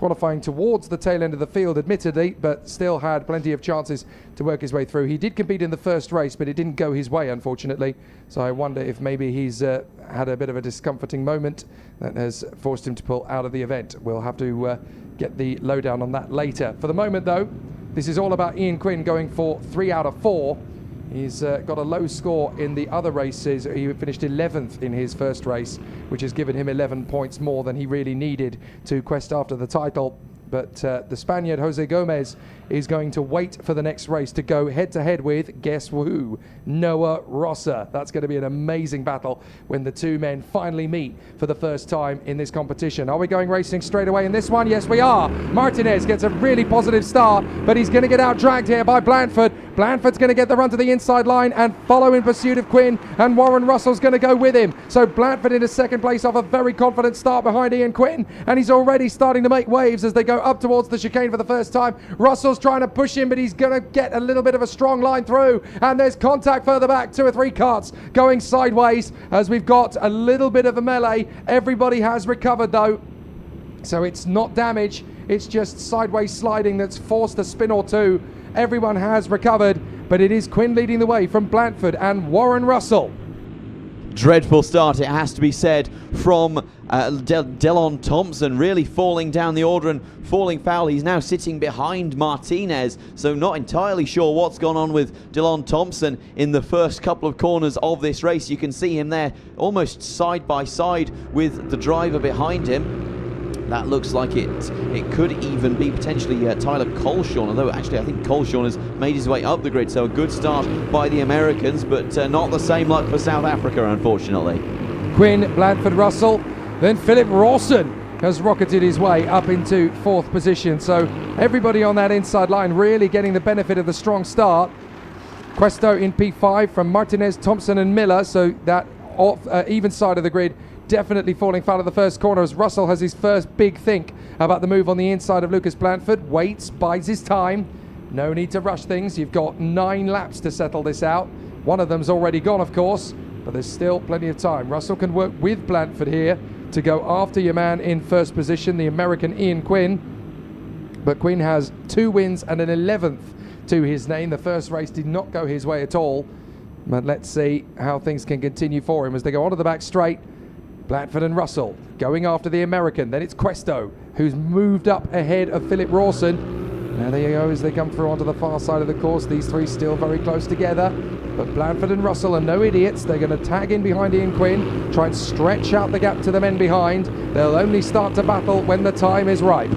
qualifying towards the tail end of the field, admittedly, but still had plenty of chances to work his way through. He did compete in the first race, but it didn't go his way, unfortunately. So I wonder if maybe he's had a bit of a discomforting moment that has forced him to pull out of the event. We'll have to get the lowdown on that later. For the moment, though, this is all about Ian Quinn going for 3 out of 4. He's got a low score in the other races. He finished 11th in his first race, which has given him 11 points more than he really needed to quest after the title. But the Spaniard Jose Gomez is going to wait for the next race to go head-to-head with, guess who? Noah Rosser. That's going to be an amazing battle when the two men finally meet for the first time in this competition. Are we going racing straight away in this one? Yes, we are. Martinez gets a really positive start, but he's going to get out-dragged here by Blanford. Blanford's going to get the run to the inside line and follow in pursuit of Quinn, and Warren Russell's going to go with him. So Blanford in a second place off a very confident start behind Ian Quinn, and he's already starting to make waves as they go up towards the chicane for the first time. Russell's trying to push him, but he's going to get a little bit of a strong line through, and there's contact further back. 2 or 3 carts going sideways as we've got a little bit of a melee. Everybody has recovered though, so it's not damage, it's just sideways sliding that's forced a spin or two. Everyone has recovered, but it is Quinn leading the way from Blanford and Warren Russell. Dreadful start, it has to be said, from Delon Thompson, really falling down the order and falling foul. He's now sitting behind Martinez, so not entirely sure what's gone on with Delon Thompson in the first couple of corners of this race. You can see him there almost side by side with the driver behind him. That looks like it could even be potentially Tyler Colshawn, although actually I think Colshawn has made his way up the grid, so a good start by the Americans, but not the same luck for South Africa, unfortunately. Quinn, Blanford, Russell, then Philip Rawson has rocketed his way up into 4th position, so everybody on that inside line really getting the benefit of the strong start. Questo in P5 from Martinez, Thompson and Miller, so that even side of the grid definitely falling foul of the first corner as Russell has his first big think about the move on the inside of Lucas Blanford. Waits, bides his time. No need to rush things. You've got 9 laps to settle this out. One of them's already gone, of course, but there's still plenty of time. Russell can work with Blanford here to go after your man in first position, the American Ian Quinn. But Quinn has 2 wins and an 11th to his name. The first race did not go his way at all. But let's see how things can continue for him as they go onto the back straight. Blanford and Russell going after the American. Then it's Questo who's moved up ahead of Philip Rawson. Now there you go as they come through onto the far side of the course. These three still very close together. But Blanford and Russell are no idiots. They're going to tag in behind Ian Quinn, try and stretch out the gap to the men behind. They'll only start to battle when the time is right.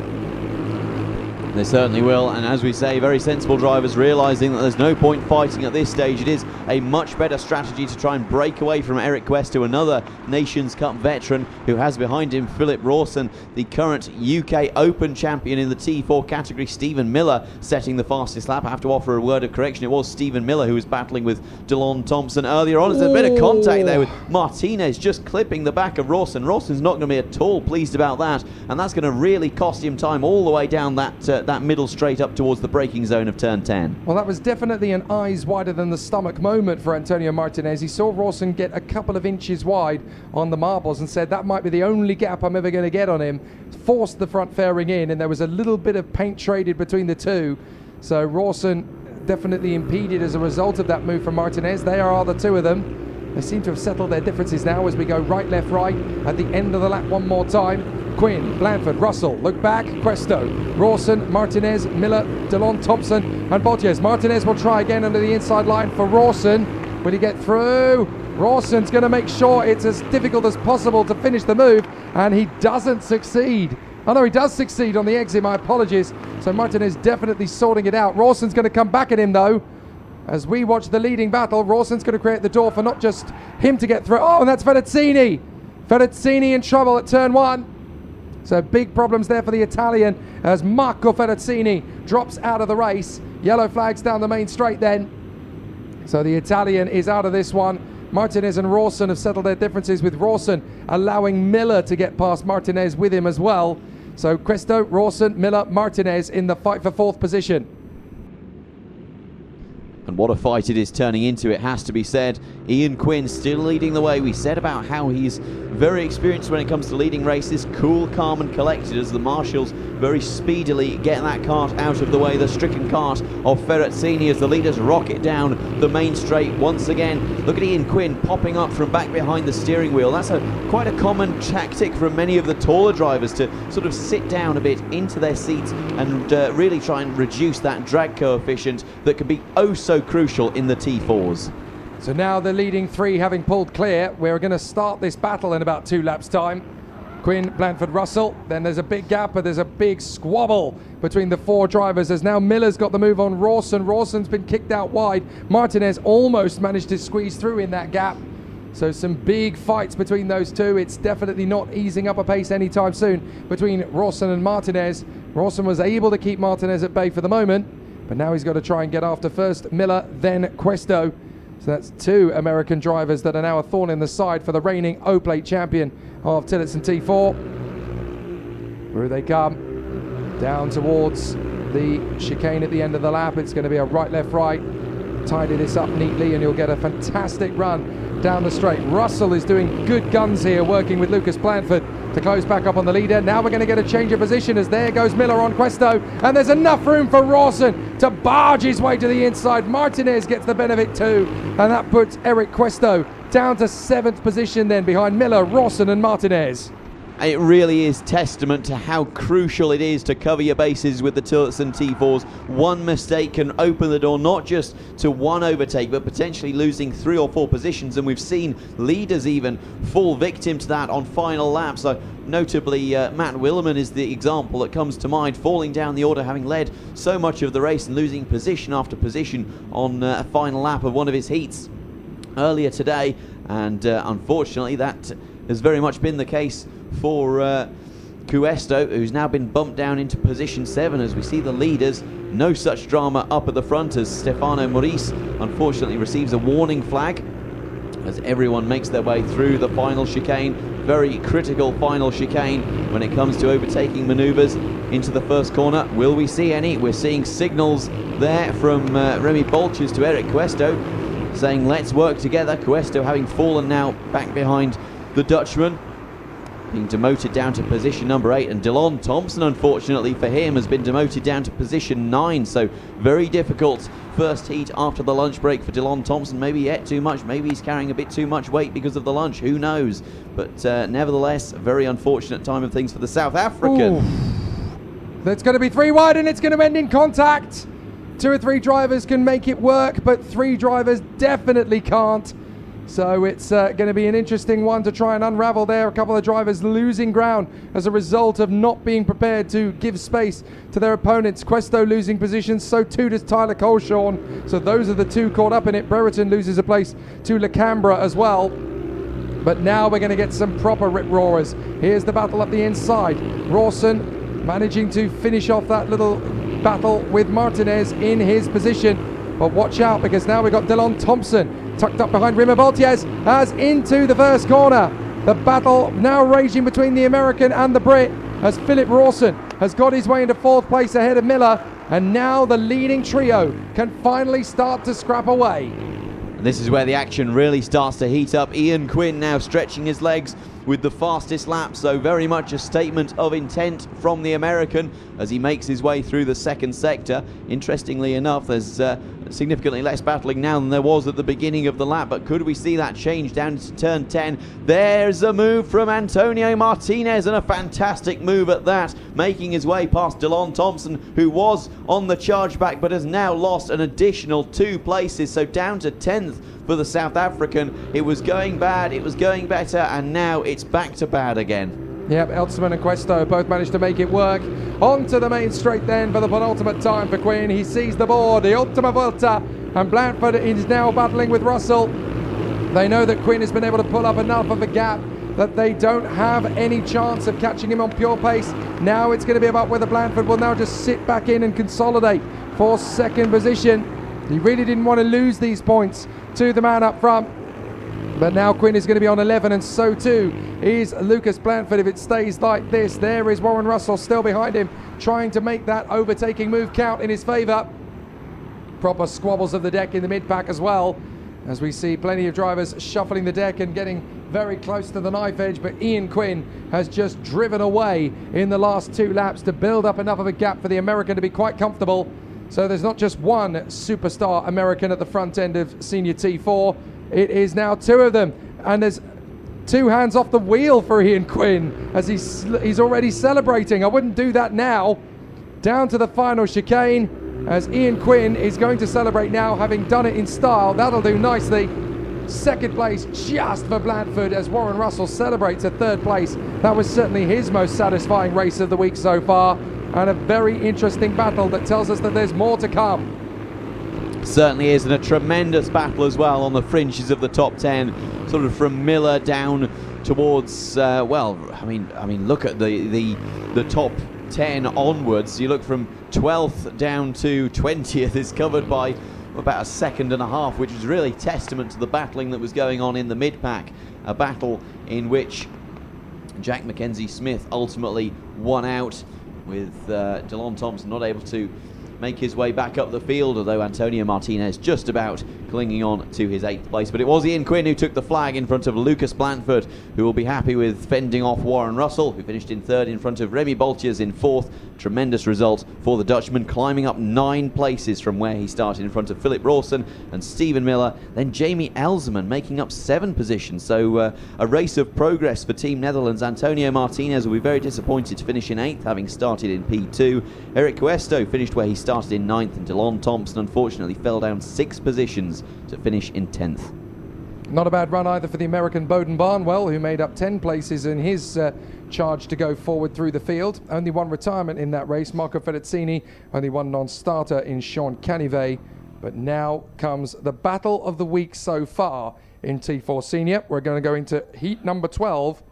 They certainly will, and as we say, very sensible drivers realising that there's no point fighting at this stage. It is a much better strategy to try and break away from Eric Questo, another Nations Cup veteran who has behind him Philip Rawson, the current UK Open champion in the T4 category. Stephen Miller setting the fastest lap. I have to offer a word of correction. It was Stephen Miller who was battling with Delon Thompson earlier on. There's a bit of contact there with Martinez just clipping the back of Rawson. Rawson's not going to be at all pleased about that, and that's going to really cost him time all the way down that middle straight up towards the braking zone of turn 10. Well, that was definitely an eyes wider than the stomach moment for Antonio Martinez. He saw Rawson get a couple of inches wide on the marbles and said that might be the only gap I'm ever going to get on him. Forced the front fairing in, and there was a little bit of paint traded between the two. So Rawson definitely impeded as a result of that move from Martinez. There are the two of them. They seem to have settled their differences now as we go right, left, right at the end of the lap one more time. Quinn, Blanford, Russell, look back, Questo, Rawson, Martinez, Miller, Delon Thompson and Boltiers. Martinez will try again under the inside line for Rawson. Will he get through? Rawson's going to make sure it's as difficult as possible to finish the move, and he doesn't succeed. Oh no, he does succeed on the exit, my apologies. So Martinez definitely sorting it out. Rawson's going to come back at him though. As we watch the leading battle, Rawson's going to create the door for not just him to get through. Oh, and that's Verdazzini. Verdazzini in trouble at turn 1. So big problems there for the Italian as Marco Verdazzini drops out of the race. Yellow flags down the main straight then. So the Italian is out of this one. Martinez and Rawson have settled their differences, with Rawson allowing Miller to get past Martinez with him as well. So Questo, Rawson, Miller, Martinez in the fight for 4th position. And what a fight it is turning into, it has to be said. Ian Quinn still leading the way. We said about how he's very experienced when it comes to leading races, cool, calm and collected as the marshals very speedily get that cart out of the way. The stricken cart of Ferrazzini as the leaders rocket down the main straight once again. Look at Ian Quinn popping up from back behind the steering wheel. That's quite a common tactic from many of the taller drivers, to sort of sit down a bit into their seats and really try and reduce that drag coefficient that can be oh so crucial in the T4s. So now the leading three having pulled clear, we're going to start this battle in about 2 laps' time. Quinn, Blanford, Russell. Then there's a big gap, but there's a big squabble between the 4 drivers as now Miller's got the move on Rawson. Rawson's been kicked out wide. Martinez almost managed to squeeze through in that gap. So some big fights between those two. It's definitely not easing up a pace anytime soon between Rawson and Martinez. Rawson was able to keep Martinez at bay for the moment, but now he's got to try and get after first Miller, then Questo. So that's 2 American drivers that are now a thorn in the side for the reigning O-Plate champion of Tillotson T4. Through they come, down towards the chicane at the end of the lap. It's going to be a right, left, right. Tidy this up neatly and you'll get a fantastic run down the straight. Russell is doing good guns here, working with Lucas Blanford to close back up on the leader. Now we're going to get a change of position as there goes Miller on Questo, and there's enough room for Rawson to barge his way to the inside. Martinez gets the benefit too, and that puts Eric Questo down to 7th position then behind Miller, Rawson and Martinez. It really is testament to how crucial it is to cover your bases with the Tillotson T4s. One mistake can open the door not just to one overtake, but potentially losing 3 or 4 positions, and we've seen leaders even fall victim to that on final laps. So notably Matt Willerman is the example that comes to mind, falling down the order, having led so much of the race and losing position after position on a final lap of one of his heats earlier today. And unfortunately that has very much been the case for Questo, who's now been bumped down into position 7 as we see the leaders. No such drama up at the front as Stefano Maurice unfortunately receives a warning flag as everyone makes their way through the final chicane. Very critical final chicane when it comes to overtaking manoeuvres into the first corner. Will we see any? We're seeing signals there from Remy Bolches to Eric Questo saying let's work together. Questo having fallen now back behind the Dutchman, being demoted down to position number 8, and Dylan Thompson, unfortunately for him, has been demoted down to position 9. So very difficult first heat after the lunch break for Dylan Thompson. Maybe he ate too much, maybe he's carrying a bit too much weight because of the lunch, who knows. But nevertheless, a very unfortunate time of things for the South African. Ooh. That's going to be 3 wide and it's going to end in contact. 2 or 3 drivers can make it work, but 3 drivers definitely can't. So it's going to be an interesting one to try and unravel there. A couple of drivers losing ground as a result of not being prepared to give space to their opponents. Questo losing positions, so too does Tyler Coleshawn. So those are the 2 caught up in it. Brereton loses a place to LeCambra as well. But now we're going to get some proper rip-roarers. Here's the battle up the inside. Rawson managing to finish off that little battle with Martinez in his position. But watch out, because now we've got Dylan Thompson tucked up behind Rima Boltiez as into the first corner. The battle now raging between the American and the Brit as Philip Rawson has got his way into 4th place ahead of Miller, and now the leading trio can finally start to scrap away. And this is where the action really starts to heat up. Ian Quinn now stretching his legs with the fastest lap, so very much a statement of intent from the American as he makes his way through the 2nd sector. Interestingly enough, there's significantly less battling now than there was at the beginning of the lap, but could we see that change down to turn 10? There's a move from Antonio Martinez, and a fantastic move at that, making his way past Dylan Thompson, who was on the chargeback but has now lost an additional 2 places, so down to 10th for the South African. It was going bad, it was going better, and now it's back to bad again. Yep, Eltzman and Questo both managed to make it work. Onto the main straight then for the penultimate time for Quinn. He sees the board, the Ultima Volta, and Blanford is now battling with Russell. They know that Quinn has been able to pull up enough of a gap that they don't have any chance of catching him on pure pace. Now it's going to be about whether Blanford will now just sit back in and consolidate for 2nd position. He really didn't want to lose these points to the man up front. But now Quinn is going to be on 11, and so too is Lucas Blanford if it stays like this. There is Warren Russell still behind him, trying to make that overtaking move count in his favour. Proper squabbles of the deck in the mid-pack as well. as we see plenty of drivers shuffling the deck and getting very close to the knife edge, but Ian Quinn has just driven away in the last 2 laps to build up enough of a gap for the American to be quite comfortable. So there's not just one superstar American at the front end of Senior T4, it is now 2 of them, and there's 2 hands off the wheel for Ian Quinn as he's already celebrating. I wouldn't do that now. Down to the final chicane as Ian Quinn is going to celebrate now, having done it in style. That'll do nicely. Second place just for Blandford as Warren Russell celebrates a 3rd place. That was certainly his most satisfying race of the week so far, and a very interesting battle that tells us that there's more to come. Certainly is, and a tremendous battle as well on the fringes of the top 10, sort of from Miller down towards look at the top 10 onwards. You look from 12th down to 20th is covered by about a second and a half, which is really testament to the battling that was going on in the mid-pack, a battle in which Jack Mackenzie Smith ultimately won out, with DeLon Thompson not able to make his way back up the field, although Antonio Martinez just about clinging on to his 8th place. But it was Ian Quinn who took the flag in front of Lucas Blandford, who will be happy with fending off Warren Russell, who finished in 3rd in front of Remy Boltiers in 4th. Tremendous result for the Dutchman, climbing up 9 places from where he started in front of Philip Rawson and Stephen Miller. Then Jamie Elzerman making up 7 positions. So a race of progress for Team Netherlands. Antonio Martinez will be very disappointed to finish in 8th, having started in P2. Eric Cuesto finished where he started in 9th, and DeLon Thompson unfortunately fell down 6 positions to finish in 10th. Not a bad run either for the American Bowden Barnwell, who made up 10 places in his charge to go forward through the field. Only one retirement in that race, Marco Fedezzini, only one non-starter in Sean Canivet. But now comes the battle of the week so far in T4 Senior. We're going to go into heat number 12,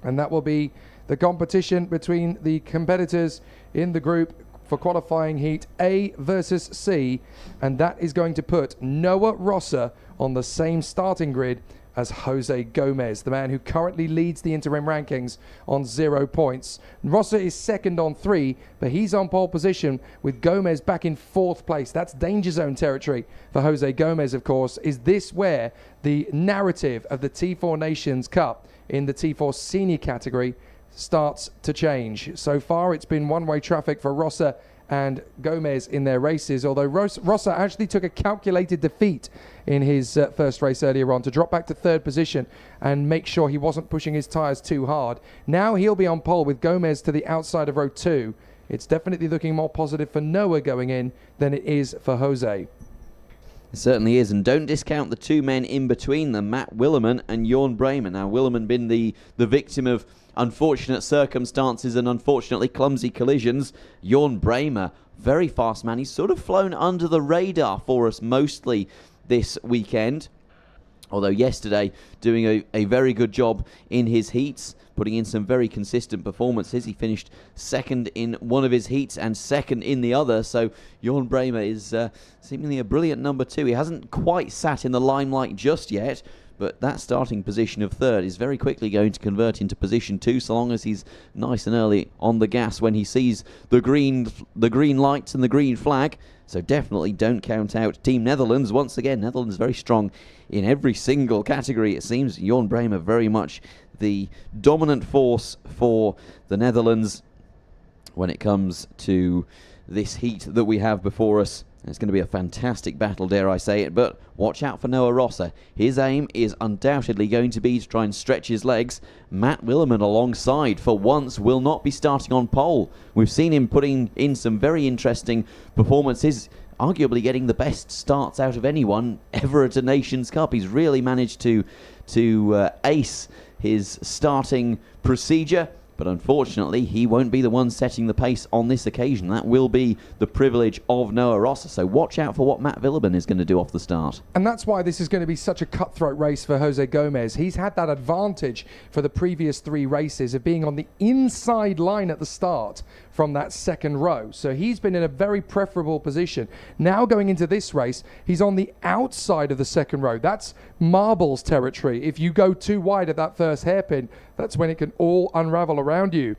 and that will be the competition between the competitors in the group for qualifying heat A versus C, and that is going to put Noah Rosser on the same starting grid as Jose Gomez, the man who currently leads the interim rankings on 0 points. Rosser is 2nd on 3, but he's on pole position with Gomez back in 4th place. That's danger zone territory for Jose Gomez, of course. Is this where the narrative of the T4 Nations Cup in the T4 Senior category starts to change? So far, it's been one-way traffic for Rosser and Gomez in their races, although Rosser actually took a calculated defeat in his first race earlier on to drop back to 3rd position and make sure he wasn't pushing his tyres too hard. Now he'll be on pole with Gomez to the outside of row 2. It's definitely looking more positive for Noah going in than it is for Jose. It certainly is, and don't discount the 2 men in between them, Matt Willerman and Jorn Bremer. Now, Willerman been the victim of unfortunate circumstances and unfortunately clumsy collisions. Jorn Bremer, very fast man. He's sort of flown under the radar for us mostly this weekend, although yesterday doing a very good job in his heats, putting in some very consistent performances. He finished 2nd in one of his heats and 2nd in the other, so Jorn Bremer is seemingly a brilliant number 2. He hasn't quite sat in the limelight just yet, but that starting position of 3rd is very quickly going to convert into position 2, so long as he's nice and early on the gas when he sees the green lights and the green flag. So definitely don't count out Team Netherlands. Once again, Netherlands very strong in every single category, it seems. Jorn Bremer very much the dominant force for the Netherlands when it comes to this heat that we have before us. It's going to be a fantastic battle, dare I say it, but watch out for Noah Rosser. His aim is undoubtedly going to be to try and stretch his legs. Matt Willerman alongside, for once, will not be starting on pole. We've seen him putting in some very interesting performances, arguably getting the best starts out of anyone ever at a Nations Cup. He's really managed to ace his starting procedure. But unfortunately, he won't be the one setting the pace on this occasion. That will be the privilege of Noah Rosser. So watch out for what Matt Willerman is going to do off the start. And that's why this is going to be such a cutthroat race for Jose Gomez. He's had that advantage for the previous 3 races of being on the inside line at the start from that 2nd row. So he's been in a very preferable position. Now going into this race, he's on the outside of the 2nd row. That's marbles territory. If you go too wide at that first hairpin, that's when it can all unravel around you.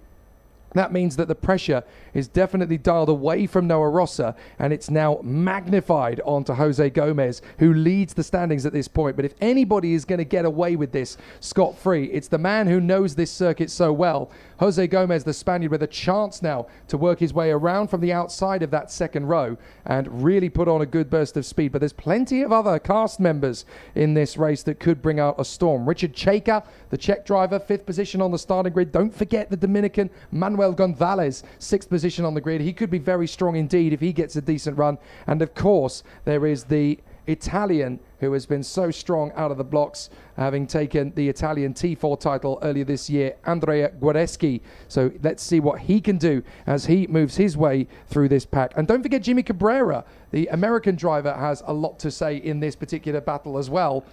That means that the pressure is definitely dialed away from Noah Rossa, and it's now magnified onto Jose Gomez, who leads the standings at this point. But if anybody is going to get away with this scot-free, it's the man who knows this circuit so well. Jose Gomez, the Spaniard, with a chance now to work his way around from the outside of that second row and really put on a good burst of speed. But there's plenty of other cast members in this race that could bring out a storm. Richard Cheka, the Czech driver, 5th position on the starting grid. Don't forget the Dominican Manuel Gonzalez, 6th position on the grid. He could be very strong indeed if he gets a decent run. And of course, there is the Italian who has been so strong out of the blocks, having taken the Italian T4 title earlier this year, Andrea Guareschi. So let's see what he can do as he moves his way through this pack. And don't forget Jimmy Cabrera, the American driver, has a lot to say in this particular battle as well.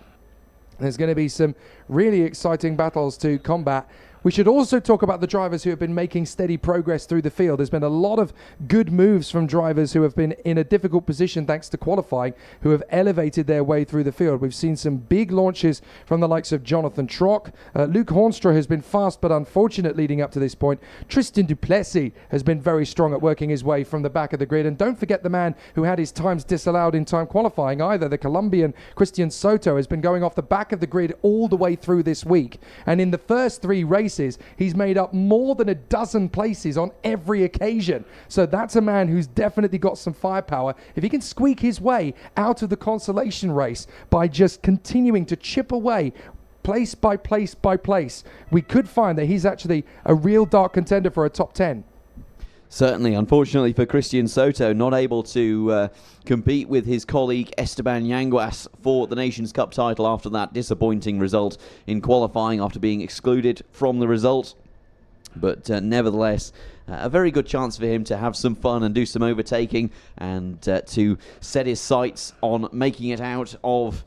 There's going to be some really exciting battles to combat. We should also talk about the drivers who have been making steady progress through the field. There's been a lot of good moves from drivers who have been in a difficult position thanks to qualifying, who have elevated their way through the field. We've seen some big launches from the likes of Jonathan Trock. Luke Hornstra has been fast but unfortunate leading up to this point. Tristan Duplessis has been very strong at working his way from the back of the grid. And don't forget the man who had his times disallowed in time qualifying either. The Colombian Christian Soto has been going off the back of the grid all the way through this week. And in the first 3 races, he's made up more than a dozen places on every occasion. So that's a man who's definitely got some firepower. If he can squeak his way out of the consolation race by just continuing to chip away place by place by place, we could find that he's actually a real dark contender for a top 10. Certainly, unfortunately for Christian Soto, not able to compete with his colleague Esteban Yanguas for the Nations Cup title after that disappointing result in qualifying after being excluded from the result. But nevertheless, a very good chance for him to have some fun and do some overtaking and to set his sights on making it out of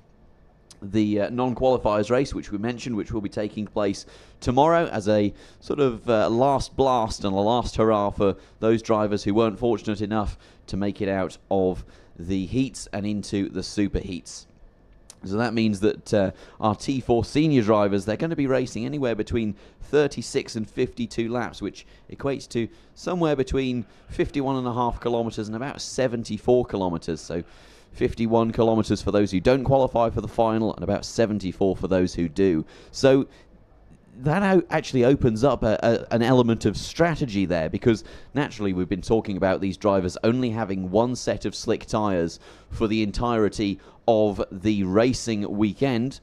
the non-qualifiers race, which we mentioned, which will be taking place tomorrow as a sort of last blast and a last hurrah for those drivers who weren't fortunate enough to make it out of the heats and into the super heats. So that means that our T4 senior drivers, they're going to be racing anywhere between 36 and 52 laps, which equates to somewhere between 51.5 kilometres and about 74 kilometres. So 51 kilometres for those who don't qualify for the final and about 74 for those who do. So that actually opens up an element of strategy there, because naturally we've been talking about these drivers only having one set of slick tyres for the entirety of the racing weekend.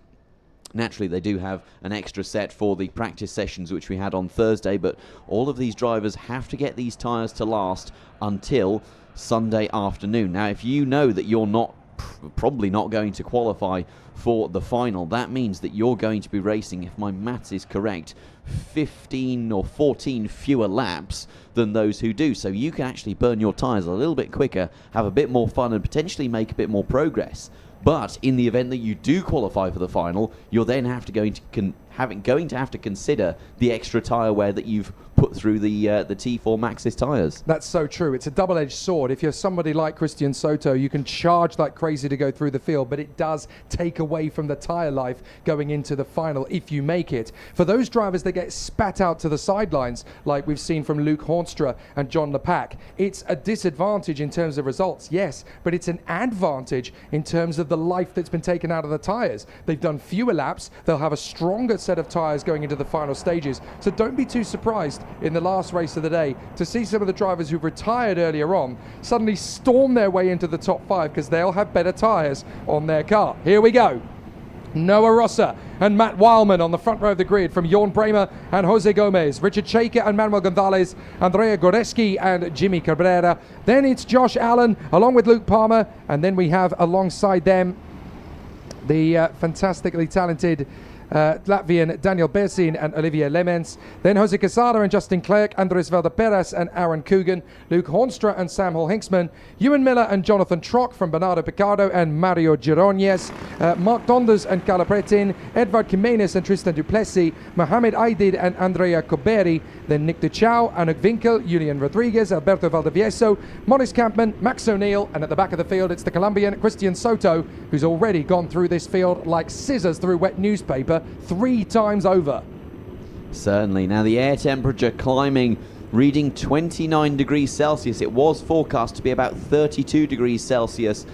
Naturally, they do have an extra set for the practice sessions which we had on Thursday, but all of these drivers have to get these tyres to last until Sunday afternoon. Now, if you know that you're probably not going to qualify for the final, that means that you're going to be racing, if my maths is correct, 15 or 14 fewer laps than those who do. So you can actually burn your tyres a little bit quicker, have a bit more fun, and potentially make a bit more progress. But in the event that you do qualify for the final, you're then going to have to consider the extra tyre wear that you've put through the T4 Maxxis tyres. That's so true. It's a double-edged sword. If you're somebody like Christian Soto, you can charge like crazy to go through the field, but it does take away from the tyre life going into the final if you make it. For those drivers that get spat out to the sidelines, like we've seen from Luke Hornstra and John Lepac, it's a disadvantage in terms of results, yes, but it's an advantage in terms of the life that's been taken out of the tyres. They've done fewer laps. They'll have a stronger set of tyres going into the final stages. So don't be too surprised in the last race of the day to see some of the drivers who've retired earlier on suddenly storm their way into the top 5 because they'll have better tyres on their car. Here we go. Noah Rossa and Matt Wildman on the front row of the grid from Jorn Bremer and Jose Gomez, Richard Cheka and Manuel Gonzalez, Andrea Goreski and Jimmy Cabrera. Then it's Josh Allen along with Luke Palmer, and then we have alongside them the fantastically talented Latvian Daniel Bersin and Olivier Lemens. Then Jose Quesada and Justin Clerc, Andres Valdeperas and Aaron Coogan, Luke Hornstra and Sam Hall-Hinksman, Ewan Miller and Jonathan Trock from Bernardo Picardo and Mario Gironez, Mark Donders and Carla Pretin, Edvard Jimenez and Tristan Duplessis, Mohamed Aidid and Andrea Coberi, then Nick DeChao, Anuk Winkel, Julian Rodriguez, Alberto Valdivieso, Morris Campman, Max O'Neill, and at the back of the field it's the Colombian Christian Soto, who's already gone through this field like scissors through wet newspaper 3 times over. Certainly. Now the air temperature climbing reading 29 degrees Celsius. It was forecast to be about 32 degrees Celsius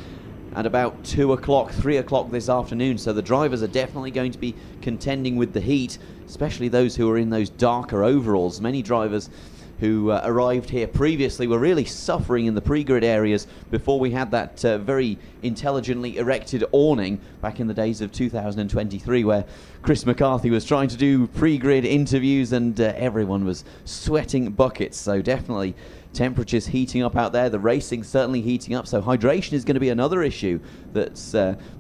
at about 2 o'clock, 3 o'clock this afternoon. So the drivers are definitely going to be contending with the heat, especially those who are in those darker overalls. Many drivers who arrived here previously were really suffering in the pre-grid areas before we had that very intelligently erected awning back in the days of 2023, where Chris McCarthy was trying to do pre-grid interviews and everyone was sweating buckets. So definitely temperatures heating up out there, the racing certainly heating up, so hydration is going to be another issue that's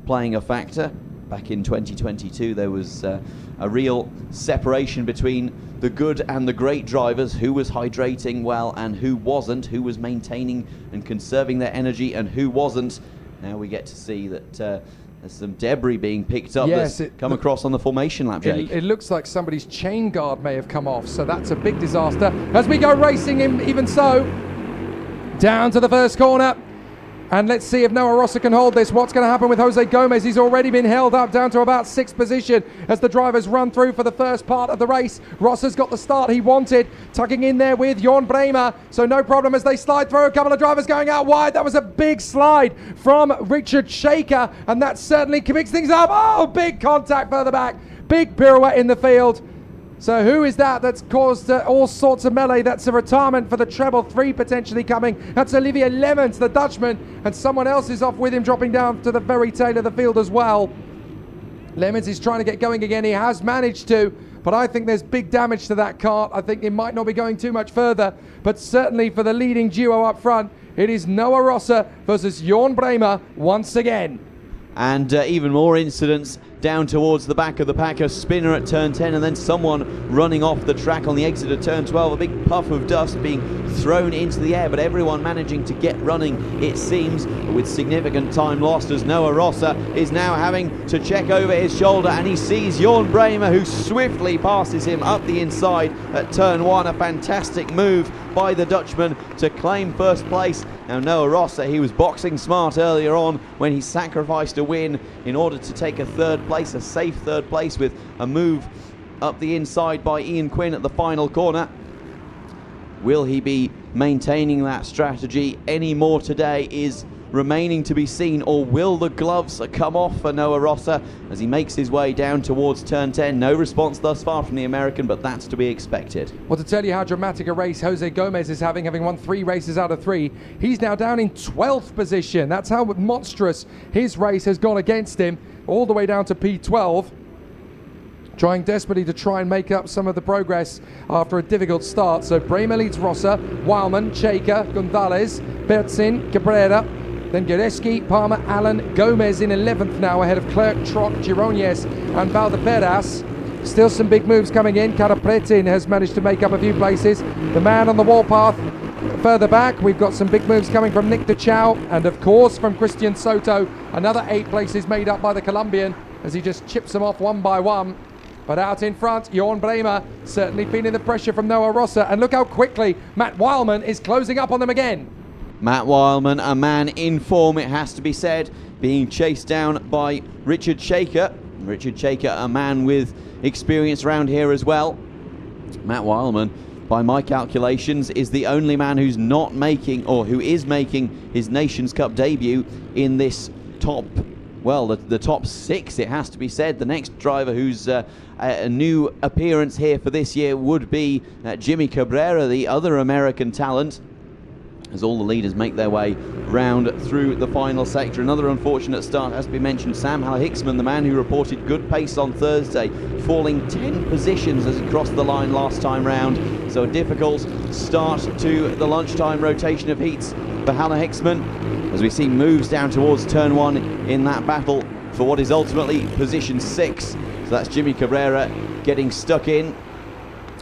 playing a factor. Back in 2022 there was a real separation between the good and the great drivers, who was hydrating well and who wasn't, who was maintaining and conserving their energy and who wasn't. Now we get to see that there's some debris being picked up that's come across on the formation lap, Jake. It looks like somebody's chain guard may have come off, so that's a big disaster. As we go racing even so, down to the first corner. And let's see if Noah Rosser can hold this. What's going to happen with Jose Gomez? He's already been held up down to about 6th position as the drivers run through for the first part of the race. Rosser's got the start he wanted, tucking in there with Jon Bremer. So no problem as they slide through. A couple of drivers going out wide. That was a big slide from Richard Shaker, and that certainly picks things up. Oh, big contact further back. Big pirouette in the field. So who is that that's caused all sorts of melee? That's a retirement for the treble 3 potentially coming. That's Olivier Lemmens, the Dutchman, and someone else is off with him, dropping down to the very tail of the field as well. Lemmens is trying to get going again. He has managed to, but I think there's big damage to that kart. I think it might not be going too much further, but certainly for the leading duo up front, it is Noah Rosser versus Jon Bremer once again. And even more incidents down towards the back of the pack. A spinner at turn 10 and then someone running off the track on the exit of turn 12. A big puff of dust being thrown into the air, but everyone managing to get running, it seems, with significant time lost, as Noah Rosser is now having to check over his shoulder, and he sees Jon Bremer, who swiftly passes him up the inside at turn 1. A fantastic move by the Dutchman to claim first place. Now Noah Rosser, he was boxing smart earlier on when he sacrificed a win in order to take a third place, a safe third place, with a move up the inside by Ian Quinn at the final corner. Will he be maintaining that strategy any more today is remaining to be seen, or will the gloves come off for Noah Rosser as he makes his way down towards turn 10? No response thus far from the American, but that's to be expected. Well, to tell you how dramatic a race Jose Gomez is having won 3 races out of 3, he's now down in 12th position. That's how monstrous his race has gone against him, all the way down to P12. Trying desperately to try and make up some of the progress after a difficult start. So Bremer leads Rosser, Wildman, Shaker, Gonzalez, Bertzin, Cabrera, then Goreski, Palmer, Allen, Gomez in 11th now, ahead of Clerc, Troc, Gironez and Valdeperas. Still some big moves coming in. Karapretin has managed to make up a few places. The man on the warpath further back, we've got some big moves coming from Nick DeChao, and of course from Christian Soto. Another 8 places made up by the Colombian as he just chips them off one by one. But out in front, Jon Bremer certainly feeling the pressure from Noah Rosser, and look how quickly Matt Wildman is closing up on them again. Matt Wildman, a man in form, it has to be said, being chased down by Richard Shaker. Richard Shaker, a man with experience around here as well. Matt Wildman, by my calculations, is the only man who's not making, or who is making, his Nations Cup debut in this top, well, the top 6, it has to be said. The next driver who's a new appearance here for this year would be Jimmy Cabrera, the other American talent, as all the leaders make their way round through the final sector. Another unfortunate start has to be mentioned. Sam Haller-Hicksman, the man who reported good pace on Thursday, falling 10 positions as he crossed the line last time round. So a difficult start to the lunchtime rotation of heats for Haller-Hicksman, as we see moves down towards turn 1 in that battle for what is ultimately position 6. So that's Jimmy Cabrera getting stuck in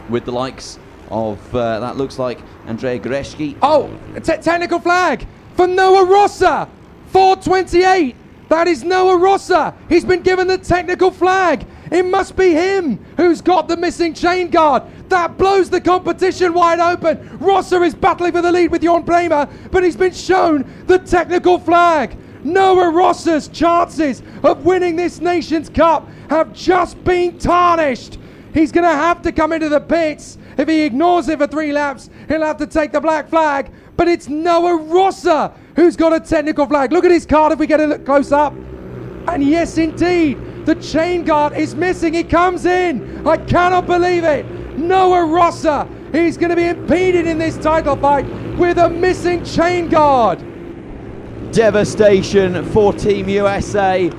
with the likes of, that looks like Andrea Goreski. Oh, technical flag for Noah Rosser, 4:28. That is Noah Rosser. He's been given the technical flag. It must be him who's got the missing chain guard. That blows the competition wide open. Rosser is battling for the lead with Jon Bremer, but he's been shown the technical flag. Noah Rosser's chances of winning this Nations Cup have just been tarnished. He's going to have to come into the pits If he ignores it for 3 laps, he'll have to take the black flag. But it's Noah Rossa who's got a technical flag. Look at his card if we get a look close up. And yes, indeed, the chain guard is missing. He comes in. I cannot believe it. Noah Rossa, he's going to be impeded in this title fight with a missing chain guard. Devastation for Team USA.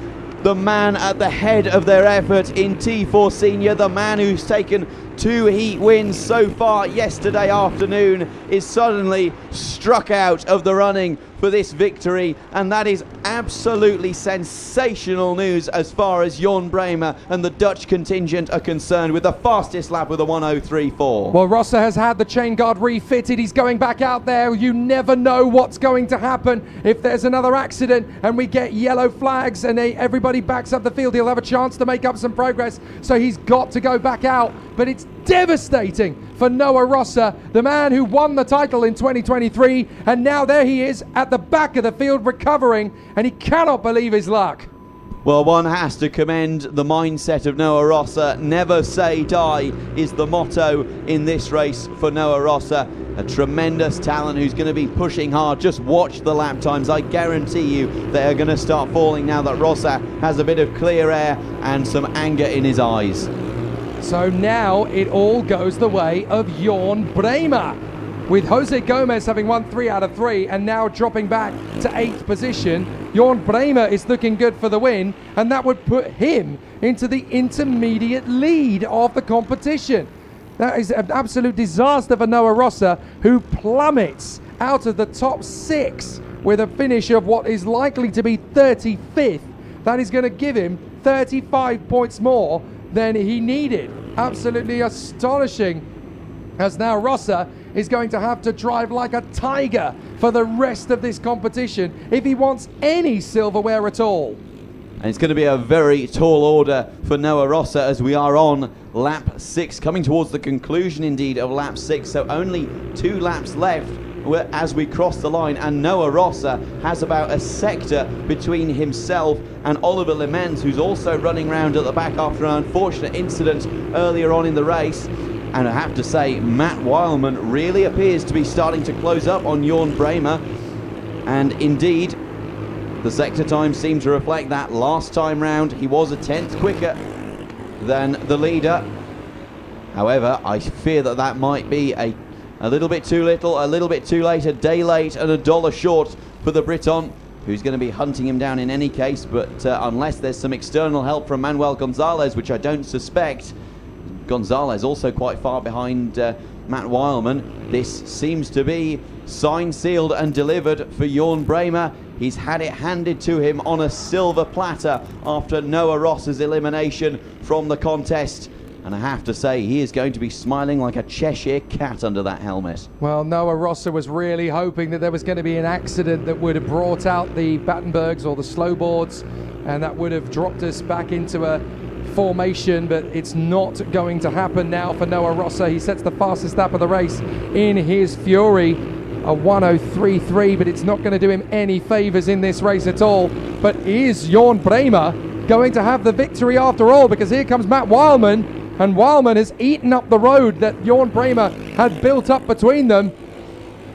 The man at the head of their effort in T4 Senior, the man who's taken 2 heat wins so far yesterday afternoon, is suddenly struck out of the running for this victory, and that is absolutely sensational news as far as Jorn Bremer and the Dutch contingent are concerned, with the fastest lap with a 1:03.4. Well, Rossa has had the chain guard refitted. He's going back out there. You never know what's going to happen. If there's another accident and we get yellow flags and everybody backs up the field, he'll have a chance to make up some progress. So he's got to go back out. But it's devastating for Noah Rossa, the man who won the title in 2023, and now there he is at the back of the field recovering, and he cannot believe his luck. Well, one has to commend the mindset of Noah Rossa. Never say die is the motto in this race for Noah Rossa. A tremendous talent who's going to be pushing hard. Just watch the lap times. I guarantee you they are going to start falling now that Rossa has a bit of clear air and some anger in his eyes. So now it all goes the way of Jorn Bremer, with Jose Gomez having won 3 out of 3 and now dropping back to 8th position. Jorn Bremer is looking good for the win, and that would put him into the intermediate lead of the competition. That is an absolute disaster for Noah Rossa, who plummets out of the top 6 with a finish of what is likely to be 35th. That is going to give him 35 points more than he needed. Absolutely astonishing, as now Rossa is going to have to drive like a tiger for the rest of this competition if he wants any silverware at all. And it's going to be a very tall order for Noah Rossa as we are on lap 6, coming towards the conclusion indeed of lap 6, so only 2 laps left as we cross the line, and Noah Rossa has about a sector between himself and Oliver Lemens, who's also running round at the back after an unfortunate incident earlier on in the race. And I have to say, Matt Wileman really appears to be starting to close up on Jorn Bremer, and indeed the sector time seemed to reflect that. Last time round he was a 10th quicker than the leader. However, I fear that that might be a little bit too little, a little bit too late, a day late and $1 short for the Briton, who's going to be hunting him down in any case. But unless there's some external help from Manuel Gonzalez, which I don't suspect, Gonzalez also quite far behind Matt Wileman, this seems to be signed, sealed and delivered for Jorn Bremer. He's had it handed to him on a silver platter after Noah Rossa's elimination from the contest. And I have to say, he is going to be smiling like a Cheshire cat under that helmet. Well, Noah Rossa was really hoping that there was going to be an accident that would have brought out the Battenbergs or the slowboards, and that would have dropped us back into a formation, but it's not going to happen now for Noah Rossa. He sets the fastest lap of the race in his Fury, a 1:03.3, but it's not going to do him any favors in this race at all. But is Jorn Bremer going to have the victory after all? Because here comes Matt Wileman, and Wileman has eaten up the road that Jorn Bremer had built up between them.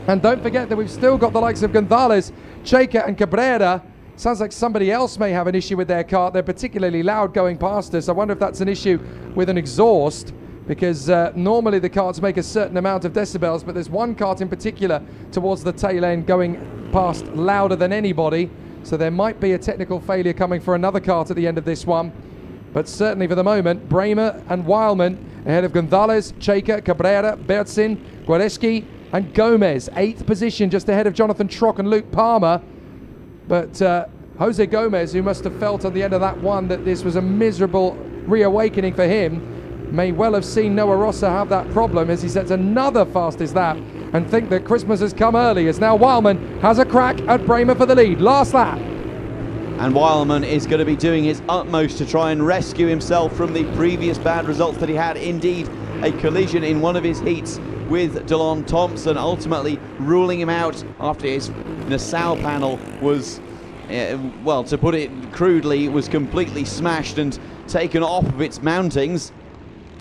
And don't forget that we've still got the likes of Gonzalez, Cheika and Cabrera. Sounds like somebody else may have an issue with their cart. They're particularly loud going past us. I wonder if that's an issue with an exhaust, because normally the carts make a certain amount of decibels, but there's one cart in particular towards the tail end going past louder than anybody. So there might be a technical failure coming for another cart at the end of this one. But certainly for the moment, Bremer and Wileman ahead of Gonzalez, Cheika, Cabrera, Bertzin, Guareschi and Gomez. 8th position just ahead of Jonathan Trock and Luke Palmer. But Jose Gomez, who must have felt on the end of that one that this was a miserable reawakening for him, may well have seen Noah Rossa have that problem as he sets another fastest lap and think that Christmas has come early, as now Wileman has a crack at Bremer for the lead. Last lap. And Wileman is going to be doing his utmost to try and rescue himself from the previous bad results that he had. Indeed, a collision in one of his heats with Delon Thompson, ultimately ruling him out after his Nassau panel was, well, to put it crudely, was completely smashed and taken off of its mountings.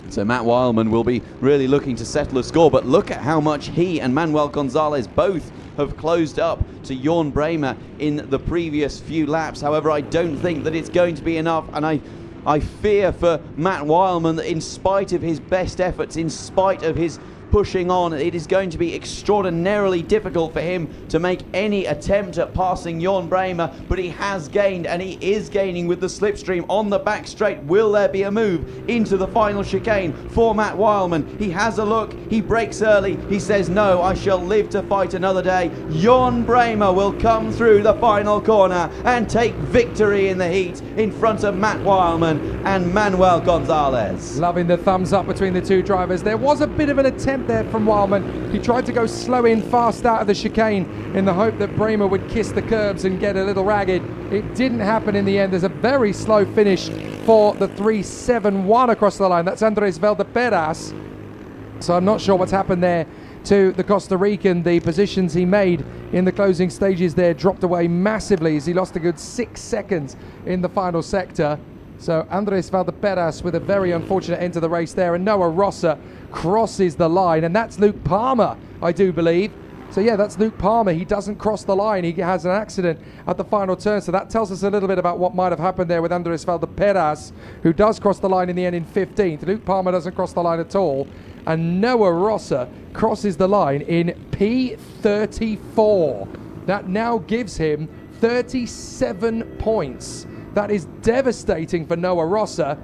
So Matt Wileman will be really looking to settle a score, but look at how much he and Manuel Gonzalez both have closed up to Jorn Bremer in the previous few laps. However, I don't think that it's going to be enough, and I fear for Matt Wileman that in spite of his best efforts, in spite of his pushing on, it is going to be extraordinarily difficult for him to make any attempt at passing Jorn Bremer, but he has gained, and he is gaining with the slipstream on the back straight. Will there be a move into the final chicane for Matt Wileman? He has a look, he brakes early, he says, no, I shall live to fight another day. Jorn Bremer will come through the final corner and take victory in the heat in front of Matt Wileman and Manuel Gonzalez. Loving the thumbs up between the two drivers. There was a bit of an attempt there from Wileman. He tried to go slow in, fast out of the chicane in the hope that Bremer would kiss the curbs and get a little ragged. It didn't happen in the end. There's a very slow finish for the 3.71 across the line. That's Andres Valdeperas. So I'm not sure what's happened there to the Costa Rican. The positions he made in the closing stages there dropped away massively as he lost a good 6 seconds in the final sector. So Andres Valdeperas with a very unfortunate end to the race there, and Noah Rosser crosses the line, and that's Luke Palmer, I do believe. So yeah, that's Luke Palmer. He doesn't cross the line. He has an accident at the final turn, so that tells us a little bit about what might have happened there with Andres Valdeperas, who does cross the line in the end in 15th. Luke Palmer doesn't cross the line at all, and Noah Rosser crosses the line in P34. That now gives him 37 points. That is devastating for Noah Rosser,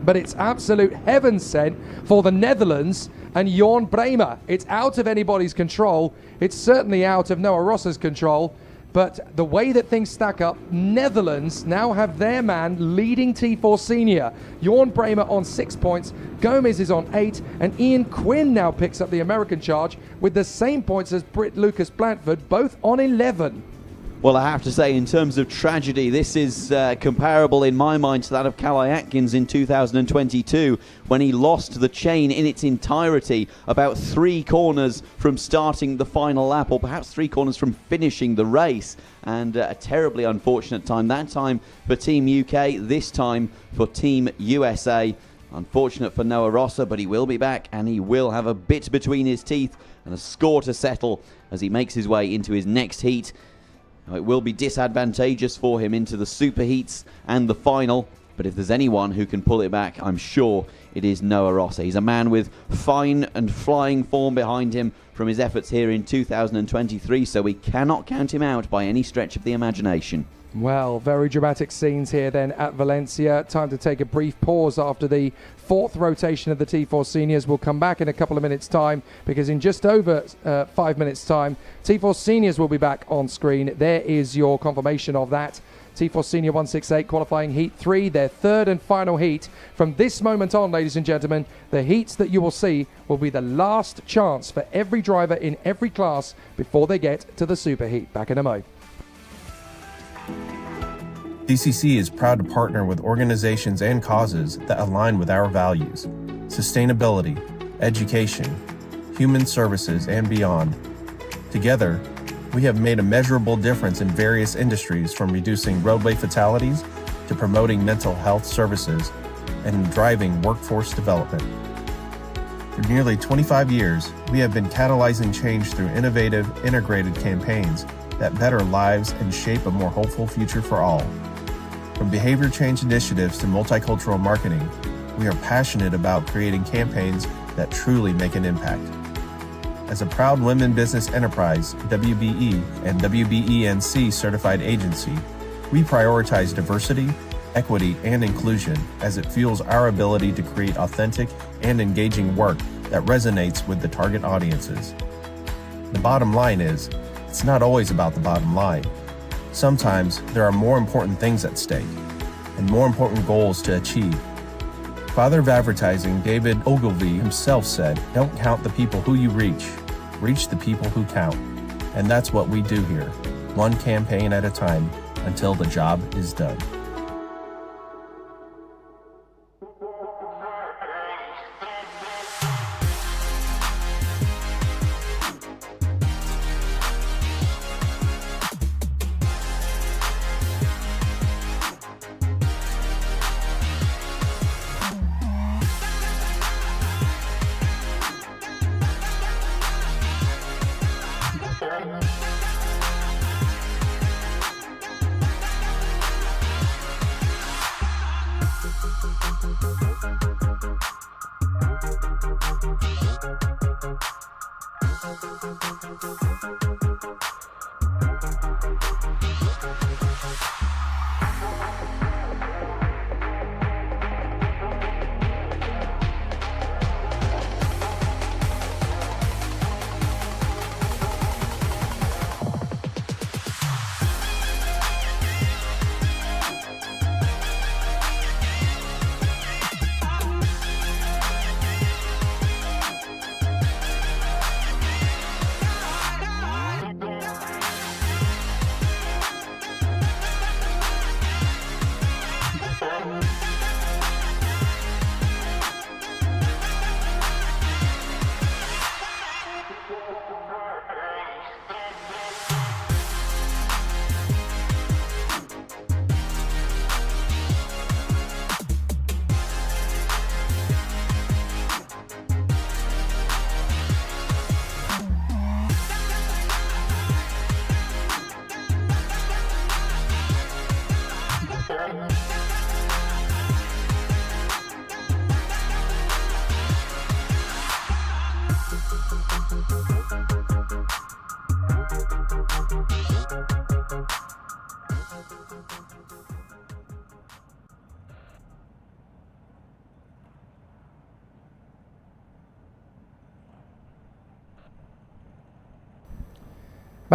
but it's absolute heaven sent for the Netherlands and Jorn Bremer. It's out of anybody's control. It's certainly out of Noah Rosser's control, but the way that things stack up, Netherlands now have their man leading T4 Senior. Jorn Bremer on 6 points, Gomez is on 8, and Ian Quinn now picks up the American charge with the same points as Britt Lucas Blanford, both on 11. Well, I have to say, in terms of tragedy, this is comparable in my mind to that of Calais Atkins in 2022, when he lost the chain in its entirety about 3 corners from starting the final lap, or perhaps 3 corners from finishing the race. And a terribly unfortunate time. That time for Team UK, this time for Team USA. Unfortunate for Noah Rosser, but he will be back, and he will have a bit between his teeth and a score to settle as he makes his way into his next heat. It will be disadvantageous for him into the superheats and the final, but if there's anyone who can pull it back, I'm sure it is Noah Rosser. He's a man with fine and flying form behind him from his efforts here in 2023, so we cannot count him out by any stretch of the imagination. Well, very dramatic scenes here then at Valencia. Time to take a brief pause after the 4th rotation of the T4 Seniors. We'll come back in a couple of minutes' time, because in just over 5 minutes' time, T4 Seniors will be back on screen. There is your confirmation of that. T4 Senior 168 qualifying Heat 3, their 3rd and final heat. From this moment on, ladies and gentlemen, the heats that you will see will be the last chance for every driver in every class before they get to the superheat. Back in a mo. DCC is proud to partner with organizations and causes that align with our values: sustainability, education, human services, and beyond. Together, we have made a measurable difference in various industries, from reducing roadway fatalities to promoting mental health services and driving workforce development. For nearly 25 years, we have been catalyzing change through innovative, integrated campaigns that better lives and shape a more hopeful future for all. From behavior change initiatives to multicultural marketing, we are passionate about creating campaigns that truly make an impact. As a proud women business enterprise, WBE and WBENC certified agency, we prioritize diversity, equity, and inclusion as it fuels our ability to create authentic and engaging work that resonates with the target audiences. The bottom line is, it's not always about the bottom line. Sometimes there are more important things at stake and more important goals to achieve. Father of advertising David Ogilvy himself said, "Don't count the people who you reach the people who count." And that's what we do here, one campaign at a time until the job is done.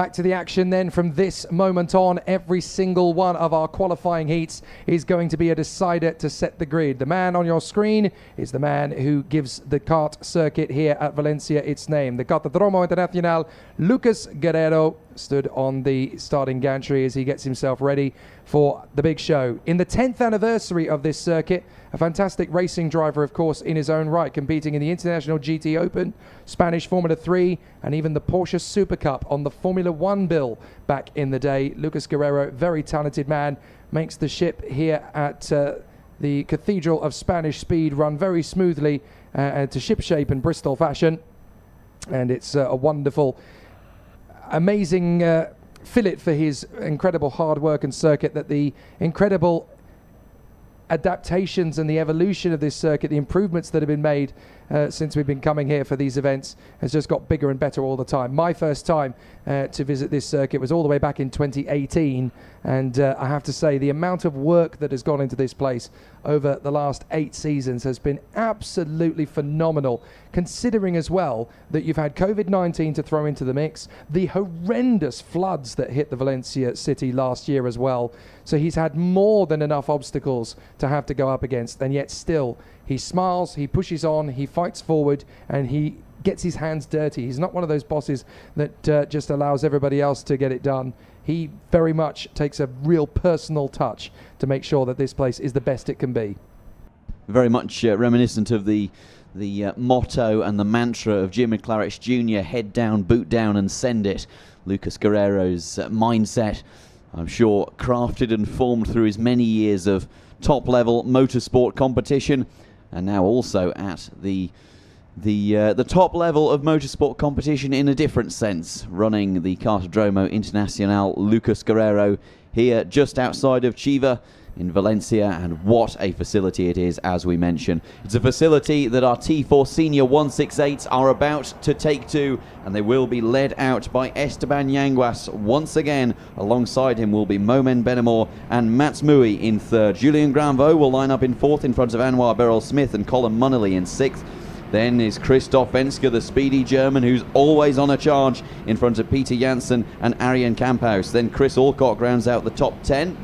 Back to the action then. From this moment on, every single one of our qualifying heats is going to be a decider to set the grid. The man on your screen is the man who gives the kart circuit here at Valencia its name. The Kartodromo Internacional, Lucas Guerrero, stood on the starting gantry as he gets himself ready for the big show. In the 10th anniversary of this circuit, a fantastic racing driver, of course, in his own right, competing in the International GT Open, Spanish Formula 3, and even the Porsche Super Cup on the Formula 1 bill back in the day. Lucas Guerrero, very talented man, makes the ship here at the Cathedral of Spanish Speed run very smoothly to ship-shape and Bristol fashion. And it's a wonderful, amazing fillet for his incredible hard work and circuit, that the incredible adaptations and the evolution of this circuit, the improvements that have been made since we've been coming here for these events, has just got bigger and better all the time. My first time to visit this circuit was all the way back in 2018, and I have to say the amount of work that has gone into this place over the last 8 seasons has been absolutely phenomenal, considering as well that you've had COVID-19 to throw into the mix, the horrendous floods that hit the Valencia city last year as well. So he's had more than enough obstacles to have to go up against, and yet still he smiles, he pushes on, he fights forward, and he gets his hands dirty. He's not one of those bosses that just allows everybody else to get it done. He very much takes a real personal touch to make sure that this place is the best it can be. Very much reminiscent of the motto and the mantra of Jim McClarish Jr., head down, boot down and send it. Lucas Guerrero's mindset, I'm sure, crafted and formed through his many years of top-level motorsport competition, and now also at the top level of motorsport competition in a different sense, running the Kartodromo Internacional. Lucas Guerrero here just outside of Chiva in Valencia, and what a facility it is, as we mentioned. It's a facility that our T4 Senior 168s are about to take to, and they will be led out by Esteban Yanguas once again. Alongside him will be Momen Benamor and Mats Mui in third. Julien Granvaux will line up in fourth in front of Anwar Beryl-Smith and Colin Munnelly in sixth. Then is Christoph Venske, the speedy German, who's always on a charge in front of Peter Janssen and Arian Kamphaus. Then Chris Alcock rounds out the top 10.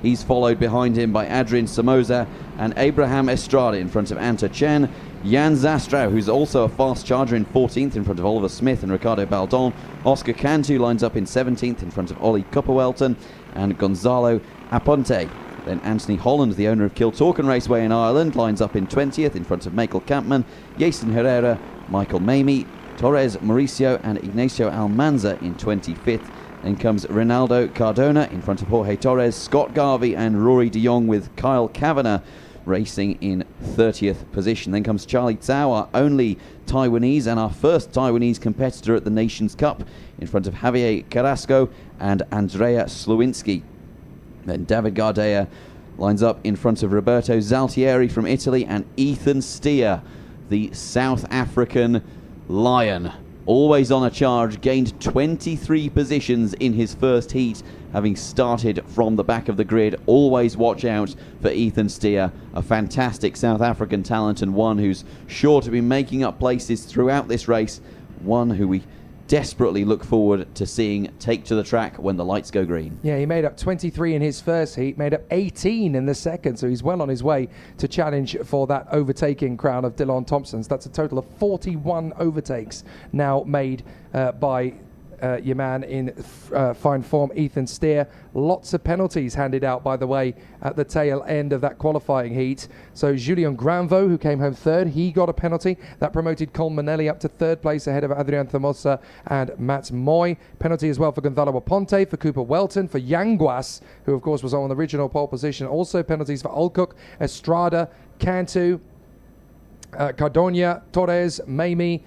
He's followed behind him by Adrian Somoza and Abraham Estrada in front of Anta Chen. Jan Zastrow, who's also a fast charger, in 14th in front of Oliver Smith and Ricardo Baldon. Oscar Cantu lines up in 17th in front of Ollie Kupperwelton and Gonzalo Aponte. Then Anthony Holland, the owner of Kiltorcan Raceway in Ireland, lines up in 20th in front of Michael Kampman, Jason Herrera, Michael Mamie, Torres Mauricio and Ignacio Almanza in 25th. Then comes Ronaldo Cardona in front of Jorge Torres, Scott Garvey and Rory de Jong, with Kyle Kavanagh racing in 30th position. Then comes Charlie Tsao, our only Taiwanese and our first Taiwanese competitor at the Nations Cup, in front of Javier Carrasco and Andrea Slowinski. Then David Gardea lines up in front of Roberto Zaltieri from Italy and Ethan Steer, the South African Lion. Always on a charge, gained 23 positions in his first heat, having started from the back of the grid. Always watch out for Ethan Steer, a fantastic South African talent, and one who's sure to be making up places throughout this race. One who we desperately look forward to seeing take to the track when the lights go green. Yeah, he made up 23 in his first heat, made up 18 in the second, so he's well on his way to challenge for that overtaking crown of Dillon Thompson's. That's a total of 41 overtakes now made by your man in fine form, Ethan Steer. Lots of penalties handed out, by the way, at the tail end of that qualifying heat. So Julien Granvaux, who came home third, he got a penalty. That promoted Col Manelli up to third place ahead of Adrian Thermosa and Mats Moy. Penalty as well for Gonzalo Aponte, for Cooper Welton, for Yanguas, who of course was on the original pole position. Also penalties for Alcock, Estrada, Cantu, Cardona, Torres, Mamie,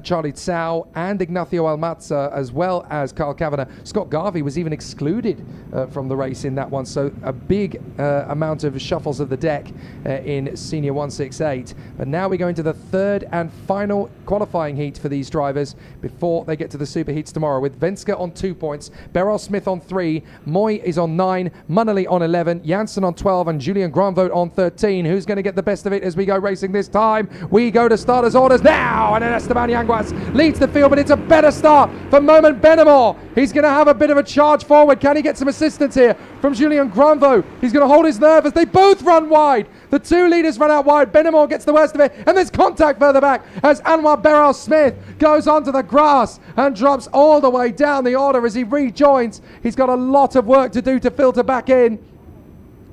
Charlie Tsao and Ignacio Almanza, as well as Kyle Kavanagh. Scott Garvey was even excluded from the race in that one, so a big amount of shuffles of the deck in Senior 168. But now we go into the third and final qualifying heat for these drivers before they get to the super heats tomorrow, with Venske on 2 points, Beryl Smith on 3, Moy is on 9, Munnelly on 11, Janssen on 12 and Julien Granvaux on 13. Who's going to get the best of it as we go racing this time? We go to starters orders now, and an Esteban Esteban Yanguas leads the field, but it's a better start for Moment Benamor. He's going to have a bit of a charge forward. Can he get some assistance here from Julien Granvaux? He's going to hold his nerve as they both run wide. The two leaders run out wide. Benamor gets the worst of it, and there's contact further back as Anwar Beryl-Smith goes onto the grass and drops all the way down the order as he rejoins. He's got a lot of work to do to filter back in.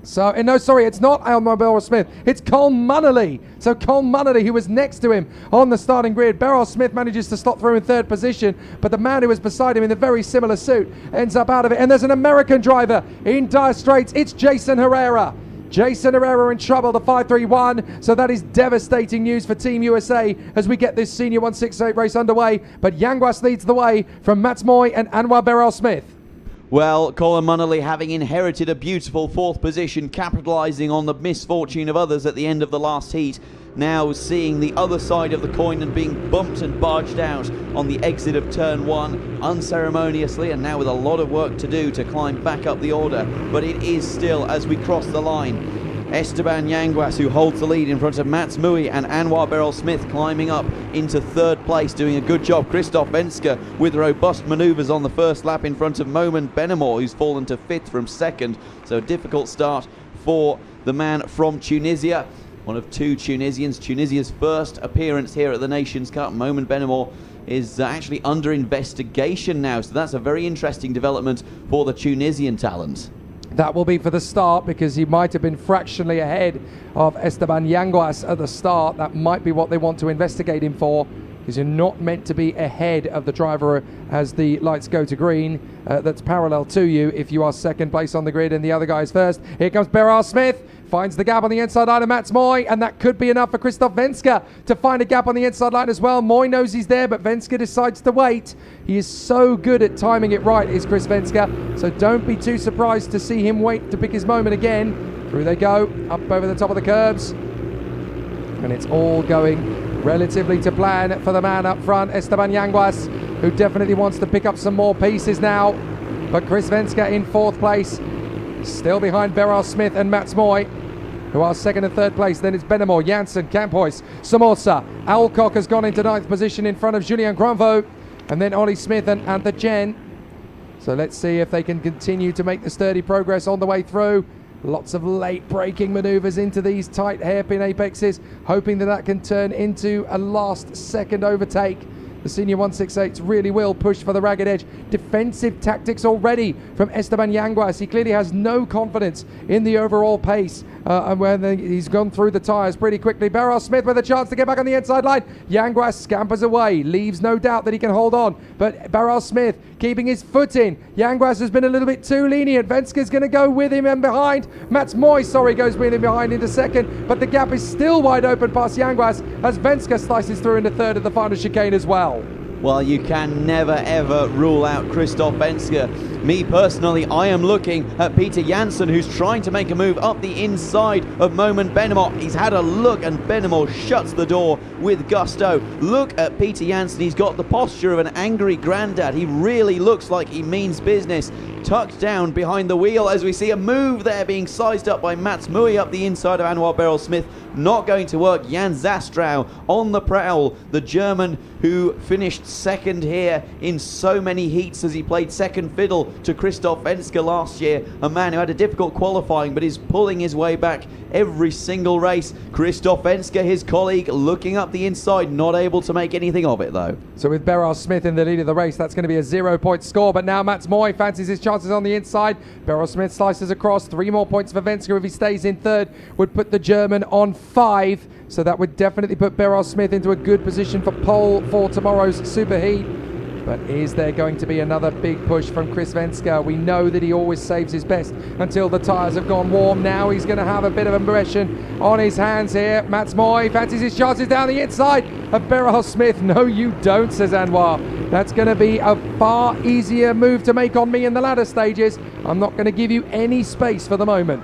So, no, sorry, it's not Anwar Beryl-Smith. It's Cole Munnelly. So Cole Munnelly, who was next to him on the starting grid. Beryl-Smith manages to slot through in third position, but the man who was beside him in a very similar suit ends up out of it. And there's an American driver in dire straits. It's Jason Herrera. Jason Herrera in trouble, the 531. So that is devastating news for Team USA as we get this Senior 168 race underway. But Yanguas leads the way from Mats Moy and Anwar Beryl-Smith. Well, Colin Munnelly, having inherited a beautiful fourth position, capitalising on the misfortune of others at the end of the last heat, now seeing the other side of the coin and being bumped and barged out on the exit of turn one unceremoniously, and now with a lot of work to do to climb back up the order. But it is still, as we cross the line, Esteban Yanguas who holds the lead in front of Mats Mui, and Anwar Beryl-Smith climbing up into third place, doing a good job. Christoph Venske with robust manoeuvres on the first lap in front of Moment Benamor, who's fallen to fifth from second. So a difficult start for the man from Tunisia. One of two Tunisians. Tunisia's first appearance here at the Nations Cup. Moment Benamor is actually under investigation now, so that's a very interesting development for the Tunisian talent. That will be for the start, because he might have been fractionally ahead of Esteban Yanguas at the start. That might be what they want to investigate him for, because you're not meant to be ahead of the driver as the lights go to green. That's parallel to you if you are second place on the grid and the other guy is first. Here comes Beryl-Smith. Finds the gap on the inside line of Mats Moy, and that could be enough for Christoph Venske to find a gap on the inside line as well. Moy knows he's there, but Venske decides to wait. He is so good at timing it right, is Chris Venske, so don't be too surprised to see him wait to pick his moment again. Through they go, up over the top of the curbs, and it's all going relatively to plan for the man up front, Esteban Yanguas, who definitely wants to pick up some more pieces now. But Chris Venske in fourth place, still behind Beryl-Smith and Mats Moy, who are second and third place. Then it's Benamor, Janssen, Camphuis, Somoza. Alcock has gone into ninth position in front of Julien Granvaux, and then Ollie Smith and Anther Jen. So let's see if they can continue to make the sturdy progress on the way through. Lots of late braking manoeuvres into these tight hairpin apexes, hoping that that can turn into a last second overtake. The Senior 168s really will push for the ragged edge. Defensive tactics already from Esteban Yanguas. He clearly has no confidence in the overall pace. And when he's gone through the tyres pretty quickly. Beryl-Smith with a chance to get back on the inside line. Yanguas scampers away, leaves no doubt that he can hold on. But Beryl-Smith keeping his foot in. Yanguas has been a little bit too lenient. Venska's going to go with him and behind. Mats Moy, goes with him behind into second. But the gap is still wide open past Yanguas as Venske slices through into third at the final chicane as well. Well, you can never ever rule out Christoph Venske. Me personally, I am looking at Peter Janssen, who's trying to make a move up the inside of Moment Benamor. He's had a look and Benamor shuts the door with gusto. Look at Peter Janssen. He's got the posture of an angry granddad. He really looks like he means business. Tucked down behind the wheel as we see a move there being sized up by Mats Mui up the inside of Anwar Beryl-Smith. Not going to work. Jan Zastrow on the prowl. The German who finished second here in so many heats as he played second fiddle to Christoph Venske last year. A man who had a difficult qualifying but is pulling his way back every single race. Christoph Venske, his colleague, looking up the inside, not able to make anything of it though. So with Beryl-Smith in the lead of the race, that's going to be a 0-point score. But now Mats Moy fancies his chances on the inside. Beryl-Smith slices across. 3 more points for Venske if he stays in third. Would put the German on 5. So that would definitely put Beryl-Smith into a good position for pole for tomorrow's superheat. But is there going to be another big push from Chris Venske? We know that he always saves his best until the tyres have gone warm. Now he's going to have a bit of impression on his hands here. Mats Moy fancies his chances down the inside of Beryl-Smith. No, you don't, says Anwar. That's going to be a far easier move to make on me in the latter stages. I'm not going to give you any space for the moment.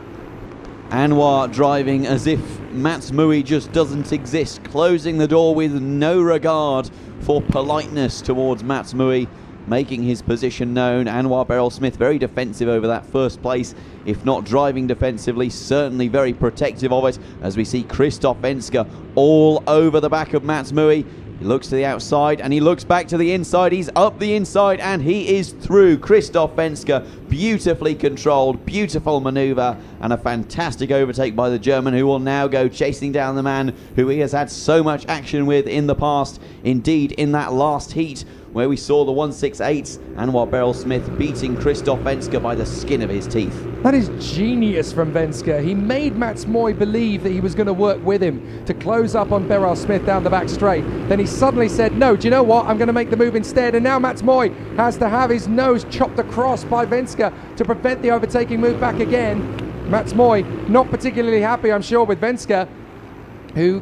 Anwar driving as if Mats Mui just doesn't exist, closing the door with no regard for politeness towards Mats Mui, making his position known. Anwar Beryl-Smith very defensive over that first place, if not driving defensively, certainly very protective of it, as we see Christoph Venske all over the back of Mats Mui. He looks to the outside and he looks back to the inside. He's up the inside and he is through. Christoph Venske, beautifully controlled, beautiful manoeuvre, and a fantastic overtake by the German, who will now go chasing down the man who he has had so much action with in the past. Indeed, in that last heat where we saw the 168s, Anwar Beryl-Smith beating Christoph Venske by the skin of his teeth. That is genius from Venske. He made Mats Moy believe that he was going to work with him to close up on Beryl-Smith down the back straight. Then he suddenly said, no, do you know what? I'm going to make the move instead. And now Mats Moy has to have his nose chopped across by Venske to prevent the overtaking move back again. Mats Moy not particularly happy, I'm sure, with Venske, who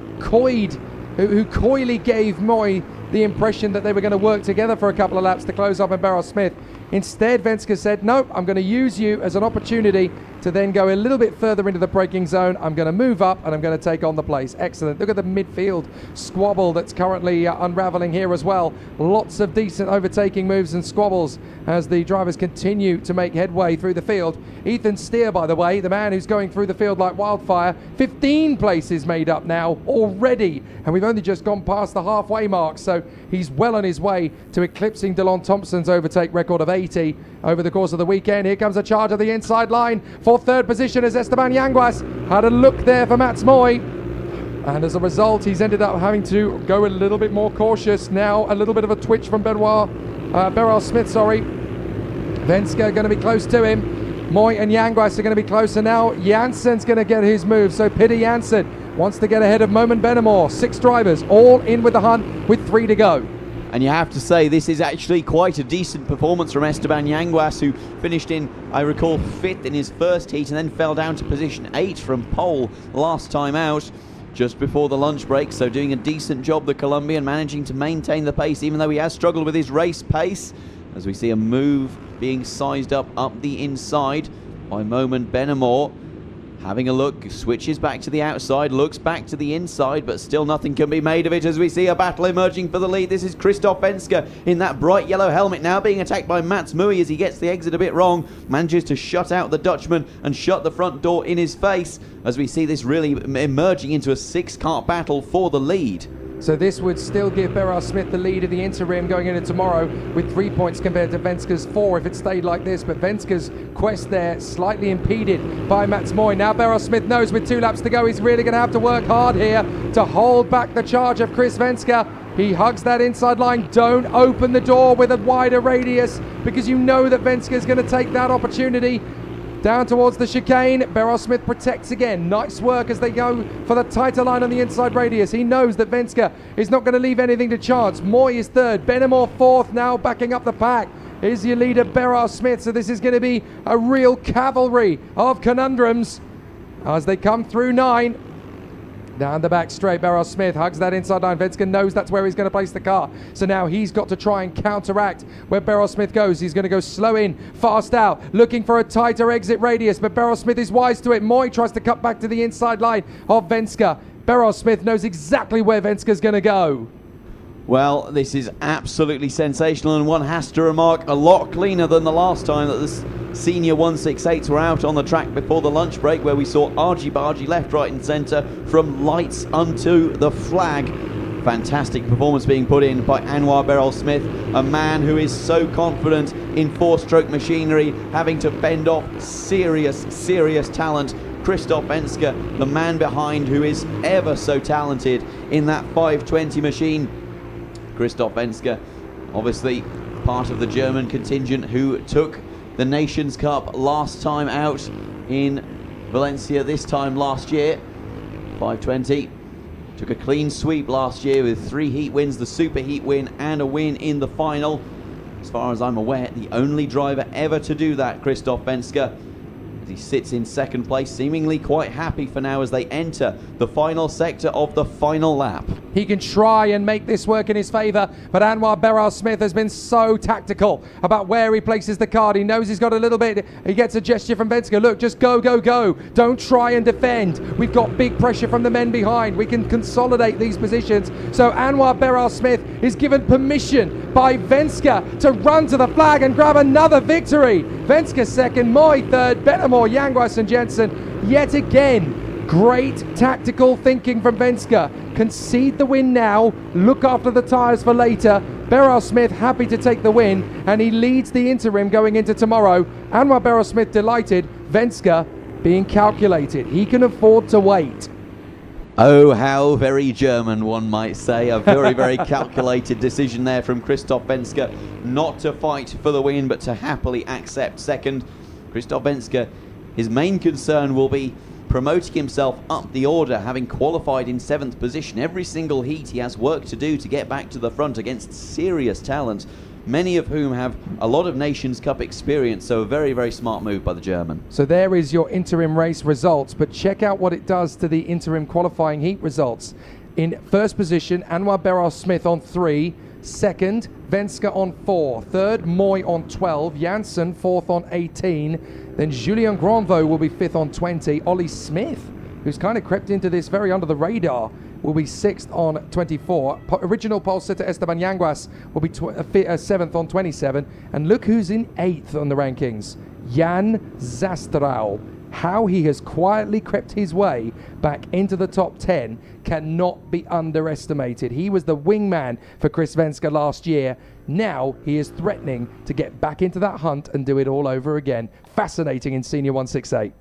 coyly gave Moy the impression that they were going to work together for a couple of laps to close up on Beryl-Smith. Instead, Venske said, nope, I'm going to use you as an opportunity to then go a little bit further into the braking zone. I'm going to move up and I'm going to take on the place. Excellent. Look at the midfield squabble that's currently unraveling here as well. Lots of decent overtaking moves and squabbles as the drivers continue to make headway through the field. Ethan Steer, by the way, the man who's going through the field like wildfire, 15 places made up now already, and we've only just gone past the halfway mark, so he's well on his way to eclipsing Delon Thompson's overtake record of 80 over the course of the weekend. Here comes a charge of the inside line for third position as Esteban Yanguas had a look there for Mats Moy, and as a result he's ended up having to go a little bit more cautious. Now a little bit of a twitch from Beryl-Smith, Venske going to be close to him. Moy and Yanguas are going to be close, and now Jansen's going to get his move. So Peter Jansen wants to get ahead of Moment Benamor. 6 drivers all in with the hunt with 3 to go. And you have to say this is actually quite a decent performance from Esteban Yanguas, who finished in, I recall, 5th in his first heat and then fell down to position 8 from pole last time out just before the lunch break. So doing a decent job, the Colombian, managing to maintain the pace even though he has struggled with his race pace, as we see a move being sized up the inside by Moment Benamor. Having a look, switches back to the outside, looks back to the inside, but still nothing can be made of it as we see a battle emerging for the lead. This is Christoph Venske in that bright yellow helmet, now being attacked by Mats Moy as he gets the exit a bit wrong, manages to shut out the Dutchman and shut the front door in his face, as we see this really emerging into a 6-car battle for the lead. So this would still give Beryl-Smith the lead in the interim going into tomorrow with 3 points compared to Venske's 4 if it stayed like this. But Venske's quest there slightly impeded by Mats Moy. Now Beryl-Smith knows with 2 laps to go he's really going to have to work hard here to hold back the charge of Chris Venske. He hugs that inside line. Don't open the door with a wider radius because you know that Venske is going to take that opportunity. Down towards the chicane, Beryl-Smith protects again. Nice work as they go for the tighter line on the inside radius. He knows that Venske is not going to leave anything to chance. Moy is 3rd, Benamor 4th, now backing up the pack is your leader Beryl-Smith. So this is going to be a real cavalry of conundrums as they come through 9. Down the back straight, Beryl-Smith hugs that inside line. Venske knows that's where he's going to place the car. So now he's got to try and counteract where Beryl-Smith goes. He's going to go slow in, fast out, looking for a tighter exit radius. But Beryl-Smith is wise to it. Moy tries to cut back to the inside line of Venske. Beryl-Smith knows exactly where Venske's going to go. Well, this is absolutely sensational, and one has to remark, a lot cleaner than the last time that the senior 168s were out on the track before the lunch break, where we saw argy-bargy left, right and centre from lights unto the flag. Fantastic performance being put in by Anwar Beryl-Smith, a man who is so confident in 4-stroke machinery, having to fend off serious talent. Christoph Venske, the man behind, who is ever so talented in that 520 machine. Christoph Venske, obviously part of the German contingent who took the Nations Cup last time out in Valencia this time last year. 520. Took a clean sweep last year with 3 heat wins, the super heat win and a win in the final. As far as I'm aware, the only driver ever to do that, Christoph Venske. He sits in 2nd place, seemingly quite happy for now as they enter the final sector of the final lap. He can try and make this work in his favour, but Anwar Beryl-Smith has been so tactical about where he places the card. He knows he's got a little bit. He gets a gesture from Venske. Look, just go, go, go. Don't try and defend. We've got big pressure from the men behind. We can consolidate these positions. So Anwar Beryl-Smith is given permission by Venske to run to the flag and grab another victory. Venske 2nd, Moy 3rd, Benamor, Yanguas and Jensen yet again. Great tactical thinking from Venske. concede the win now, look after the tyres for later. Barrow-Smith happy to take the win, and he leads the interim going into tomorrow. Anwar Barrow-Smith delighted, Venska being calculated. He can afford to wait. Oh, how very German, one might say. A very, very calculated decision there from Christoph Venska, not to fight for the win, but to happily accept second. Christoph Venska, his main concern will be promoting himself up the order, having qualified in 7th position. Every single heat he has work to do to get back to the front against serious talent, many of whom have a lot of Nations Cup experience, so a very, very smart move by the German. So there is your interim race results, but check out what it does to the interim qualifying heat results. In first position, Anwar Barrow-Smith on 3, second, Venska on 4, third, Moy on 12, Janssen 4th on 18, then Julien Grandvaux will be 5th on 20, Ollie Smith, who's kind of crept into this very under the radar, will be 6th on 24. Original pole sitter Esteban Yanguas will be 7th on 27. And look who's in 8th on the rankings. Jan Zastrau. How he has quietly crept his way back into the top 10 cannot be underestimated. He was the wingman for Chris Venska last year. Now he is threatening to get back into that hunt and do it all over again. Fascinating in Senior 168.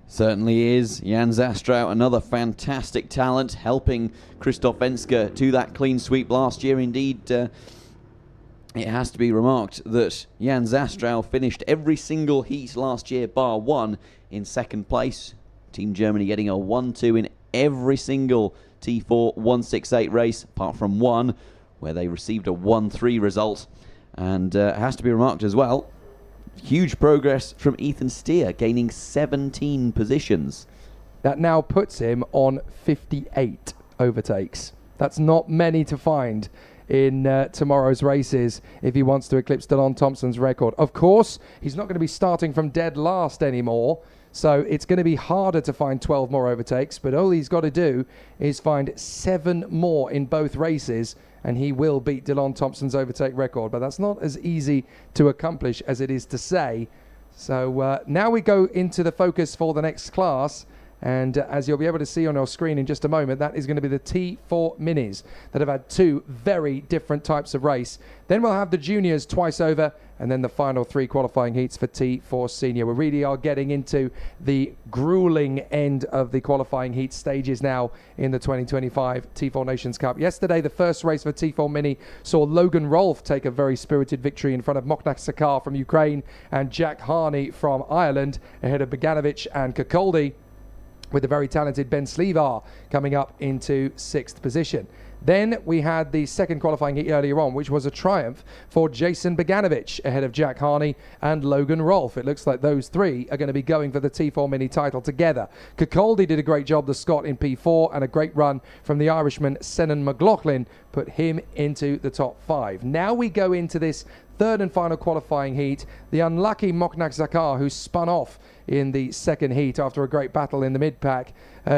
Certainly is. Jan Zastrau, another fantastic talent, helping Christoph Venska to that clean sweep last year. Indeed, it has to be remarked that Jan Zastrau finished every single heat last year, bar one, in second place. Team Germany getting a 1-2 in every single T4 168 race, apart from one, where they received a 1-3 result. And it has to be remarked as well, huge progress from Ethan Steer, gaining 17 positions. That now puts him on 58 overtakes. That's not many to find in tomorrow's races if he wants to eclipse Dylan Thompson's record. Of course, he's not going to be starting from dead last anymore, so it's going to be harder to find 12 more overtakes, but all he's got to do is find 7 more in both races, and he will beat Dylan Thompson's overtake record. But that's not as easy to accomplish as it is to say. So now we go into the focus for the next class. And as you'll be able to see on our screen in just a moment, that is going to be the T4 Minis that have had 2 very different types of race. Then we'll have the juniors twice over, and then the final 3 qualifying heats for T4 Senior. We really are getting into the grueling end of the qualifying heat stages now in the 2025 T4 Nations Cup. Yesterday, the first race for T4 Mini saw Logan Rolfe take a very spirited victory in front of Moknak Sakar from Ukraine and Jack Harney from Ireland, ahead of Beganovic and Kakoldi, with the very talented Ben Slevar coming up into 6th position. Then we had the second qualifying heat earlier on, which was a triumph for Jason Beganovic ahead of Jack Harney and Logan Rolfe. It looks like those 3 are going to be going for the T4 Mini title together. Kakoldi did a great job, the Scot, in P4, and a great run from the Irishman Senan McLaughlin put him into the top 5. Now we go into this third and final qualifying heat. The unlucky Moknak Sakar, who spun off in the second heat after a great battle in the mid-pack.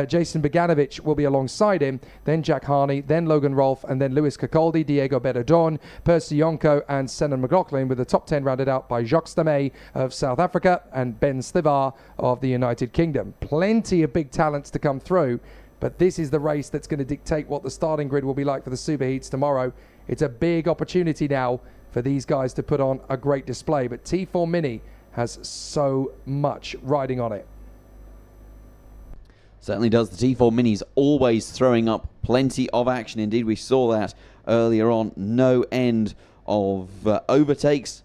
Jason Beganovic will be alongside him, then Jack Harney, then Logan Rolfe, and then Lewis Kakoldi, Diego Beradon, Percy Yonko, and Senan McLaughlin, with the top 10 rounded out by Jacques Stamay of South Africa and Ben Stivar of the United Kingdom. Plenty of big talents to come through, but this is the race that's going to dictate what the starting grid will be like for the Superheats tomorrow. It's a big opportunity now for these guys to put on a great display, but T4 Mini has so much riding on it. Certainly does. The T4 Minis always throwing up plenty of action. Indeed, we saw that earlier on. No end of overtakes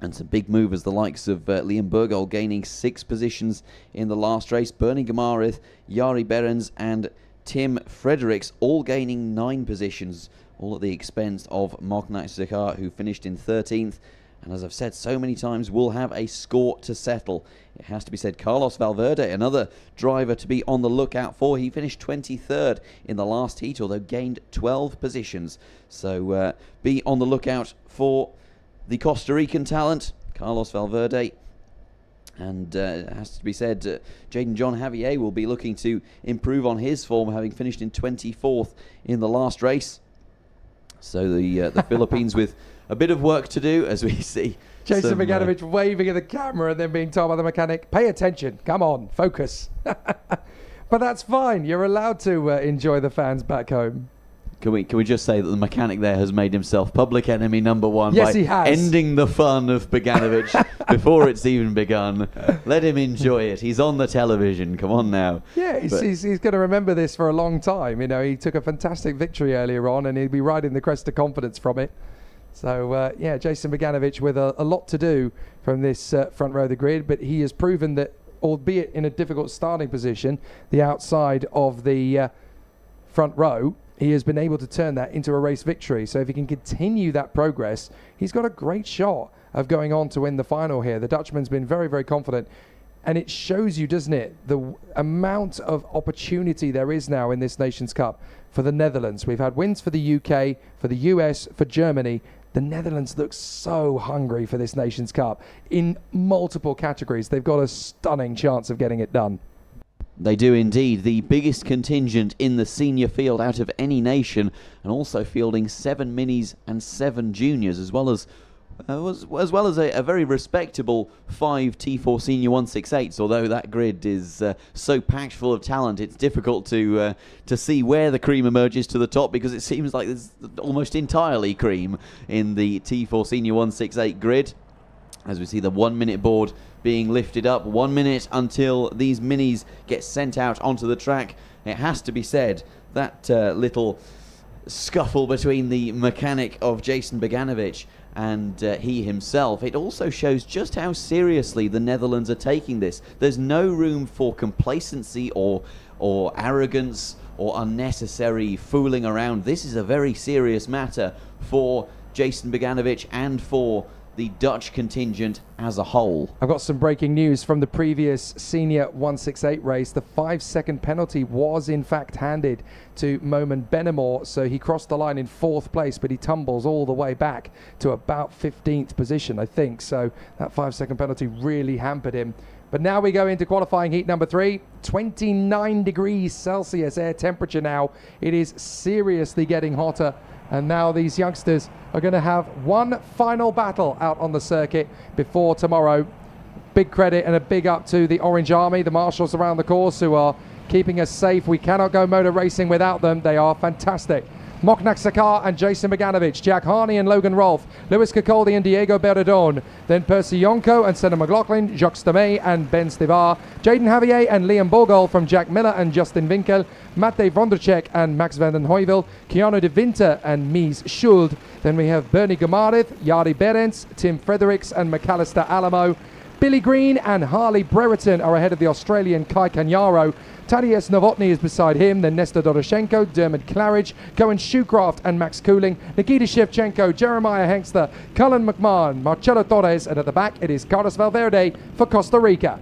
and some big movers, the likes of Liam Burgol gaining 6 positions in the last race. Bernie Gamarith, Yari Berens and Tim Fredericks all gaining 9 positions, all at the expense of Moknak Sakar, who finished in 13th. And as I've said so many times, we'll have a score to settle. It has to be said, Carlos Valverde, another driver to be on the lookout for. He finished 23rd in the last heat, although gained 12 positions. So be on the lookout for the Costa Rican talent, Carlos Valverde. And it has to be said, Jaden John Javier will be looking to improve on his form, having finished in 24th in the last race. So the Philippines with a bit of work to do, as we see. Jason Beganovic waving at the camera and then being told by the mechanic, pay attention, come on, focus. But that's fine. You're allowed to enjoy the fans back home. Can we just say that the mechanic there has made himself public enemy number one Yes, by he has. ending the fun of Beganovic before it's even begun. Let him enjoy it. He's on the television. Come on now. Yeah, he's going to remember this for a long time. You know, he took a fantastic victory earlier on, and he'll be riding the crest of confidence from it. So, Jason Beganovic with a lot to do from this front row of the grid, but he has proven that, albeit in a difficult starting position, the outside of the front row, he has been able to turn that into a race victory. So if he can continue that progress, he's got a great shot of going on to win the final here. The Dutchman's been very, very confident. And it shows you, doesn't it, the amount of opportunity there is now in this Nations Cup for the Netherlands. We've had wins for the UK, for the US, for Germany. The Netherlands look so hungry for this Nations Cup. In multiple categories, they've got a stunning chance of getting it done. They do indeed. The biggest contingent in the senior field out of any nation, and also fielding 7 minis and 7 juniors, as well as a very respectable 5 T4 Senior 168s. Although that grid is so packed full of talent, it's difficult to see where the cream emerges to the top, because it seems like there's almost entirely cream in the T4 Senior 168 grid. As we see the 1 minute board being lifted up, 1 minute until these minis get sent out onto the track. It has to be said, that little scuffle between the mechanic of Jason Beganovic and he himself, it also shows just how seriously the Netherlands are taking this. There's no room for complacency or arrogance or unnecessary fooling around. This is a very serious matter for Jason Beganovic and for the Dutch contingent as a whole. I've got some breaking news from the previous Senior 168 race. The 5-second penalty was in fact handed to Momen Benamor, so he crossed the line in 4th place, but he tumbles all the way back to about 15th position, I think. So that 5-second penalty really hampered him. But now we go into qualifying heat number 3. 29 degrees Celsius air temperature now. It is seriously getting hotter. And now these youngsters are going to have one final battle out on the circuit before tomorrow. Big credit and a big up to the Orange Army, the marshals around the course, who are keeping us safe. We cannot go motor racing without them. They are fantastic. Moknak Sakar and Jason Beganovic, Jack Harney and Logan Rolfe, Lewis Cacoldi and Diego Berdadone, then Percy Yonko and Senna McLaughlin, Jacques Stamay and Ben Stivar, Jaden Javier and Liam Bogle from Jack Miller and Justin Winkel, Matej Vonderchek and Max van den Heuvel, Keanu de Winter and Mies Schuld. Then we have Bernie Gamarith, Jari Berends, Tim Fredericks and McAllister Alamo. Billy Green and Harley Brereton are ahead of the Australian Kai Kanyaro. Tadeusz Novotny is beside him, then Nestor Doroshenko, Dermot Claridge, Cohen Shoecraft and Max Cooling, Nikita Shevchenko, Jeremiah Hengster, Cullen McMahon, Marcelo Torres, and at the back it is Carlos Valverde for Costa Rica.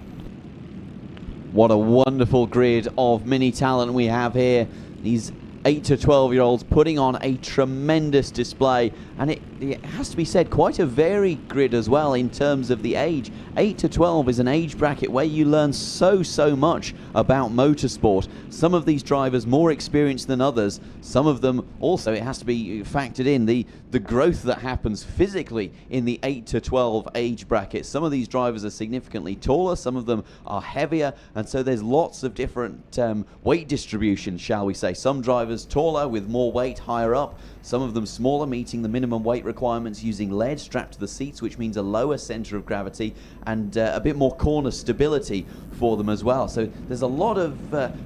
What a wonderful grid of mini talent we have here. These 8 to 12-year-olds putting on a tremendous display, and it has to be said, quite a varied grid as well in terms of the age. 8 to 12 is an age bracket where you learn so much about motorsport. Some of these drivers more experienced than others. Some of them also, it has to be factored in, the growth that happens physically in the 8 to 12 age bracket. Some of these drivers are significantly taller, some of them are heavier, and so there's lots of different weight distribution, shall we say. Some drivers taller with more weight higher up, some of them smaller, meeting the minimum weight requirements using lead strapped to the seats, which means a lower center of gravity and a bit more corner stability for them as well. So there's a lot of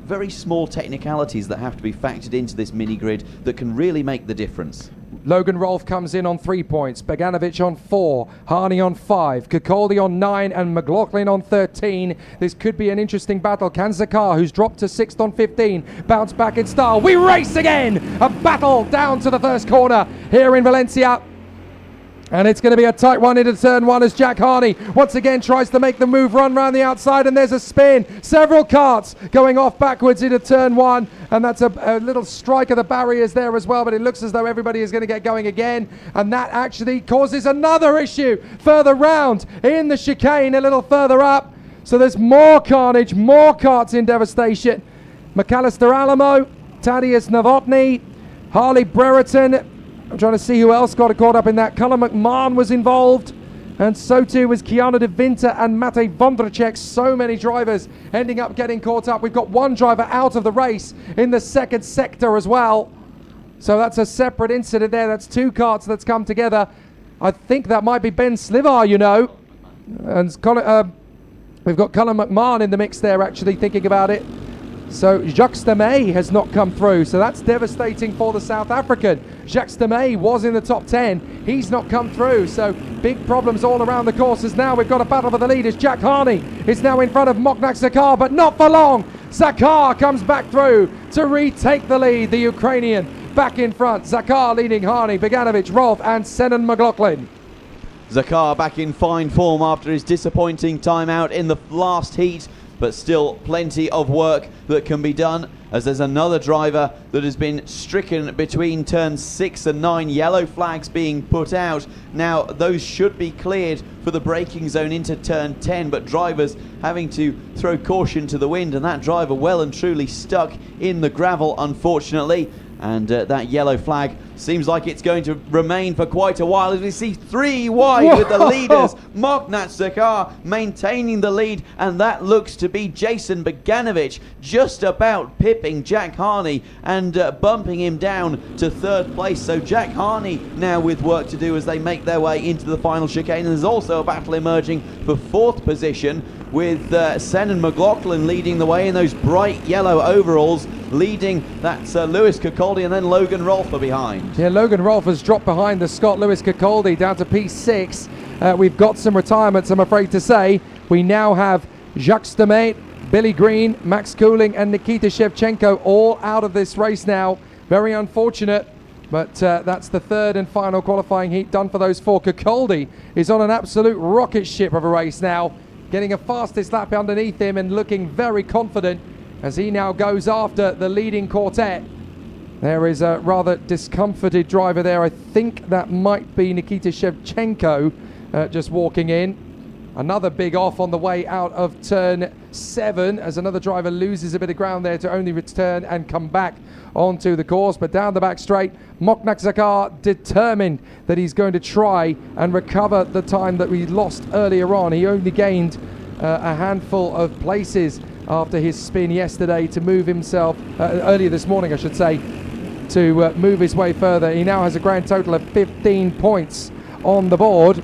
very small technicalities that have to be factored into this mini grid that can really make the difference. Logan Rolfe comes in on 3 points, Beganovic on 4, Harney on 5, Cacoldi on 9 and McLaughlin on 13. This could be an interesting battle. Can Zakar, who's dropped to 6th on 15, bounce back in style? We race again! A battle down to the first corner here in Valencia. And it's going to be a tight one into turn 1 as Jack Harney once again tries to make the move, run round the outside, and there's a spin. Several karts going off backwards into turn 1, and that's a little strike of the barriers there as well, but it looks as though everybody is going to get going again, and that actually causes another issue further round in the chicane a little further up. So there's more carnage, more karts in devastation. McAllister Alamo, Tadeusz Novotny, Harley Brereton. I'm trying to see who else got caught up in that. Cullen McMahon was involved. And so too was Keanu de Winter and Matej Vondracek. So many drivers ending up getting caught up. We've got one driver out of the race in the second sector as well. So that's a separate incident there. That's two karts that's come together. I think that might be Ben Slivar, you know. And we've got Cullen McMahon in the mix there, actually, thinking about it. So Jacques Demey has not come through, so that's devastating for the South African. Jacques Demey was in the top 10. He's not come through, so big problems all around the courses now. We've got a battle for the lead as Jack Harney is now in front of Moknak Zakar, but not for long. Zakar comes back through to retake the lead. The Ukrainian back in front. Zakar leading Harney, Beganovic, Rolf and Senan McLaughlin. Zakar back in fine form after his disappointing time out in the last heat, but still plenty of work that can be done, as there's another driver that has been stricken between turns 6 and 9. Yellow flags being put out. Now those should be cleared for the braking zone into turn 10, but drivers having to throw caution to the wind, and that driver well and truly stuck in the gravel, unfortunately. And that yellow flag seems like it's going to remain for quite a while, as we see 3 wide with the leaders. Moknak Zakar maintaining the lead, and that looks to be Jason Beganovic just about pipping Jack Harney and bumping him down to 3rd place. So Jack Harney now with work to do as they make their way into the final chicane. And there's also a battle emerging for 4th position, with Senan McLaughlin leading the way in those bright yellow overalls. Leading, that's Lewis Kirkcaldy, and then Logan Rolfe are behind. Yeah, Logan Rolfe has dropped behind the Scot Lewis Kirkcaldy down to P6. We've got some retirements, I'm afraid to say. We now have Jacques Demey, Billy Green, Max Cooling and Nikita Shevchenko all out of this race now. Very unfortunate, but that's the 3rd and final qualifying heat done for those 4. Kirkcaldy is on an absolute rocket ship of a race now, getting a fastest lap underneath him and looking very confident as he now goes after the leading quartet. There is a rather discomforted driver there. I think that might be Nikita Shevchenko just walking in. Another big off on the way out of turn 7 as another driver loses a bit of ground there to only return and come back onto the course. But down the back straight, Moknak Zakar determined that he's going to try and recover the time that we lost earlier on. He only gained a handful of places after his spin yesterday to move himself, earlier this morning I should say, to move his way further. He now has a grand total of 15 points on the board,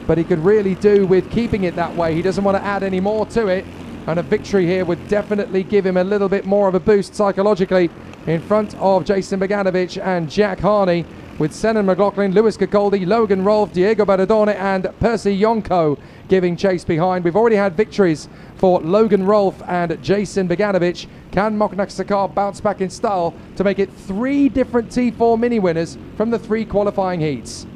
but he could really do with keeping it that way. He doesn't want to add any more to it, and a victory here would definitely give him a little bit more of a boost psychologically in front of Jason Beganovic and Jack Harney, with Senan McLaughlin, Lewis Kirkcaldy, Logan Rolfe, Diego Baradone and Percy Yonko giving chase behind. We've already had victories for Logan Rolfe and Jason Beganovic. Can Moknak Zakar bounce back in style to make it 3 different T4 mini winners from the 3 qualifying heats?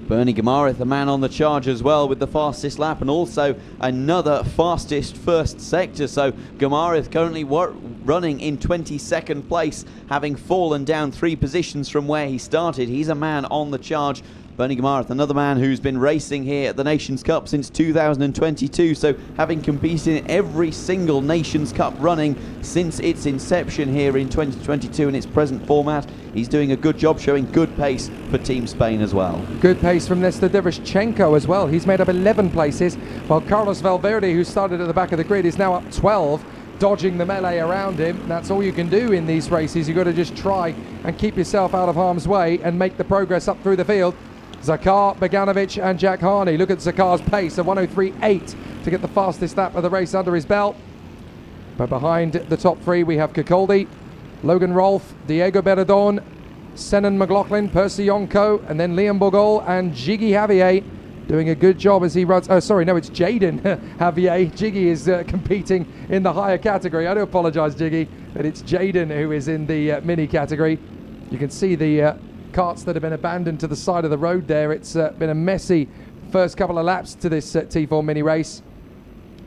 Bernie Gamarith, the man on the charge as well, with the fastest lap and also another fastest first sector. So Gamarith currently running in 22nd place, having fallen down 3 positions from where he started. He's a man on the charge. Bernie Gamarith, another man who's been racing here at the Nations Cup since 2022, so having competed in every single Nations Cup running since its inception here in 2022 in its present format. He's doing a good job, showing good pace for Team Spain as well. Good pace from Nestor Derevchenko as well. He's made up 11 places, while Carlos Valverde, who started at the back of the grid, is now up 12, dodging the melee around him. That's all you can do in these races. You've got to just try and keep yourself out of harm's way and make the progress up through the field. Zakar, Beganovic and Jack Harney. Look at Zakar's pace of 103.8 to get the fastest lap of the race under his belt. But behind the top 3 we have Kirkcaldy, Logan Rolfe, Diego Baradone, Senan McLaughlin, Percy Yonko, and then Liam Bourgol and Jiggy Javier doing a good job as he runs. Oh, sorry, no, it's Jaden Javier. Jiggy is competing in the higher category. I do apologise, Jiggy, but it's Jaden who is in the mini category. You can see the carts that have been abandoned to the side of the road there. It's been a messy first couple of laps to this T4 mini race.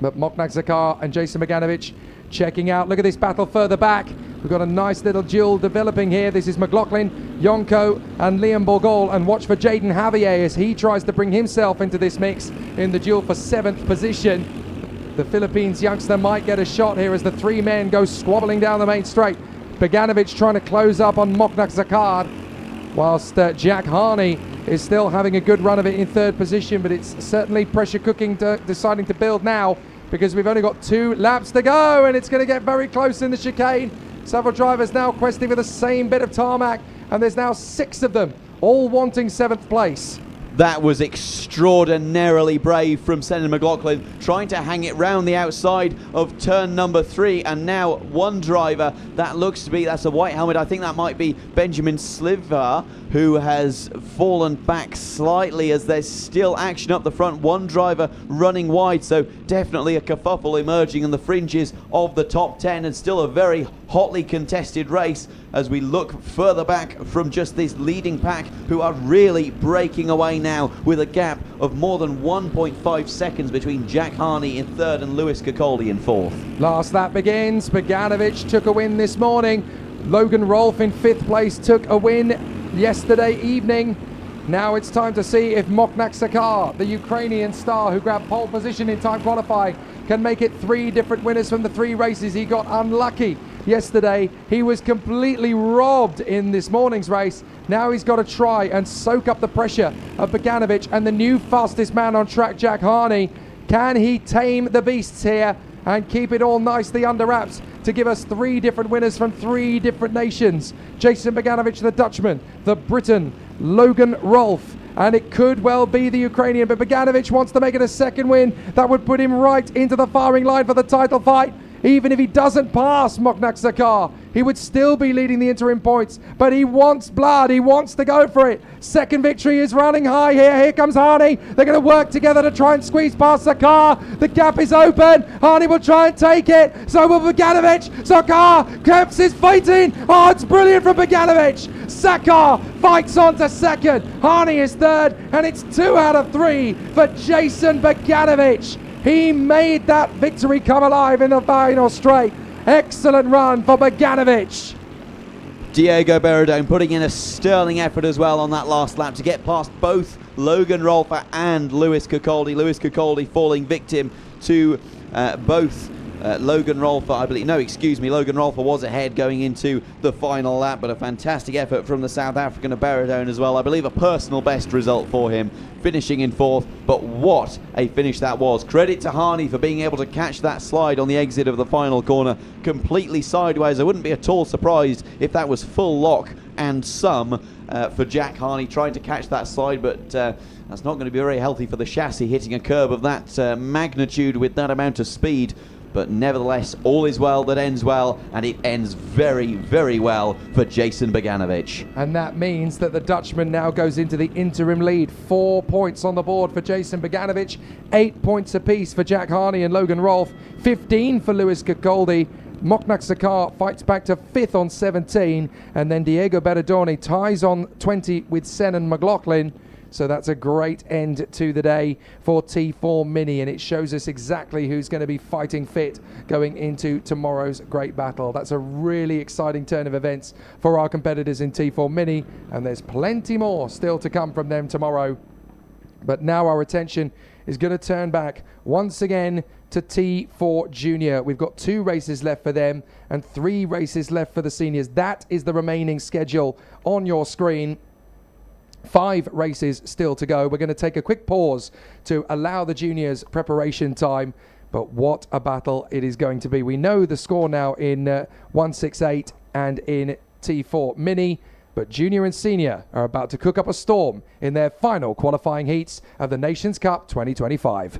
But Moknak Zakar and Jason Beganovic checking out. Look at this battle further back. We've got a nice little duel developing here. This is McLaughlin, Yonko and Liam Bourgol. And watch for Jaden Javier as he tries to bring himself into this mix in the duel for 7th position. The Philippines youngster might get a shot here as the 3 men go squabbling down the main straight. Beganovic trying to close up on Moknak Zakar, whilst Jack Harney is still having a good run of it in third position, but it's certainly pressure cooking, deciding to build now, because we've only got 2 laps to go, and it's going to get very close in the chicane. Several drivers now questing for the same bit of tarmac, and there's now 6 of them, all wanting 7th place. That was extraordinarily brave from Senan McLaughlin, trying to hang it round the outside of turn number 3, and now one driver, that looks to be, that's a white helmet, I think that might be Benjamin Sliver, who has fallen back slightly as there's still action up the front. One driver running wide, so definitely a kerfuffle emerging in the fringes of the top 10, and still a very hotly contested race as we look further back from just this leading pack, who are really breaking away now with a gap of more than 1.5 seconds between Jack Harney in 3rd and Lewis Kokoldi in 4th. Last lap begins. Bogdanovic took a win this morning. Logan Rolfe in 5th place took a win yesterday evening. Now it's time to see if Moknak Sakar, the Ukrainian star who grabbed pole position in time qualifying, can make it 3 different winners from the 3 races. He got unlucky yesterday. He was completely robbed in this morning's race. Now he's got to try and soak up the pressure of Bogdanovic and the new fastest man on track, Jack Harney. Can he tame the beasts here and keep it all nicely under wraps to give us 3 different winners from 3 different nations? Jason Bogdanovic, the Dutchman, the Briton, Logan Rolfe, and it could well be the Ukrainian, but Bogdanovic wants to make it a 2nd win. That would put him right into the firing line for the title fight. Even if he doesn't pass Moknak Sakar, he would still be leading the interim points, but he wants blood, he wants to go for it. 2nd victory is running high here. Here comes Harney. They're going to work together to try and squeeze past Sakar. The gap is open. Harney will try and take it. So will Bogdanovic. Sakar keeps his fighting. Oh, it's brilliant from Bogdanovic. Sakar fights on to 2nd. Harney is 3rd, and it's 2 out of 3 for Jason Bogdanovic. He made that victory come alive in the final straight. Excellent run for Bogdanovic. Diego Beradone putting in a sterling effort as well on that last lap to get past both Logan Rolfe and Lewis Kokoldi. Lewis Kokoldi falling victim to both Logan Rolfe, I believe. No, excuse me, Logan Rolfe was ahead going into the final lap, but a fantastic effort from the South African of Beradone as well. I believe a personal best result for him, finishing in 4th, but what a finish that was. Credit to Harney for being able to catch that slide on the exit of the final corner completely sideways. I wouldn't be at all surprised if that was full lock and some for Jack Harney trying to catch that slide, but that's not going to be very healthy for the chassis hitting a curb of that magnitude with that amount of speed. But nevertheless, all is well that ends well, and it ends very, very well for Jason Bogdanovic. And that means that the Dutchman now goes into the interim lead. 4 points on the board for Jason Bogdanovic, 8 points apiece for Jack Harney and Logan Rolfe, 15 for Lewis Kokoldi. Moknak Sakar fights back to 5th on 17, and then Diego Beradone ties on 20 with Senan McLaughlin. So that's a great end to the day for T4 Mini, and it shows us exactly who's going to be fighting fit going into tomorrow's great battle. That's a really exciting turn of events for our competitors in T4 Mini, and there's plenty more still to come from them tomorrow. But now our attention is going to turn back once again to T4 Junior. We've got 2 races left for them and 3 races left for the seniors. That is the remaining schedule on your screen. 5 races still to go. We're going to take a quick pause to allow the juniors preparation time, but what a battle it is going to be. We know the score now in 168 and in T4 Mini, but junior and senior are about to cook up a storm in their final qualifying heats of the Nations Cup 2025.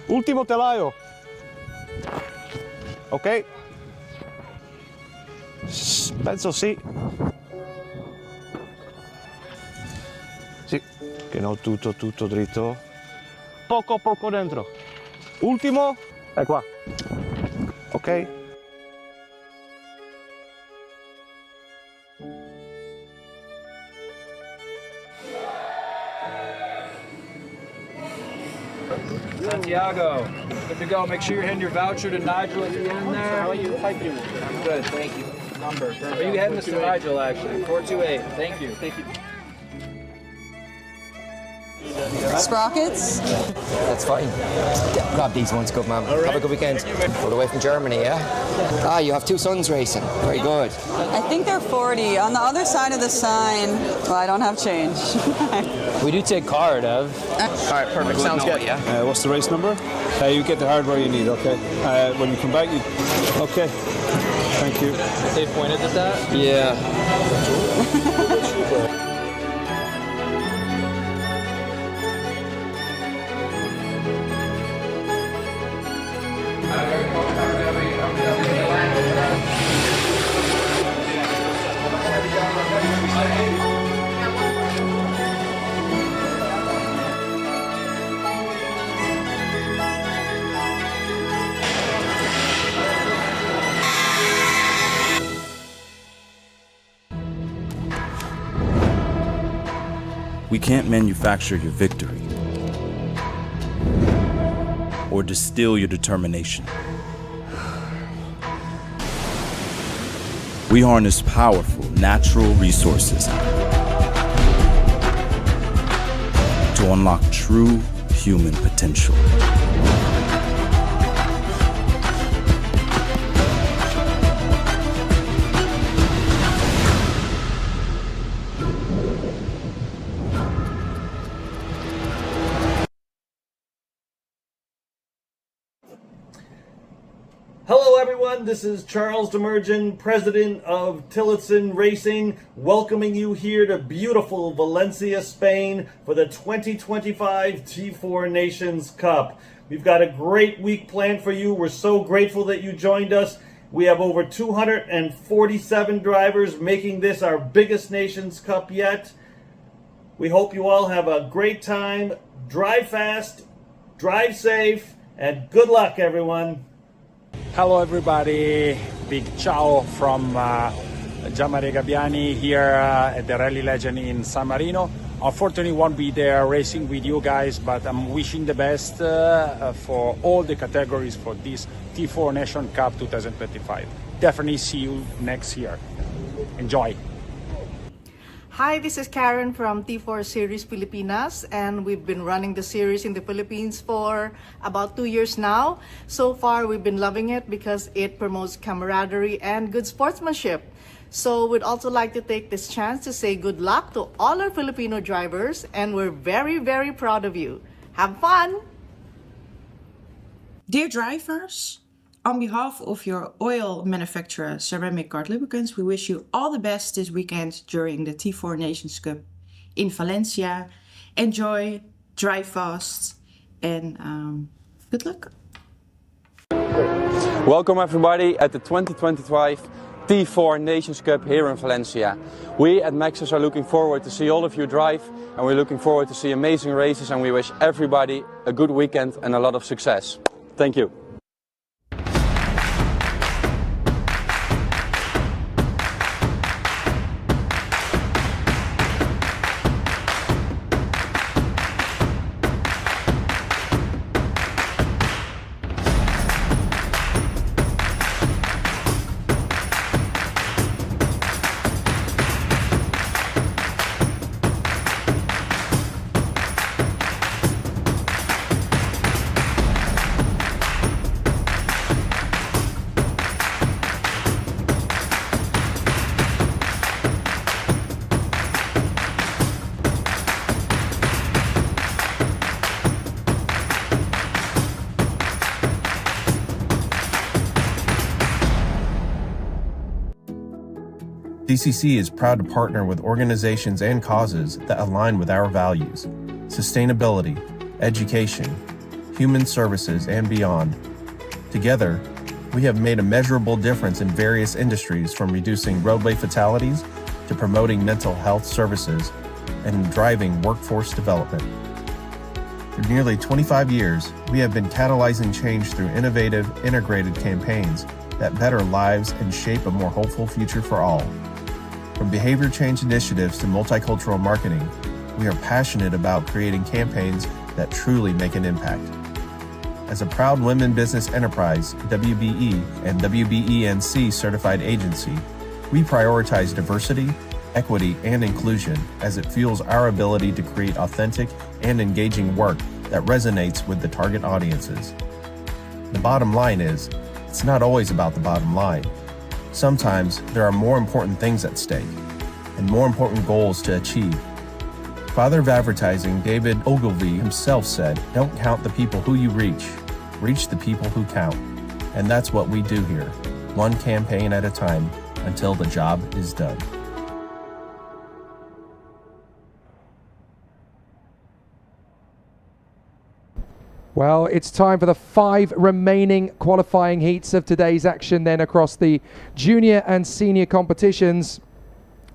Ultimo telaio. Ok, penso sì. Sì, che no, tutto dritto. Poco dentro. Ultimo, è qua. Ok. Santiago, good to go. Make sure you're hitting your voucher to Nigel at the end there. How are you? I'm good, thank you. Number. Are you heading this to Nigel, actually? 428. Thank you. Thank you. Sprockets? That's fine. Grab these ones, good man. Have a good weekend. All the way from Germany, yeah? Ah, you have two sons racing. Very good. I think they're 40. On the other side of the sign, well, I don't have change. We do take card, Ev. Alright, perfect. Sounds good. Yeah. What's the race number? You get the hardware you need, okay? When you come back, you... Okay. Thank you. They pointed at that? Yeah. We can't manufacture your victory or distill your determination. We harness powerful natural resources to unlock true human potential. Hello everyone, this is Charles Demerjen, President of Tillotson Racing, welcoming you here to beautiful Valencia, Spain for the 2025 T4 Nations Cup. We've got a great week planned for you. We're so grateful that you joined us. We have over 247 drivers making this our biggest Nations Cup yet. We hope you all have a great time. Drive fast, drive safe, and good luck everyone. Hello everybody, big ciao from Gianmaria Gabbiani here at the Rally Legend in San Marino. Unfortunately won't be there racing with you guys, but I'm wishing the best for all the categories for this T4 Nation Cup 2025. Definitely see you next year. Enjoy. Hi, this is Karen from T4 Series Pilipinas, and we've been running the series in the Philippines for about 2 years now. So far, we've been loving it because it promotes camaraderie and good sportsmanship. So we'd also like to take this chance to say good luck to all our Filipino drivers, and we're very, very proud of you. Have fun! Dear drivers, on behalf of your oil manufacturer Ceramic Kart Lubricants, we wish you all the best this weekend during the T4 Nations Cup in Valencia. Enjoy, drive fast, and good luck. Welcome everybody at the 2025 T4 Nations Cup here in Valencia. We at Maxxis are looking forward to see all of you drive, and we're looking forward to see amazing races, and we wish everybody a good weekend and a lot of success. Thank you. DCC is proud to partner with organizations and causes that align with our values: sustainability, education, human services, and beyond. Together, we have made a measurable difference in various industries, from reducing roadway fatalities to promoting mental health services and driving workforce development. For nearly 25 years, we have been catalyzing change through innovative, integrated campaigns that better lives and shape a more hopeful future for all. From behavior change initiatives to multicultural marketing, we are passionate about creating campaigns that truly make an impact. As a proud women business enterprise, WBE and WBENC certified agency, we prioritize diversity, equity, and inclusion as it fuels our ability to create authentic and engaging work that resonates with the target audiences. The bottom line is, it's not always about the bottom line. Sometimes there are more important things at stake and more important goals to achieve. Father of advertising David Ogilvy himself said, "Don't count the people who you reach the people who count." And that's what we do here, one campaign at a time until the job is done. Well, it's time for the 5 remaining qualifying heats of today's action then across the junior and senior competitions.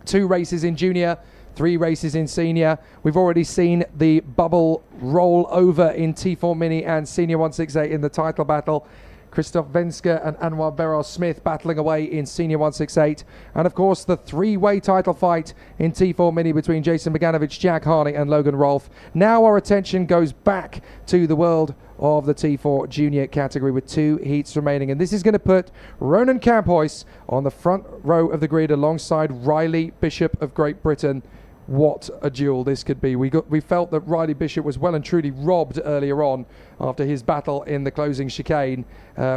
2 races in junior, 3 races in senior. We've already seen the bubble roll over in T4 Mini and Senior 168 in the title battle. Christoph Venske and Anwar Beros-Smith battling away in Senior 168. And of course the 3-way title fight in T4 Mini between Jason Bogdanovich, Jack Harney and Logan Rolfe. Now our attention goes back to the world of the T4 junior category with 2 heats remaining. And this is going to put Ronan Camphuys on the front row of the grid alongside Riley Bishop of Great Britain. What a duel this could be. We felt that Riley Bishop was well and truly robbed earlier on after his battle in the closing chicane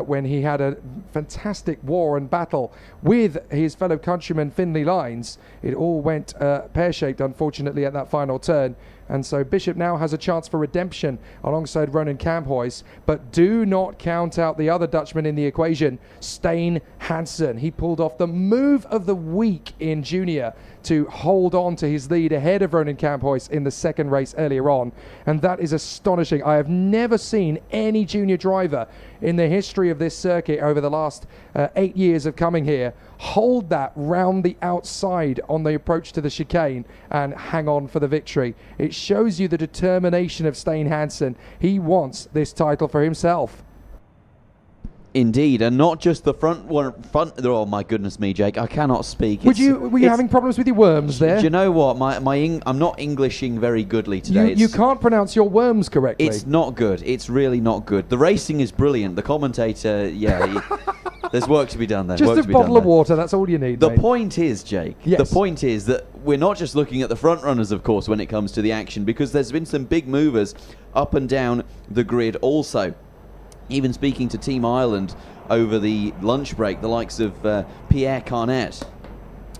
when he had a fantastic war and battle with his fellow countryman Finlay Lines. It all went pear-shaped, unfortunately, at that final turn. And so Bishop now has a chance for redemption alongside Ronan Camphuys. But do not count out the other Dutchman in the equation, Stijn Hansen. He pulled off the move of the week in junior to hold on to his lead ahead of Ronan Camphuys in the second race earlier on. And that is astonishing. I have never seen any junior driver in the history of this circuit over the last 8 years of coming here hold that round the outside on the approach to the chicane and hang on for the victory. It shows you the determination of Stijn Hansen. He wants this title for himself. Indeed, and not just the front. Oh my goodness me, Jake! I cannot speak. Were you having problems with your worms there? Do you know what? I'm not Englishing very goodly today. You can't pronounce your worms correctly. It's not good. It's really not good. The racing is brilliant. The commentator, there's work to be done there. Just a bottle of water. That's all you need. The point is, Jake. Yes. The point is that we're not just looking at the front runners, of course, when it comes to the action, because there's been some big movers up and down the grid also. Even speaking to Team Ireland over the lunch break, the likes of Pierre Carnet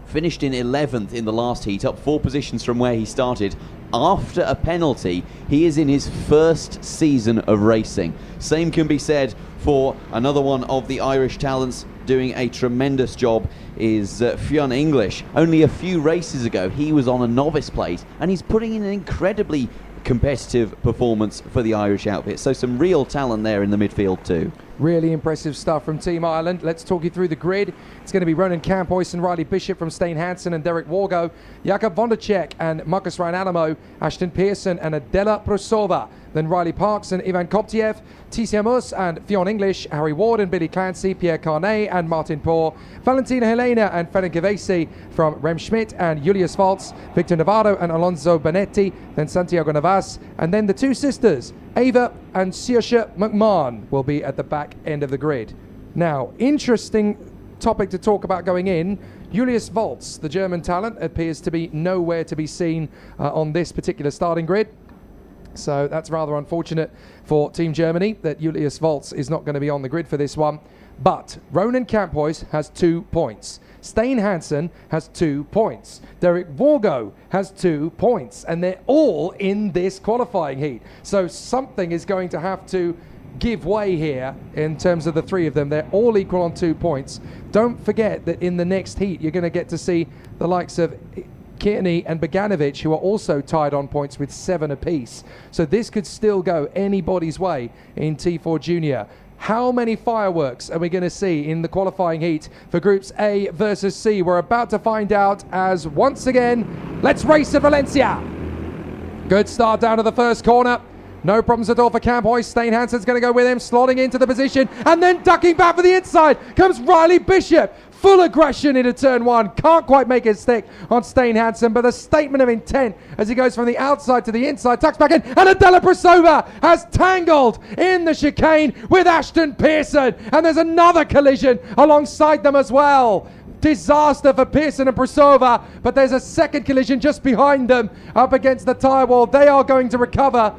finished in 11th in the last heat, up 4 positions from where he started. After a penalty, he is in his first season of racing. Same can be said for another one of the Irish talents doing a tremendous job is Fionn English. Only a few races ago, he was on a novice plate, and he's putting in an incredibly competitive performance for the Irish outfit. So some real talent there in the midfield too. Really impressive stuff from Team Ireland. Let's talk you through the grid. It's going to be Ronan Camphuys and Riley Bishop from Stijn Hansen and Derek Wargo, Jakob Vonderchek and Marcus Ryan-Alamo, Ashton Pearson and Adela Prosova, then Riley Parks and Ivan Koptiev, Ticia Mus and Fionn English, Harry Ward and Billy Clancy, Pierre Carnet and Martin Poor, Valentina Helena and Ferenc Gavesi from Rem Schmidt and Julius Valtz, Victor Navarro and Alonso Benetti, then Santiago Navas, and then the 2 sisters, Ava and Saoirse McMahon, will be at the back end of the grid. Now, interesting topic to talk about going in. Julius Valtz, the German talent, appears to be nowhere to be seen on this particular starting grid. So that's rather unfortunate for Team Germany that Julius Valtz is not going to be on the grid for this one. But Ronan Camphuys has 2 points. Stijn Hansen has 2 points. Derek Wargo has 2 points. And they're all in this qualifying heat. So something is going to have to give way here in terms of the 3 of them. They're all equal on 2 points. Don't forget that in the next heat, you're going to get to see the likes of Kearney and Bogdanovich, who are also tied on points with 7 apiece. So this could still go anybody's way in T4 Junior. How many fireworks are we going to see in the qualifying heat for Groups A versus C? We're about to find out as once again, let's race at Valencia. Good start down to the first corner. No problems at all for Camphuys. Stijn Hansen's going to go with him, slotting into the position, and then ducking back for the inside comes Riley Bishop. Full aggression into turn 1. Can't quite make it stick on Stijn Hansen, but a statement of intent as he goes from the outside to the inside, tucks back in, and Adela Prosova has tangled in the chicane with Ashton Pearson, and there's another collision alongside them as well. Disaster for Pearson and Brusova, but there's a second collision just behind them up against the tyre wall. They are going to recover,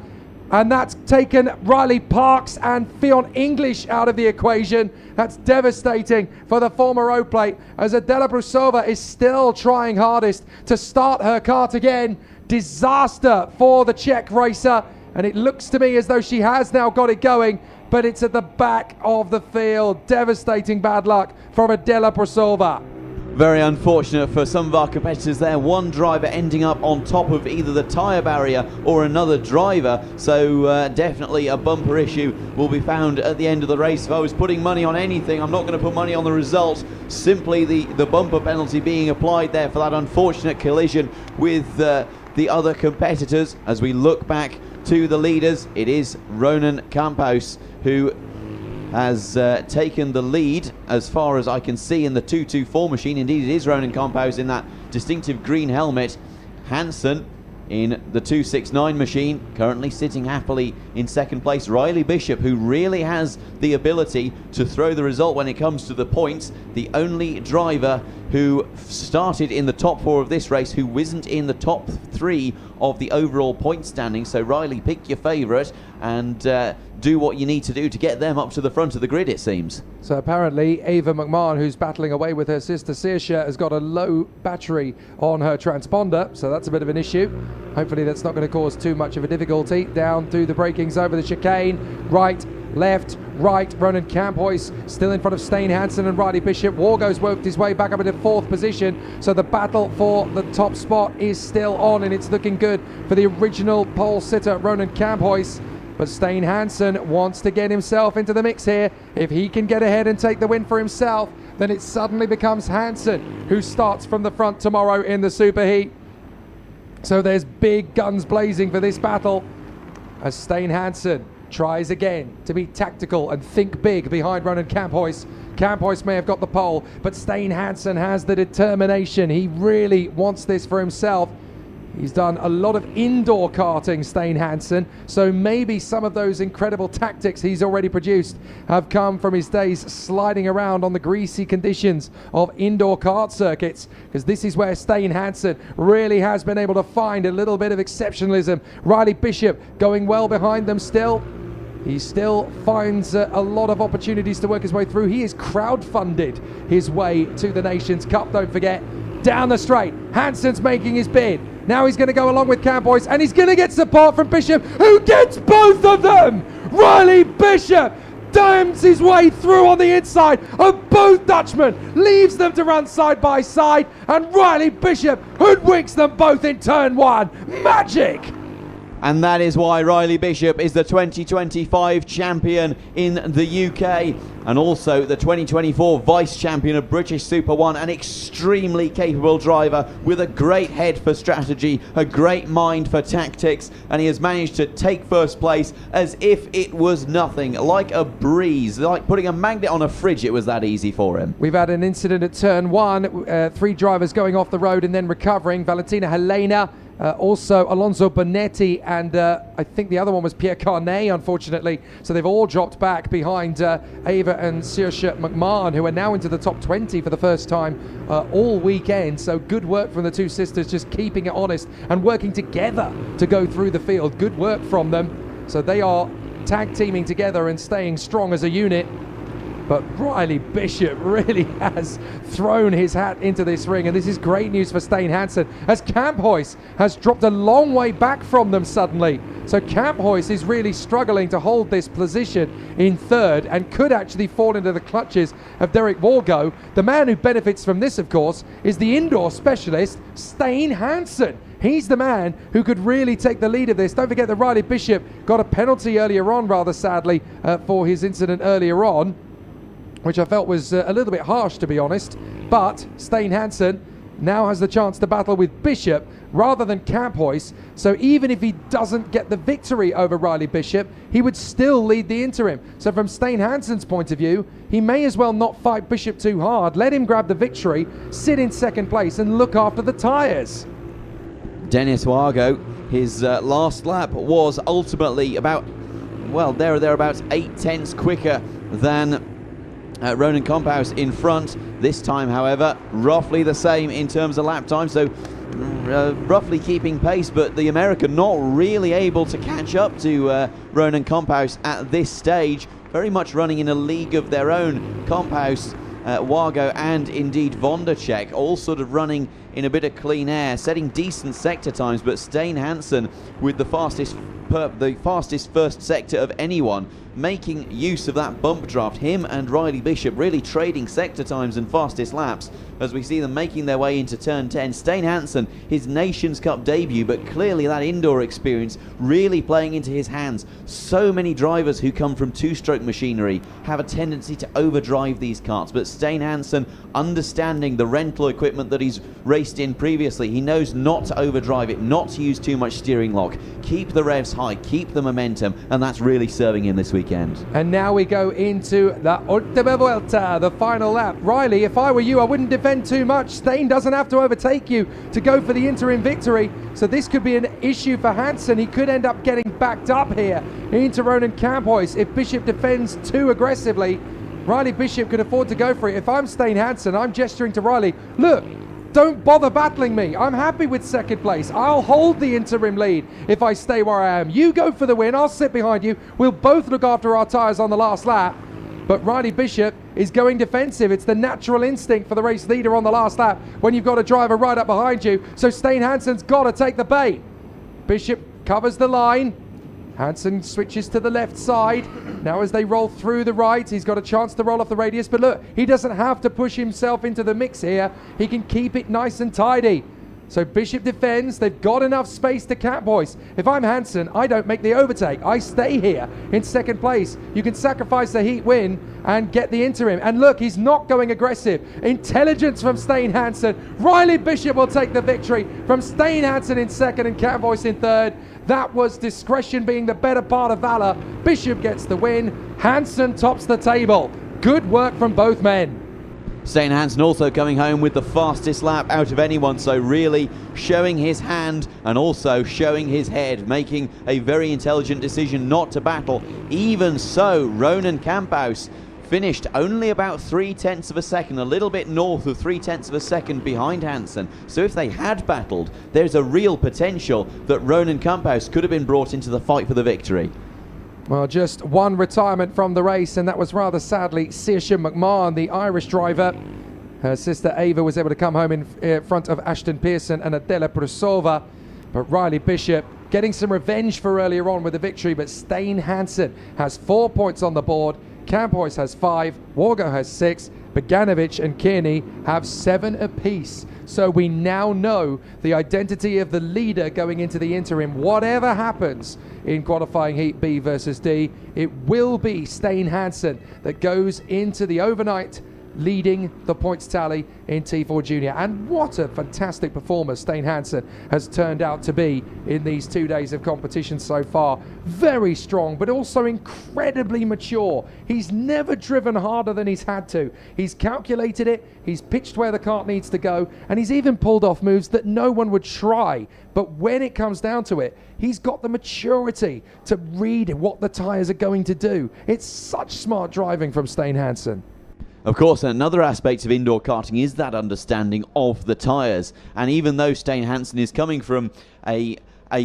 and that's taken Riley Parks and Fionn English out of the equation. That's devastating for the former O-Plate, as Adela Brusova is still trying hardest to start her kart again. Disaster for the Czech racer, and it looks to me as though she has now got it going, but it's at the back of the field. Devastating bad luck for Adela Brusova. Very unfortunate for some of our competitors there. One driver ending up on top of either the tyre barrier or another driver. So definitely a bumper issue will be found at the end of the race. If I was putting money on anything, I'm not going to put money on the result. Simply the bumper penalty being applied there for that unfortunate collision with the other competitors. As we look back to the leaders, it is Ronan Campos who has taken the lead as far as I can see in the 224 machine. Indeed, it is Ronan Campos in that distinctive green helmet. Hansen in the 269 machine, currently sitting happily in second place. Riley Bishop, who really has the ability to throw the result when it comes to the points. The only driver who started in the top 4 of this race who wasn't in the top 3 of the overall point standing. So Riley, pick your favourite and do what you need to do to get them up to the front of the grid, it seems. So apparently Ava McMahon, who's battling away with her sister Saoirse, has got a low battery on her transponder, so that's a bit of an issue. Hopefully that's not going to cause too much of a difficulty. Down through the brakings over the chicane, right, left, right. Ronan Campos still in front of Stein Hansen and Riley Bishop. Wargo's worked his way back up into 4th position, so the battle for the top spot is still on, and it's looking good for the original pole sitter Ronan Campos. But Stein Hansen wants to get himself into the mix here. If he can get ahead and take the win for himself, then it suddenly becomes Hansen who starts from the front tomorrow in the superheat. So there's big guns blazing for this battle as Stein Hansen tries again to be tactical and think big behind Ronan Campos. Campos may have got the pole, but Stein Hansen has the determination. He really wants this for himself. He's done a lot of indoor karting, Stein Hansen, so maybe some of those incredible tactics he's already produced have come from his days sliding around on the greasy conditions of indoor kart circuits, because this is where Stein Hansen really has been able to find a little bit of exceptionalism. Riley Bishop going well behind them still. He still finds a lot of opportunities to work his way through. He has crowdfunded his way to the Nations Cup, don't forget. Down the straight, Hansen's making his bid. Now he's going to go along with Campos, and he's going to get support from Bishop, who gets both of them! Riley Bishop dams his way through on the inside of both Dutchmen, leaves them to run side by side, and Riley Bishop hoodwinks them both in turn 1. Magic! And that is why Riley Bishop is the 2025 champion in the UK and also the 2024 vice champion of British Super 1. An extremely capable driver with a great head for strategy, a great mind for tactics, and he has managed to take first place as if it was nothing, like a breeze, like putting a magnet on a fridge. It was that easy for him. We've had an incident at turn 1, 3 drivers going off the road and then recovering. Valentina Helena, also Alonso Bonetti, and I think the other one was Pierre Carnet, unfortunately. So they've all dropped back behind Ava and Saoirse McMahon, who are now into the top 20 for the first time all weekend. So good work from the two sisters, just keeping it honest and working together to go through the field. Good work from them. So they are tag teaming together and staying strong as a unit. But Riley Bishop really has thrown his hat into this ring, and this is great news for Stein Hansen, as Campos has dropped a long way back from them suddenly. So Campos is really struggling to hold this position in third and could actually fall into the clutches of Derek Wargo. The man who benefits from this, of course, is the indoor specialist, Stein Hansen. He's the man who could really take the lead of this. Don't forget that Riley Bishop got a penalty earlier on, rather sadly, for his incident earlier on, which I felt was a little bit harsh, to be honest. But Stein Hansen now has the chance to battle with Bishop rather than Campos. So even if he doesn't get the victory over Riley Bishop, he would still lead the interim. So from Stein Hansen's point of view, he may as well not fight Bishop too hard. Let him grab the victory, sit in second place, and look after the tyres. Dennis Wargo, his last lap was ultimately about, well, thereabouts 8 tenths quicker than Ronan Komphaus in front. This time, however, roughly the same in terms of lap time, so roughly keeping pace, but the American not really able to catch up to Ronan Komphaus at this stage. Very much running in a league of their own. Komphaus, Wargo and indeed Wondacek all sort of running in a bit of clean air, setting decent sector times, but Stein Hansen with the fastest first sector of anyone, making use of that bump draft. Him and Riley Bishop really trading sector times and fastest laps as we see them making their way into turn 10. Stein Hansen, his Nations Cup debut, but clearly that indoor experience really playing into his hands. So many drivers who come from two-stroke machinery have a tendency to overdrive these karts, but Stein Hansen, understanding the rental equipment that he's raced in previously, he knows not to overdrive it, not to use too much steering lock, keep the revs high, keep the momentum, and that's really serving him this weekend. And now we go into the Ultima Vuelta, the final lap. Riley, if I were you, I wouldn't defend too much. Stein doesn't have to overtake you to go for the interim victory, so this could be an issue for Hansen. He could end up getting backed up here into Ronan Komphaus if Bishop defends too aggressively. Riley Bishop could afford to go for it. If I'm Stein Hansen, I'm gesturing to Riley, look, don't bother battling me. I'm happy with second place. I'll hold the interim lead if I stay where I am. You go for the win. I'll sit behind you. We'll both look after our tyres on the last lap. But Riley Bishop is going defensive. It's the natural instinct for the race leader on the last lap when you've got a driver right up behind you. So Stein Hansen's got to take the bait. Bishop covers the line. Hansen switches to the left side. Now as they roll through the right, he's got a chance to roll off the radius, but look, he doesn't have to push himself into the mix here. He can keep it nice and tidy. So Bishop defends. They've got enough space to Komphaus. If I'm Hansen, I don't make the overtake. I stay here in second place. You can sacrifice the heat win and get the interim. And look, he's not going aggressive. Intelligence from Stein Hansen. Riley Bishop will take the victory from Stein Hansen in second and Komphaus in third. That was discretion being the better part of valor. Bishop gets the win. Hansen tops the table. Good work from both men. Stein Hansen also coming home with the fastest lap out of anyone, so really showing his hand and also showing his head, making a very intelligent decision not to battle. Even so, Ronan Komphaus finished only about 0.3 of a second, a little bit north of 0.3 of a second behind Hansen. So if they had battled, there's a real potential that Ronan Komphaus could have been brought into the fight for the victory. Well, just one retirement from the race, and that was rather sadly Saoirse McMahon, the Irish driver. Her sister Ava was able to come home in front of Ashton Pearson and Adela Prusova. But Riley Bishop getting some revenge for earlier on with the victory, but Stein Hansen has 4 points on the board. Komphaus has 5, Wargo has 6, Boganovic and Kearney have 7 apiece. So we now know the identity of the leader going into the interim. Whatever happens in qualifying Heat B versus D, it will be Stein Hansen that goes into the overnight leading the points tally in T4 Junior. And what a fantastic performer Stein Hansen has turned out to be in these 2 days of competition so far. Very strong, but also incredibly mature. He's never driven harder than he's had to. He's calculated it, he's pitched where the kart needs to go, and he's even pulled off moves that no one would try. But when it comes down to it, he's got the maturity to read what the tyres are going to do. It's such smart driving from Stein Hansen. Of course, another aspect of indoor karting is that understanding of the tyres. And even though Stein Hansen is coming from a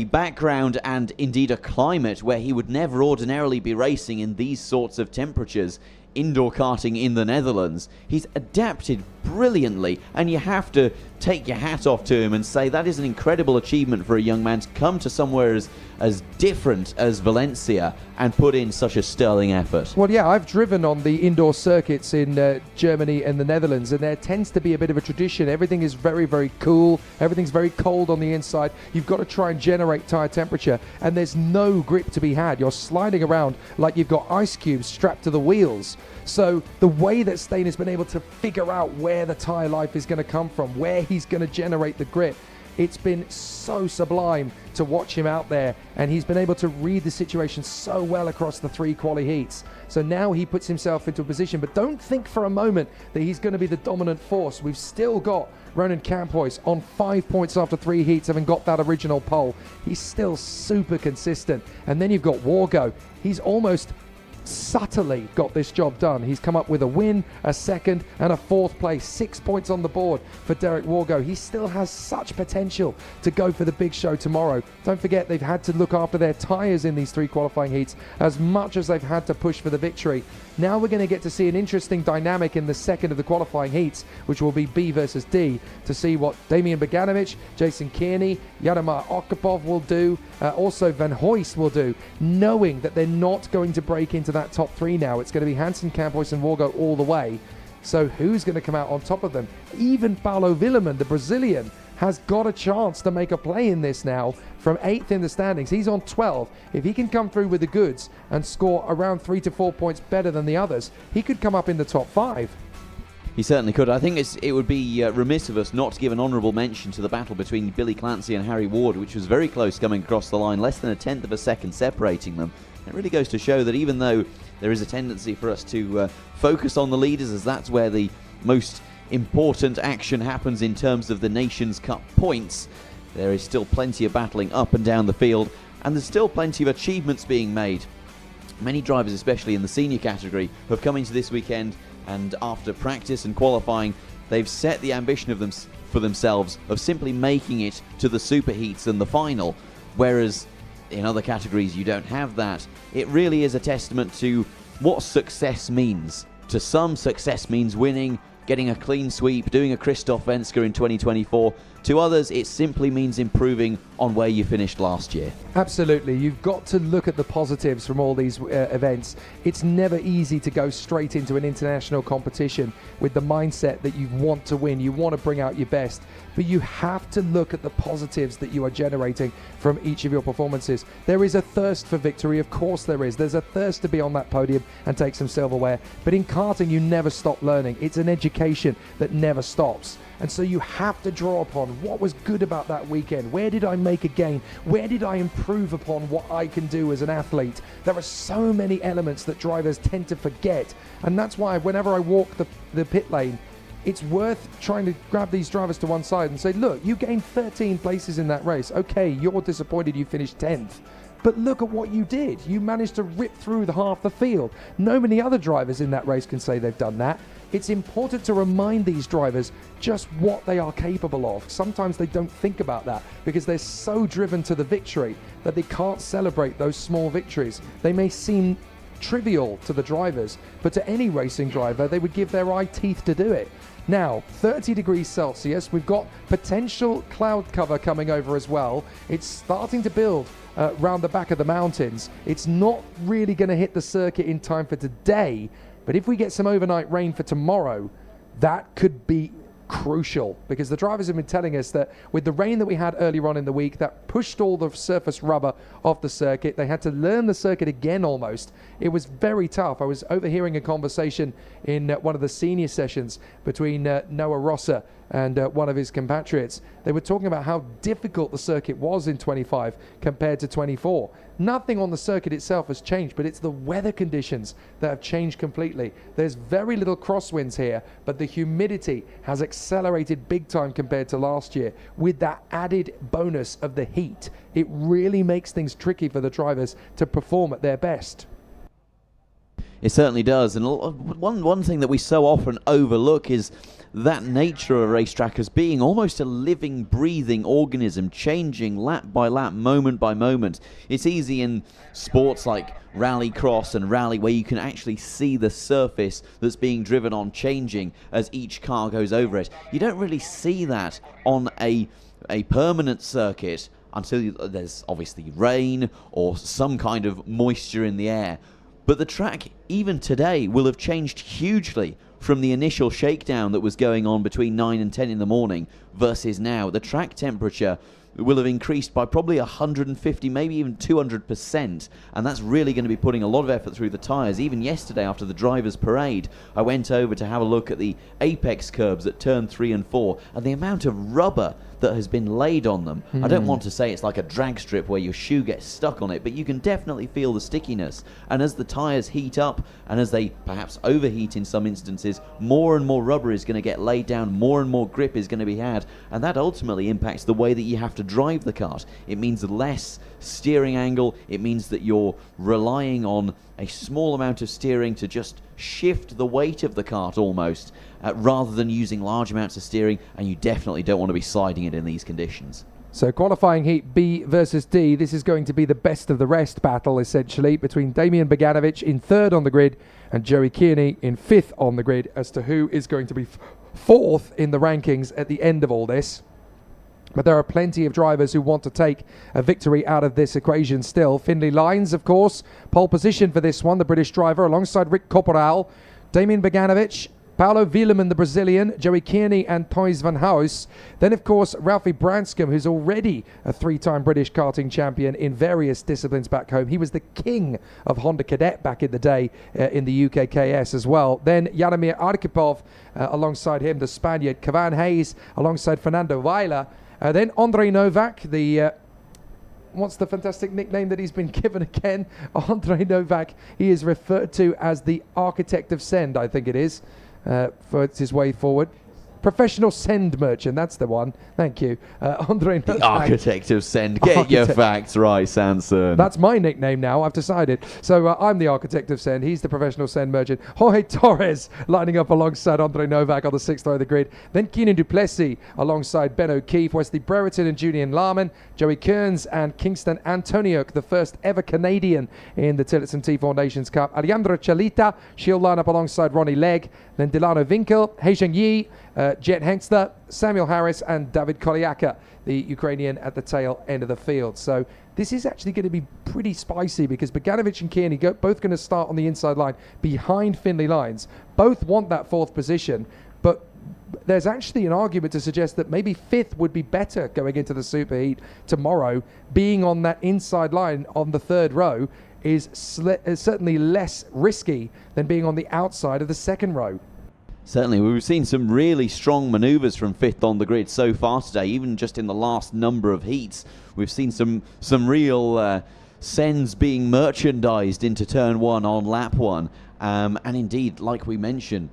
background and indeed a climate where he would never ordinarily be racing in these sorts of temperatures, indoor karting in the Netherlands, he's adapted brilliantly, and you have to take your hat off to him and say that is an incredible achievement for a young man to come to somewhere as different as Valencia and put in such a sterling effort. Well, yeah, I've driven on the indoor circuits in Germany and the Netherlands, and there tends to be a bit of a tradition. Everything is very, very cool. Everything's very cold on the inside. You've got to try and generate tyre temperature, and there's no grip to be had. You're sliding around like you've got ice cubes strapped to the wheels. So the way that Stein has been able to figure out where the tyre life is going to come from, where he's going to generate the grip, it's been so sublime to watch him out there, and he's been able to read the situation so well across the 3 quali heats. So now he puts himself into a position, but don't think for a moment that he's going to be the dominant force. We've still got Ronan Komphaus on 5 points after 3 heats, having got that original pole. He's still super consistent. And then you've got Wargo. He's almost subtly got this job done. He's come up with a win, a second, and a fourth place. 6 points on the board for Derek Wargo. He still has such potential to go for the big show tomorrow. Don't forget, they've had to look after their tyres in these 3 qualifying heats as much as they've had to push for the victory. Now we're going to get to see an interesting dynamic in the second of the qualifying heats, which will be B versus D, to see what Damian Bogdanovic, Jason Kearney, Jaromir Okapov will do, also Van Hoist will do, knowing that they're not going to break into that top 3 now. It's going to be Hansen, Campois and Wargo all the way. So who's going to come out on top of them? Even Paulo Willeman, the Brazilian, has got a chance to make a play in this now from 8th in the standings. He's on 12. If he can come through with the goods and score around 3 to 4 points better than the others, he could come up in the top 5. He certainly could. I think it would be remiss of us not to give an honourable mention to the battle between Billy Clancy and Harry Ward, which was very close coming across the line, less than a tenth of a second separating them. It really goes to show that even though there is a tendency for us to focus on the leaders, as that's where the most important action happens in terms of the Nations Cup points, there is still plenty of battling up and down the field, and there's still plenty of achievements being made. Many drivers, especially in the senior category, have come into this weekend, and after practice and qualifying, they've set the ambition of for themselves of simply making it to the super heats and the final, whereas in other categories you don't have that. It really is a testament to what success means. To some, success means winning, getting a clean sweep, doing a Christoph Vensker in 2024. To others, it simply means improving on where you finished last year. Absolutely. You've got to look at the positives from all these events. It's never easy to go straight into an international competition with the mindset that you want to win, you want to bring out your best, but you have to look at the positives that you are generating from each of your performances. There is a thirst for victory, of course there is. There's a thirst to be on that podium and take some silverware, but in karting you never stop learning. It's an education that never stops. And so you have to draw upon what was good about that weekend. Where did I make a gain? Where did I improve upon what I can do as an athlete? There are so many elements that drivers tend to forget. And that's why whenever I walk the pit lane, it's worth trying to grab these drivers to one side and say, look, you gained 13 places in that race. Okay, you're disappointed you finished 10th. But look at what you did. You managed to rip through half the field. No many other drivers in that race can say they've done that. It's important to remind these drivers just what they are capable of. Sometimes they don't think about that because they're so driven to the victory that they can't celebrate those small victories. They may seem trivial to the drivers, but to any racing driver, they would give their eye teeth to do it. Now, 30 degrees Celsius, we've got potential cloud cover coming over as well. It's starting to build round the back of the mountains. It's not really going to hit the circuit in time for today, but if we get some overnight rain for tomorrow, that could be crucial, because the drivers have been telling us that with the rain that we had earlier on in the week, that pushed all the surface rubber off the circuit. They had to learn the circuit again almost. It was very tough. I was overhearing a conversation in one of the senior sessions between Noah Rosser and one of his compatriots. They were talking about how difficult the circuit was in 25 compared to 24. Nothing on the circuit itself has changed, but it's the weather conditions that have changed completely. There's very little crosswinds here, but the humidity has accelerated big time compared to last year. With that added bonus of the heat, it really makes things tricky for the drivers to perform at their best. It certainly does, and one thing that we so often overlook is that nature of a racetrack as being almost a living, breathing organism, changing lap by lap, moment by moment. It's easy in sports like rallycross and rally where you can actually see the surface that's being driven on changing as each car goes over it. You don't really see that on a permanent circuit until there's obviously rain or some kind of moisture in the air. But the track, even today, will have changed hugely from the initial shakedown that was going on between 9 and 10 in the morning versus now. The track temperature will have increased by probably 150, maybe even 200%, and that's really going to be putting a lot of effort through the tyres. Even yesterday, after the drivers' parade, I went over to have a look at the apex curbs at turn 3 and 4, and the amount of rubber that has been laid on them. I don't want to say it's like a drag strip where your shoe gets stuck on it, but you can definitely feel the stickiness. And as the tyres heat up, and as they perhaps overheat in some instances, more and more rubber is going to get laid down, more and more grip is going to be had, and that ultimately impacts the way that you have to drive the kart. It means less steering angle, it means that you're relying on a small amount of steering to just shift the weight of the kart almost, rather than using large amounts of steering, and you definitely don't want to be sliding it in these conditions. So qualifying heat B versus D, this is going to be the best of the rest battle, essentially, between Damian Beganovic in third on the grid and Joey Kearney in fifth on the grid, as to who is going to be fourth in the rankings at the end of all this. But there are plenty of drivers who want to take a victory out of this equation still. Finlay Lyons, of course, pole position for this one, the British driver, alongside Rick Corporal, Damian Beganovic, Paulo Wieleman, the Brazilian, Joey Kearney and Thijs van Huis. Then, of course, Ralphie Branscombe, who's already a three-time British karting champion in various disciplines back home. He was the king of Honda Cadet back in the day in the UKKS as well. Then Jaromir Arkhipov, alongside him, the Spaniard, Kavan Hayes, alongside Fernando Weiler. Then Andrei Novak, the... what's the fantastic nickname that he's been given again? Andrei Novak. He is referred to as the Architect of Send, I think it is, for his way forward. Professional send merchant, that's the one. Thank you. Andrei Novak. The Architect of Send. Get your facts right, Sanson. That's my nickname now, I've decided. So I'm the Architect of Send. He's the professional send merchant. Jorge Torres lining up alongside Andrei Novak on the sixth row of the grid. Then Keenan Duplessis alongside Ben O'Keefe, Wesley Brereton and Julian Larman, Joey Kearns and Kingston Antoniuk, the first ever Canadian in the Tillotson T4 Nations Cup. Alejandro Chalita, she'll line up alongside Ronnie Legg. Then Delano Winkel, Haejung Yi, Jet Hengster, Samuel Harris and David Koliaka, the Ukrainian at the tail end of the field. So this is actually going to be pretty spicy, because Beganovic and Kearney both going to start on the inside line behind Finlay Lyons. Both want that fourth position, but there's actually an argument to suggest that maybe fifth would be better going into the superheat tomorrow. Being on that inside line on the third row is certainly less risky than being on the outside of the second row. Certainly, we've seen some really strong manoeuvres from fifth on the grid so far today, even just in the last number of heats. We've seen some real sends being merchandised into turn one on lap one. And indeed, like we mentioned,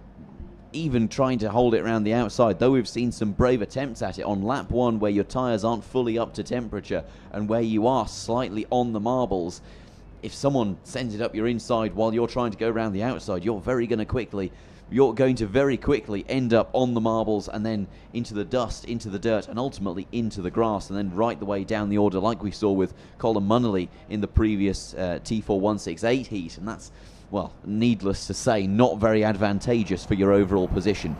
even trying to hold it around the outside, though we've seen some brave attempts at it on lap one where your tyres aren't fully up to temperature and where you are slightly on the marbles. If someone sends it up your inside while you're trying to go around the outside, you're going to very quickly end up on the marbles and then into the dust, into the dirt, and ultimately into the grass, and then right the way down the order, like we saw with Colin Munnelly in the previous T4 168 heat. And that's, well, needless to say, not very advantageous for your overall position.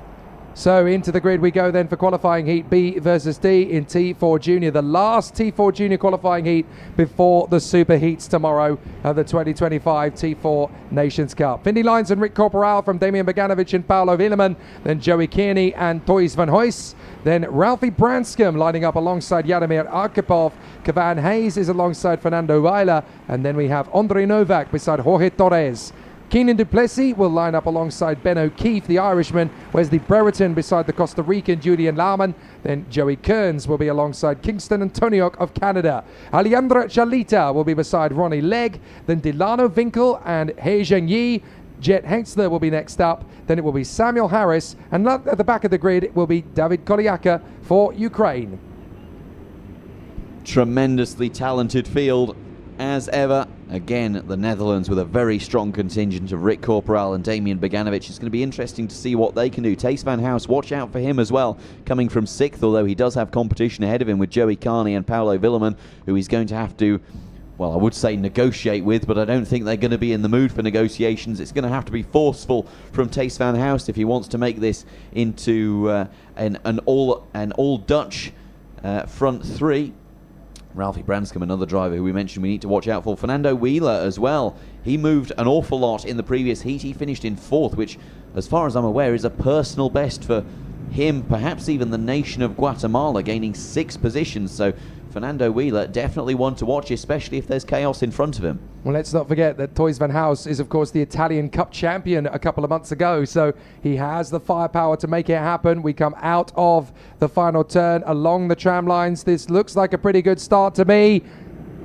So into the grid we go then for qualifying heat B versus D in T4 Junior, the last T4 Junior qualifying heat before the super heats tomorrow of the 2025 T4 Nations Cup. Finlay Lyons and Rick Corporal from Damian Beganovic and Paulo Wieleman, then Joey Kearney and Thijs van Huis, then Ralphie Branscombe lining up alongside Jaromir Arkhipov, Kavan Hayes is alongside Fernando Weiler, and then we have Andrei Novak beside Jorge Torres. Keenan Duplessis will line up alongside Ben O'Keefe, the Irishman, Wesley Brereton beside the Costa Rican Julian Larman, then Joey Kearns will be alongside Kingston Antoniuk of Canada. Alejandro Chalita will be beside Ronnie Legg, then Delano Winkel and Haejung Yi. Jet Hengster will be next up, then it will be Samuel Harris, and at the back of the grid it will be David Koliaka for Ukraine. Tremendously talented field as ever. Again, the Netherlands with a very strong contingent of Rick Corporal and Damian Beganovic. It's going to be interesting to see what they can do. Thijs van Huis, watch out for him as well, coming from sixth, although he does have competition ahead of him with Joey Kearney and Paulo Wieleman, who he's going to have to, well, I would say negotiate with, but I don't think they're going to be in the mood for negotiations. It's going to have to be forceful from Thijs van Huis if he wants to make this into an all Dutch front three. Ralphie Branscombe, another driver who we mentioned we need to watch out for. Fernando Weiler as well. He moved an awful lot in the previous heat. He finished in fourth, which, as far as I'm aware, is a personal best for him, perhaps even the nation of Guatemala, gaining 6 positions. So Fernando Weiler, definitely one to watch, especially if there's chaos in front of him. Well, let's not forget that Thijs van Huis is, of course, the Italian Cup champion a couple of months ago, so he has the firepower to make it happen. We come out of the final turn along the tram lines. This looks like a pretty good start to me.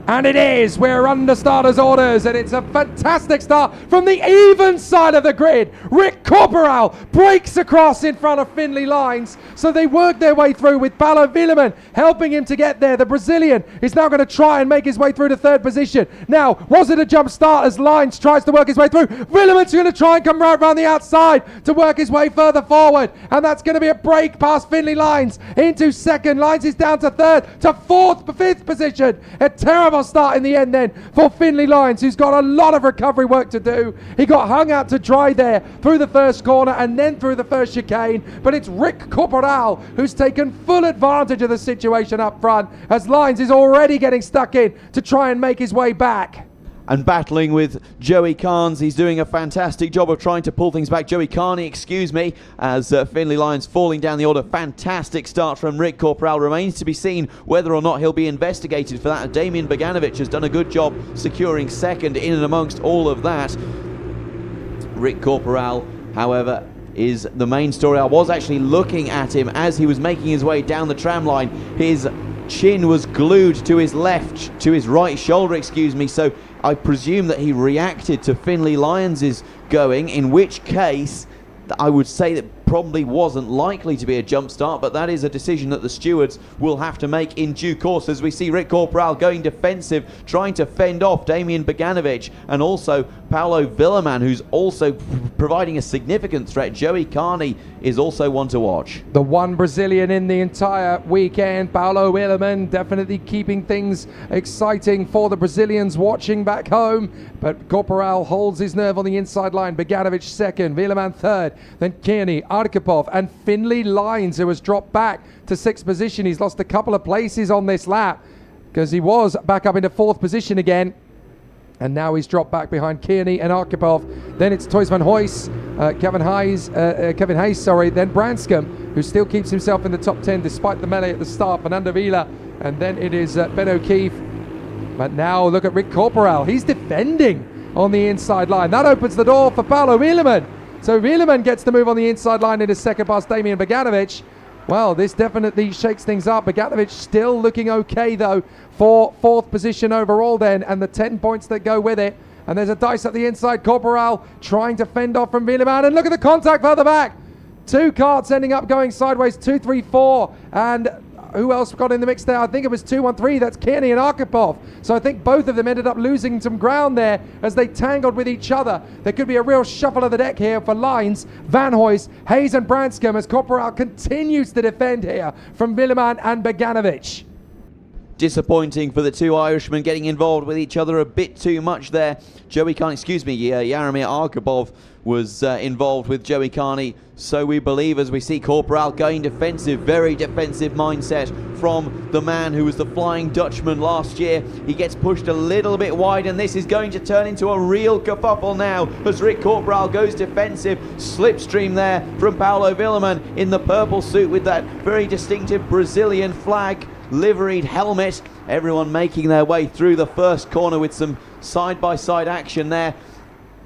And it is. We're under starters orders, and it's a fantastic start from the even side of the grid. Rick Corporal breaks across in front of Finley Lines, so they work their way through with Paulo Willeman helping him to get there. The Brazilian is now going to try and make his way through to third position. Now, was it a jump start as Lines tries to work his way through? Willeman's going to try and come right around the outside to work his way further forward, and that's going to be a break past Finley Lines into second. Lines is down to third, to fifth position. A terrible start in the end then for Finley Lines, who's got a lot of recovery work to do. He got hung out to dry there through the first corner and then through the first chicane, but it's Rick Corporal who's taken full advantage of the situation up front, as Lines is already getting stuck in to try and make his way back. And battling with Joey Carnes. He's doing a fantastic job of trying to pull things back. Joey Carney, excuse me, as Finley Lines falling down the order. Fantastic start from Rick Corporal. Remains to be seen whether or not he'll be investigated for that. Damian Boganovic has done a good job securing second in and amongst all of that. Rick Corporal, however, is the main story. I was actually looking at him as he was making his way down the tram line. His chin was glued to his right shoulder, excuse me, so I presume that he reacted to Finley Lyons' going, in which case I would say that probably wasn't likely to be a jump start, but that is a decision that the stewards will have to make in due course, as we see Rick Corporal going defensive, trying to fend off Damian Boganovic and also Paulo Willeman, who's also providing a significant threat. Joey Carney is also one to watch. The one Brazilian in the entire weekend, Paulo Willeman, definitely keeping things exciting for the Brazilians watching back home. But Corporal holds his nerve on the inside line. Boganovic second, Willeman third, then Kearney, Arkhipov, and Finley Lines, who has dropped back to sixth position. He's lost a couple of places on this lap because he was back up into fourth position again. And now he's dropped back behind Kearney and Arkhipov. Then it's Toys van Hoys, Kevin Hayes, then Branscombe, who still keeps himself in the top 10 despite the melee at the start. Fernando Vila, and then it is Ben O'Keefe. But now look at Rick Corporal. He's defending on the inside line. That opens the door for Paulo Willeman. So Willeman gets to move on the inside line into second past Damian Boganovic. Well, this definitely shakes things up. Boganovic still looking okay, though, for fourth position overall then, and the 10 points that go with it. And there's a dice at the inside. Corporal trying to fend off from Willeman. And look at the contact further back. Two carts ending up going sideways, 2, 3, 4. And who else got in the mix there? I think it was 2, 1, 3. That's Kearney and Arkhipov. So I think both of them ended up losing some ground there as they tangled with each other. There could be a real shuffle of the deck here for Lines, Van Hoys, Hayes and Branscombe as Corporal continues to defend here from Willeman and Boganovic. Disappointing for the two Irishmen, getting involved with each other a bit too much there. Jaromir Arkhipov was involved with Joey Carney, so we believe, as we see Corporal going defensive, very defensive mindset from the man who was the Flying Dutchman last year. He gets pushed a little bit wide, and this is going to turn into a real kerfuffle now as Rick Corporal goes defensive. Slipstream there from Paulo Willeman in the purple suit with that very distinctive Brazilian flag liveried helmet. Everyone making their way through the first corner with some side-by-side action there,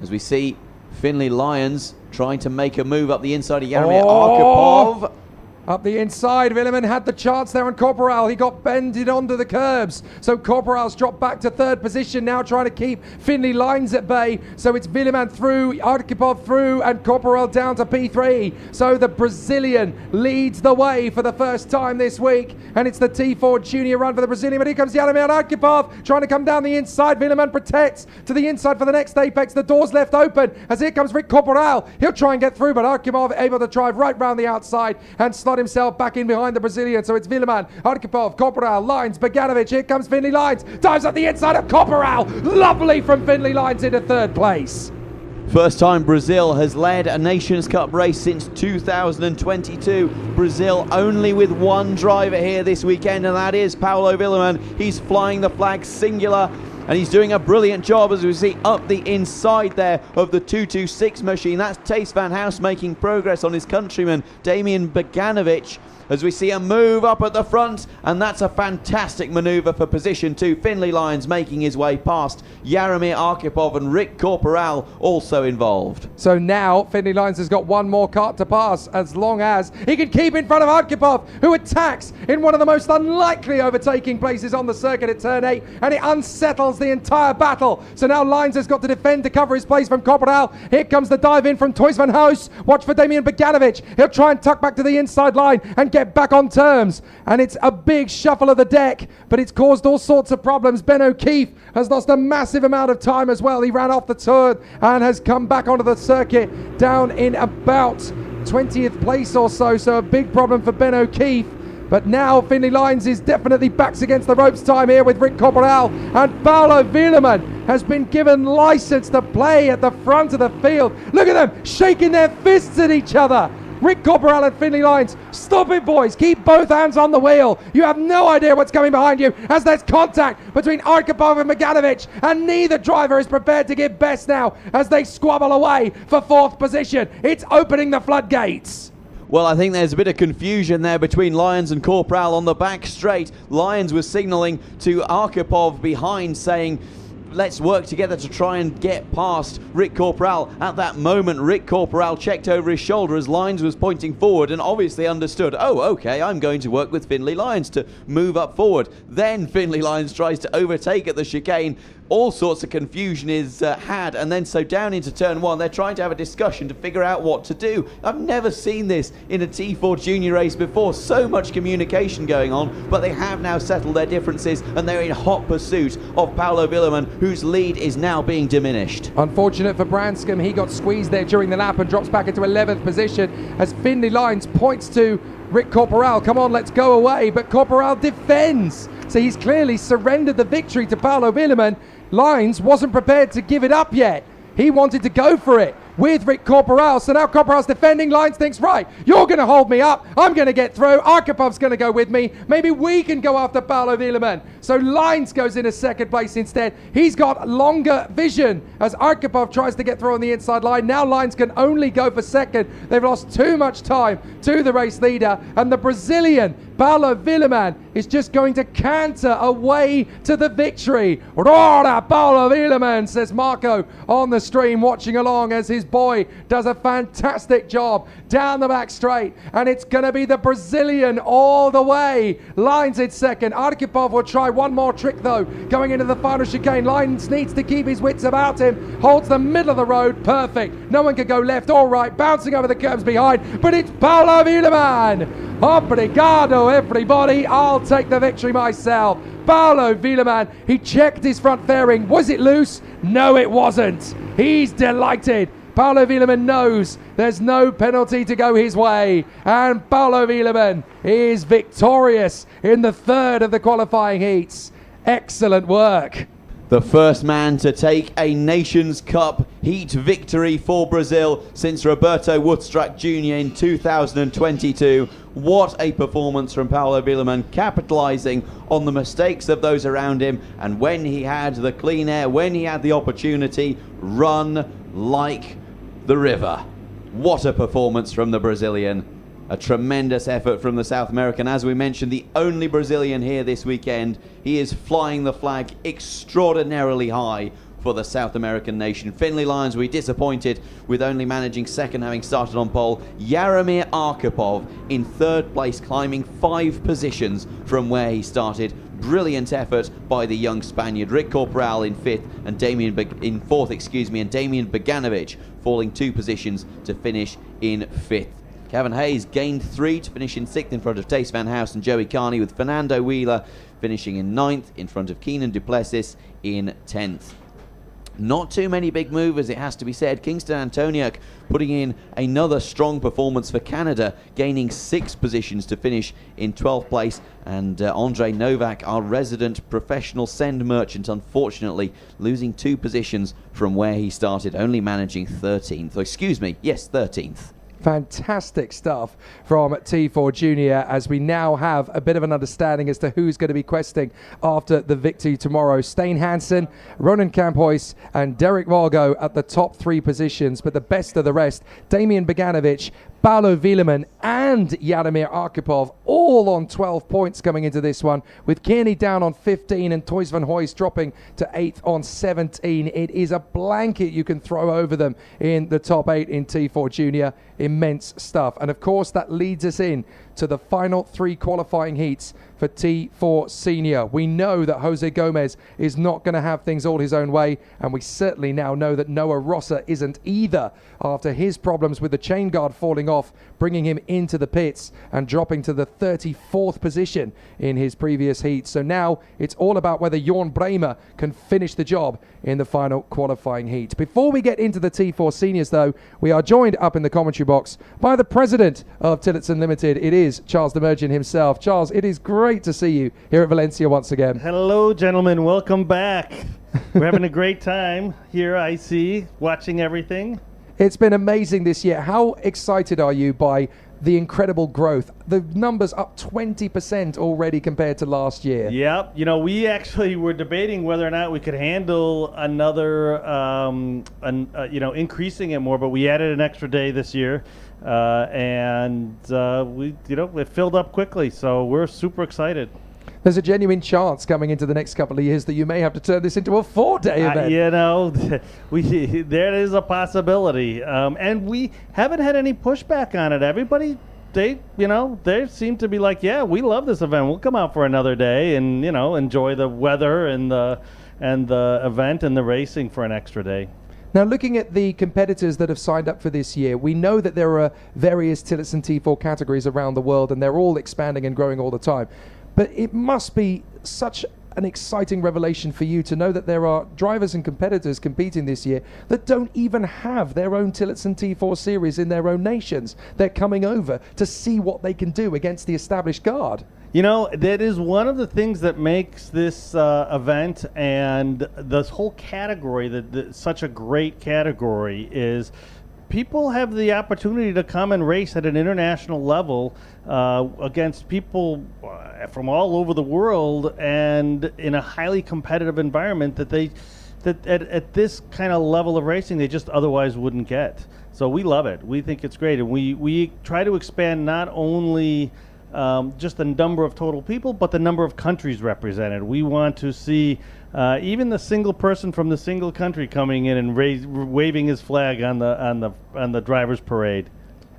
as we see Finley Lyons trying to make a move up the inside of Jaromir Arkhipov. Up the inside, Willeman had the chance there on Corporal. He got bended onto the curbs. So Corporal's dropped back to third position, now trying to keep Finley Lines at bay. So it's Willeman through, Arkhipov through, and Corporal down to P3. So the Brazilian leads the way for the first time this week. And it's the T4 junior run for the Brazilian. But here comes Jaromir Arkhipov trying to come down the inside. Willeman protects to the inside for the next apex. The door's left open as here comes Rick Corporal. He'll try and get through, but Arkhipov able to drive right round the outside and slot himself back in behind the Brazilian. So it's Willeman, Arkhipov, Corporal, Lines, Boganovic. Here comes Finley Lines. Dives at the inside of Corporal. Lovely from Finley Lines into third place. First time Brazil has led a Nations Cup race since 2022. Brazil only with one driver here this weekend, and that is Paulo Willeman. He's flying the flag singular. and he's doing a brilliant job, as we see up the inside there of the 226 machine. That's Thijs van House making progress on his countryman Damian Beganovic, as we see a move up at the front, and that's a fantastic manoeuvre for position 2. Finlay Lyons making his way past Jaromir Arkhipov, and Rick Corporal also involved. So now Finlay Lyons has got one more kart to pass, as long as he can keep in front of Arkhipov, who attacks in one of the most unlikely overtaking places on the circuit at turn 8, and it unsettles the entire battle. So now Lyons has got to defend to cover his place from Corporal. Here comes the dive in from Thijs van House. Watch for Damian Beganovic. He'll try and tuck back to the inside line and get back on terms, and it's a big shuffle of the deck, but it's caused all sorts of problems. Ben O'Keefe has lost a massive amount of time as well. He ran off the turn and has come back onto the circuit down in about 20th place or so, so a big problem for Ben O'Keefe. But now Finlay Lyons is definitely backs against the ropes time here with Rick Corporal, and Paolo Willeman has been given license to play at the front of the field. Look at them shaking their fists at each other. Rick Corporal and Finlay Lyons, stop it, boys. Keep both hands on the wheel. You have no idea what's coming behind you, as there's contact between Arkhipov and Beganovic, and neither driver is prepared to give best now as they squabble away for 4th position. It's opening the floodgates. Well, I think there's a bit of confusion there between Lyons and Corporal on the back straight. Lyons was signalling to Arkhipov behind, saying, let's work together to try and get past Rick Corporal. At that moment, Rick Corporal checked over his shoulder as Lyons was pointing forward, and obviously understood, oh, okay, I'm going to work with Finlay Lyons to move up forward. Then Finlay Lyons tries to overtake at the chicane. All sorts of confusion is had, and then so down into turn 1, they're trying to have a discussion to figure out what to do. I've never seen this in a T4 junior race before, so much communication going on, but they have now settled their differences, and they're in hot pursuit of Paolo Willeman, whose lead is now being diminished. Unfortunate for Branscombe, he got squeezed there during the lap and drops back into 11th position as Finlay Lyons points to Rick Corporal, come on, let's go away, but Corporal defends. So he's clearly surrendered the victory to Paolo Willeman. Lyons wasn't prepared to give it up yet. He wanted to go for it with Rick Corporal. So now Corporal's defending. Lyons thinks, right, you're going to hold me up. I'm going to get through. Arkipov's going to go with me. Maybe we can go after Paolo Willeman. So Lyons goes into 2nd place instead. He's got longer vision as Arkhipov tries to get through on the inside line. Now Lyons can only go for 2nd. They've lost too much time to the race leader. And the Brazilian, Paolo Willeman, is just going to canter away to the victory. Rora Paolo Willeman, says Marco on the stream, watching along as his boy does a fantastic job down the back straight, and it's going to be the Brazilian all the way. Lyons in 2nd. Arkhipov will try one more trick though, going into the final chicane. Lyons needs to keep his wits about him, holds the middle of the road, perfect. No one can go left or right, bouncing over the curbs behind, but it's Paolo Willeman. Obrigado everybody, I'll take the victory myself. Paolo Willeman, he checked his front fairing. Was it loose? No, it wasn't. He's delighted. Paolo Willeman knows there's no penalty to go his way. And Paolo Willeman is victorious in the 3rd of the qualifying heats. Excellent work. The first man to take a Nations Cup heat victory for Brazil since Roberto Woodstruck Jr. in 2022. What a performance from Paolo Willeman, capitalising on the mistakes of those around him, and when he had the clean air, when he had the opportunity, run like the river. What a performance from the Brazilian. A tremendous effort from the South American. As we mentioned, the only Brazilian here this weekend. He is flying the flag extraordinarily high for the South American nation. Finlay Lyons, we disappointed with only managing 2nd, having started on pole. Jaromir Arkhipov in 3rd place, climbing 5 positions from where he started. Brilliant effort by the young Spaniard. Rick Corporal in 5th and Damian in 4th, and Damian Beganovic falling 2 positions to finish in 5th. Kevin Hayes gained 3 to finish in 6th in front of Thijs van House and Joey Carney, with Fernando Wheeler finishing in 9th in front of Keenan Duplessis in 10th. Not too many big movers, it has to be said. Kingston Antoniuk putting in another strong performance for Canada, gaining 6 positions to finish in 12th place. And Andre Novak, our resident professional send merchant, unfortunately losing 2 positions from where he started, only managing 13th. 13th. Fantastic stuff from T4 Junior, as we now have a bit of an understanding as to who's going to be questing after the victory tomorrow. Stein Hansen, Ronan Kamphuis and Derek Vargo at the top 3 positions, but the best of the rest, Damian Beganovic, Paolo Wieleman and Jaromir Arkhipov all on 12 points coming into this one, with Kearney down on 15 and Toys van Hoys dropping to 8th on 17. It is a blanket you can throw over them in the top 8 in T4 Junior. Immense stuff. And of course that leads us in to the final 3 qualifying heats for T4 Senior. We know that Jose Gomez is not going to have things all his own way, and we certainly now know that Noah Rosser isn't either, after his problems with the chain guard falling off, bringing him into the pits and dropping to the 34th position in his previous heat. So now it's all about whether Jorn Bremer can finish the job in the final qualifying heat. Before we get into the T4 Seniors though, we are joined up in the commentary box by the president of Tillotson Limited. It is Charles Demerjen himself. Charles, it is great to see you here at Valencia once again. Hello gentlemen, welcome back. We're having a great time here, I see, watching everything. It's been amazing this year. How excited are you by the incredible growth? The numbers up 20% already compared to last year. Yep. You know, we actually were debating whether or not we could handle another, increasing it more, but we added an extra day this year. It filled up quickly, so we're super excited. There's a genuine chance coming into the next couple of years that you may have to turn this into a 4-day event. There is a possibility. And we haven't had any pushback on it. Everybody, they seem to be like, yeah, we love this event. We'll come out for another day and, enjoy the weather and the event and the racing for an extra day. Now, looking at the competitors that have signed up for this year, we know that there are various Tillotson T4 categories around the world, and they're all expanding and growing all the time. But it must be such an exciting revelation for you to know that there are drivers and competitors competing this year that don't even have their own Tillotson T4 series in their own nations. They're coming over to see what they can do against the established guard. You know, that is one of the things that makes this event and this whole category, such a great category, is people have the opportunity to come and race at an international level against people from all over the world, and in a highly competitive environment that at this kind of level of racing they just otherwise wouldn't get. So we love it. We think it's great, and we try to expand not only just the number of total people, but the number of countries represented. We want to see even the single person from the single country coming in and waving his flag on the driver's parade.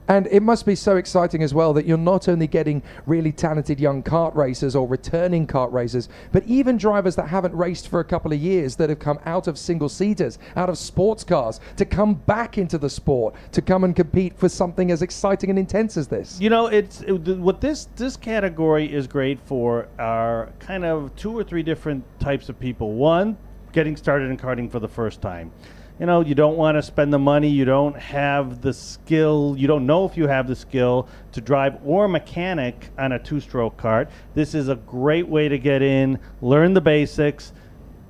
And it must be so exciting as well that you're not only getting really talented young kart racers or returning kart racers, but even drivers that haven't raced for a couple of years that have come out of single-seaters, out of sports cars, to come back into the sport, to come and compete for something as exciting and intense as this. You know, what this category is great for are kind of 2 or 3 different types of people. One, getting started in karting for the first time. You know, you don't want to spend the money, you don't have the skill, you don't know if you have the skill to drive or mechanic on a 2-stroke kart. This is a great way to get in, learn the basics,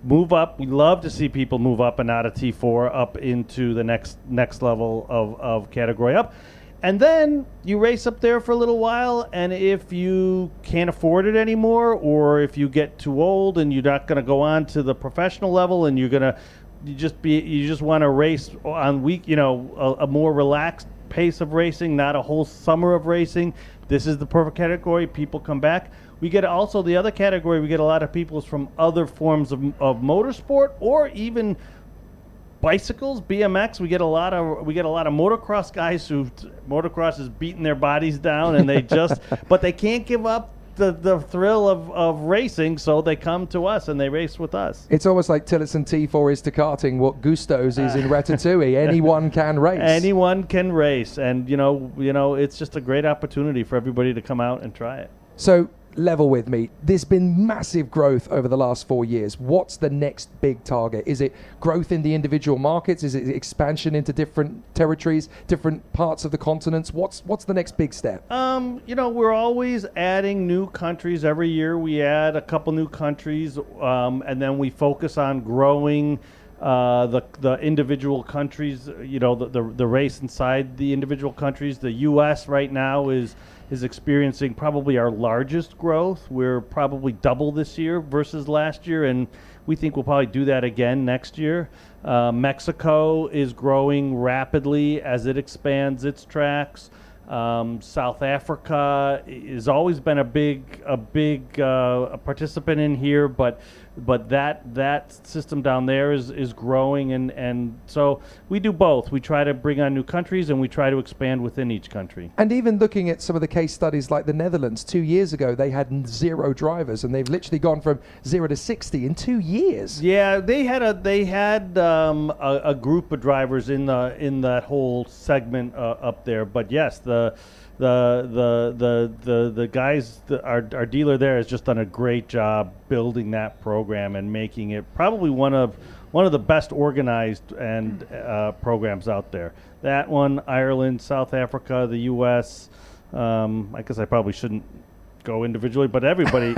move up. We love to see people move up and out of T4 up into the next level of category up. And then you race up there for a little while, and if you can't afford it anymore, or if you get too old and you're not going to go on to the professional level and you just want to race on a more relaxed pace of racing, not a whole summer of racing, this is the perfect category. People come back. We get also the other category, we get a lot of people from other forms of motorsport, or even bicycles, BMX. We get a lot of motocross guys who motocross is beating their bodies down, and they just but they can't give up the thrill of racing, so they come to us and they race with us. It's almost like Tillotson T4 is to karting what Gusto's is in Ratatouille. Anyone can race. Anyone can race, and you know, it's just a great opportunity for everybody to come out and try it. So, level with me. There's been massive growth over the last 4 years. What's the next big target? Is it growth in the individual markets? Is it expansion into different territories, different parts of the continents? What's the next big step? We're always adding new countries. Every year we add a couple new countries, and then we focus on growing the individual countries, the race inside the individual countries. The U.S. right now is experiencing probably our largest growth. We're probably double this year versus last year, and we think we'll probably do that again next year. Mexico is growing rapidly as it expands its tracks. South Africa has always been a big participant in here, but that system down there is growing, and so we do both. We try to bring on new countries, and we try to expand within each country. And even looking at some of the case studies like the Netherlands, 2 years ago they had 0 drivers, and they've literally gone from 0 to 60 in 2 years. Yeah, they had a group of drivers in that whole segment up there. But yes, the guys, our dealer there has just done a great job building that program and making it probably one of the best organized and programs out there. That one, Ireland, South Africa, the U.S. I guess I probably shouldn't go individually, but everybody,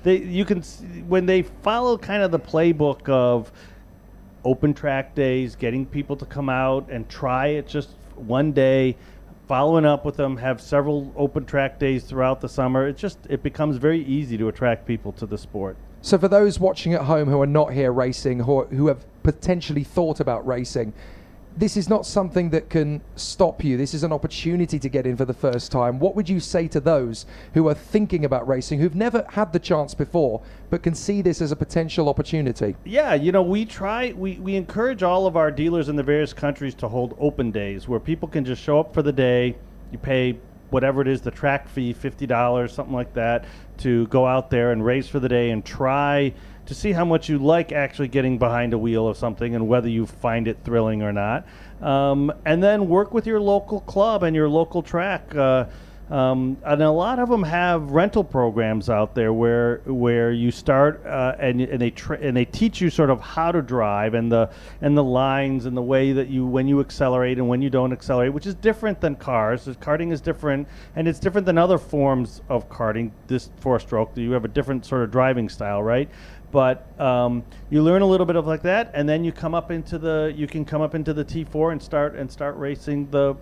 you can when they follow kind of the playbook of open track days, getting people to come out and try it just one day, following up with them, have several open track days throughout the summer. It becomes very easy to attract people to the sport. So for those watching at home who are not here racing, who have potentially thought about racing, this is not something that can stop you. This is an opportunity to get in for the first time. What would you say to those who are thinking about racing, who've never had the chance before, but can see this as a potential opportunity? Yeah, we encourage all of our dealers in the various countries to hold open days where people can just show up for the day. You pay whatever it is, the track fee, $50, something like that, to go out there and race for the day and try to see how much you like actually getting behind a wheel of something and whether you find it thrilling or not. And then work with your local club and your local track. And a lot of them have rental programs out there where you start and they teach you sort of how to drive and the lines and the way that when you accelerate and when you don't accelerate, which is different than cars. Karting is different, and it's different than other forms of karting. This 4-stroke, you have a different sort of driving style, right? But you learn a little bit of like that, and then you can come up into the T4 and start racing the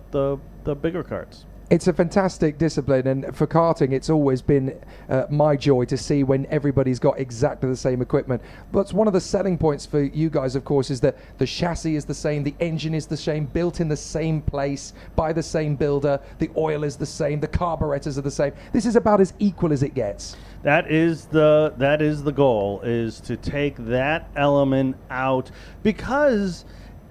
bigger karts. It's a fantastic discipline, and for karting it's always been my joy to see when everybody's got exactly the same equipment. But one of the selling points for you guys, of course, is that the chassis is the same, the engine is the same, built in the same place by the same builder, the oil is the same, the carburetors are the same. This is about as equal as it gets. That is the goal, is to take that element out, because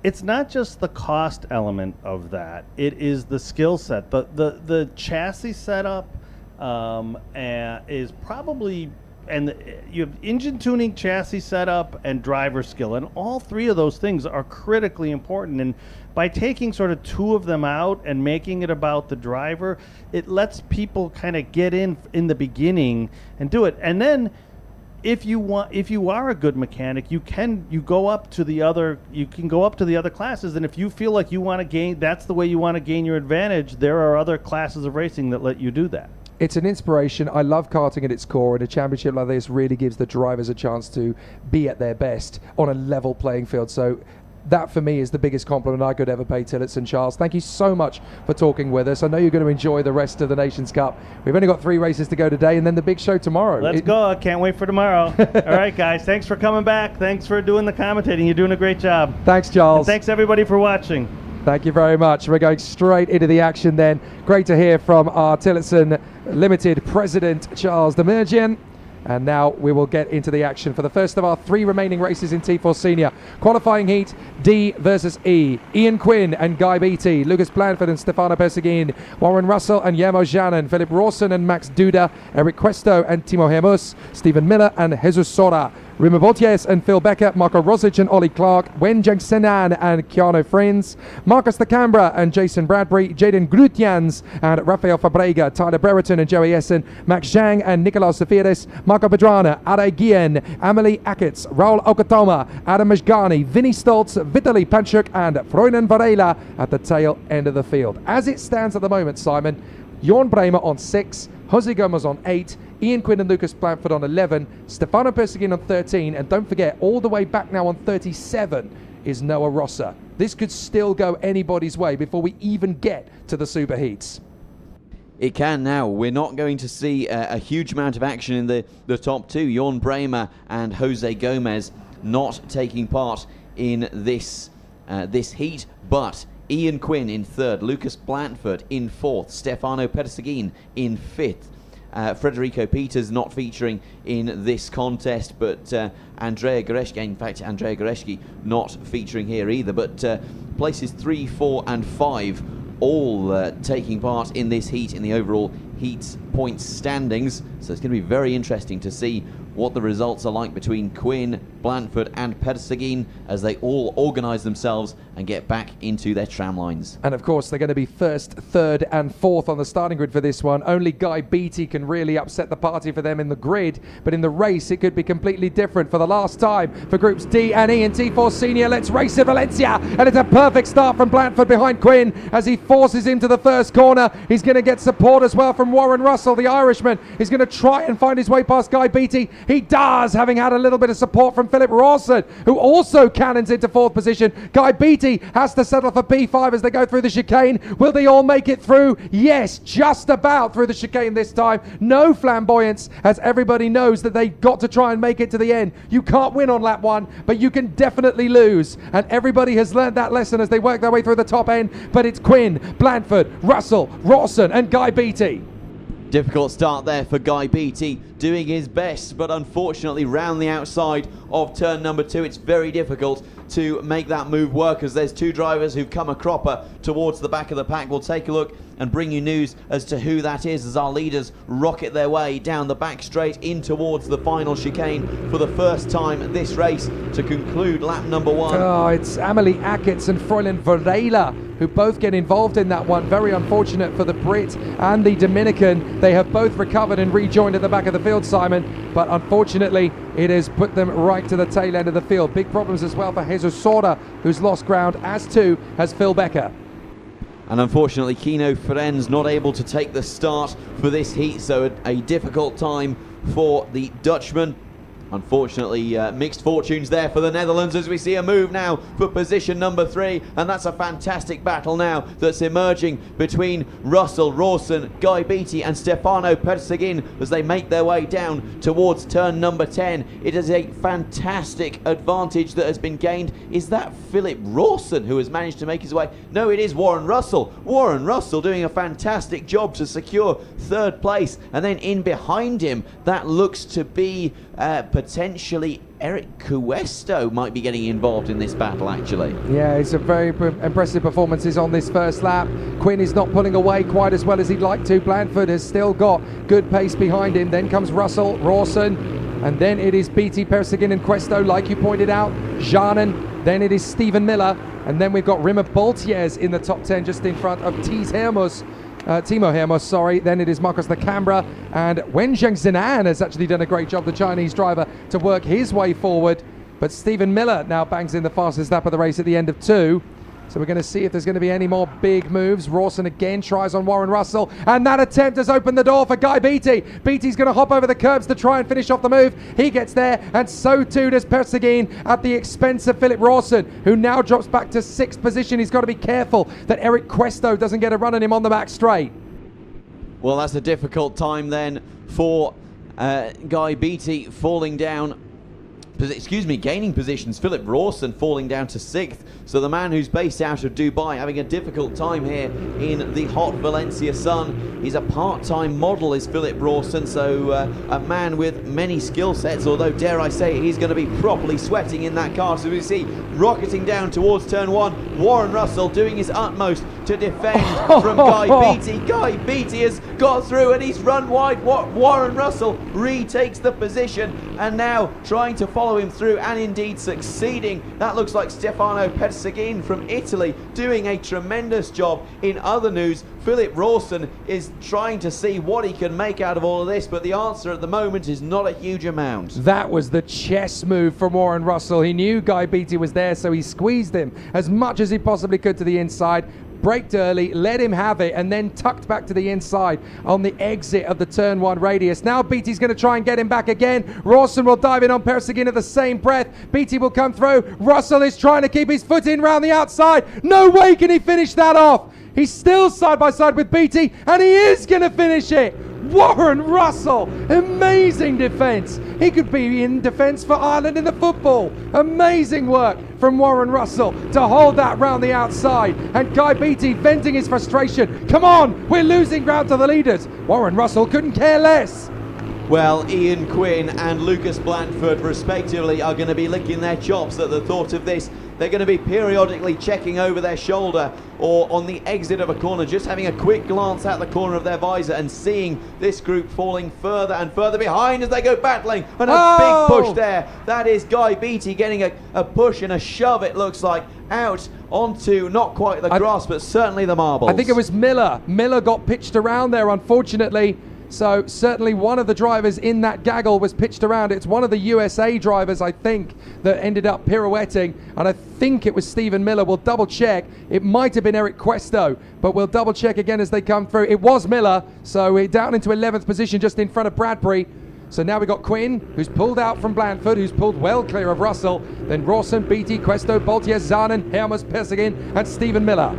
it's not just the cost element of that. It is the skill set. The chassis setup is probably, and you have engine tuning, chassis setup, and driver skill, and all three of those things are critically important. And by taking sort of two of them out and making it about the driver, it lets people kind of get in the beginning and do it. And then if you are a good mechanic, you can go up to the other classes, and if you feel like you want to gain, that's the way you want to gain your advantage, there are other classes of racing that let you do that. It's an inspiration. I love karting at its core, and a championship like this really gives the drivers a chance to be at their best on a level playing field. So that for me is the biggest compliment I could ever pay Tillotson. Charles, thank you so much for talking with us. I know you're going to enjoy the rest of the Nations Cup. We've only got 3 races to go today, and then the big show tomorrow. Let's go. I can't wait for tomorrow. All right, guys. Thanks for coming back. Thanks for doing the commentating. You're doing a great job. Thanks, Charles. And thanks, everybody, for watching. Thank you very much. We're going straight into the action then. Great to hear from our Tillotson Limited President, Charles Demerjian. And now we will get into the action for the first of our 3 remaining races in T4 Senior. Qualifying heat, D versus E. Ian Quinn and Guy Beattie, Lucas Blanford and Stefano Perseguin, Warren Russell and Yermo Janin, Philip Rawson and Max Duda, Eric Cuesto and Timo Hermus, Stephen Miller and Jesus Sora, Rima Boties and Phil Becker, Marco Rosic and Ollie Clark, Wen Jengsenan and Keanu Friends, Marcus de Cambra and Jason Bradbury, Jaden Grutians and Rafael Fabrega, Tyler Brereton and Joey Essen, Max Zhang and Nikolaos Zafiris, Marco Pedrana, Ade Guillen, Amelie Akitz, Raul Okatoma, Adam Mashgani, Vinny Stoltz, Vitaly Panchuk and Freunen Varela at the tail end of the field. As it stands at the moment, Simon, Jorn Bremer on 6, Jose Gomez on 8, Ian Quinn and Lucas Blanford on 11, Stefano Persegin on 13, and don't forget, all the way back now on 37 is Noah Rosser. This could still go anybody's way before we even get to the superheats. It can now. We're not going to see a huge amount of action in the top two. Jorn Bremer and Jose Gomez not taking part in this heat, but Ian Quinn in third, Lucas Blanford in fourth, Stefano Persegin in fifth. Federico Peters not featuring in this contest, but Andrea Goretzky not featuring here either, but places 3, 4 and 5 all taking part in this heat in the overall heat points standings. So it's going to be very interesting to see what the results are like between Quinn, Blanford and Persegin as they all organise themselves and get back into their tram lines. And of course they're going to be first, third and fourth on the starting grid for this one. Only Guy Beattie can really upset the party for them in the grid, but in the race it could be completely different. For the last time for groups D and E in T4 Senior, let's race in Valencia, and it's a perfect start from Blanford behind Quinn as he forces him to the first corner. He's going to get support as well from Warren Russell, the Irishman. He's going to try and find his way past Guy Beattie. He does, having had a little bit of support from Philip Rawson, who also cannons into fourth position. Guy Beattie has to settle for P5 as they go through the chicane. Will they all make it through? Yes, just about through the chicane this time. No flamboyance, as everybody knows that they've got to try and make it to the end. You can't win on lap one, but you can definitely lose. And everybody has learned that lesson as they work their way through the top end. But it's Quinn, Blanford, Russell, Rawson and Guy Beattie. Difficult start there for Guy Beattie, doing his best, but unfortunately round the outside of turn number 2 it's very difficult to make that move work as there's two drivers who've come a cropper towards the back of the pack. We'll take a look and bring you news as to who that is as our leaders rocket their way down the back straight in towards the final chicane for the first time this race to conclude lap number 1. Oh, it's Amelie Ackerts and Fräulein Varela who both get involved in that one. Very unfortunate for the Brit and the Dominican. They have both recovered and rejoined at the back of the field, Simon, but unfortunately it has put them right to the tail end of the field. Big problems as well for Jesus Sorda, who's lost ground, as too has Phil Becker. And unfortunately Kino Ferenz not able to take the start for this heat, so a difficult time for the Dutchman. Unfortunately, mixed fortunes there for the Netherlands as we see a move now for position number 3, and that's a fantastic battle now that's emerging between Russell, Rawson, Guy Beattie and Stefano Persegin as they make their way down towards turn number 10. It is a fantastic advantage that has been gained. Is that Philip Rawson who has managed to make his way? No, it is Warren Russell. Warren Russell doing a fantastic job to secure third place, and then in behind him that looks to be potentially Eric Cuesto might be getting involved in this battle actually. Yeah, it's a very impressive performances on this first lap. Quinn is not pulling away quite as well as he'd like to. Blanford has still got good pace behind him. Then comes Russell, Rawson, and then it is Beattie, Persegin and Cuesto, like you pointed out. Janen, then it is Stephen Miller, and then we've got Rimmer Boltiers in the top 10 just in front of Timo Hermos, sorry. Then it is Marcos de Cambra, and Wenjiang Zinan has actually done a great job, the Chinese driver, to work his way forward. But Stephen Miller now bangs in the fastest lap of the race at the end of 2. So we're going to see if there's going to be any more big moves. Rawson again tries on Warren Russell, and that attempt has opened the door for Guy Beattie. Beattie's going to hop over the curbs to try and finish off the move. He gets there, and so too does Persegin at the expense of Philip Rawson, who now drops back to 6th position. He's got to be careful that Eric Cuesto doesn't get a run on him on the back straight. Well, that's a difficult time then for Guy Beattie falling down. Gaining positions. Philip Rawson falling down to 6th. So the man who's based out of Dubai having a difficult time here in the hot Valencia sun. He's a part-time model, is Philip Rawson, so a man with many skill sets, although dare I say he's going to be properly sweating in that car. So we see rocketing down towards turn 1, Warren Russell doing his utmost to defend from Guy Beattie. Guy Beattie has got through and he's run wide. Warren Russell retakes the position and now trying to follow him through and indeed succeeding. That looks like Stefano Persegin from Italy doing a tremendous job. In other news, Philip Rawson is trying to see what he can make out of all of this, but the answer at the moment is not a huge amount. That was the chess move from Warren Russell. He knew Guy Beattie was there, so he squeezed him as much as he possibly could to the inside. braked early, let him have it, and then tucked back to the inside on the exit of the turn 1 radius. Now Beatty's going to try and get him back again. Rawson will dive in on Persegin at the same breath. Beatty will come through. Russell is trying to keep his foot in round the outside. No way can he finish that off. He's still side by side with Beatty, and he is going to finish it. Warren Russell, amazing defence. He could be in defence for Ireland in the football. Amazing work from Warren Russell to hold that round the outside. And Guy Beatty venting his frustration. Come on, we're losing ground to the leaders. Warren Russell couldn't care less. Well, Ian Quinn and Lucas Blanford, respectively, are going to be licking their chops at the thought of this. They're going to be periodically checking over their shoulder or on the exit of a corner, just having a quick glance at the corner of their visor and seeing this group falling further and further behind as they go battling. And a big push there. That is Guy Beatty getting a push and a shove, it looks like, out onto not quite the grass, but certainly the marbles. I think it was Miller. Miller got pitched around there, unfortunately. So certainly one of the drivers in that gaggle was pitched around. It's one of the USA drivers, I think, that ended up pirouetting. And I think it was Stephen Miller. We'll double check. It might have been Eric Questo, but we'll double check again as they come through. It was Miller. So we're down into 11th position just in front of Bradbury. So now we've got Quinn, who's pulled out from Blanford, who's pulled well clear of Russell. Then Rawson, Beatty, Questo, Boltier, Zanen, Hermes, Persegin, and Stephen Miller.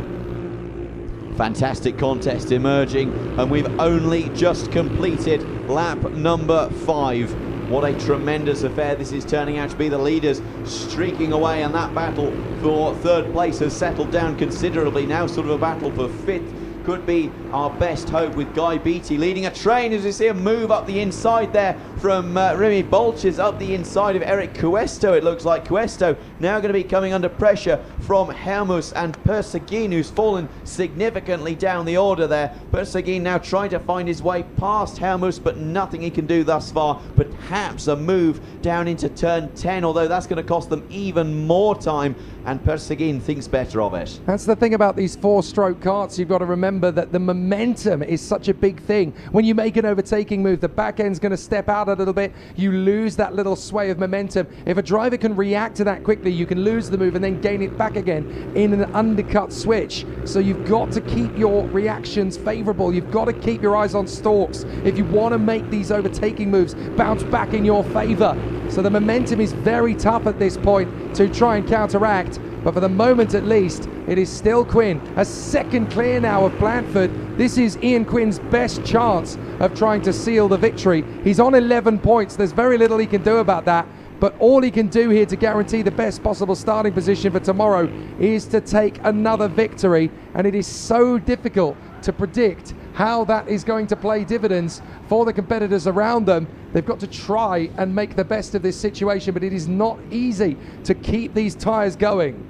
Fantastic contest emerging, and we've only just completed lap number 5. What a tremendous affair this is turning out to be. The leaders streaking away, and that battle for third place has settled down considerably. Now sort of a battle for fifth could be our best hope, with Guy Beatty leading a train as we see a move up the inside there from Remy Bolches up the inside of Eric Cuesto. It looks like Cuesto now going to be coming under pressure from Hermus and Persegin, who's fallen significantly down the order there. Persegin now trying to find his way past Hermus, but nothing he can do thus far. Perhaps a move down into turn 10, although that's going to cost them even more time, and Persegin thinks better of it. That's the thing about these 4-stroke karts. You've got to remember that the momentum is such a big thing. When you make an overtaking move, the back end's going to step out a little bit. You lose that little sway of momentum. If a driver can react to that quickly, you can lose the move and then gain it back again in an undercut switch. So you've got to keep your reactions favorable. You've got to keep your eyes on stalks if you want to make these overtaking moves bounce back in your favor. So the momentum is very tough at this point to try and counteract. But for the moment at least, it is still Quinn. A second clear now of Blanford. This is Ian Quinn's best chance of trying to seal the victory. He's on 11 points. There's very little he can do about that. But all he can do here to guarantee the best possible starting position for tomorrow is to take another victory. And it is so difficult to predict how that is going to play dividends for the competitors around them. They've got to try and make the best of this situation, but it is not easy to keep these tyres going.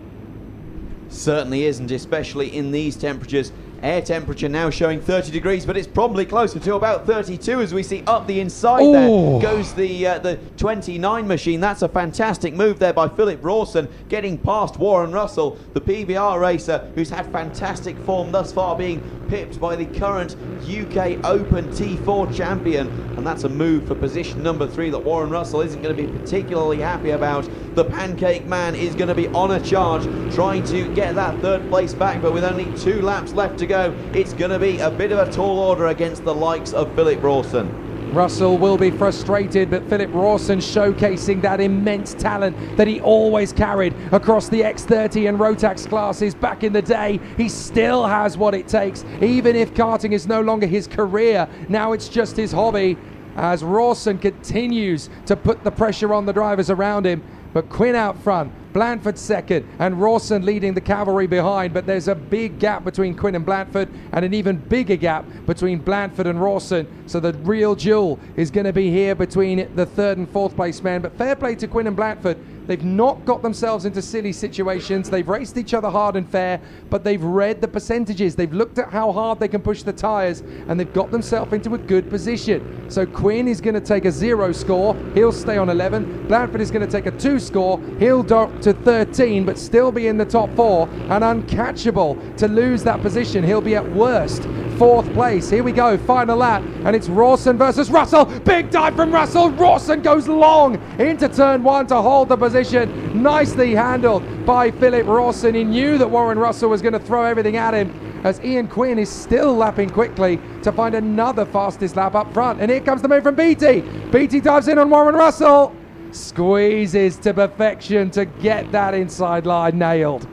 Certainly isn't, especially in these temperatures. Air temperature now showing 30 degrees, but it's probably closer to about 32 as we see up the inside. There goes the 29 machine. That's a fantastic move there by Philip Rawson, getting past Warren Russell, the PBR racer, who's had fantastic form thus far, being pipped by the current UK Open T4 champion. And that's a move for position number 3 that Warren Russell isn't going to be particularly happy about. The Pancake Man is going to be on a charge, trying to get that third place back, but with only 2 laps left to go, it's going to be a bit of a tall order against the likes of Philip Rawson. Russell will be frustrated, but Philip Rawson showcasing that immense talent that he always carried across the X30 and Rotax classes back in the day. He still has what it takes, even if karting is no longer his career. Now it's just his hobby, as Rawson continues to put the pressure on the drivers around him. But Quinn out front, Blanford second, and Rawson leading the cavalry behind. But there's a big gap between Quinn and Blanford, and an even bigger gap between Blanford and Rawson. So the real duel is going to be here between the 3rd and 4th place man. But fair play to Quinn and Blanford. They've not got themselves into silly situations. They've raced each other hard and fair, but they've read the percentages. They've looked at how hard they can push the tyres, and they've got themselves into a good position. So Quinn is going to take a 0 score. He'll stay on 11. Blanford is going to take a 2 score. He'll drop to 13, but still be in the top 4 and uncatchable to lose that position. He'll be at worst 4th place. Here we go, final lap, and it's Rawson versus Russell. Big dive from Russell. Rawson goes long into turn 1 to hold the position. position. Nicely handled by Philip Rawson. He knew that Warren Russell was going to throw everything at him, as Ian Quinn is still lapping quickly to find another fastest lap up front. And here comes the move from Beatty. Beatty dives in on Warren Russell. Squeezes to perfection to get that inside line nailed.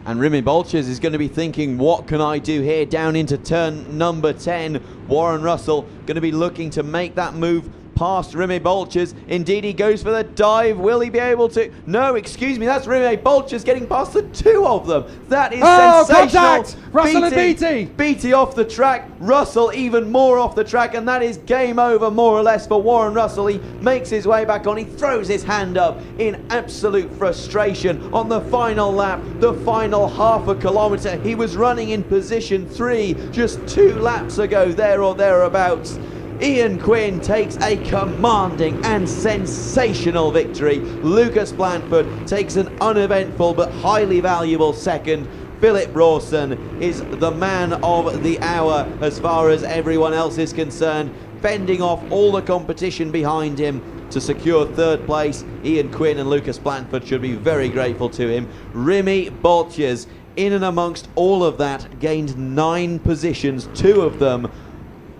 And Remy Bolches is going to be thinking, what can I do here down into turn number 10? Warren Russell going to be looking to make that move past Remy Bolches. Indeed, he goes for the dive. Will he be able to? No, excuse me, that's Remy Bolches getting past the two of them. That is sensational. Contact! Russell and Beatty. Beatty off the track. Russell even more off the track, and that is game over more or less for Warren Russell. He makes his way back on. He throws his hand up in absolute frustration on the final lap, the final half a kilometre. He was running in position 3 just 2 laps ago, there or thereabouts. Ian Quinn takes a commanding and sensational victory. Lucas Blanford takes an uneventful but highly valuable second. Philip Rawson is the man of the hour as far as everyone else is concerned, fending off all the competition behind him to secure third place. Ian Quinn and Lucas Blanford should be very grateful to him. Remy Bolches, in and amongst all of that, gained 9 positions, 2 of them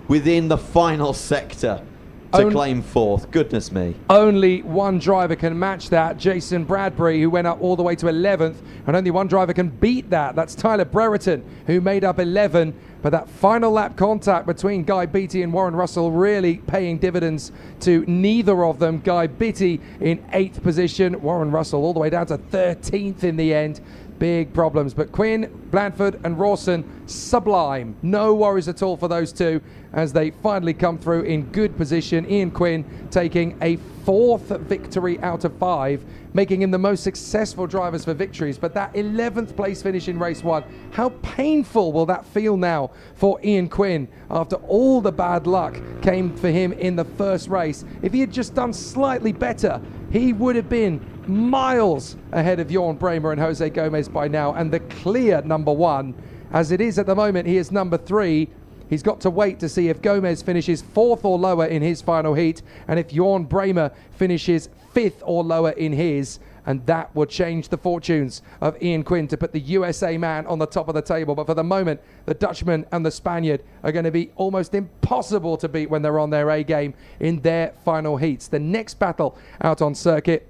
within the final sector to claim 4th. Goodness me. Only one driver can match that. Jason Bradbury, who went up all the way to 11th, and only one driver can beat that. That's Tyler Brereton, who made up 11. But that final lap contact between Guy Beatty and Warren Russell really paying dividends to neither of them. Guy Beatty in 8th position, Warren Russell all the way down to 13th in the end. Big problems, but Quinn, Blanford and Rawson, sublime. No worries at all for those two as they finally come through in good position. Ian Quinn taking a 4th victory out of 5, making him the most successful drivers for victories. But that 11th place finish in race 1, how painful will that feel now for Ian Quinn after all the bad luck came for him in the first race? If he had just done slightly better, he would have been miles ahead of Jorn Bremer and Jose Gomez by now, and the clear number 1. As it is at the moment, he is number 3. He's got to wait to see if Gomez finishes 4th or lower in his final heat, and if Jorn Bremer finishes 5th or lower in his, and that would change the fortunes of Ian Quinn to put the USA man on the top of the table. But for the moment, the Dutchman and the Spaniard are going to be almost impossible to beat when they're on their A game in their final heats. The next battle out on circuit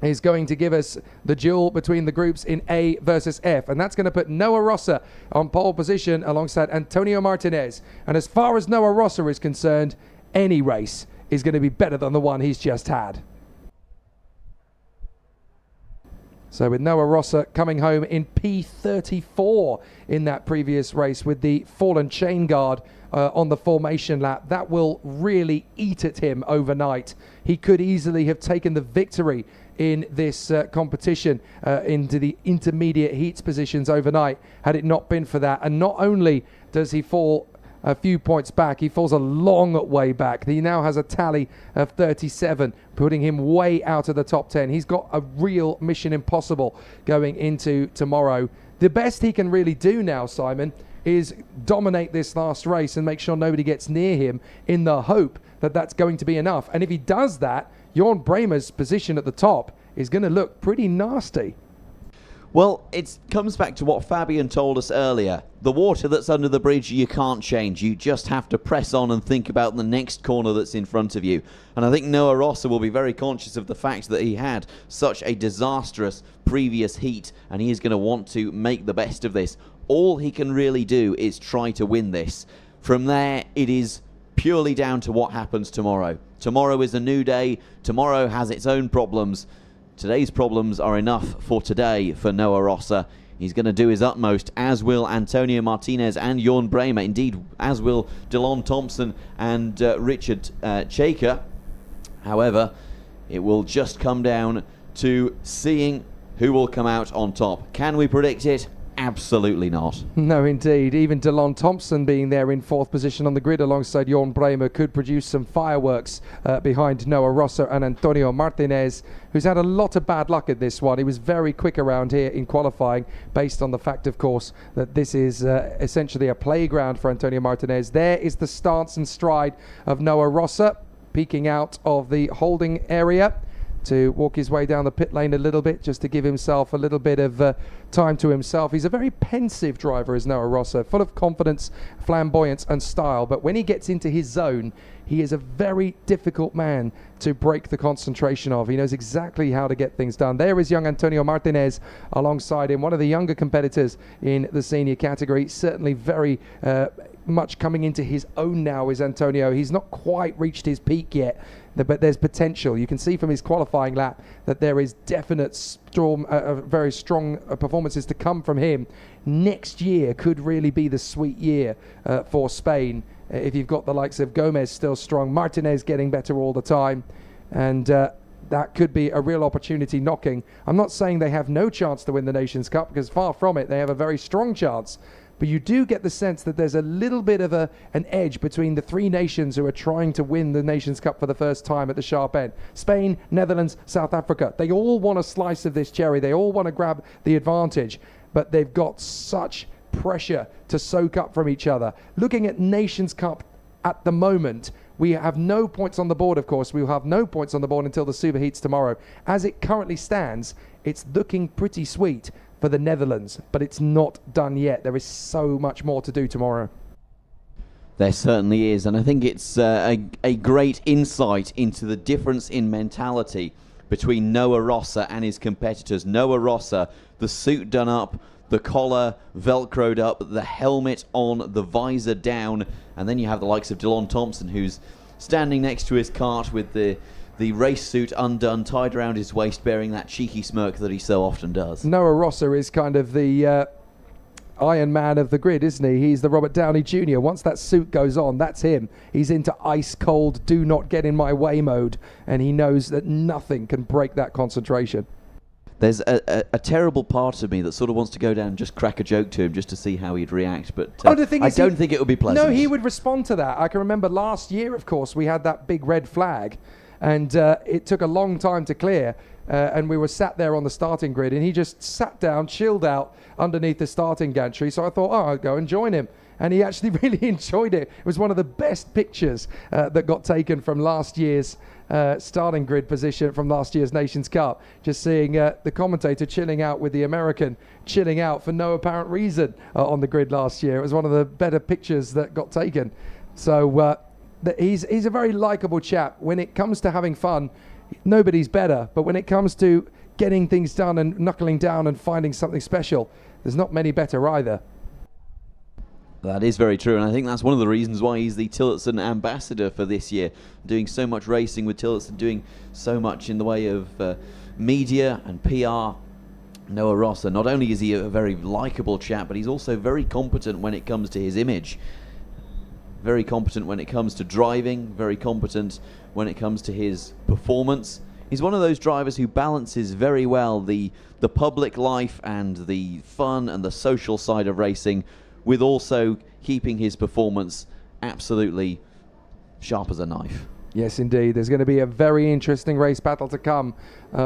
is going to give us the duel between the groups in A versus F, and that's going to put Noah Rosser on pole position alongside Antonio Martinez. And as far as Noah Rosser is concerned, any race is going to be better than the one he's just had. So with Noah Rosser coming home in P34 in that previous race with the fallen chain guard on the formation lap, that will really eat at him overnight. He could easily have taken the victory in this competition into the intermediate heats positions overnight had it not been for that. And not only does he fall a few points back, he falls a long way back. He now has a tally of 37, putting him way out of the top 10. He's got a real mission impossible going into tomorrow. The best he can really do now, Simon, is dominate this last race and make sure nobody gets near him, in the hope that that's going to be enough. And if he does that, Jorn Bremer's position at the top is going to look pretty nasty. Well, it comes back to what Fabian told us earlier. The water that's under the bridge you can't change. You just have to press on and think about the next corner that's in front of you. And I think Noah Rosser will be very conscious of the fact that he had such a disastrous previous heat, and he is going to want to make the best of this. All he can really do is try to win this. From there, it is purely down to what happens tomorrow. Tomorrow is a new day. Tomorrow has its own problems. Today's problems are enough for today for Noah Rosser. He's going to do his utmost, as will Antonio Martinez and Jorn Bremer. Indeed, as will Delon Thompson and Richard Chaker. However, it will just come down to seeing who will come out on top. Can we predict it? Absolutely not. No, indeed. Even Delon Thompson being there in 4th position on the grid alongside Jorn Bremer could produce some fireworks behind Noah Rosser and Antonio Martinez, who's had a lot of bad luck at this one. He was very quick around here in qualifying, based on the fact, of course, that this is essentially a playground for Antonio Martinez. There is the stance and stride of Noah Rosser, peeking out of the holding area. to walk his way down the pit lane a little bit, just to give himself a little bit of time to himself. He's a very pensive driver, is Noah Rossa, full of confidence, flamboyance and style, but when he gets into his zone, he is a very difficult man to break the concentration of. He knows exactly how to get things done. There is young Antonio Martinez alongside him, one of the younger competitors in the senior category, certainly very much coming into his own now is Antonio. He's not quite reached his peak yet, but there's potential. You can see from his qualifying lap that there is definite very strong performances to come from him. Next year could really be the sweet year for Spain if you've got the likes of Gomez still strong, Martinez getting better all the time, and that could be a real opportunity knocking. I'm not saying they have no chance to win the Nations Cup, because far from it, they have a very strong chance. But you do get the sense that there's a little bit of an edge between the three nations who are trying to win the Nations Cup for the first time at the sharp end. Spain, Netherlands, South Africa. They all want a slice of this cherry. They all want to grab the advantage. But they've got such pressure to soak up from each other. Looking at Nations Cup at the moment, we have no points on the board, of course. We will have no points on the board until the Superheats tomorrow. As it currently stands, it's looking pretty sweet for the Netherlands, but it's not done yet. There is so much more to do tomorrow. There certainly is, and I think it's a great insight into the difference in mentality between Noah Rossa and his competitors. Noah Rossa, the suit done up, the collar velcroed up, the helmet on, the visor down, and then you have the likes of Dylan Thompson, who's standing next to his cart with the race suit undone, tied around his waist, bearing that cheeky smirk that he so often does. Noah Rossa is kind of the Iron Man of the grid, isn't he? He's the Robert Downey Jr. Once that suit goes on, that's him. He's into ice cold, do not get in my way mode, and he knows that nothing can break that concentration. There's a terrible part of me that sort of wants to go down and just crack a joke to him just to see how he'd react, but I don't think it would be pleasant. No, he would respond to that. I can remember last year, of course, we had that big red flag, and it took a long time to clear, and we were sat there on the starting grid, and he just sat down, chilled out underneath the starting gantry. So I thought, I'll go and join him. And he actually really enjoyed it. It was one of the best pictures that got taken from last year's starting grid position from last year's Nations Cup. Just seeing the commentator chilling out with the American, chilling out for no apparent reason on the grid last year. It was one of the better pictures that got taken. So he's a very likable chap. When it comes to having fun, nobody's better. But when it comes to getting things done and knuckling down and finding something special, there's not many better either. That is very true, and I think that's one of the reasons why he's the Tillotson ambassador for this year, doing so much racing with Tillotson, doing so much in the way of media and PR. Noah Rossa, not only is he a very likeable chap, but he's also very competent when it comes to his image. Very competent when it comes to driving, very competent when it comes to his performance. He's one of those drivers who balances very well the public life and the fun and the social side of racing, with also keeping his performance absolutely sharp as a knife. Yes, indeed. There's going to be a very interesting race battle to come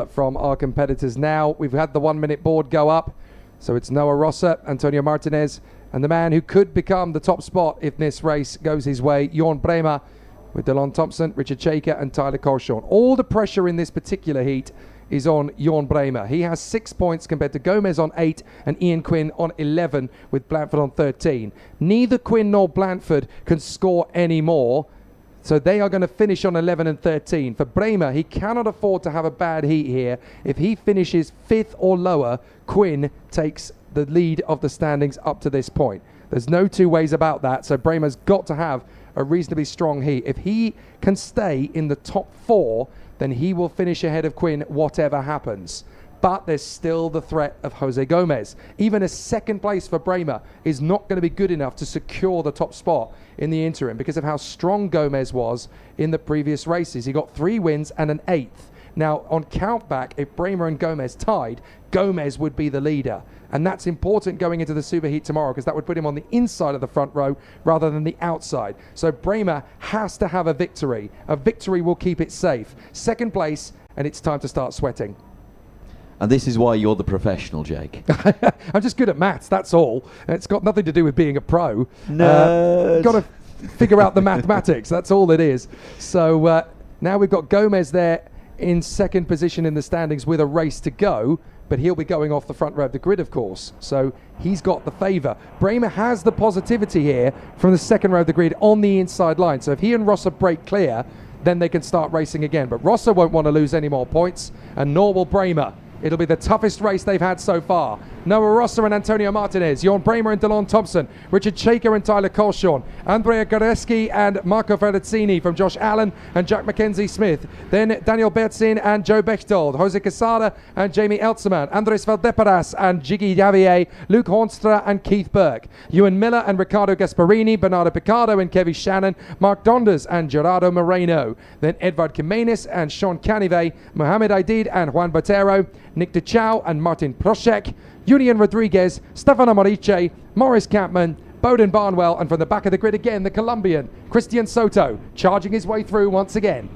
from our competitors now. We've had the 1 minute board go up. So it's Noah Rossa, Antonio Martinez, and the man who could become the top spot if this race goes his way, Jorn Bremer, with Dylan Thompson, Richard Shaker and Tyler Colshorn. All the pressure in this particular heat is on Jorn Bremer. He has 6 points compared to Gomez on 8 and Ian Quinn on 11 with Blanford on 13. Neither Quinn nor Blanford can score any more, so they are going to finish on 11 and 13. For Bremer, he cannot afford to have a bad heat here. If he finishes 5th or lower, Quinn takes the lead of the standings up to this point. There's no two ways about that, so Bremer's got to have a reasonably strong heat. If he can stay in the top 4, then he will finish ahead of Quinn whatever happens. But there's still the threat of Jose Gomez. Even a second place for Bremer is not going to be good enough to secure the top spot in the interim because of how strong Gomez was in the previous races. He got 3 wins and an 8th. Now, on countback, if Bremer and Gomez tied, Gomez would be the leader. And that's important going into the Superheat tomorrow because that would put him on the inside of the front row rather than the outside. So Bremer has to have a victory. A victory will keep it safe. Second place, and it's time to start sweating. And this is why you're the professional, Jake. I'm just good at maths, that's all. It's got nothing to do with being a pro. Nerd. Got to figure out the mathematics, that's all it is. So now we've got Gomez there in second position in the standings with a race to go, but he'll be going off the front row of the grid, of course. So he's got the favour. Bremer has the positivity here from the second row of the grid on the inside line. So if he and Rosser break clear, then they can start racing again. But Rosser won't want to lose any more points, and nor will Bremer. It'll be the toughest race they've had so far. Noah Rosser and Antonio Martinez, Jorn Bremer and Delon Thompson, Richard Shaker and Tyler Colshorn, Andrea Goreski and Marco Ferrazzini from Josh Allen and Jack Mackenzie Smith, then Daniel Bertzin and Joe Bechtold, Jose Quesada and Jamie Eltzman, Andres Valdeparas and Jiggy Davier, Luke Hornstra and Keith Burke, Ewan Miller and Ricardo Gasparini, Bernardo Picardo and Kevin Shannon, Mark Donders and Gerardo Moreno, then Edvard Jimenez and Sean Canive, Mohamed Aidid and Juan Botero, Nick DeChow and Martin Proshek, Julian Rodriguez, Stefano Morice, Morris Campman, Bowden Barnwell, and from the back of the grid again, the Colombian, Christian Soto, charging his way through once again.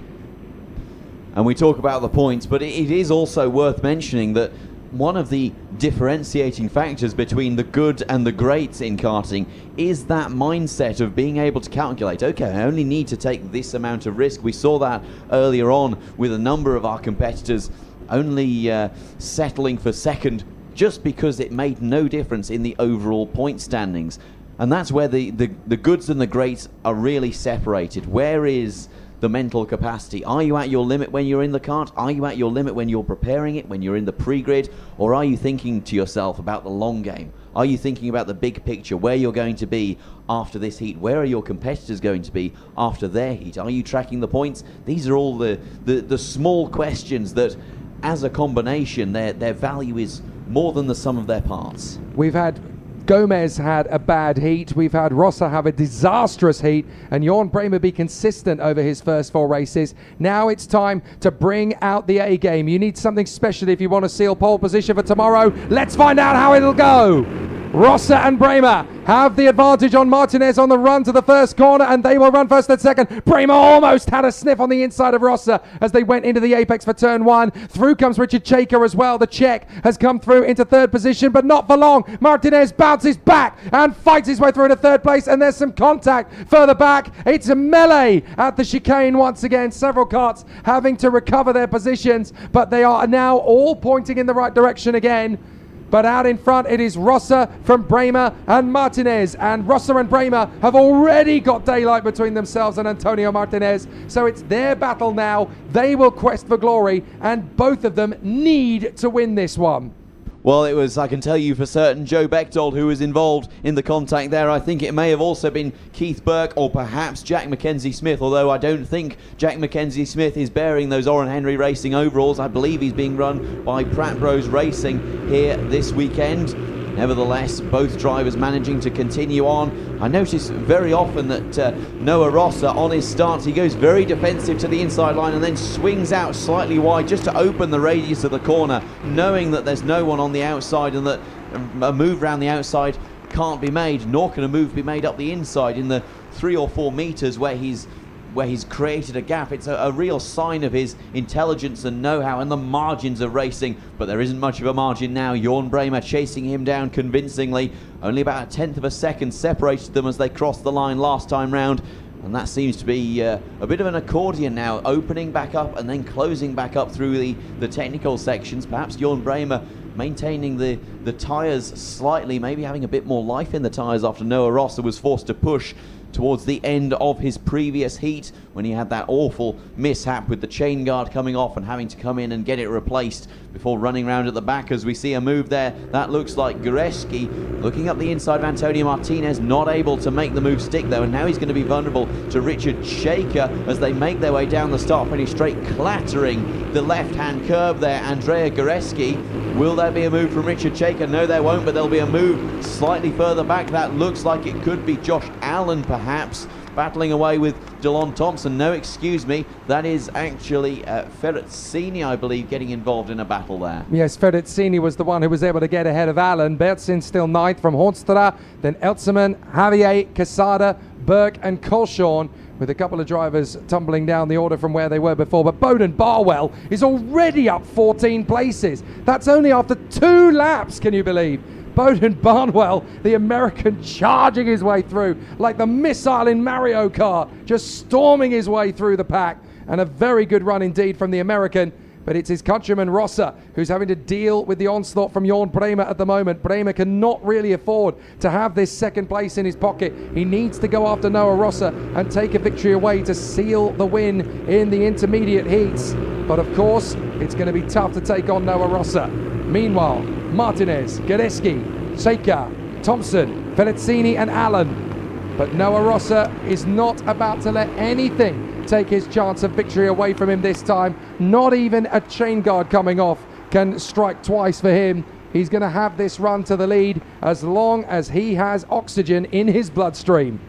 And we talk about the points, but it is also worth mentioning that one of the differentiating factors between the good and the great in karting is that mindset of being able to calculate, okay, I only need to take this amount of risk. We saw that earlier on with a number of our competitors only settling for second just because it made no difference in the overall point standings. And that's where the goods and the greats are really separated. Where is the mental capacity? Are you at your limit when you're in the kart? Are you at your limit when you're preparing it, when you're in the pre-grid? Or are you thinking to yourself about the long game? Are you thinking about the big picture, where you're going to be after this heat? Where are your competitors going to be after their heat? Are you tracking the points? These are all the small questions that, as a combination, their value is more than the sum of their parts. We've had Gomez had a bad heat. We've had Rosser have a disastrous heat, and Jorn Bremer be consistent over his first 4 races. Now it's time to bring out the A game. You need something special if you want to seal pole position for tomorrow. Let's find out how it'll go. Rosser and Bremer have the advantage on Martinez on the run to the first corner, and they will run first and second. Bremer almost had a sniff on the inside of Rosser as they went into the apex for turn 1. Through comes Richard Shaker as well. The Czech has come through into third position, but not for long. Martinez bounces back and fights his way through into third place, and there's some contact further back. It's a melee at the chicane once again. Several karts having to recover their positions, but they are now all pointing in the right direction again. But out in front, it is Rosser from Bremer and Martinez. And Rosser and Bremer have already got daylight between themselves and Antonio Martinez. So it's their battle now. They will quest for glory, and both of them need to win this one. Well, it was, I can tell you for certain, Joe Bechtold who was involved in the contact there. I think it may have also been Keith Burke or perhaps Jack Mackenzie Smith, although I don't think Jack Mackenzie Smith is bearing those Oren Henry Racing overalls. I believe he's being run by Pratt Bros Racing here this weekend. Nevertheless, both drivers managing to continue on. I notice very often that Noah Rosser, on his stance, he goes very defensive to the inside line and then swings out slightly wide just to open the radius of the corner, knowing that there's no one on the outside and that a move around the outside can't be made, nor can a move be made up the inside in the 3 or 4 meters where he's created a gap. It's a real sign of his intelligence and know-how and the margins of racing, but there isn't much of a margin now. Jorn Bremer chasing him down convincingly. Only about a 1/10 of a second separated them as they crossed the line last time round, and that seems to be a bit of an accordion now, opening back up and then closing back up through the technical sections. Perhaps Jorn Bremer maintaining the tyres slightly, maybe having a bit more life in the tyres after Noah Rosser was forced to push towards the end of his previous heat when he had that awful mishap with the chain guard coming off and having to come in and get it replaced before running round at the back. As we see a move there, that looks like Goreski looking up the inside of Antonio Martinez, not able to make the move stick though, and now he's going to be vulnerable to Richard Shaker as they make their way down the start-finish straight, clattering the left-hand curve there. Andrea Goreski, will there be a move from Richard Shaker? No, there won't, but there'll be a move slightly further back. That looks like it could be Josh Allen perhaps battling away with Delon Thompson. No, excuse me, that is actually Ferrazzini, I believe, getting involved in a battle there. Yes, Ferrazzini was the one who was able to get ahead of Allen. Bertzin still 9th from Hornstra, then Eltzman, Javier, Quesada, Burke and Colshorn, with a couple of drivers tumbling down the order from where they were before. But Bowden Barwell is already up 14 places. That's only after 2 laps, can you believe? Bowden Barnwell, the American, charging his way through like the missile in Mario Kart, just storming his way through the pack. and a very good run indeed from the American. But it's his countryman Rosser who's having to deal with the onslaught from Jorn Bremer at the moment. Bremer cannot really afford to have this second place in his pocket. He needs to go after Noah Rosser and take a victory away to seal the win in the intermediate heats. But of course, it's going to be tough to take on Noah Rosser. Meanwhile, Martinez, Gereski, Seika, Thompson, Felizzini and Allen. But Noah Rosser is not about to let anything take his chance of victory away from him this time. Not even a chain guard coming off can strike twice for him. He's going to have this run to the lead as long as he has oxygen in his bloodstream.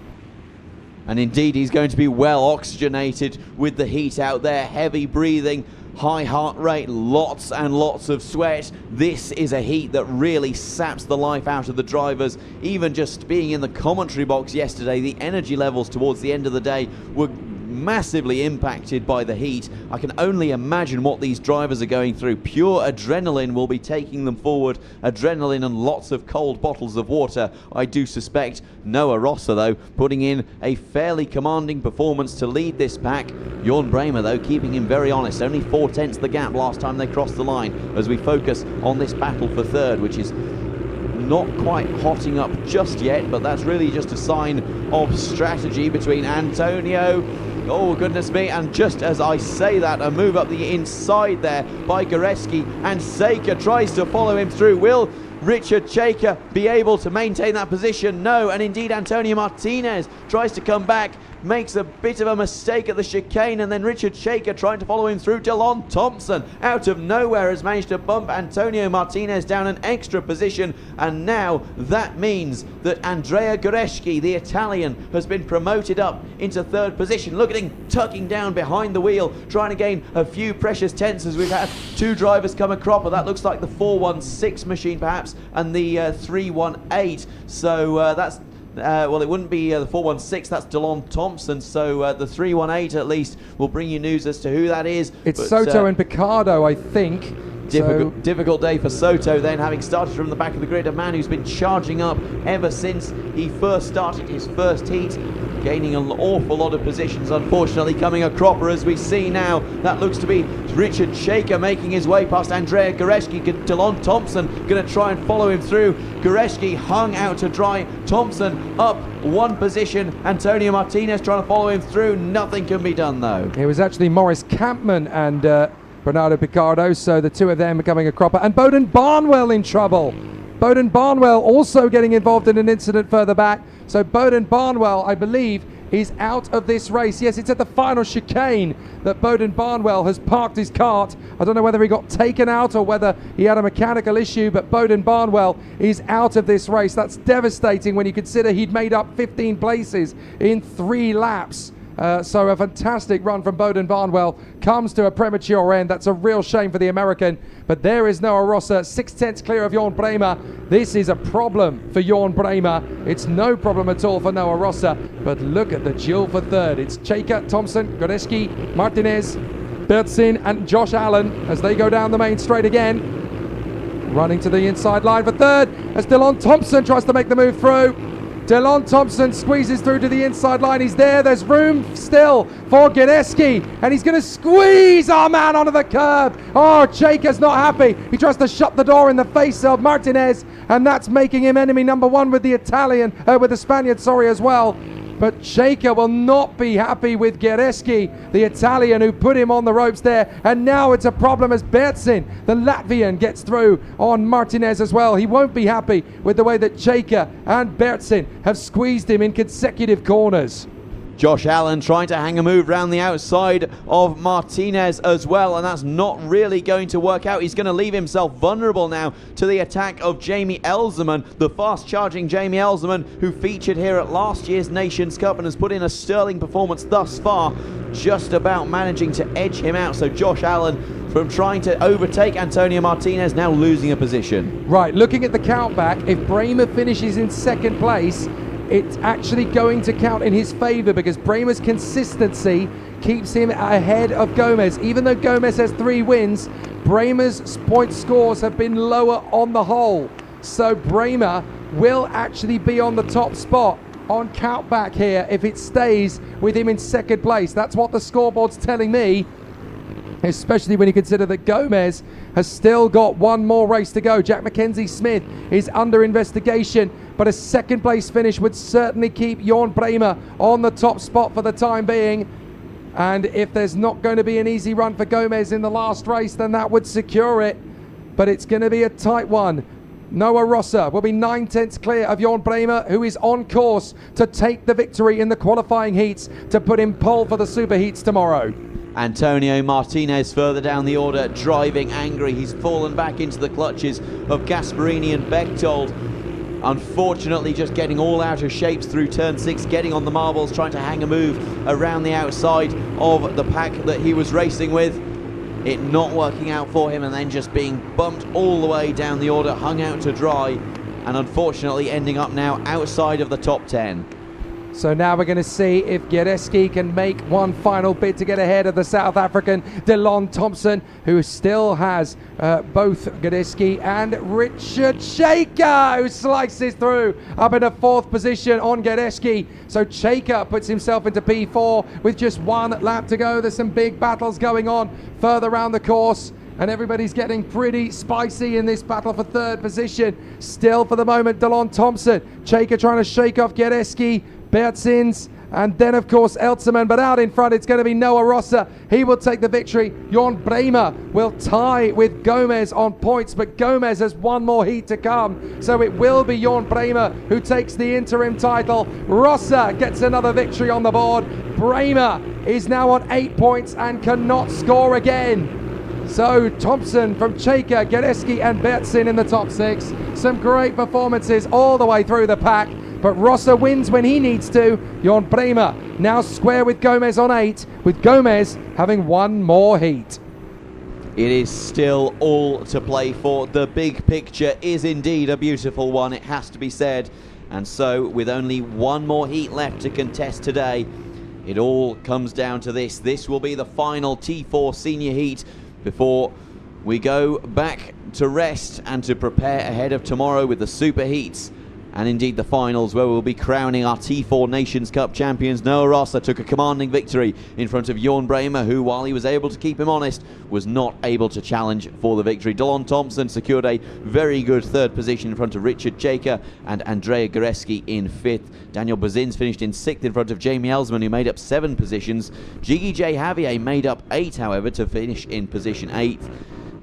And indeed, he's going to be well oxygenated with the heat out there, heavy breathing, high heart rate, lots and lots of sweat. This is a heat that really saps the life out of the drivers. Even just being in the commentary box yesterday, the energy levels towards the end of the day were massively impacted by the heat. I can only imagine what these drivers are going through. Pure adrenaline will be taking them forward. Adrenaline and lots of cold bottles of water. I do suspect Noah Rosser, though, putting in a fairly commanding performance to lead this pack. Jorn Bremer, though, keeping him very honest. Only 4/10 the gap last time they crossed the line, as we focus on this battle for third, which is not quite hotting up just yet, but that's really just a sign of strategy between Antonio, oh goodness me, and just as I say that, a move up the inside there by Gereski, and Seika tries to follow him through. Will Richard Chayka be able to maintain that position? No, and indeed Antonio Martinez tries to come back, makes a bit of a mistake at the chicane, and then Richard Chayka trying to follow him through. Dillon Thompson out of nowhere has managed to bump Antonio Martinez down an extra position, and now that means that Andrea Gereski, the Italian, has been promoted up into third position. Look at him tugging down behind the wheel, trying to gain a few precious tenths, as we've had two drivers come across, but that looks like the 416 machine perhaps, and the 318. So that's well, it wouldn't be the 416, that's Dillon Thompson, so the 318 at least will bring you news as to who that is. It's Soto and Picardo, I think. Difficult day for Soto then, having started from the back of the grid, a man who's been charging up ever since he first started his first heat, gaining an awful lot of positions, unfortunately coming a cropper as we see now. That looks to be Richard Chayka making his way past Andrea Gereski. Dillon Thompson going to try and follow him through. Gereski hung out to dry. Thompson up one position. Antonio Martinez trying to follow him through. Nothing can be done though. It was actually Morris Campman and Bernardo Picardo, so the two of them becoming a cropper. And Bowden Barnwell in trouble. Bowden Barnwell also getting involved in an incident further back. So Bowden Barnwell, I believe, is out of this race. Yes, it's at the final chicane that Bowden Barnwell has parked his cart. I don't know whether he got taken out or whether he had a mechanical issue, but Bowden Barnwell is out of this race. That's devastating when you consider he'd made up 15 places in 3 laps. So a fantastic run from Bowden Barnwell comes to a premature end. That's a real shame for the American. But there is Noah Rosser, 6/10 clear of Jorn Bremer. This is a problem for Jorn Bremer. It's no problem at all for Noah Rosser. But look at the duel for third. It's Chayka, Thompson, Gereski, Martinez, Bertzin and Josh Allen as they go down the main straight again. Running to the inside line for third as Dillon Thompson tries to make the move through. Dillon Thompson squeezes through to the inside line. He's there. There's room still for Gereski. And he's going to squeeze our man onto the curb. Oh, Chayka's not happy. He tries to shut the door in the face of Martinez. And that's making him enemy number one with the with the Spaniard, as well. But Chayka will not be happy with Gereski, the Italian who put him on the ropes there. And now it's a problem as Bertzin, the Latvian, gets through on Martinez as well. He won't be happy with the way that Chayka and Bertzin have squeezed him in consecutive corners. Josh Allen trying to hang a move round the outside of Martinez as well, and that's not really going to work out. He's going to leave himself vulnerable now to the attack of Jamie Elzerman, the fast-charging Jamie Elzerman, who featured here at last year's Nations Cup and has put in a sterling performance thus far, just about managing to edge him out. So Josh Allen, from trying to overtake Antonio Martinez, now losing a position. Right, looking at the count back, if Bremer finishes in second place, it's actually going to count in his favour because Bremer's consistency keeps him ahead of Gomez. Even though Gomez has 3 wins, Bremer's point scores have been lower on the whole. So Bremer will actually be on the top spot on countback here if it stays with him in second place. That's what the scoreboard's telling me, especially when you consider that Gomez has still got one more race to go. Jack Mackenzie Smith is under investigation, but a second place finish would certainly keep Jorn Bremer on the top spot for the time being. And if there's not going to be an easy run for Gomez in the last race, then that would secure it. But it's going to be a tight one. Noah Rossa will be 9/10 clear of Jorn Bremer, who is on course to take the victory in the qualifying heats to put in pole for the super heats tomorrow. Antonio Martinez further down the order, driving angry. He's fallen back into the clutches of Gasparini and Bechtold. Unfortunately, just getting all out of shapes through turn 6, getting on the marbles, trying to hang a move around the outside of the pack that he was racing with. It not working out for him, and then just being bumped all the way down the order, hung out to dry, and unfortunately ending up now outside of the top 10. So now we're going to see if Giereski can make one final bid to get ahead of the South African Delon Thompson, who still has both Giereski and Richard Shaker, who slices through up in a 4th position on Giereski. So Shaker puts himself into P4 with just 1 lap to go. There's some big battles going on further around the course, and everybody's getting pretty spicy in this battle for 3rd position. Still for the moment, Delon Thompson. Shaker trying to shake off Giereski, Bertzins, and then of course Eltzerman, but out in front it's going to be Noah Rossa. He will take the victory. Jorn Bremer will tie with Gomez on points, but Gomez has one more heat to come, so it will be Jorn Bremer who takes the interim title. Rossa gets another victory on the board. Bremer is now on 8 points and cannot score again. So Thompson from Shaker, Giereski and Bertzin in the top 6. Some great performances all the way through the pack. But Rossa wins when he needs to. Jorn Bremer now square with Gomez on 8, with Gomez having one more heat. It is still all to play for. The big picture is indeed a beautiful one, it has to be said. And so, with only one more heat left to contest today, it all comes down to this. This will be the final T4 senior heat before we go back to rest and to prepare ahead of tomorrow with the super heats. And indeed the finals, where we'll be crowning our T4 Nations Cup champions. Noah Rossa took a commanding victory in front of Jorn Bremer, who, while he was able to keep him honest, was not able to challenge for the victory. Delon Thompson secured a very good 3rd position in front of Richard Shaker and Andrea Giereski in 5th. Daniel Bazins finished in 6th in front of Jamie Elsman, who made up 7 positions. Jiggy J. Javier made up 8, however, to finish in position 8.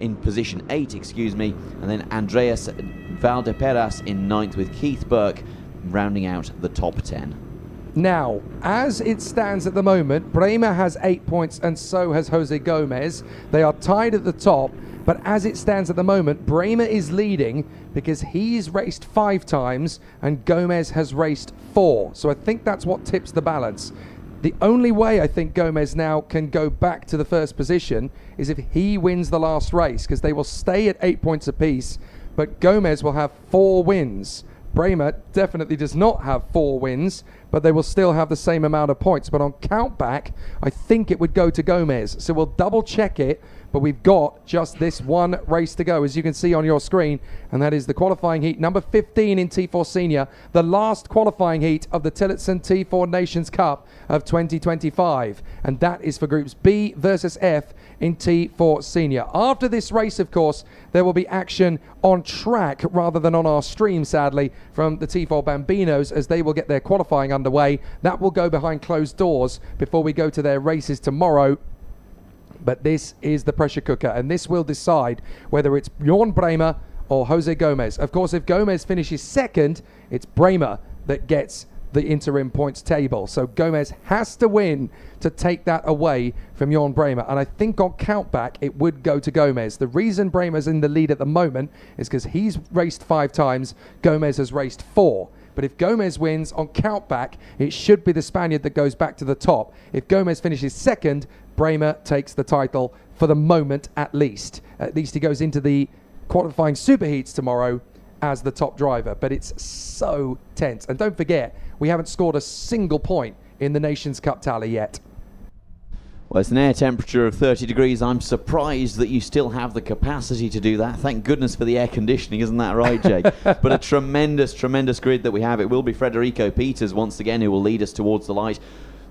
And then Andreas Valdeperas in 9th, with Keith Burke rounding out the top 10. Now, as it stands at the moment, Bremer has 8 points and so has Jose Gomez. They are tied at the top, but as it stands at the moment, Bremer is leading because he's raced 5 times and Gomez has raced 4. So I think that's what tips the balance. The only way I think Gomez now can go back to the 1st position is if he wins the last race, because they will stay at 8 points apiece, but Gomez will have 4 wins. Bremer definitely does not have 4 wins, but they will still have the same amount of points. But on countback, I think it would go to Gomez. So we'll double check it, but we've got just this one race to go, as you can see on your screen, and that is the qualifying heat number 15 in T4 Senior, the last qualifying heat of the Tillotson T4 Nations Cup of 2025, and that is for groups B versus F in T4 Senior. After this race, of course, there will be action on track rather than on our stream, sadly, from the T4 Bambinos, as they will get their qualifying underway. That will go behind closed doors before we go to their races tomorrow. But this is the pressure cooker, and this will decide whether it's Jorn Bremer or Jose Gomez. Of course, if Gomez finishes 2nd, it's Bremer that gets the interim points table. So Gomez has to win to take that away from Jorn Bremer. And I think on countback, it would go to Gomez. The reason Bremer's in the lead at the moment is because he's raced 5 times, Gomez has raced 4. But if Gomez wins on countback, it should be the Spaniard that goes back to the top. If Gomez finishes 2nd, Bremer takes the title for the moment at least. At least he goes into the qualifying superheats tomorrow as the top driver. But it's so tense. And don't forget, we haven't scored a single point in the Nations Cup tally yet. Well, it's an air temperature of 30 degrees. I'm surprised that you still have the capacity to do that. Thank goodness for the air conditioning, isn't that right, Jake? But a tremendous, tremendous grid that we have. It will be Federico Peters once again who will lead us towards the light.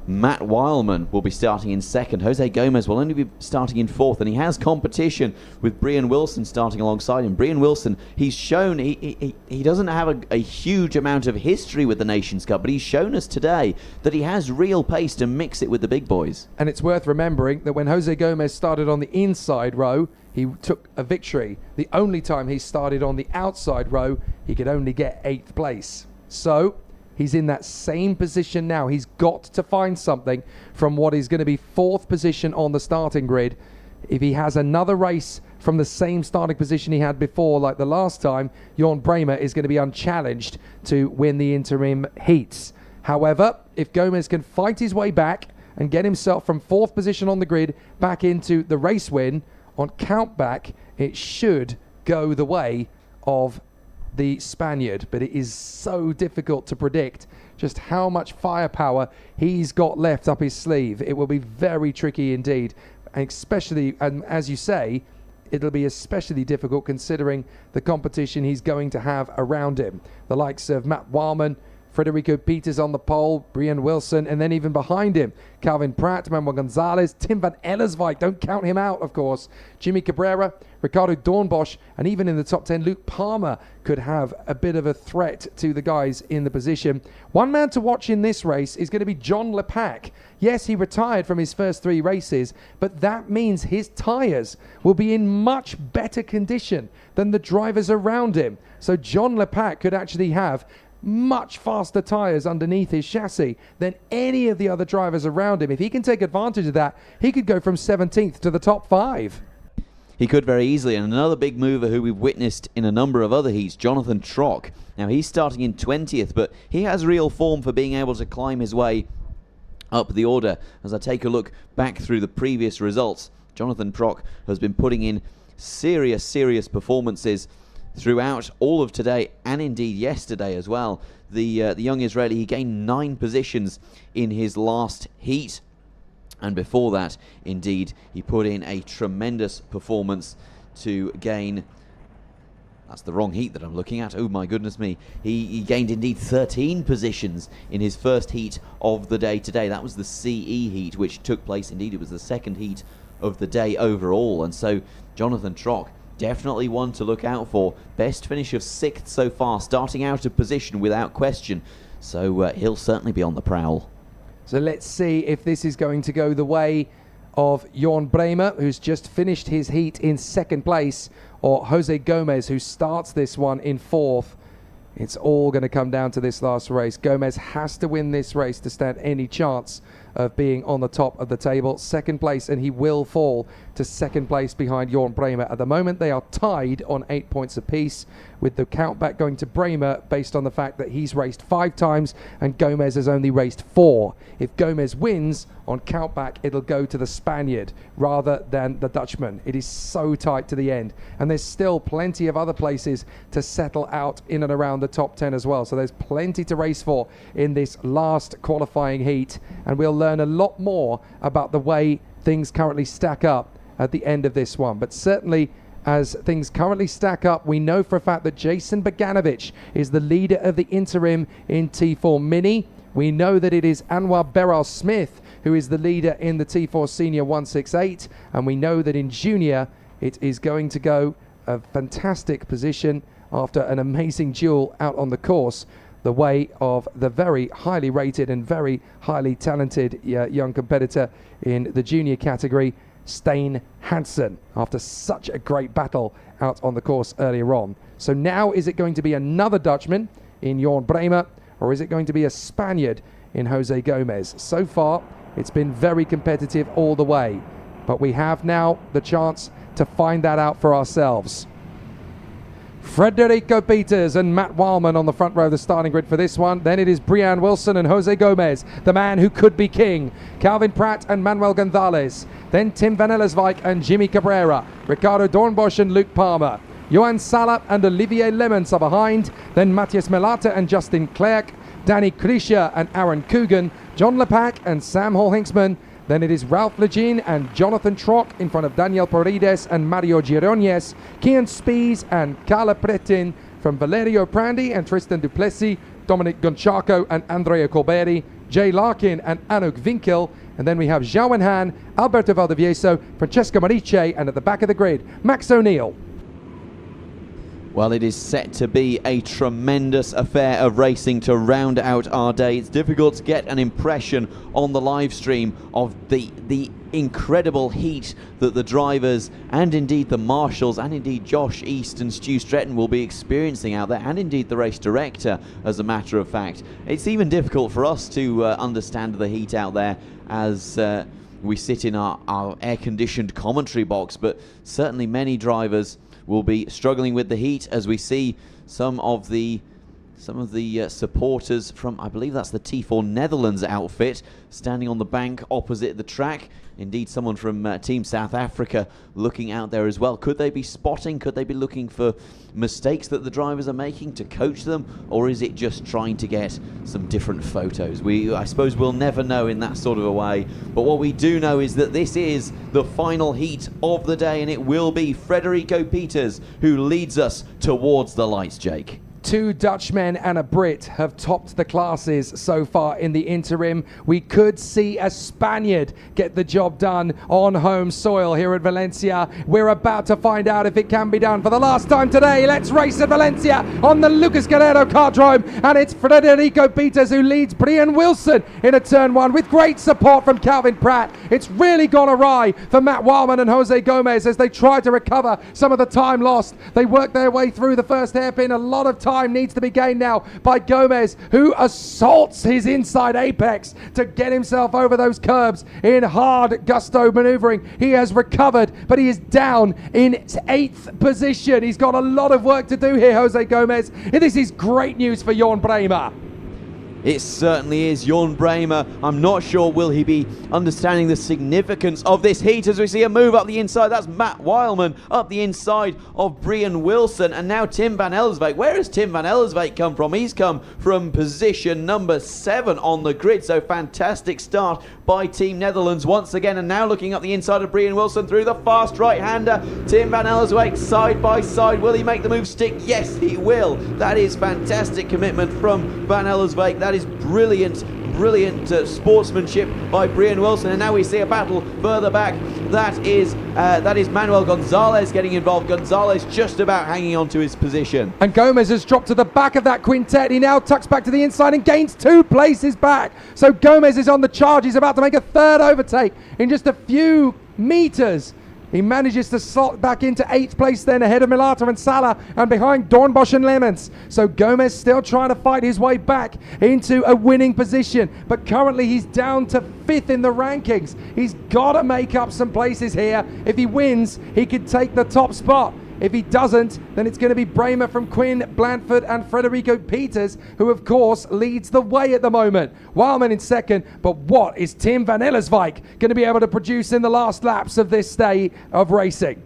Matt Wildman will be starting in second. Jose Gomez will only be starting in fourth, and he has competition with Brian Wilson starting alongside him. Brian Wilson, he's shown he doesn't have a huge amount of history with the Nations Cup, but he's shown us today that he has real pace to mix it with the big boys. And it's worth remembering that when Jose Gomez started on the inside row, he took a victory. The only time he started on the outside row, he could only get 8th place. So he's in that same position now. He's got to find something from what is going to be 4th position on the starting grid. If he has another race from the same starting position he had before, like the last time, Jorn Bremer is going to be unchallenged to win the interim heats. However, if Gomez can fight his way back and get himself from 4th position on the grid back into the race win, on countback, it should go the way of the Spaniard, but it is so difficult to predict just how much firepower he's got left up his sleeve. It will be very tricky indeed, and especially, and as you say, it'll be especially difficult considering the competition he's going to have around him. The likes of Matt Wildman, Federico Peters on the pole, Brian Wilson, and then even behind him, Calvin Pratt, Manuel Gonzalez, Tim van Ellerswijk, don't count him out, of course, Jimmy Cabrera, Ricardo Dornbosch, and even in the top 10, Luke Palmer could have a bit of a threat to the guys in the position. One man to watch in this race is going to be John Lepac. Yes, he retired from his first 3 races, but that means his tyres will be in much better condition than the drivers around him. So John Lepac could actually have much faster tyres underneath his chassis than any of the other drivers around him. If he can take advantage of that, he could go from 17th to the top 5. He could very easily, and another big mover who we've witnessed in a number of other heats, Jonathan Trock. Now, he's starting in 20th, but he has real form for being able to climb his way up the order. As I take a look back through the previous results, Jonathan Trock has been putting in serious performances throughout all of today and indeed yesterday as well. The young Israeli, he gained 9 positions in his last heat. And before that, indeed, he put in a tremendous performance to gain... That's the wrong heat that I'm looking at. Oh, my goodness me. He gained, indeed, 13 positions in his first heat of the day today. That was the CE heat, which took place. Indeed, it was the second heat of the day overall. And so, Jonathan Trock, definitely one to look out for. Best finish of 6th so far, starting out of position without question. So, he'll certainly be on the prowl. So let's see if this is going to go the way of Jorn Bremer, who's just finished his heat in 2nd place, or Jose Gomez, who starts this one in 4th. It's all going to come down to this last race. Gomez has to win this race to stand any chance of being on the top of the table. 2nd place, and he will fall to 2nd place behind Jorn Bremer. At the moment, they are tied on 8 points apiece, with the countback going to Bremer based on the fact that he's raced 5 times and Gomez has only raced 4. If Gomez wins on countback, it'll go to the Spaniard rather than the Dutchman. It is so tight to the end, and there's still plenty of other places to settle out in and around the top 10 as well. So there's plenty to race for in this last qualifying heat, and we'll learn a lot more about the way things currently stack up at the end of this one. But certainly, as things currently stack up, we know for a fact that Jason Bogdanovic is the leader of the interim in T4 Mini. We know that it is Anwar Beral Smith who is the leader in the T4 Senior 168, and we know that in Junior it is going to go a fantastic position after an amazing duel out on the course, the way of the very highly rated and very highly talented young competitor in the junior category, Stein Hansen, after such a great battle out on the course earlier on. So now, is it going to be another Dutchman in Jorn Bremer, or is it going to be a Spaniard in Jose Gomez? So far, it's been very competitive all the way, but we have now the chance to find that out for ourselves. Federico Peters and Matt Wildman on the front row of the starting grid for this one. Then it is Brian Wilson and Jose Gomez, the man who could be king. Calvin Pratt and Manuel Gonzalez. Then Tim van Ellerswijk and Jimmy Cabrera. Ricardo Dornbosch and Luke Palmer. Johan Salap and Olivier Lemons are behind. Then Matthias Melata and Justin Klerk. Danny Krischer and Aaron Coogan. John Lepac and Sam Hall-Hinksman. Then it is Ralph Legin and Jonathan Trock in front of Daniel Porides and Mario Girones. Kian Spies and Carla Pretin from Valerio Prandi and Tristan Duplessis, Dominic Gonchaco and Andrea Colberi, Jay Larkin and Anouk Winkel. And then we have Zhao Han, Alberto Valdivieso, Francesco Marice, and at the back of the grid, Max O'Neill. Well, it is set to be a tremendous affair of racing to round out our day. It's difficult to get an impression on the live stream of the incredible heat that the drivers and indeed the marshals and indeed Josh East and Stu Stretton will be experiencing out there, and indeed the race director, as a matter of fact. It's even difficult for us to understand the heat out there as we sit in our air-conditioned commentary box, but certainly many drivers will be struggling with the heat as we see some of the supporters from, I believe that's the T4 Netherlands outfit, standing on the bank opposite the track. Indeed, someone from Team South Africa looking out there as well. Could they be spotting? Could they be looking for mistakes that the drivers are making to coach them? Or is it just trying to get some different photos? I suppose we'll never know in that sort of a way. But what we do know is that this is the final heat of the day, and it will be Federico Peters who leads us towards the lights, Jake. 2 Dutchmen and a Brit have topped the classes so far in the interim. We could see a Spaniard get the job done on home soil here at Valencia. We're about to find out if it can be done for the last time today. Let's race at Valencia on the Lucas Guerrero Kartodromo, and it's Federico Peters who leads Brian Wilson in a turn 1 with great support from Calvin Pratt. It's really gone awry for Matt Wildman and Jose Gomez as they try to recover some of the time lost. They work their way through the first hairpin. A lot of time needs to be gained now by Gomez, who assaults his inside apex to get himself over those curbs in hard gusto maneuvering. He has recovered, but he is down in 8th position. He's got a lot of work to do here, Jose Gomez. And this is great news for Jorn Bremer. It certainly is. Jorn Bremer, I'm not sure will he be understanding the significance of this heat as we see a move up the inside. That's Matt Wildman up the inside of Brian Wilson, and now Tim van Ellerswijk. Where has Tim van Ellerswijk come from? He's come from position number 7 on the grid, so fantastic start by Team Netherlands once again, and now looking up the inside of Brian Wilson through the fast right-hander. Tim van Ellerswijk side by side. Will he make the move stick? Yes, he will. That is fantastic commitment from van Ellerswijk. That is brilliant sportsmanship by Brian Wilson, and now we see a battle further back. That is Manuel Gonzalez getting involved. Gonzalez just about hanging on to his position. And Gomez has dropped to the back of that quintet. He now tucks back to the inside and gains 2 places back. So Gomez is on the charge. He's about to make a 3rd overtake in just a few meters. He manages to slot back into 8th place then, ahead of Milata and Salah and behind Dornbosch and Lemons. So Gomez still trying to fight his way back into a winning position, but currently he's down to 5th in the rankings. He's got to make up some places here. If he wins, he could take the top spot. If he doesn't, then it's going to be Bremer from Quinn, Blandford and Federico Peters, who of course leads the way at the moment. Wildman in 2nd, but what is Tim van Ellerswijk going to be able to produce in the last laps of this day of racing?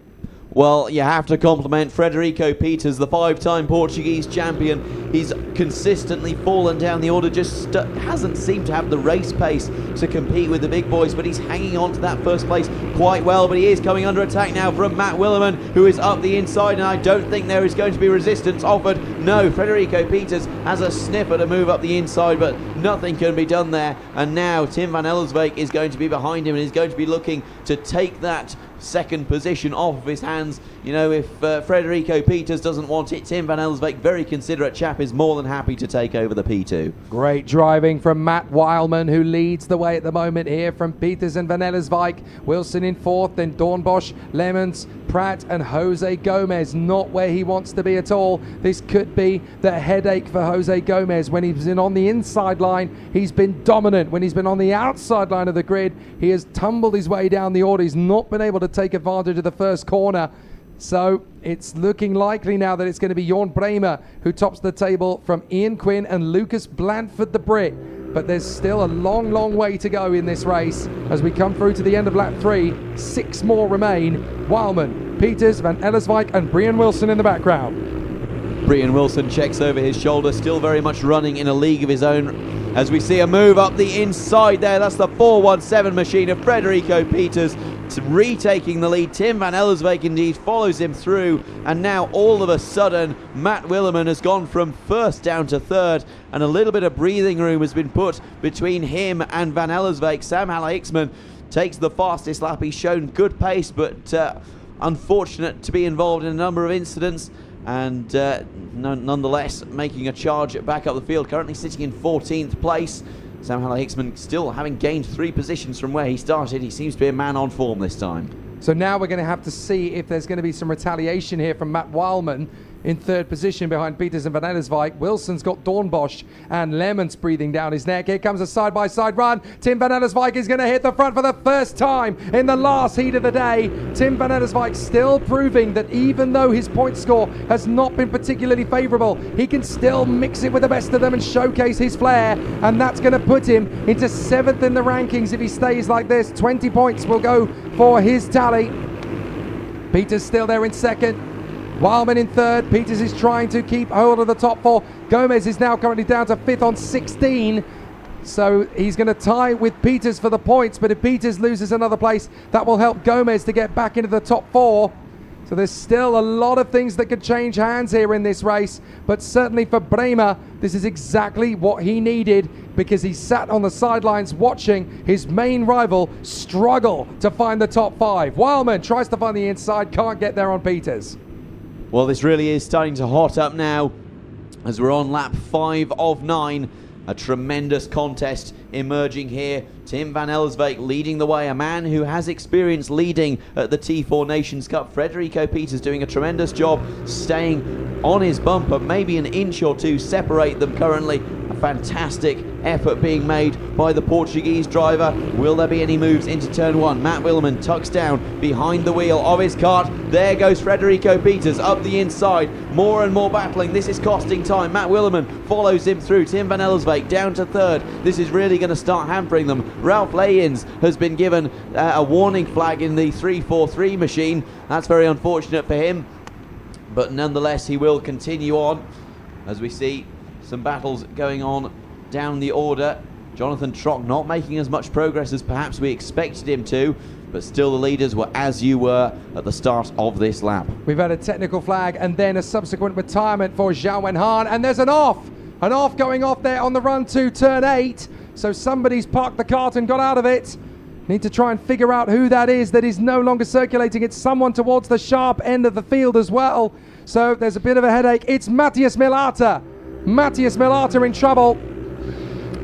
Well, you have to compliment Federico Peters, the 5-time Portuguese champion. He's consistently fallen down the order, just hasn't seemed to have the race pace to compete with the big boys, but he's hanging on to that 1st place quite well. But he is coming under attack now from Matt Willeman, who is up the inside, and I don't think there is going to be resistance offered. No, Federico Peters has a sniffer to move up the inside, but nothing can be done there. And now Tim van Ellerswijk is going to be behind him and is going to be looking to take that 2nd position off of his hands. You know, if Federico Peters doesn't want it, Tim van Ellerswijk, very considerate chap, is more than happy to take over the P2. Great driving from Matt Wildman, who leads the way at the moment here from Peters and van Ellerswijk. Wilson in 4th, then Dornbosch, Lemons, Pratt and Jose Gomez. Not where he wants to be at all. This could be the headache for Jose Gomez. When he's been on the inside line, he's been dominant. When he's been on the outside line of the grid, he has tumbled his way down the order. He's not been able to take advantage of the 1st corner. So it's looking likely now that it's going to be Jorn Bremer who tops the table from Ian Quinn and Lucas Blandford the Brit. But there's still a long way to go in this race as we come through to the end of lap 3. 6 more remain. Wildman, Peters, van Ellerswijk and Brian Wilson in the background. Brian Wilson checks over his shoulder, still very much running in a league of his own. as we see a move up the inside there. That's the 417 machine of Frederico Peters retaking the lead. Tim van Ellerswijk indeed follows him through, and now all of a sudden Matt Willeman has gone from first down to third, and a little bit of breathing room has been put between him and van Ellerswijk. Sam Halle-Hicksman takes the fastest lap. He's shown good pace, but unfortunate to be involved in a number of incidents, and nonetheless making a charge back up the field, currently sitting in 14th place. Sam Halle-Hicksman still having gained 3 positions from where he started. He seems to be a man on form this time. So now we're going to have to see if there's going to be some retaliation here from Matt Wildman in third position behind Peters and van Ellerswijk. Wilson's got Dornbosch and Lemons breathing down his neck. Here comes a side-by-side run. Tim van Ellerswijk is going to hit the front for the first time in the last heat of the day. Tim van Ellerswijk still proving that even though his point score has not been particularly favourable, he can still mix it with the best of them and showcase his flair, and that's going to put him into 7th in the rankings if he stays like this. 20 points will go for his tally. Peters still there in second. Wildman in third. Peters is trying to keep hold of the top 4. Gomez is now currently down to 5th on 16. So he's going to tie with Peters for the points. But if Peters loses another place, that will help Gomez to get back into the top 4. So there's still a lot of things that could change hands here in this race. But certainly for Bremer, this is exactly what he needed, because he sat on the sidelines watching his main rival struggle to find the top 5. Wildman tries to find the inside, can't get there on Peters. Well, this really is starting to hot up now as we're on lap 5 of 9. A tremendous contest emerging here. Tim van Ellerswijk leading the way, a man who has experience leading at the T4 Nations Cup. Frederico Peters doing a tremendous job staying on his bumper, maybe an inch or two separate them currently. A fantastic effort being made by the Portuguese driver. Will there be any moves into turn 1? Matt Willeman tucks down behind the wheel of his kart. There goes Frederico Peters up the inside. More and more battling. This is costing time. Matt Willeman follows him through. Tim van Ellerswijk down to third. This is really going to start hampering them. Ralph Leyens has been given a warning flag in the 343 machine. That's very unfortunate for him, but nonetheless he will continue on as we see some battles going on down the order. Jonathan Trock not making as much progress as perhaps we expected him to, but still the leaders were as you were at the start of this lap. We've had a technical flag and then a subsequent retirement for Zhao Wenhan, and there's an off going off there on the run to turn 8. So somebody's parked the kart and got out of it. Need to try and figure out who that is no longer circulating. It's someone towards the sharp end of the field as well. So there's a bit of a headache. It's Matthias Milata. Matthias Milata in trouble.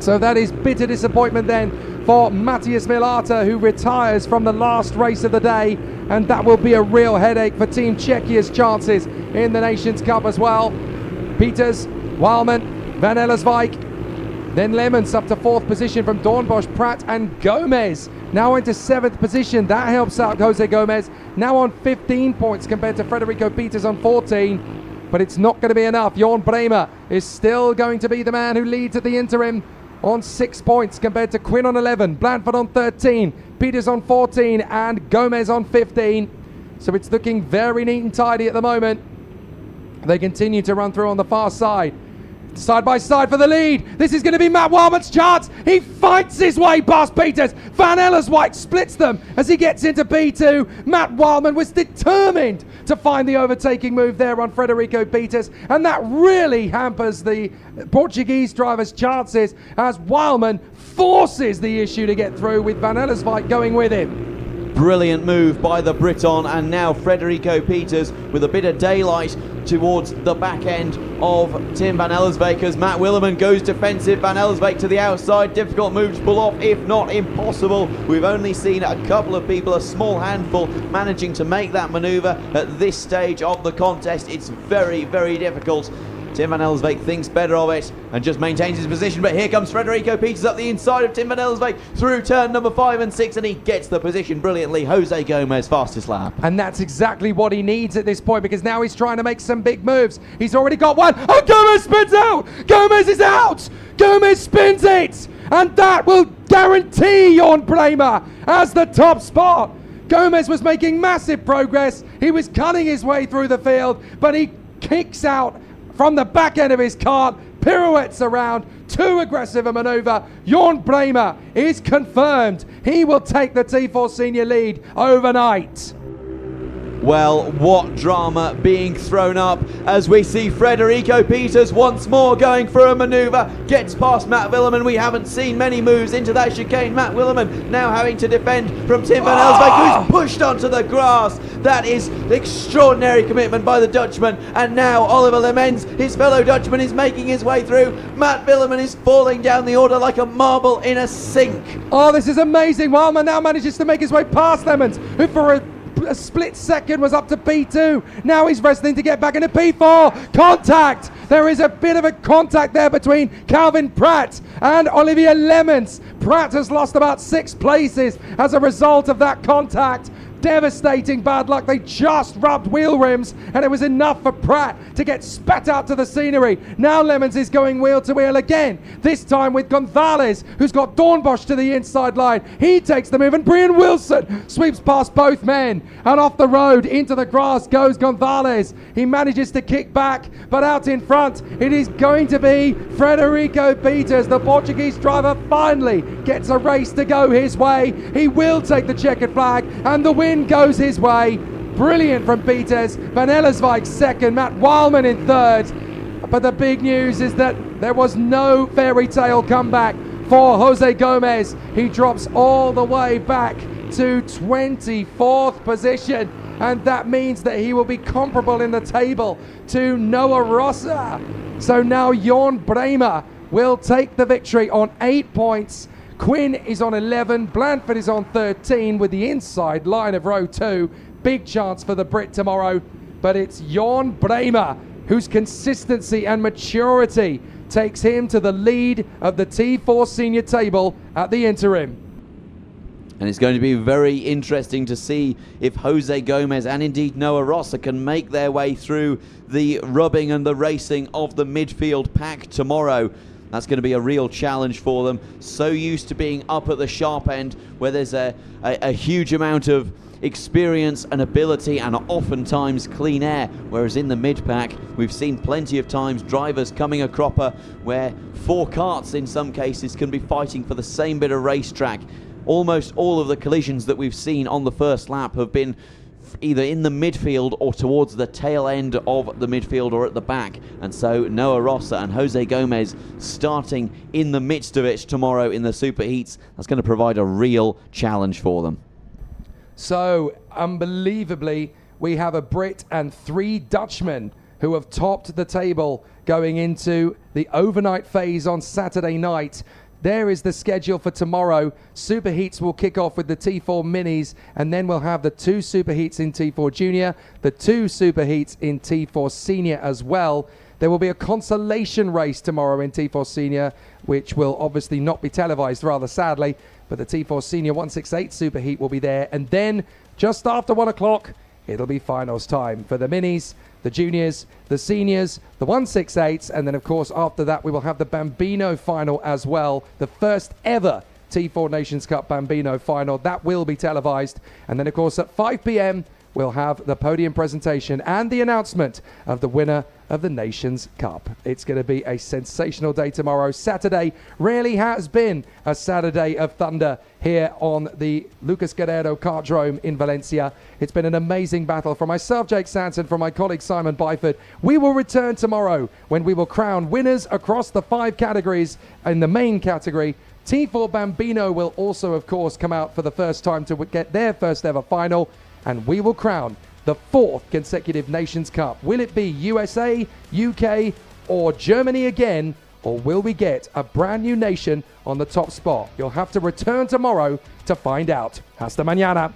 So that is bitter disappointment then for Matthias Milata, who retires from the last race of the day. And that will be a real headache for Team Czechia's chances in the Nations Cup as well. Peters, Wildman, van Ellerswijk, then Lemons up to 4th position from Dornbosch, Pratt and Gomez now into 7th position. That helps out Jose Gomez, now on 15 points compared to Frederico Peters on 14. But it's not going to be enough. Jorn Bremer is still going to be the man who leads at the interim on 6 points compared to Quinn on 11, Blanford on 13, Peters on 14 and Gomez on 15. So it's looking very neat and tidy at the moment. They continue to run through on the far side. Side by side for the lead. This is going to be Matt Wildman's chance. He fights his way past Peters. Van Ellerswijk splits them as he gets into P2. Matt Wildman was determined to find the overtaking move there on Frederico Peters, and that really hampers the Portuguese driver's chances as Wildman forces the issue to get through with Van Ellerswijk going with him. Brilliant move by the Briton, and now Frederico Peters with a bit of daylight towards the back end of Tim van Ellerswijk as Matt Willeman goes defensive. Van Ellerswijk to the outside, difficult move to pull off, if not impossible. We've only seen a couple of people, a small handful, managing to make that manoeuvre at this stage of the contest. It's very, very difficult. Tim van Ellerswijk thinks better of it and just maintains his position, but here comes Frederico Peters up the inside of Tim van Ellerswijk through turn number 5 and 6, and he gets the position brilliantly. Jose Gomez, fastest lap. And that's exactly what he needs at this point, because now he's trying to make some big moves. He's already got one. Oh, Gomez spins out! Gomez is out! Gomez spins it! And that will guarantee Jorn Bremer as the top spot. Gomez was making massive progress. He was cutting his way through the field, but he kicks out from the back end of his kart, pirouettes around, too aggressive a maneuver. Jorn Bremer is confirmed. He will take the T4 Senior lead overnight. Well, what drama being thrown up as we see Frederico Peters once more going for a manoeuvre, gets past Matt Willeman. We haven't seen many moves into that chicane. Matt Willeman now having to defend from Tim van Elsbeek, who's pushed onto the grass. That is extraordinary commitment by the Dutchman. And now Oliver Lemens, his fellow Dutchman, is making his way through. Matt Willeman is falling down the order like a marble in a sink. Oh, this is amazing. Wildman now manages to make his way past Lemens, who for a split second was up to P2. Now he's wrestling to get back into P4. Contact! There is a bit of a contact there between Calvin Pratt and Olivier Lemens. Pratt has lost about 6 places as a result of that contact. Devastating bad luck. They just rubbed wheel rims and it was enough for Pratt to get spat out to the scenery. Now Lemens is going wheel to wheel again, this time with Gonzalez, who's got Dornbosch to the inside line. He takes the move and Brian Wilson sweeps past both men, and off the road into the grass goes Gonzalez. He manages to kick back, but out in front it is going to be Frederico Peters. The Portuguese driver finally gets a race to go his way. He will take the checkered flag and the win goes his way. Brilliant from Peters. Van Ellerswijk second, Matt Wildman in third. But the big news is that there was no fairy tale comeback for Jose Gomez. He drops all the way back to 24th position, and that means that he will be comparable in the table to Noah Rossa. So now Jorn Bremer will take the victory on 8 points. Quinn is on 11, Blandford is on 13 with the inside line of row 2. Big chance for the Brit tomorrow, but it's Jorn Bremer whose consistency and maturity takes him to the lead of the T4 senior table at the interim. And it's going to be very interesting to see if Jose Gomez and indeed Noah Rossa can make their way through the rubbing and the racing of the midfield pack tomorrow. That's going to be a real challenge for them. So used to being up at the sharp end where there's a huge amount of experience and ability and oftentimes clean air, whereas in the mid-pack we've seen plenty of times drivers coming a cropper where 4 karts in some cases can be fighting for the same bit of racetrack. Almost all of the collisions that we've seen on the first lap have been either in the midfield or towards the tail end of the midfield or at the back. And so Noah Rossa and Jose Gomez starting in the midst of it tomorrow in the super heats. That's going to provide a real challenge for them. So unbelievably, we have a Brit and 3 Dutchmen who have topped the table going into the overnight phase on Saturday night. There is the schedule for tomorrow. Super Heats will kick off with the T4 Minis, and then we'll have the 2 Super Heats in T4 Junior, the 2 Super Heats in T4 Senior as well. There will be a consolation race tomorrow in T4 Senior, which will obviously not be televised, rather sadly, but the T4 Senior 168 Super Heat will be there. And then, just after 1 o'clock, it'll be finals time for the Minis, the Juniors, the Seniors, the 168s, and then of course after that we will have the Bambino final as well, the first ever T4 Nations Cup Bambino final. That will be televised, and then of course at 5 p.m. we'll have the podium presentation and the announcement of the winner of the Nations Cup. It's going to be a sensational day tomorrow. Saturday really has been a Saturday of thunder here on the Lucas Guerrero Kartodromo in Valencia. It's been an amazing battle. From myself, Jake Sanson, from my colleague Simon Byford, we will return tomorrow when we will crown winners across the 5 categories. In the main category, T4 Bambino will also, of course, come out for the first time to get their first ever final, and we will crown the 4th consecutive Nations Cup. Will it be USA, UK, or Germany again, or will we get a brand new nation on the top spot? You'll have to return tomorrow to find out. Hasta mañana.